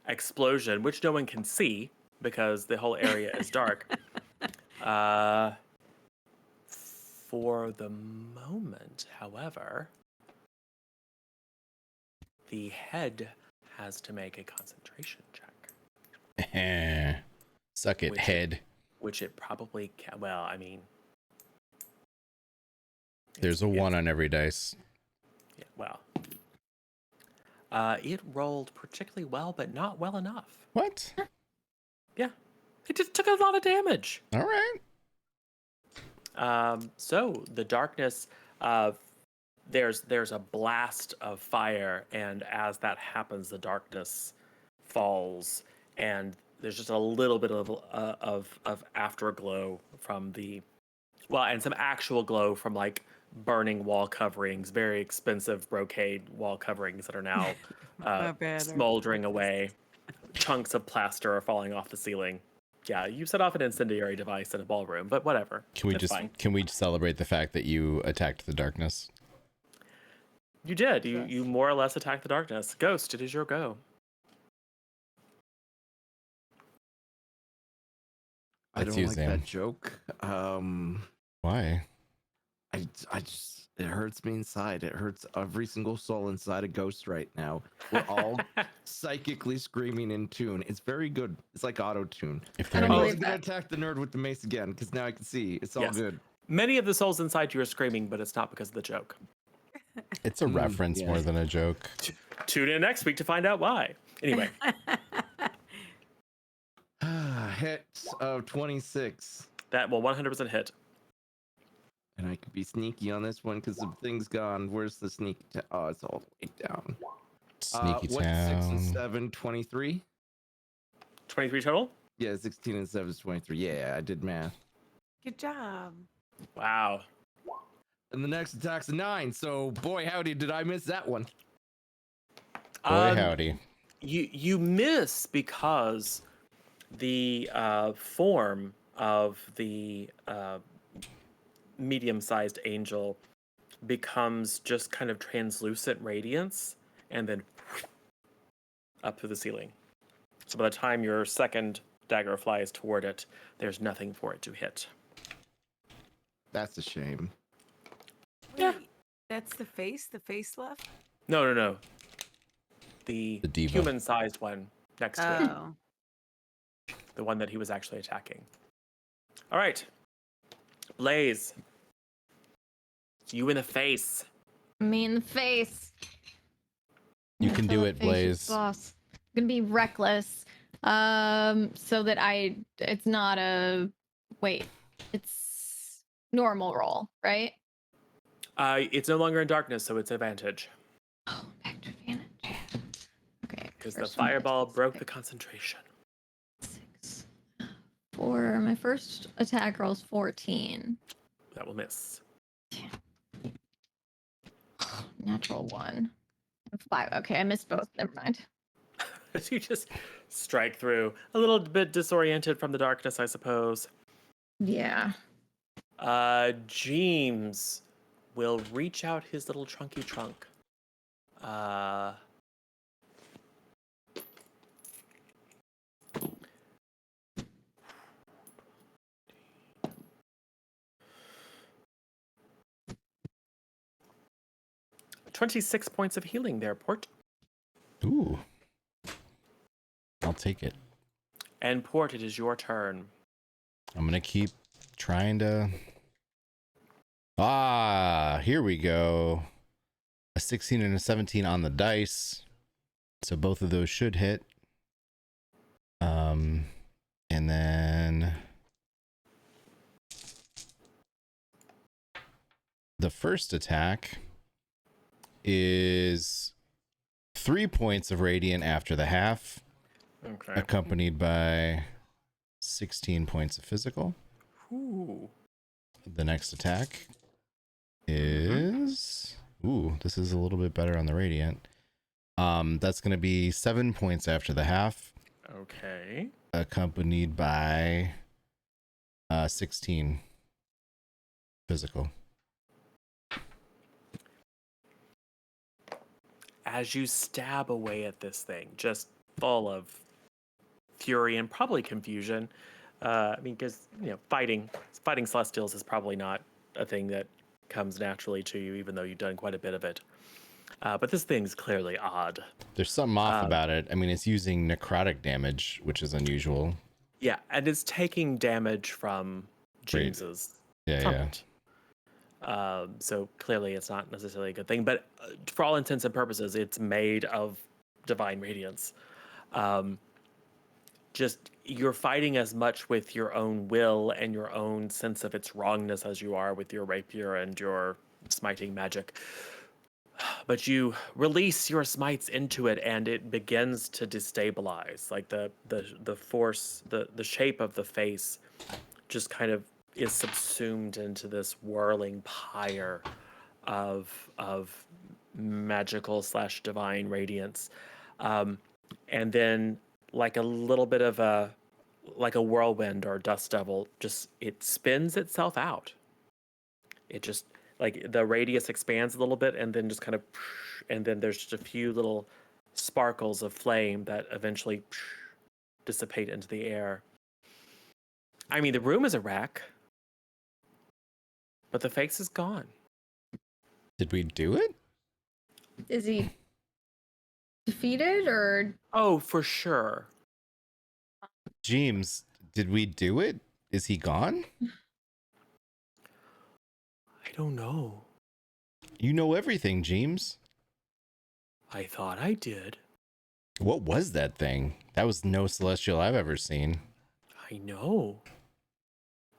explosion, which no one can see because the whole area is dark. Uh, for the moment, however, the head has to make a concentration check,
Suck it,
Which-
head.
which it probably can. Well, I mean,
There's a
it's-
1 on every dice.
Yeah, well, it rolled particularly well, but not well enough.
What?
Yeah, it just took a lot of damage.
All right.
So the darkness, there's a blast of fire, and as that happens, the darkness falls, and there's just a little bit of afterglow from and some actual glow from like burning wall coverings, very expensive brocade wall coverings that are now
My bad.
smoldering away. Chunks of plaster are falling off the ceiling. Yeah, you set off an incendiary device in a ballroom, but whatever. It's fine.
Can we celebrate the fact that you attacked the darkness?
You did. You more or less attacked the darkness. Ghost, it is your go.
I
That's
don't
you,
like
Sam.
that joke.
Why?
I just it hurts me inside. It hurts every single soul inside a ghost right now. We're all psychically screaming in tune. It's very good. It's like auto tune.
If
I
they're
don't
I
in-
was
believe
gonna
that.
attack the nerd with the mace again because now I can see it's all
Yes.
good.
Many of the souls inside you are screaming, but it's not because of the joke.
it's a reference
yes.
more than a joke.
Tune in next week to find out why. Anyway,
Hit of 26.
that will 100% hit.
And I could be sneaky on this one because the thing's gone. Where's the sneaky? Oh, it's all the way down.
Sneaky
What's 6 and
town.
7? 23?
23 total?
Yeah, 16 and 7 is 23. Yeah, I did math.
Good job.
Wow.
And the next attack's a 9. So, boy, howdy, did I miss that one?
Boy, howdy.
You miss because the form of the medium-sized angel becomes just kind of translucent radiance and then up to the ceiling. So by the time your second dagger flies toward it, there's nothing for it to hit.
That's a shame.
Yeah.
Wait, that's the face? The face left?
No. The
diva.
human-sized one next to it.
Oh.
The one that he was actually attacking. All right. Blaze. It's you in the face.
Me in the face.
You can do it,
Face
Blaze.
Boss. I'm gonna be reckless. So that it's not a it's normal roll, right?
It's no longer in darkness, so it's advantage.
Oh, back to advantage. Okay.
Because the
first one,
fireball broke the
six.
concentration.
6. For my first attack rolls 14.
That will miss.
Natural 1. 5. Okay, I missed both. Never mind.
You just strike through. A little bit disoriented from the darkness, I suppose.
Yeah.
James will reach out his little trunky trunk. Uh, $26 points of healing there, Port.
Ooh. I'll take it.
And Port, it is your turn.
I'm gonna keep trying to. Here we go. A 16 and a 17 on the dice. So both of those should hit. And then the first attack is 3 points of radiant after the half,
Okay.
accompanied by 16 points of physical.
Ooh.
The next attack is this is a little bit better on the radiant. That's going to be 7 points after the half,
Okay.
accompanied by 16 physical.
As you stab away at this thing, just full of fury and probably confusion, I mean, because fighting celestials is probably not a thing that comes naturally to you, even though you've done quite a bit of it. But this thing's clearly odd.
There's something off about it. I mean, it's using necrotic damage, which is unusual.
Yeah, and it's taking damage from
Great.
James's
Yeah,
trumpet. So clearly it's not necessarily a good thing, but for all intents and purposes, it's made of divine radiance. Just you're fighting as much with your own will and your own sense of its wrongness as you are with your rapier and your smiting magic. But you release your smites into it and it begins to destabilize. Like the force, the shape of the face just kind of is subsumed into this whirling pyre of magical / divine radiance. And then like a little bit of a whirlwind or dust devil, just it spins itself out. It just like the radius expands a little bit and then just kind of, and then there's just a few little sparkles of flame that eventually dissipate into the air. I mean, the room is a wreck, but the face is gone.
Did we do it?
Is he defeated or?
Oh, for sure.
James, did we do it? Is he gone?
I don't know.
You know everything, James.
I thought I did.
What was that thing? That was no celestial I've ever seen.
I know.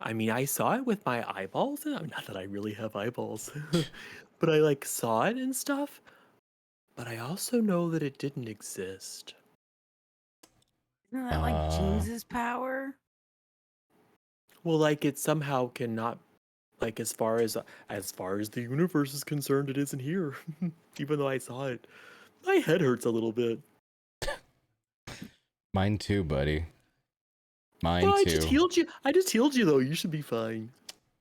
I mean, I saw it with my eyeballs. Not that I really have eyeballs, but I like saw it and stuff. But I also know that it didn't exist.
Isn't that like James's power?
Well, like it somehow cannot, like as far as the universe is concerned, it isn't here. Even though I saw it, my head hurts a little bit.
Mine too, buddy. Mine
Well,
too.
I just healed you though. You should be fine.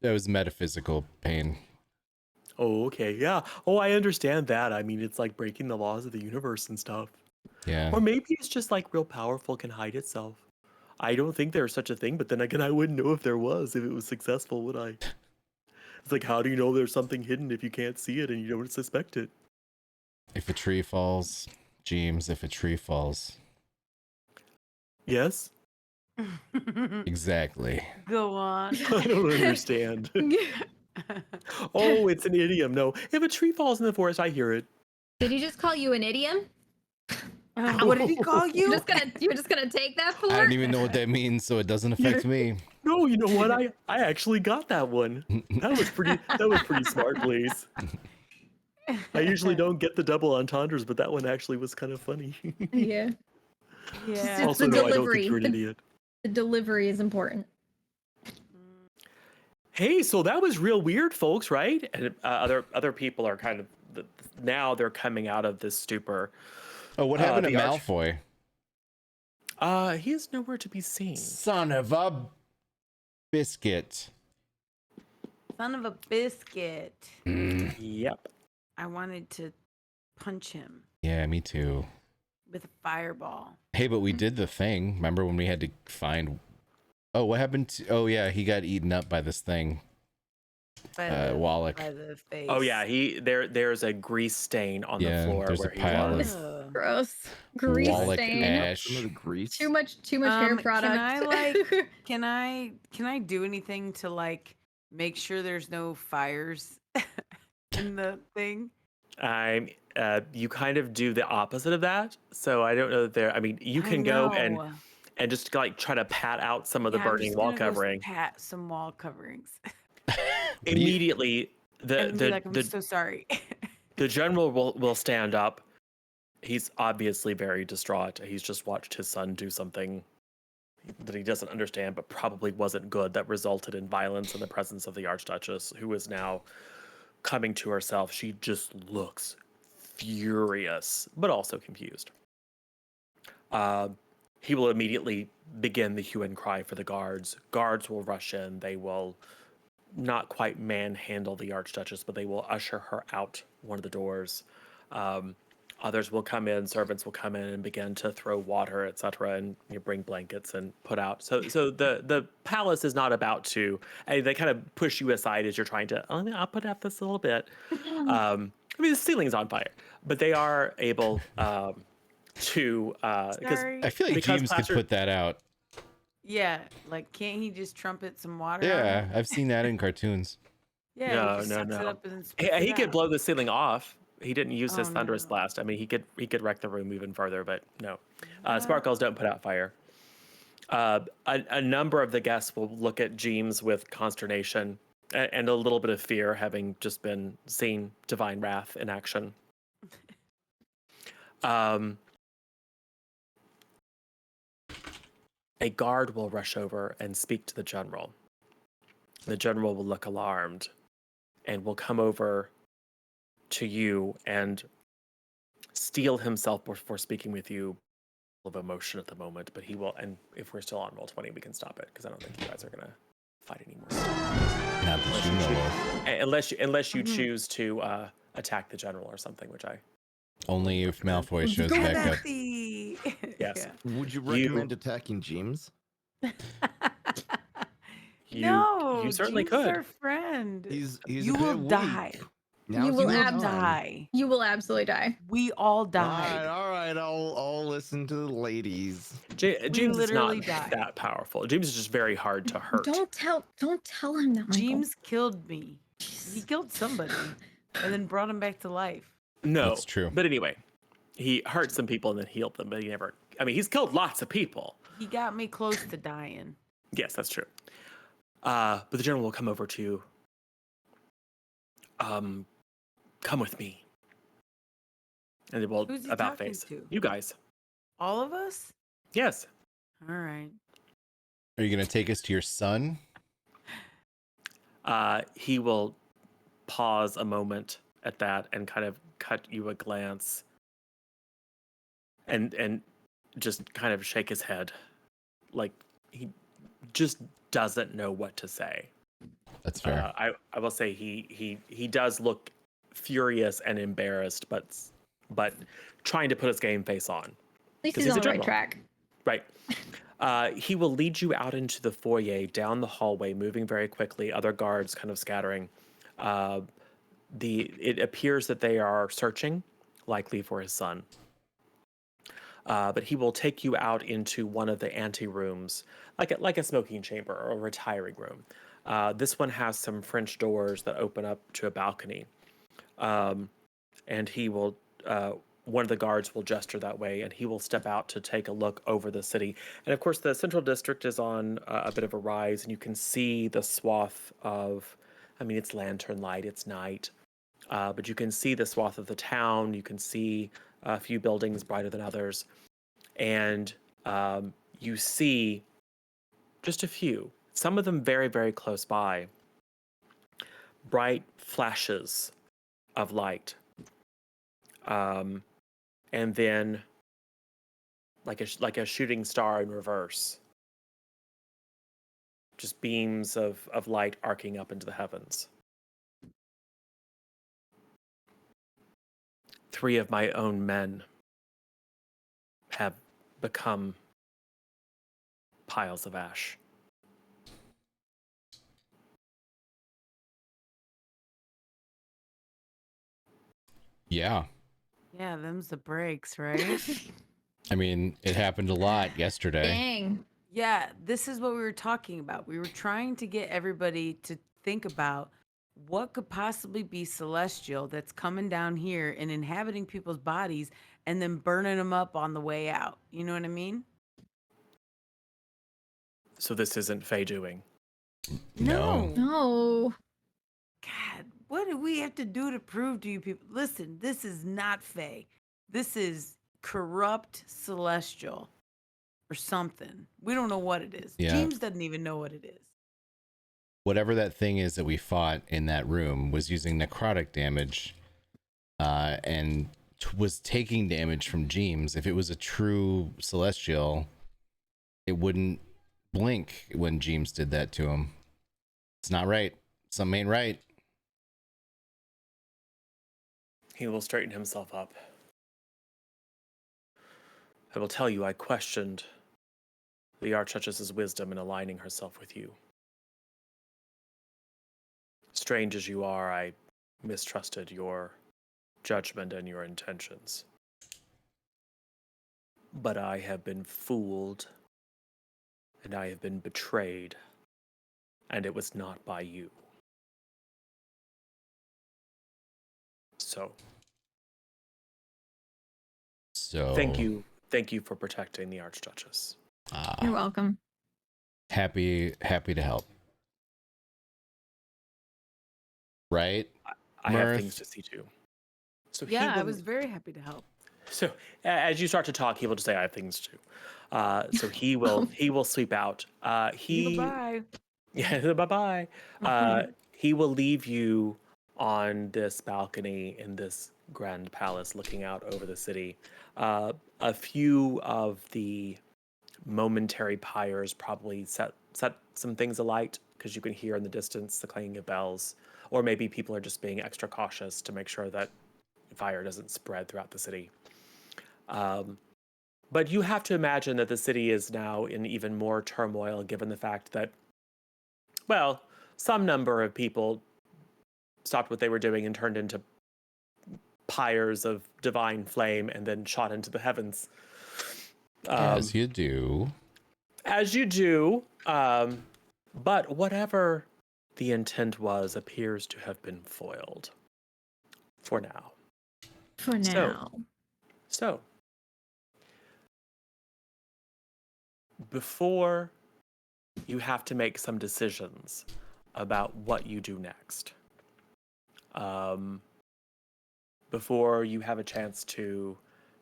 That was metaphysical pain.
Oh, okay, yeah. Oh, I understand that. I mean, it's like breaking the laws of the universe and stuff.
Yeah.
Or maybe it's just like real powerful can hide itself. I don't think there's such a thing, but then again, I wouldn't know if there was, if it was successful, would I? It's like, how do you know there's something hidden if you can't see it and you don't suspect it?
If a tree falls, James, if a tree falls.
Yes?
Exactly.
Go on.
I don't understand. Oh, it's an idiom. No, if a tree falls in the forest, I hear it.
Did he just call you an idiom?
What did he call you?
You're just gonna take that for?
I don't even know what that means, so it doesn't affect me.
No, you know what? I actually got that one. That was pretty smart, Blaze. I usually don't get the double entendres, but that one actually was kind of funny.
Yeah.
Yeah.
It's
Also,
the
no, I don't
delivery.
think you're an idiot.
The delivery is important.
Hey, so that was real weird, folks, right? And other people are kind of now they're coming out of this stupor.
Oh, what happened to
the arch-
Malfoy?
He is nowhere to be seen.
Son of a biscuit.
Son of a biscuit.
Yep.
I wanted to punch him
Yeah, me too.
with a fireball.
Hey, but we did the thing. Remember when we had to find... Oh, what happened to... Oh, yeah, he got eaten up by this thing. Wallach.
By the face.
Oh yeah, there's a grease stain on the floor
there's
where
a
he
pile
was.
of
Gross. Grease
Wallach
stain.
ash.
Some of the grease.
Too much hair product.
Can I do anything to like make sure there's no fires in the thing?
You kind of do the opposite of that. So I don't know that there. I mean, you can go and just like try to pat out some of the burning wall covering.
Pat some wall coverings.
Immediately,
And be like, I'm so sorry.
the general will stand up. He's obviously very distraught. He's just watched his son do something that he doesn't understand, but probably wasn't good, that resulted in violence in the presence of the Archduchess, who is now coming to herself. She just looks furious, but also confused. He will immediately begin the hue and cry for the guards. Guards will rush in. They will not quite manhandle the Archduchess, but they will usher her out one of the doors. Others will come in, servants will come in and begin to throw water, etc., and you bring blankets and put out. So the palace is not about to. They kind of push you aside as you're trying to. Oh, I'll put out this a little bit. I mean, the ceiling's on fire, but they are able to because
Sorry.
I feel like
Because
James could
plaster-
put that out.
Yeah, like can't he just trumpet some water?
Yeah,
out?
I've seen that in cartoons.
Yeah,
No,
he just
no,
sucks it
no.
up and then spits
he
it
could
out.
blow the ceiling off. He didn't use his
Oh,
thunderous
no.
blast. I mean, he could wreck the room even further, but no.
Ah.
Sparkles don't put out fire. A number of the guests will look at Jeeves with consternation and a little bit of fear, having just been seen divine wrath in action. A guard will rush over and speak to the general. The general will look alarmed and will come over to you and steel himself before speaking with you of emotion at the moment, but he will, and if we're still on roll 20, we can stop it because I don't think you guys are gonna fight anymore.
Not that you know of.
Unless you choose to attack the general or something, which I
Only if Malfoy shows
Go
back up.
Betty!
yes.
Would you recommend attacking James?
No,
you certainly
James is
could.
our friend.
He's
You
a bit
will
weak.
die.
Now's
You will
the
You will
time.
die.
You will absolutely die.
We all
All
died.
right. I'll listen to the ladies.
James is
literally
not
died.
that powerful. James is just very hard to hurt.
Don't tell him that, Michael.
James killed me. He killed somebody and then brought him back to life.
No,
That's true.
But anyway, he hurt some people and then healed them, but he never. I mean, he's killed lots of people.
He got me close to dying.
Yes, that's true. But the general will come over to you. Come with me. And they will
Who's he
about
talking
face.
to?
You guys.
All of us?
Yes.
All right.
Are you gonna take us to your son?
He will pause a moment at that and kind of cut you a glance and just kind of shake his head. Like he just doesn't know what to say.
That's fair.
I will say he does look furious and embarrassed, but trying to put his game face on.
At least
'Cause
he's
he's
on
a
the right
general.
track.
Right. He will lead you out into the foyer, down the hallway, moving very quickly. Other guards kind of scattering. It appears that they are searching, likely for his son. But he will take you out into one of the anterooms, like a smoking chamber or a retiring room. This one has some French doors that open up to a balcony. And he will, one of the guards will gesture that way, and he will step out to take a look over the city. And of course, the central district is on a bit of a rise, and you can see the swath of, I mean, it's lantern light, it's night, but you can see the swath of the town. You can see a few buildings brighter than others, and you see just a few, some of them very, very close by, bright flashes of light. And then like a shooting star in reverse. Just beams of light arcing up into the heavens. 3 of my own men have become piles of ash.
Yeah.
Yeah, them's the breaks, right?
I mean, it happened a lot yesterday.
Dang.
Yeah, this is what we were talking about. We were trying to get everybody to think about what could possibly be celestial that's coming down here and inhabiting people's bodies and then burning them up on the way out. You know what I mean?
So this isn't Faye doing.
No.
No.
God, what do we have to do to prove to you people? Listen, this is not Fae. This is corrupt celestial or something. We don't know what it is.
Yeah.
James doesn't even know what it is.
Whatever that thing is that we fought in that room was using necrotic damage and was taking damage from James. If it was a true celestial, it wouldn't blink when James did that to him. It's not right. Something ain't right.
He will straighten himself up. I will tell you, I questioned the Archduchess's wisdom in aligning herself with you. Strange as you are, I mistrusted your judgment and your intentions. But I have been fooled, and I have been betrayed, and it was not by you. So, thank you for protecting the Archduchess.
You're welcome.
Happy to help. Right?
I have
Mirth.
things to see to. So
Yeah,
he
I
will,
was very happy to help.
So as you start to talk, he will just say, "I have things to do." So he will sweep out.
Goodbye.
Yeah, bye bye. He will leave you on this balcony in this grand palace, looking out over the city. A few of the momentary pyres probably set some things alight because you can hear in the distance the clanging of bells, or maybe people are just being extra cautious to make sure that fire doesn't spread throughout the city. But you have to imagine that the city is now in even more turmoil given the fact that, well, some number of people stopped what they were doing and turned into pyres of divine flame and then shot into the heavens.
As you do.
As you do. But whatever the intent was appears to have been foiled. For now.
For now.
So before you have to make some decisions about what you do next. Before you have a chance to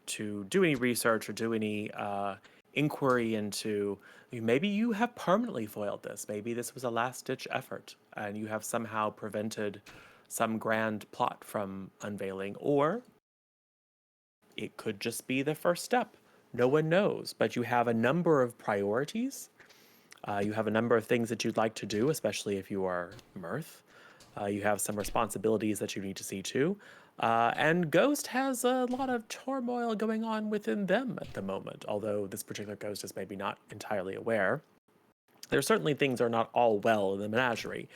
do any research or do any inquiry into, maybe you have permanently foiled this. Maybe this was a last-ditch effort and you have somehow prevented some grand plot from unveiling, or it could just be the first step. No one knows, but you have a number of priorities. You have a number of things that you'd like to do, especially if you are Mirth. You have some responsibilities that you need to see to. And Ghost has a lot of turmoil going on within them at the moment, although this particular Ghost is maybe not entirely aware. There certainly things are not all well in the menagerie.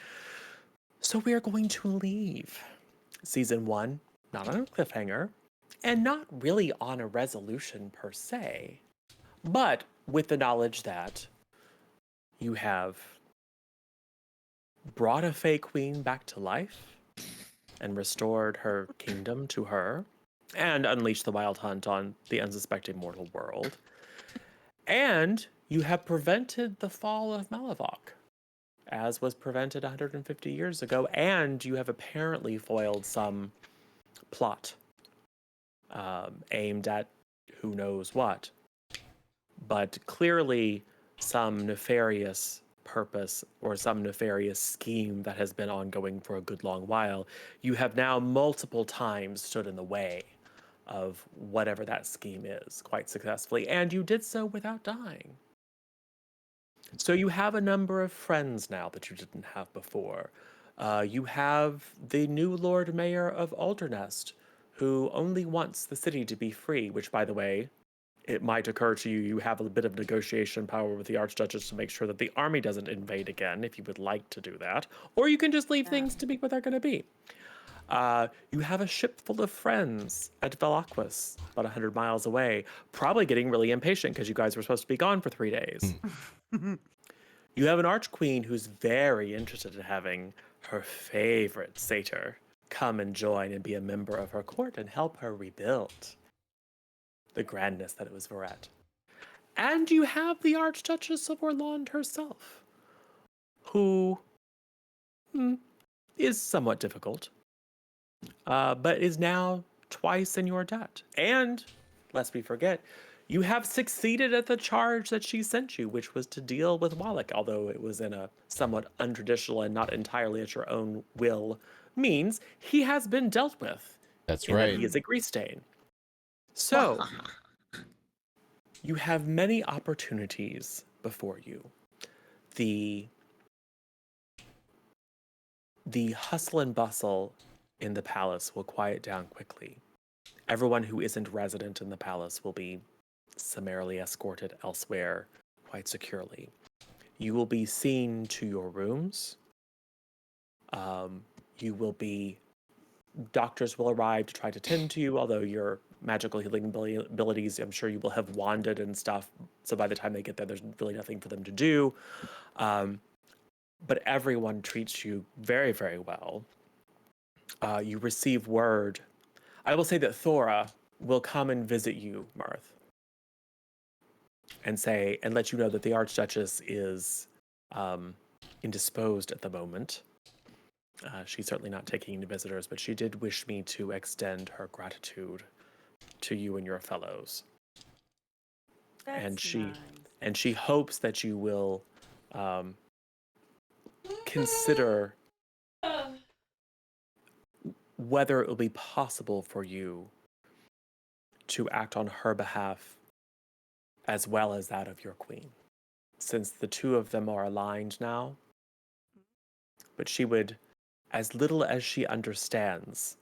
So we are going to leave season 1, not on a cliffhanger, and not really on a resolution per se, but with the knowledge that you have brought a Fey Queen back to life and restored her kingdom to her and unleashed the Wild Hunt on the unsuspecting mortal world. And you have prevented the fall of Malavoc, as was prevented 150 years ago, and you have apparently foiled some plot aimed at who knows what. But clearly some nefarious purpose or some nefarious scheme that has been ongoing for a good long while. You have now multiple times stood in the way of whatever that scheme is quite successfully, and you did so without dying. So you have a number of friends now that you didn't have before. You have the new Lord Mayor of Aldernest, who only wants the city to be free, which, by the way, it might occur to you, you have a bit of negotiation power with the Archduchess to make sure that the army doesn't invade again, if you would like to do that. Or you can just leave things to be what they're going to be. You have a ship full of friends at Velakwas, about 100 miles away, probably getting really impatient because you guys were supposed to be gone for 3 days. You have an Archqueen who's very interested in having her favorite satyr come and join and be a member of her court and help her rebuild the grandness that it was Verret. And you have the Archduchess of Orland herself, who is somewhat difficult, but is now twice in your debt. And, lest we forget, you have succeeded at the charge that she sent you, which was to deal with Wallach, although it was in a somewhat untraditional and not entirely at your own will means. He has been dealt with.
That's
in
right.
that he is a grease stain. So, you have many opportunities before you. The hustle and bustle in the palace will quiet down quickly. Everyone who isn't resident in the palace will be summarily escorted elsewhere quite securely. You will be seen to your rooms. You will be Doctors will arrive to try to tend to you, although your magical healing abilities, I'm sure you will have wanded and stuff. So by the time they get there, there's really nothing for them to do. But everyone treats you very, very well. You receive word. I will say that Thora will come and visit you, Mirth, and let you know that the Archduchess is indisposed at the moment. She's certainly not taking any visitors, but she did wish me to extend her gratitude to you and your fellows.
That's
And she hopes that you will consider whether it will be possible for you to act on her behalf as well as that of your queen, since the two of them are aligned now. But she would, as little as she understands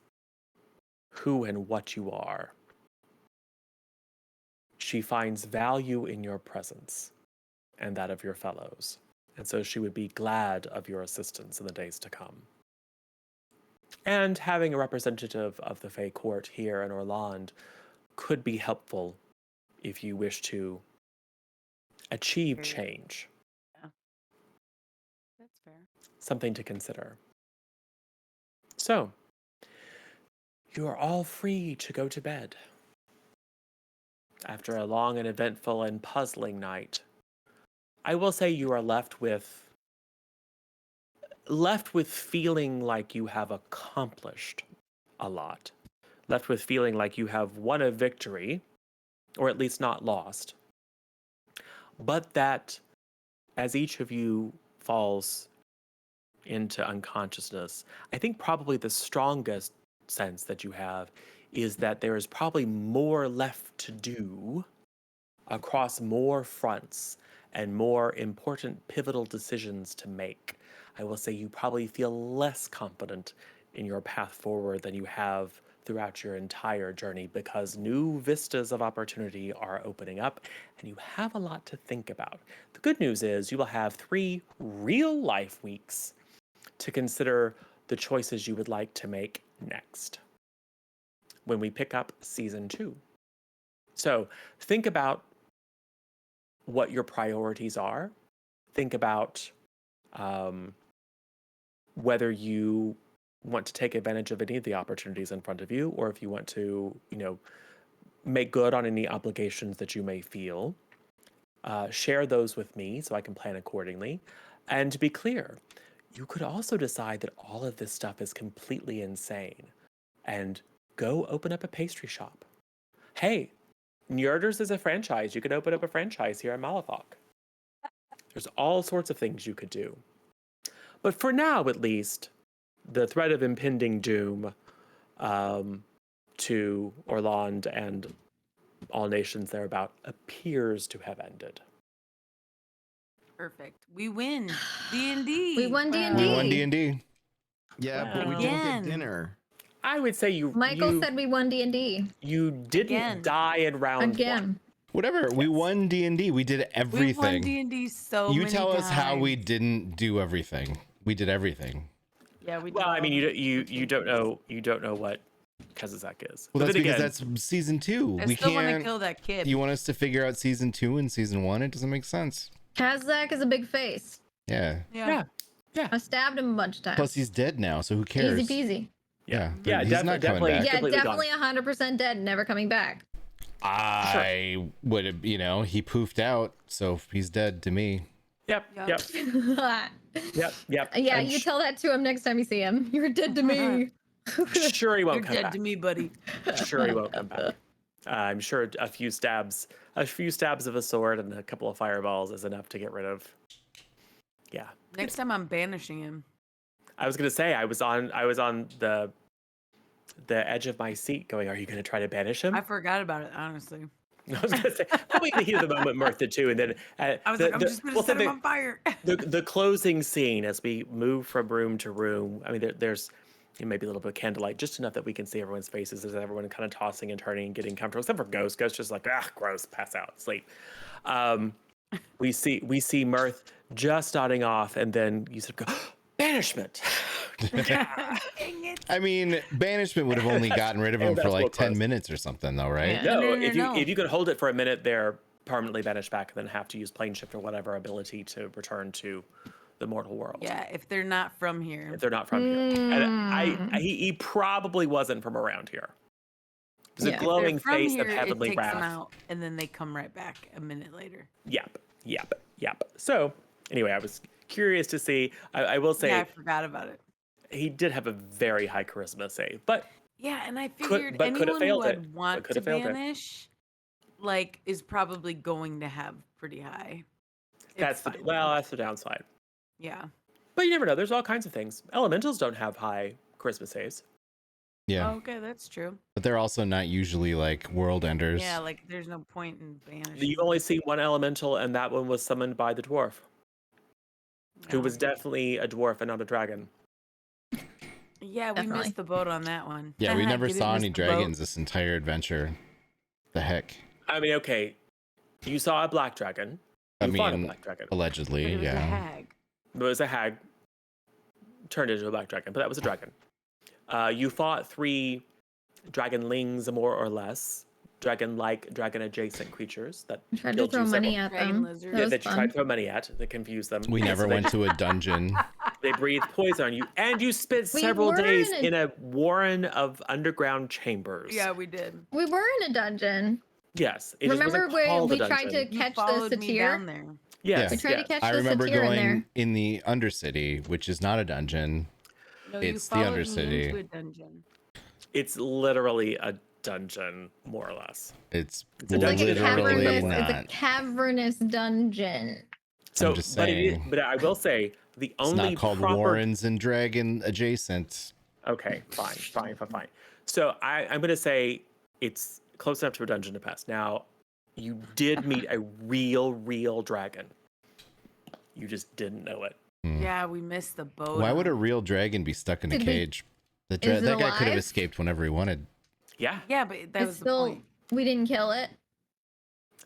who and what you are, she finds value in your presence and that of your fellows. And so she would be glad of your assistance in the days to come. And having a representative of the Fae Court here in Orland could be helpful if you wish to achieve change.
Yeah. That's fair.
Something to consider. So, you are all free to go to bed. After a long and eventful and puzzling night, I will say you are left with feeling like you have accomplished a lot. Left with feeling like you have won a victory, or at least not lost. But that as each of you falls into unconsciousness, I think probably the strongest sense that you have is that there is probably more left to do across more fronts and more important pivotal decisions to make. I will say you probably feel less confident in your path forward than you have throughout your entire journey, because new vistas of opportunity are opening up and you have a lot to think about. The good news is you will have 3 real life weeks to consider the choices you would like to make next when we pick up season 2. So think about what your priorities are. Think about whether you want to take advantage of any of the opportunities in front of you, or if you want to, make good on any obligations that you may feel. Share those with me so I can plan accordingly. And to be clear, you could also decide that all of this stuff is completely insane and go open up a pastry shop. Hey, Njerders is a franchise. You could open up a franchise here in Malifaux. There's all sorts of things you could do. But for now, at least, the threat of impending doom to Orland and all nations thereabout appears to have ended.
Perfect. We win. D&D.
We won D&D.
We won D&D.
Yeah, but we
Wow.
didn't
Again.
get dinner.
I would say
Michael said we won D&D.
you didn't
Again.
die in round
Again.
1.
Whatever. We won D&D. We did
We won
everything.
D&D so
You
many
tell us how we
times.
didn't do everything. We did everything.
Yeah, we did.
Well, I mean,
all-
you don't know what Kazazak is.
Well,
But
that's
then
because
again,
that's season 2.
I
We
still want to
can't.
kill that kid.
You want us to figure out season 2 and season 1? It doesn't make sense.
Kazak is a big face.
Yeah.
Yeah.
I stabbed him a bunch of times.
Plus, he's dead now, so who cares?
Easy peasy.
Yeah.
Yeah,
he's
definitely-
not coming
definitely-
back.
Yeah,
completely
definitely 100% dead, never coming back.
I would have, he poofed out, so he's dead to me.
Yep.
Yep.
Yeah,
Yeah, you tell that to him next time you see him. You're dead to me.
Sure he
You're
won't come
dead
back.
to me, buddy.
Sure he won't come back. I'm sure a few stabs of a sword and a couple of fireballs is enough to get rid of. Yeah.
Next time I'm banishing him.
I was gonna say I was on the edge of my seat going, are you gonna try to banish him?
I forgot about it, honestly.
I was gonna say probably in the heat of the moment Mirth did too, and then
I was like, I'm just going to set him on fire.
the closing scene as we move from room to room. I mean, there's and maybe a little bit of candlelight, just enough that we can see everyone's faces as everyone kind of tossing and turning and getting comfortable, except for Ghost. Ghost just like, gross, pass out, sleep. We see Mirth just nodding off, and then you sort of go, banishment. Yeah.
Dang it.
I mean, banishment would have only gotten rid of him for
That's
like
real
10
close.
minutes or something, though, right?
Yeah.
No,
No,
if you could hold it for a minute, they're permanently banished back, and then have to use plane shift or whatever ability to return to the mortal world.
Yeah, if they're not from here.
If they're not from here, and he probably wasn't from around here. There's
Yeah.
a
If
If
glowing
they're from
face
here,
of
it
heavenly
takes them
wrath.
out, and then they come right back a minute later.
Yep. So anyway, I was curious to see. I will say
Yeah, I forgot about it.
he did have a very high charisma save, but
Yeah, and I
Could-
figured
but could have
anyone who
failed it.
I'd want
could
to
have failed it.
banish, like, is probably going to have pretty high. It's
that's
fine, though.
that's the downside.
Yeah.
But you never know. There's all kinds of things. Elementals don't have high charisma saves.
Yeah.
Okay, that's true.
But they're also not usually like world enders.
Yeah, like there's no point in banishing.
You've only seen one elemental, and that one was summoned by the dwarf, who
Yeah.
was definitely a dwarf and not a dragon.
Yeah, we
Definitely.
missed the boat on that one.
Yeah, we never
Didn't
saw
miss
any
the boat.
dragons this entire adventure. The heck?
I mean, okay, you saw a black dragon.
I
You fought a
mean,
black dragon.
But
allegedly,
it was a
yeah.
hag.
It was a hag turned into a black dragon, but that was a dragon. You fought 3 dragonlings, more or less, dragon-like, dragon-adjacent creatures that
I tried to
killed
throw
you
money
several-
at
Dragon
them.
lizard.
That
Yeah,
was
that you tried
fun.
to throw money at that confused them.
We never
So they-
went to a dungeon.
They breathed poison on you, and you spent
We
several
were
days
in a-
in a warren of underground chambers.
Yeah, we did.
We were in a dungeon.
Yes. It just
Remember
wasn't
where
called a
we tried to
dungeon.
You
catch the
followed me
satyr?
down there.
Yes.
We tried
yes.
to catch
I
the
remember
satyr in
going
there.
in the Undercity, which is not a dungeon.
No,
It's the
you followed me
Undercity.
into a dungeon.
It's literally a dungeon, more or less.
It's
It's a
It's like a
literally
cavernous.
not.
It's a cavernous dungeon.
So,
just
but,
saying.
but I will say the
It's
only
not called
proper.
Warrens and Dragon adjacent.
Okay, fine. So I'm going to say it's close enough to a dungeon to pass. Now, you did meet a real dragon. You just didn't know it.
Yeah, we missed the boat.
Why would a
on it.
real dragon be stuck in a
Did we-
cage?
Is it
That guy could have
alive?
escaped whenever he wanted.
Yeah.
Yeah, but that
It's
was
still.
the point.
We didn't kill it.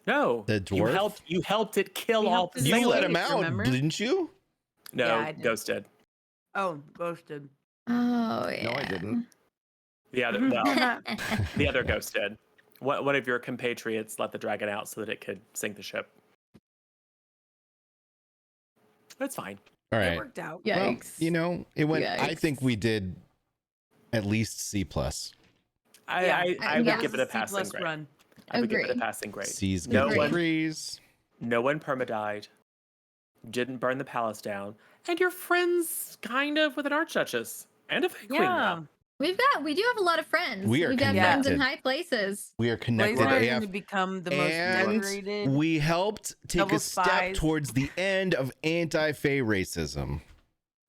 No.
The dwarf?
You helped it kill
We
all
helped
the
it
You
Like
let
wait,
him out,
remember?
didn't you?
No,
Yeah, I did.
Ghost did.
Oh, ghosted.
Oh yeah.
No, I didn't.
The other, well, the other ghost did. One of your compatriots let the dragon out so that it could sink the ship. That's fine.
All
It
right.
worked out.
Well,
Yikes.
you know, it went. I
Yikes.
think we did at least C plus.
I would
yeah.
give it a passing
C+
grade.
run.
I would give it a
Agree.
passing grade.
C's
No
good
one-
degrees.
No one perma-died. Didn't burn the palace down. And you're friends, kind of, with an archduchess. And a fake queen
Yeah.
now.
We do have a lot of friends.
We are
We've got friends in
connected.
high places.
We are
Blaze
connected
and I are
AF.
going to become the most
And
decorated.
we helped take
double
a step
spies.
towards the end of anti-Fey racism.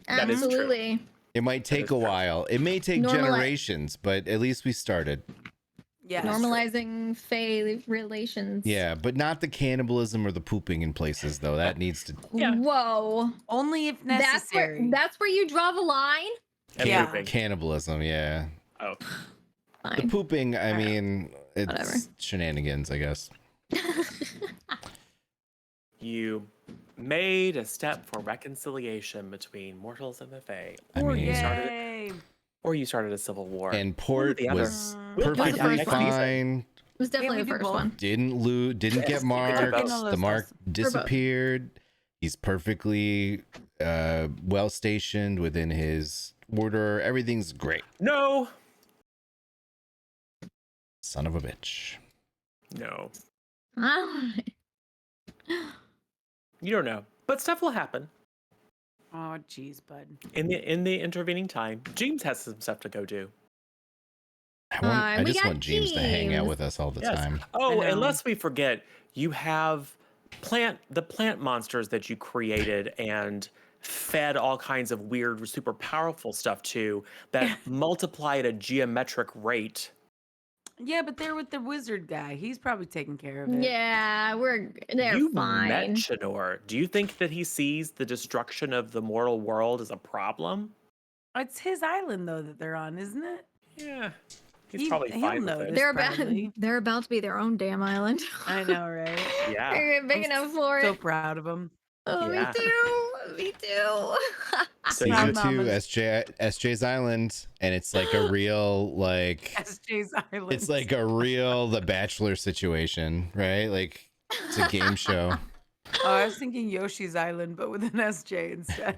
That is true.
Absolutely.
It might take
is
a
true.
while. It may take
Normali-
generations, but at least we started.
Yeah.
Normalizing Fae relations.
Yeah, but not the cannibalism or the pooping in places, though. That needs to.
Yeah.
Whoa.
Only if
That's where
necessary.
that's where you draw the line.
And
Yeah.
pooping.
Cannibalism, yeah.
Oh.
The
Fine.
pooping, I
Alright.
mean, it's
Whatever.
shenanigans, I guess.
You made a step for reconciliation between mortals and the Fae.
I
Or
mean-
you started
Yay.
or you started a civil war.
And Port
the other.
was
We'll
find
perfectly
out next season.
fine.
It was definitely
we
the
do
first
both.
one.
Didn't lose, didn't
Yes,
get
you can do
marked.
both.
The mark disappeared. He's perfectly well stationed within his order. Everything's great.
No.
Son of a bitch.
No.
Ah.
You don't know. But stuff will happen.
Oh, jeez, bud.
In the intervening time, James has some stuff to go do.
I
we
just
got
want James to hang out
James.
with us all the
Yes.
time.
Oh,
I
and
know.
lest we forget, you have the plant monsters that you created and fed all kinds of weird, super powerful stuff to that multiply at a geometric rate.
Yeah, but they're with the wizard guy. He's probably taking care of it.
Yeah, they're
You
fine.
met Shador. Do you think that he sees the destruction of the mortal world as a problem?
It's his island though that they're on, isn't it?
Yeah. He's probably
He'll
fine with
know
it.
this.
They're about
Probably.
they're about to be their own damn island.
I know, right?
Yeah.
They're big
I'm
enough for
So
it.
proud of him.
Oh,
Yeah.
me too. Me too.
So
Proud
you,
mamas.
SJ's Island, and it's like a real like
SJ's Island.
it's like a real The Bachelor situation, right? Like it's a game show.
Oh, I was thinking Yoshi's Island, but with an SJ instead.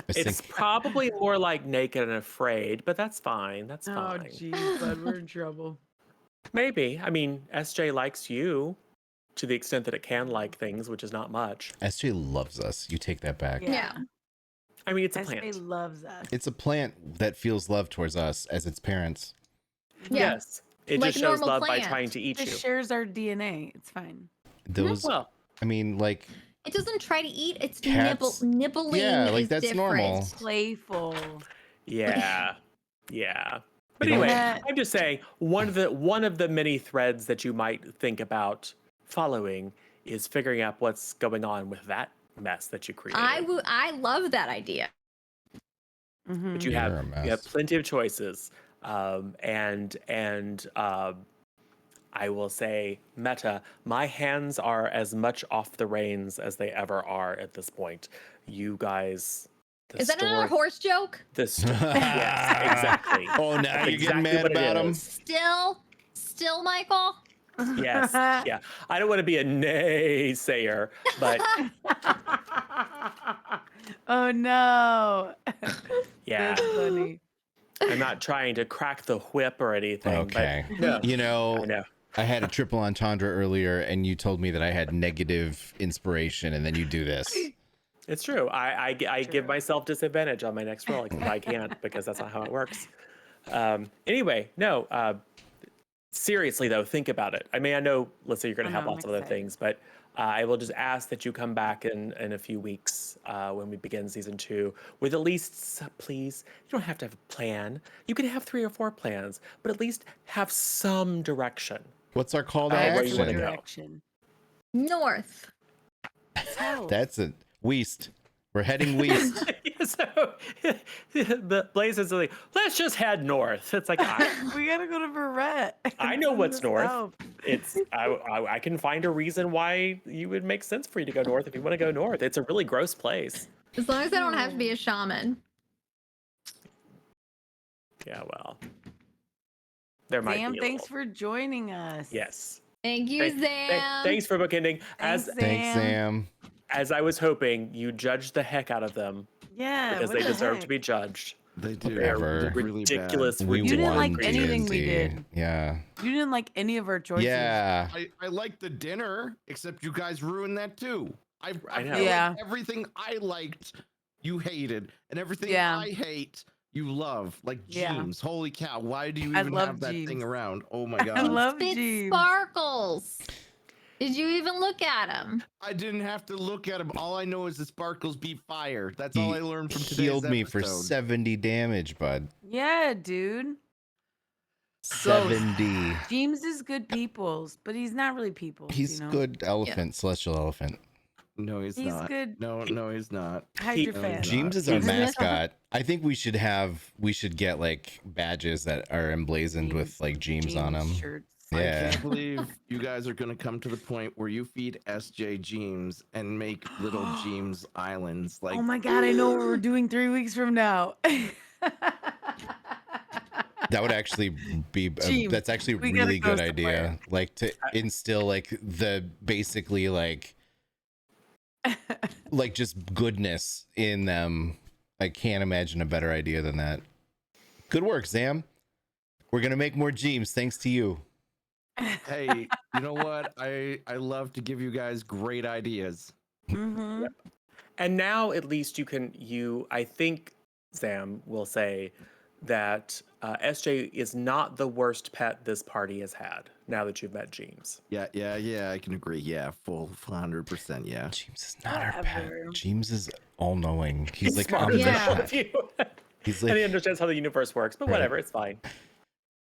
it's probably more like Naked and Afraid, but that's fine. That's
Oh,
fine.
jeez, bud, we're in trouble.
Maybe. I mean, SJ likes you to the extent that it can like things, which is not much.
SJ loves us. You take that back.
Yeah.
I mean, it's a
SJ
plant.
loves us.
It's a plant that feels love towards us as its parents.
Yeah.
Yes. It
Like
just
a
shows
normal
love by
plant.
trying to eat
It
you.
shares our DNA. It's fine.
Those,
Well,
I mean, like,
It doesn't try to eat. It's
Cats-
nibbling.
yeah, like,
is
that's
different.
normal.
Playful.
yeah. Yeah. But
You don't-
anyway, I'm just saying one of the many threads that you might think about following is figuring out what's going on with that mess that you created.
I love that idea.
Mhm.
But you
You're
have
a mess.
you have plenty of choices, and I will say, Meta, my hands are as much off the reins as they ever are at this point. You guys,
Is that another horse joke?
Yes, exactly.
Oh, now
That's
you're getting
exactly
mad
what it
about him?
is.
Still, Michael?
Yes, yeah. I don't want to be a naysayer, but
Oh no.
yeah,
That's funny.
I'm not trying to crack the whip or anything.
Okay.
But no,
You
I
know,
know.
I had a triple entendre earlier, and you told me that I had negative inspiration, and then you do this.
It's true. I give myself disadvantage on my next roll if I can't, because that's not how it works. Anyway, no. Seriously though, think about it. I mean, I know, let's say you're going to
I
have
know, I'm
lots of other
excited.
things, but I will just ask that you come back in a few weeks when we begin season 2 with at least, please, you don't have to have a plan. You can have 3 or 4 plans, but at least have some direction.
What's our call to
where you wanna
action?
go.
Direction.
North.
South.
That's it. West. We're heading west.
So the Blaze is like, let's just head north. It's like,
We gotta go to Barrette.
I know
It's in
what's
the
north.
south.
It's I can find a reason why you would make sense for you to go north if you want to go north. It's a really gross place.
As long as I don't have to be a shaman.
Yeah, well, there might
Sam,
be.
thanks for joining us.
Yes.
Thank you, Sam.
Thanks for bookending.
Thanks,
Thanks, Sam.
As I was hoping, you judged the heck out of them
Yeah.
because
what
they
the
deserve
heck?
to be judged.
They do.
Whatever.
They're really
Ridiculous.
bad.
We
You didn't
won
like anything we
D&D.
did.
Yeah.
You didn't like any of our choices.
Yeah.
I like the dinner, except you guys ruined that too. I
know.
feel
Yeah.
like everything I liked, you hated, and everything
Yeah.
I hate, you love. Like
Yeah.
James. Holy cow! Why do you
I
even
love
have that
Jeeves.
thing around? Oh my
I
god!
love
Spit
Jeeves.
sparkles. Did you even look at him?
I didn't have to look at him. All I know is the sparkles beat fire. That's
He
all I learned from today's
healed me for
episode.
70 damage, bud.
Yeah, dude.
70.
James is good peoples, but he's not really peoples.
He's
you know?
good elephant, celestial elephant.
No, he's
He's
not.
good.
No, he's not.
Hide
He-
your
No,
fan.
he's
James is our
He's-
mascot. I think we should get like badges that are emblazoned with like James on them.
Shirts.
I
Yeah.
can't believe you guys are gonna come to the point where you feed SJ James and make little James islands. Like,
Oh my god, I know what we're doing 3 weeks from now.
That would actually be
James,
that's actually a
we gotta
really
go
good idea.
somewhere.
Like to instill like the basically like just goodness in them. I can't imagine a better idea than that. Good work, Sam. We're gonna make more James thanks to you.
hey, you know what? I love to give you guys great ideas.
Mhm.
And now at least I think Sam will say that SJ is not the worst pet this party has had now that you've met James.
Yeah, I can agree. Yeah, full 100%. Yeah.
James is not our pet.
Whatever.
James is all knowing. He's like
smarter than
omniscient.
all of you.
He's
And he
like
understands how the universe works, but
Right.
whatever, it's fine.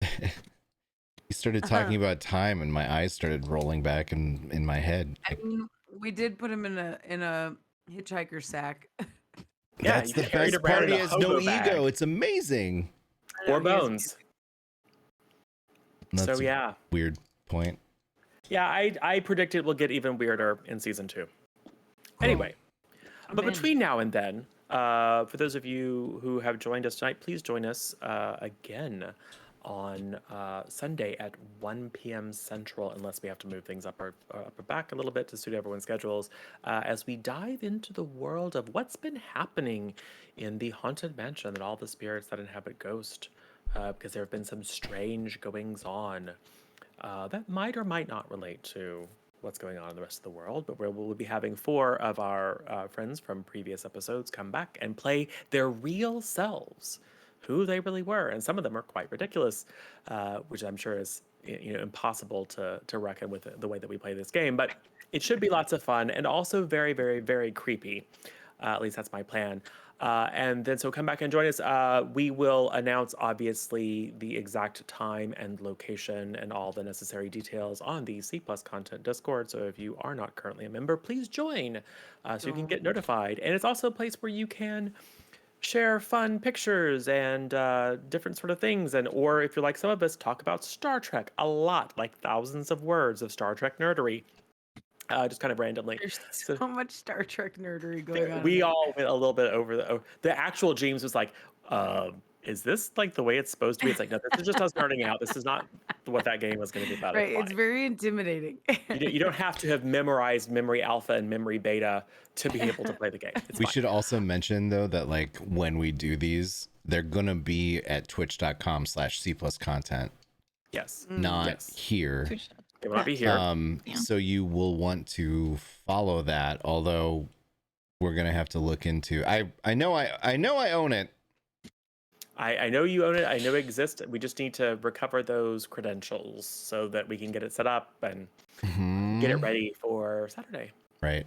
he started talking about time and my eyes started rolling back in my head.
I mean, we did put him in a hitchhiker sack.
Yeah,
That's
you
the
carry it
best
around
part.
in
He
a
has no
hobo bag.
ego. It's amazing.
I
Or
know, he is
bones.
That's
So yeah.
a weird point.
Yeah, I predict it will get even weirder in season 2. Anyway, but
in.
between now and then, for those of you who have joined us tonight, please join us again on Sunday at 1 p.m. Central, unless we have to move things up or back a little bit to suit everyone's schedules, as we dive into the world of what's been happening in the Haunted Mansion and all the spirits that inhabit Ghost, because there have been some strange goings on that might or might not relate to what's going on in the rest of the world, but we'll be having 4 of our friends from previous episodes come back and play their real selves, who they really were, and some of them are quite ridiculous, which I'm sure is impossible to reckon with the way that we play this game. But it should be lots of fun and also very, very, very creepy. At least that's my plan. And then so come back and join us. We will announce obviously the exact time and location and all the necessary details on the C Plus Content Discord. So if you are not currently a member, please join so you can get notified. And it's also a place where you can share fun pictures and different sort of things, and or if you're like some of us, talk about Star Trek a lot, like thousands of words of Star Trek nerdery. Just kind of randomly.
There's
So
so much Star Trek nerdery going on.
we all went a little bit over the actual James was like, is this like the way it's supposed to be? It's like, no, this is just us starting out. This is not what that game was going to be about.
Right,
It's
it's
fine.
very intimidating.
You don't have to have memorized memory alpha and memory beta to be able to play the game. It's
We
fine.
should also mention though that like when we do these, they're gonna be at twitch.com/C plus content,
Yes.
not
Yes.
here.
Twitch.
It will not be here.
Yeah.
So you will want to follow that, although we're gonna have to look into I know I own it.
I know you own it. I know it exists. We just need to recover those credentials so that we can get it set up and get it ready for Saturday.
Right.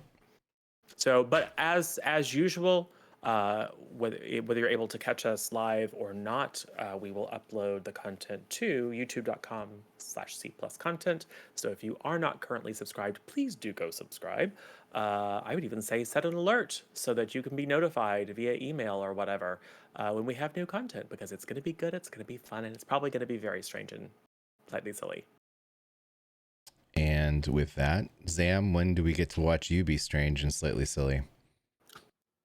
So, but as usual, whether you're able to catch us live or not, we will upload the content to youtube.com/C plus content. So if you are not currently subscribed, please do go subscribe. I would even say set an alert so that you can be notified via email or whatever when we have new content, because it's going to be good, it's going to be fun, and it's probably going to be very strange and slightly silly.
And with that, Zam, when do we get to watch you be strange and slightly silly?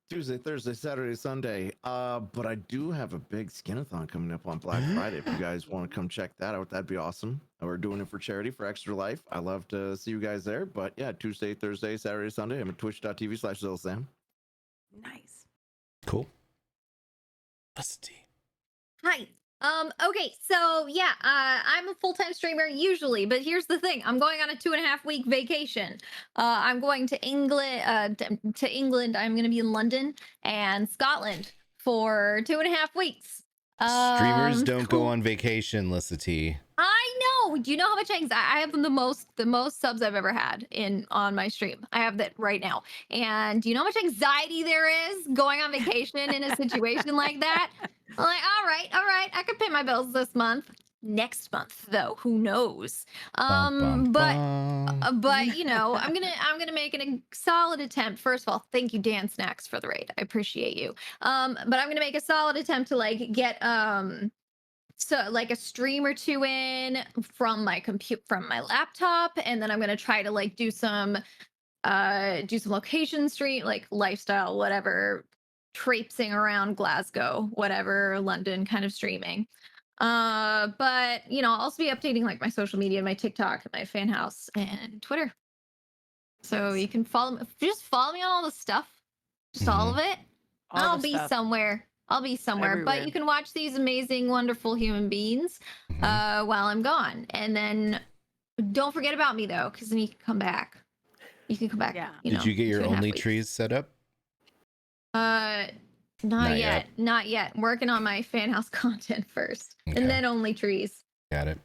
Tuesday, Thursday, Saturday, Sunday. But I do have a big skinathon coming up on Black Friday. If you guys want to come check that out, that'd be awesome. We're doing it for charity for Extra Life. I love to see you guys there. But yeah, Tuesday, Thursday, Saturday, Sunday. I'm at twitch.tv/ZillSam.
Nice.
Cool. Felicity.
Hi. Okay, so yeah, I'm a full-time streamer usually, but here's the thing. I'm going on a 2.5-week vacation. I'm going to England, to England. I'm gonna be in London and Scotland for 2.5 weeks.
Streamers don't
so-
go on vacation, Felicity.
I know. Do you know how much anxiety I have? The most subs I've ever had on my stream. I have that right now. And do you know how much anxiety there is going on vacation in a situation like that? I'm like, all right, I could pay my bills this month. Next month, though, who knows? But you know, I'm gonna make a solid attempt. First of all, thank you, Dan Snacks, for the raid. I appreciate you. But I'm gonna make a solid attempt to like get so like a stream or two in from my laptop, and then I'm gonna try to like do some location stream, like lifestyle, whatever, traipsing around Glasgow, whatever, London kind of streaming. But you know, I'll also be updating like my social media, my TikTok, my fan house, and Twitter. So you can just follow me on all the stuff, just all of it.
All
I'll
the
be
stuff.
somewhere. I'll be somewhere,
Everywhere.
but you can watch these amazing, wonderful human beings while I'm gone. And then don't forget about me though, because then you can come back. You can come back.
Yeah.
You
Did
know,
you get your
2.5
only
weeks.
trees set up?
Not
Not
yet. Not yet. I'm working on my fan house content first,
Okay.
and then only trees.
Got it.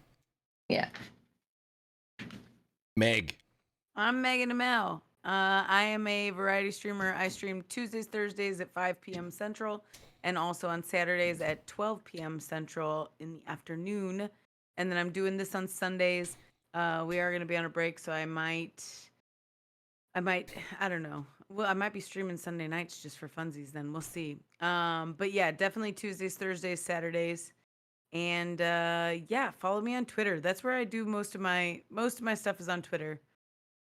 Yeah.
Meg.
I'm Megan Amel. I am a variety streamer. I stream Tuesdays, Thursdays at 5 p.m. Central, and also on Saturdays at 12 p.m. Central in the afternoon. And then I'm doing this on Sundays. We are going to be on a break, so I might, I don't know. Well, I might be streaming Sunday nights just for funsies. Then we'll see. But yeah, definitely Tuesdays, Thursdays, Saturdays, and yeah, follow me on Twitter. That's where I do most of my stuff is on Twitter.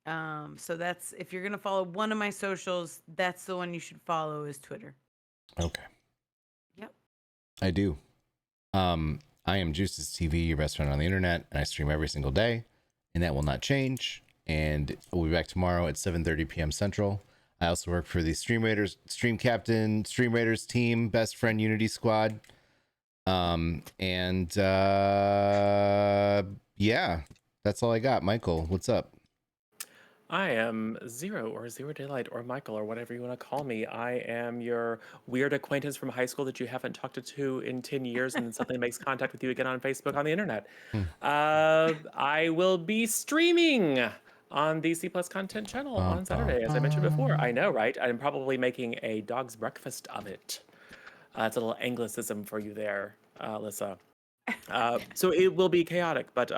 So that's if you're gonna follow one of my socials, that's the one you should follow is Twitter.
Okay.
Yep.
I do. I am Juices TV, your best friend on the internet, and I stream every single day, and that will not change. And we'll be back tomorrow at 7:30 p.m. Central. I also work for the Stream Raiders, Stream Captain, Stream Raiders team, Best Friend Unity Squad. Yeah, that's all I got. Michael, what's up?
I am Zero or Zero Daylight or Michael or whatever you want to call me. I am your weird acquaintance from high school that you haven't talked to in 10 years and then suddenly makes contact with you again on Facebook on the internet. I will be streaming on the C Plus Content channel on Saturday, as I mentioned before. I know, right? I'm probably making a dog's breakfast of it. It's a little Anglicism for you there, Alyssa. So it will be chaotic, but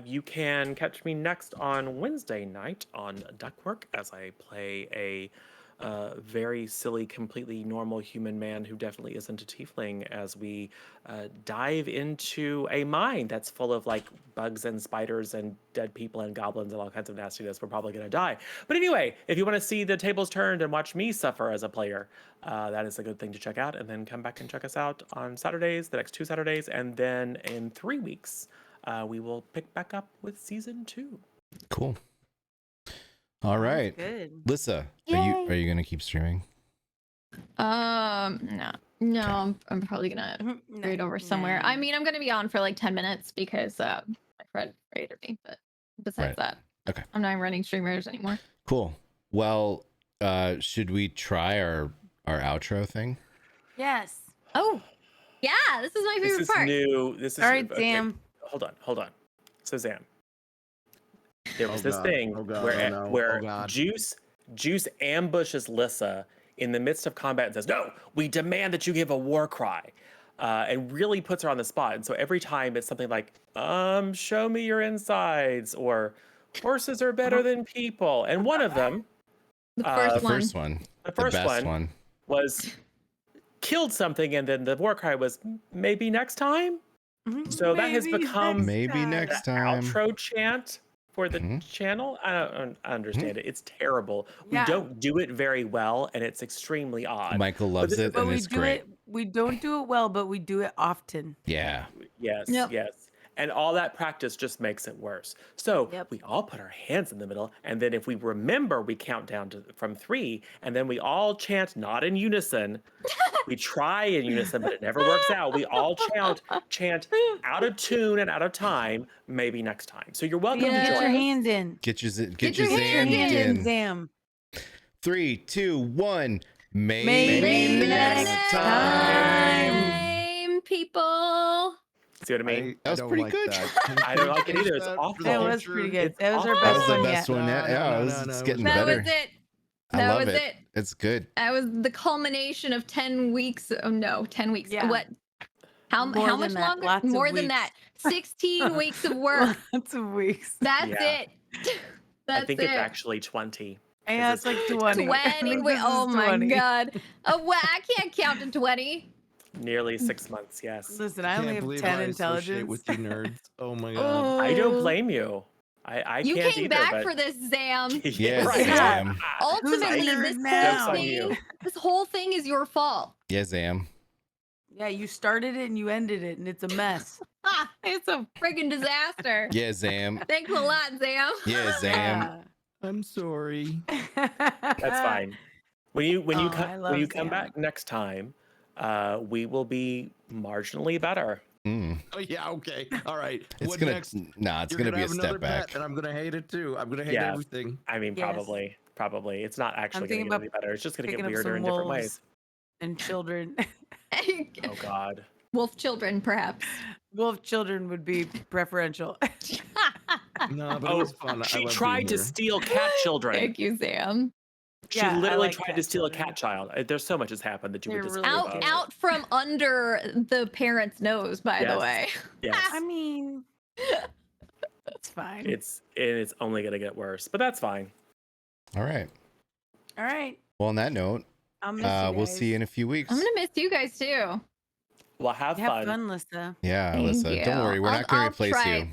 you can catch me next on Wednesday night on Duckwork as I play a very silly, completely normal human man who definitely isn't a tiefling as we dive into a mine that's full of like bugs and spiders and dead people and goblins and all kinds of nastiness. We're probably going to die. But anyway, if you want to see the tables turned and watch me suffer as a player, that is a good thing to check out. And then come back and check us out on Saturdays, the next 2 Saturdays. And then in 3 weeks, we will pick back up with season 2.
Cool. All right,
Good.
Lissa,
Yay.
are you gonna keep streaming?
No, I'm probably gonna raid over somewhere. I mean, I'm gonna be on for like 10 minutes because my friend raided me, but besides that,
Okay.
I'm not running Stream Raiders anymore.
Cool. Well, should we try our outro thing?
Yes.
Oh, yeah, this is my favorite
This is
part.
new. This is
All right,
okay,
Zam.
Hold on. So Zam, there was
Oh,
this
God.
thing
Oh, God.
where
Oh, no.
where
Oh, God.
Juice ambushes Lissa in the midst of combat and says, "No, we demand that you give a war cry," and really puts her on the spot. And so every time it's something like, "Show me your insides," or "Horses are better than people," and one of them,
The
Uh,
first
The
one.
first one.
the first
best
one was killed something, and then the war cry was maybe next time. So that has become
Maybe next time.
outro chant for the
Mhm.
channel. I don't understand it. It's terrible.
Yeah.
We don't do it very well, and it's extremely odd.
Michael loves
this is-
it,
But
and
we
it's
do
great.
it. We don't do it well, but we do it often.
Yeah.
Yes,
Yep.
yes. And all that practice just makes it worse. So
Yep.
we all put our hands in the middle, and then if we remember, we count down from 3, and then we all chant, not in unison. We try in unison, but it never works out. We all chant out of tune and out of time, maybe next time. So you're welcome
Get
to
your
join us.
hand in.
Get your
Get your
Zam
hand in.
in.
Zam.
3, 2, 1.
Maybe
Maybe
next
next
time.
People.
See what I mean?
That was
don't
pretty
like
good.
that.
I don't like it either. It's
That
awful.
That
Well,
was pretty good.
it's
That was our
awful.
That
best
was the
one
best
yet.
one yet.
No,
Yeah,
no,
it's
no,
getting
That
better.
was it.
I
That
love
was
it.
it.
It's good.
That was the culmination of 10 weeks. Oh no, 10 weeks.
Yeah.
What? How
More
much
than that,
longer?
lots of
More than
weeks.
that. 16 weeks of work.
Lots of weeks.
That's
Yeah.
it. That's
I think
it.
it's actually 20.
Yeah, it's like 20.
20. Wait,
This
oh
is
my
20.
god. Oh, well, I can't count to 20.
Nearly 6 months, yes.
Listen, I only
Can't
have
believe
10
I associate
intelligence.
with you nerds. Oh my god.
I don't
Oh.
blame you. I
You
can't
came
either,
back
but...
for this, Zam.
Yes,
right.
Zam.
Ultimately,
nerd
this
now?
whole
Joke's on you.
thing, this whole thing is your fault.
Yeah, Zam.
Yeah, you started it and you ended it, and it's a mess.
Ah, it's a friggin' disaster.
Yeah, Zam.
Thanks a lot, Zam.
Yeah, Zam.
I'm sorry.
That's fine. When you
Oh, I love
come
Sam.
back next time, we will be marginally better.
Mm.
Oh yeah, okay. All right.
It's
What
gonna
next?
nah. It's
You're
gonna be a
have another
step back.
bet, and I'm gonna hate it too. I'm gonna hate
Yeah.
everything.
I mean,
Yes.
probably. It's not actually going
thinking
to get any
about
better. It's just going to get
picking up
weirder
some
in different
wolves.
ways.
And children.
Oh God.
Wolf children, perhaps.
Wolf children would be preferential.
No, but it
Oh,
was fun. I
she
love
tried
being
to
here.
steal cat children.
Thank you, Zam.
She
Yeah, I
literally
like
tried
cat
to steal a
children.
cat child. There's so much has happened that you
They're
would
really
disapprove
cute.
of.
Out from under the parent's nose, by the
Yes.
way.
Yes.
I mean, it's fine.
It's only going to get worse, but that's fine.
All right.
All right.
Well, on that note,
I'll miss you
we'll see you in a few weeks.
I'm gonna miss you guys too.
Well, have
Have
fun.
fun, Lissa.
Yeah,
Thank
Alyssa, don't
you.
worry. We're not going to replace
try.
you.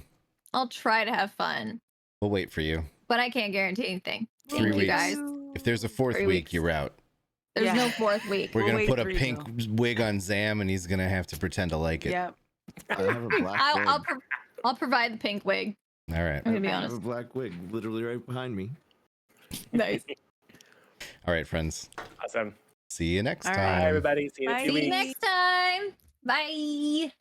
I'll try to have fun,
We'll wait for you.
but I can't guarantee anything. Thank
3
you
weeks.
guys.
If there's a 4th
3
week,
weeks.
you're out.
There's
Yeah.
no 4th week.
We're
We'll
going to
wait
put a
for you,
pink wig on Zam, and he's going to have to pretend to like it.
Yep.
I have a black wig.
I'll provide the pink wig.
All right.
I'm gonna be
I have
honest.
a black wig literally right behind me.
Nice.
All right, friends.
Awesome.
See you next
All
time.
right.
Bye, everybody. See you in a
Bye.
few
See you
weeks.
next time. Bye.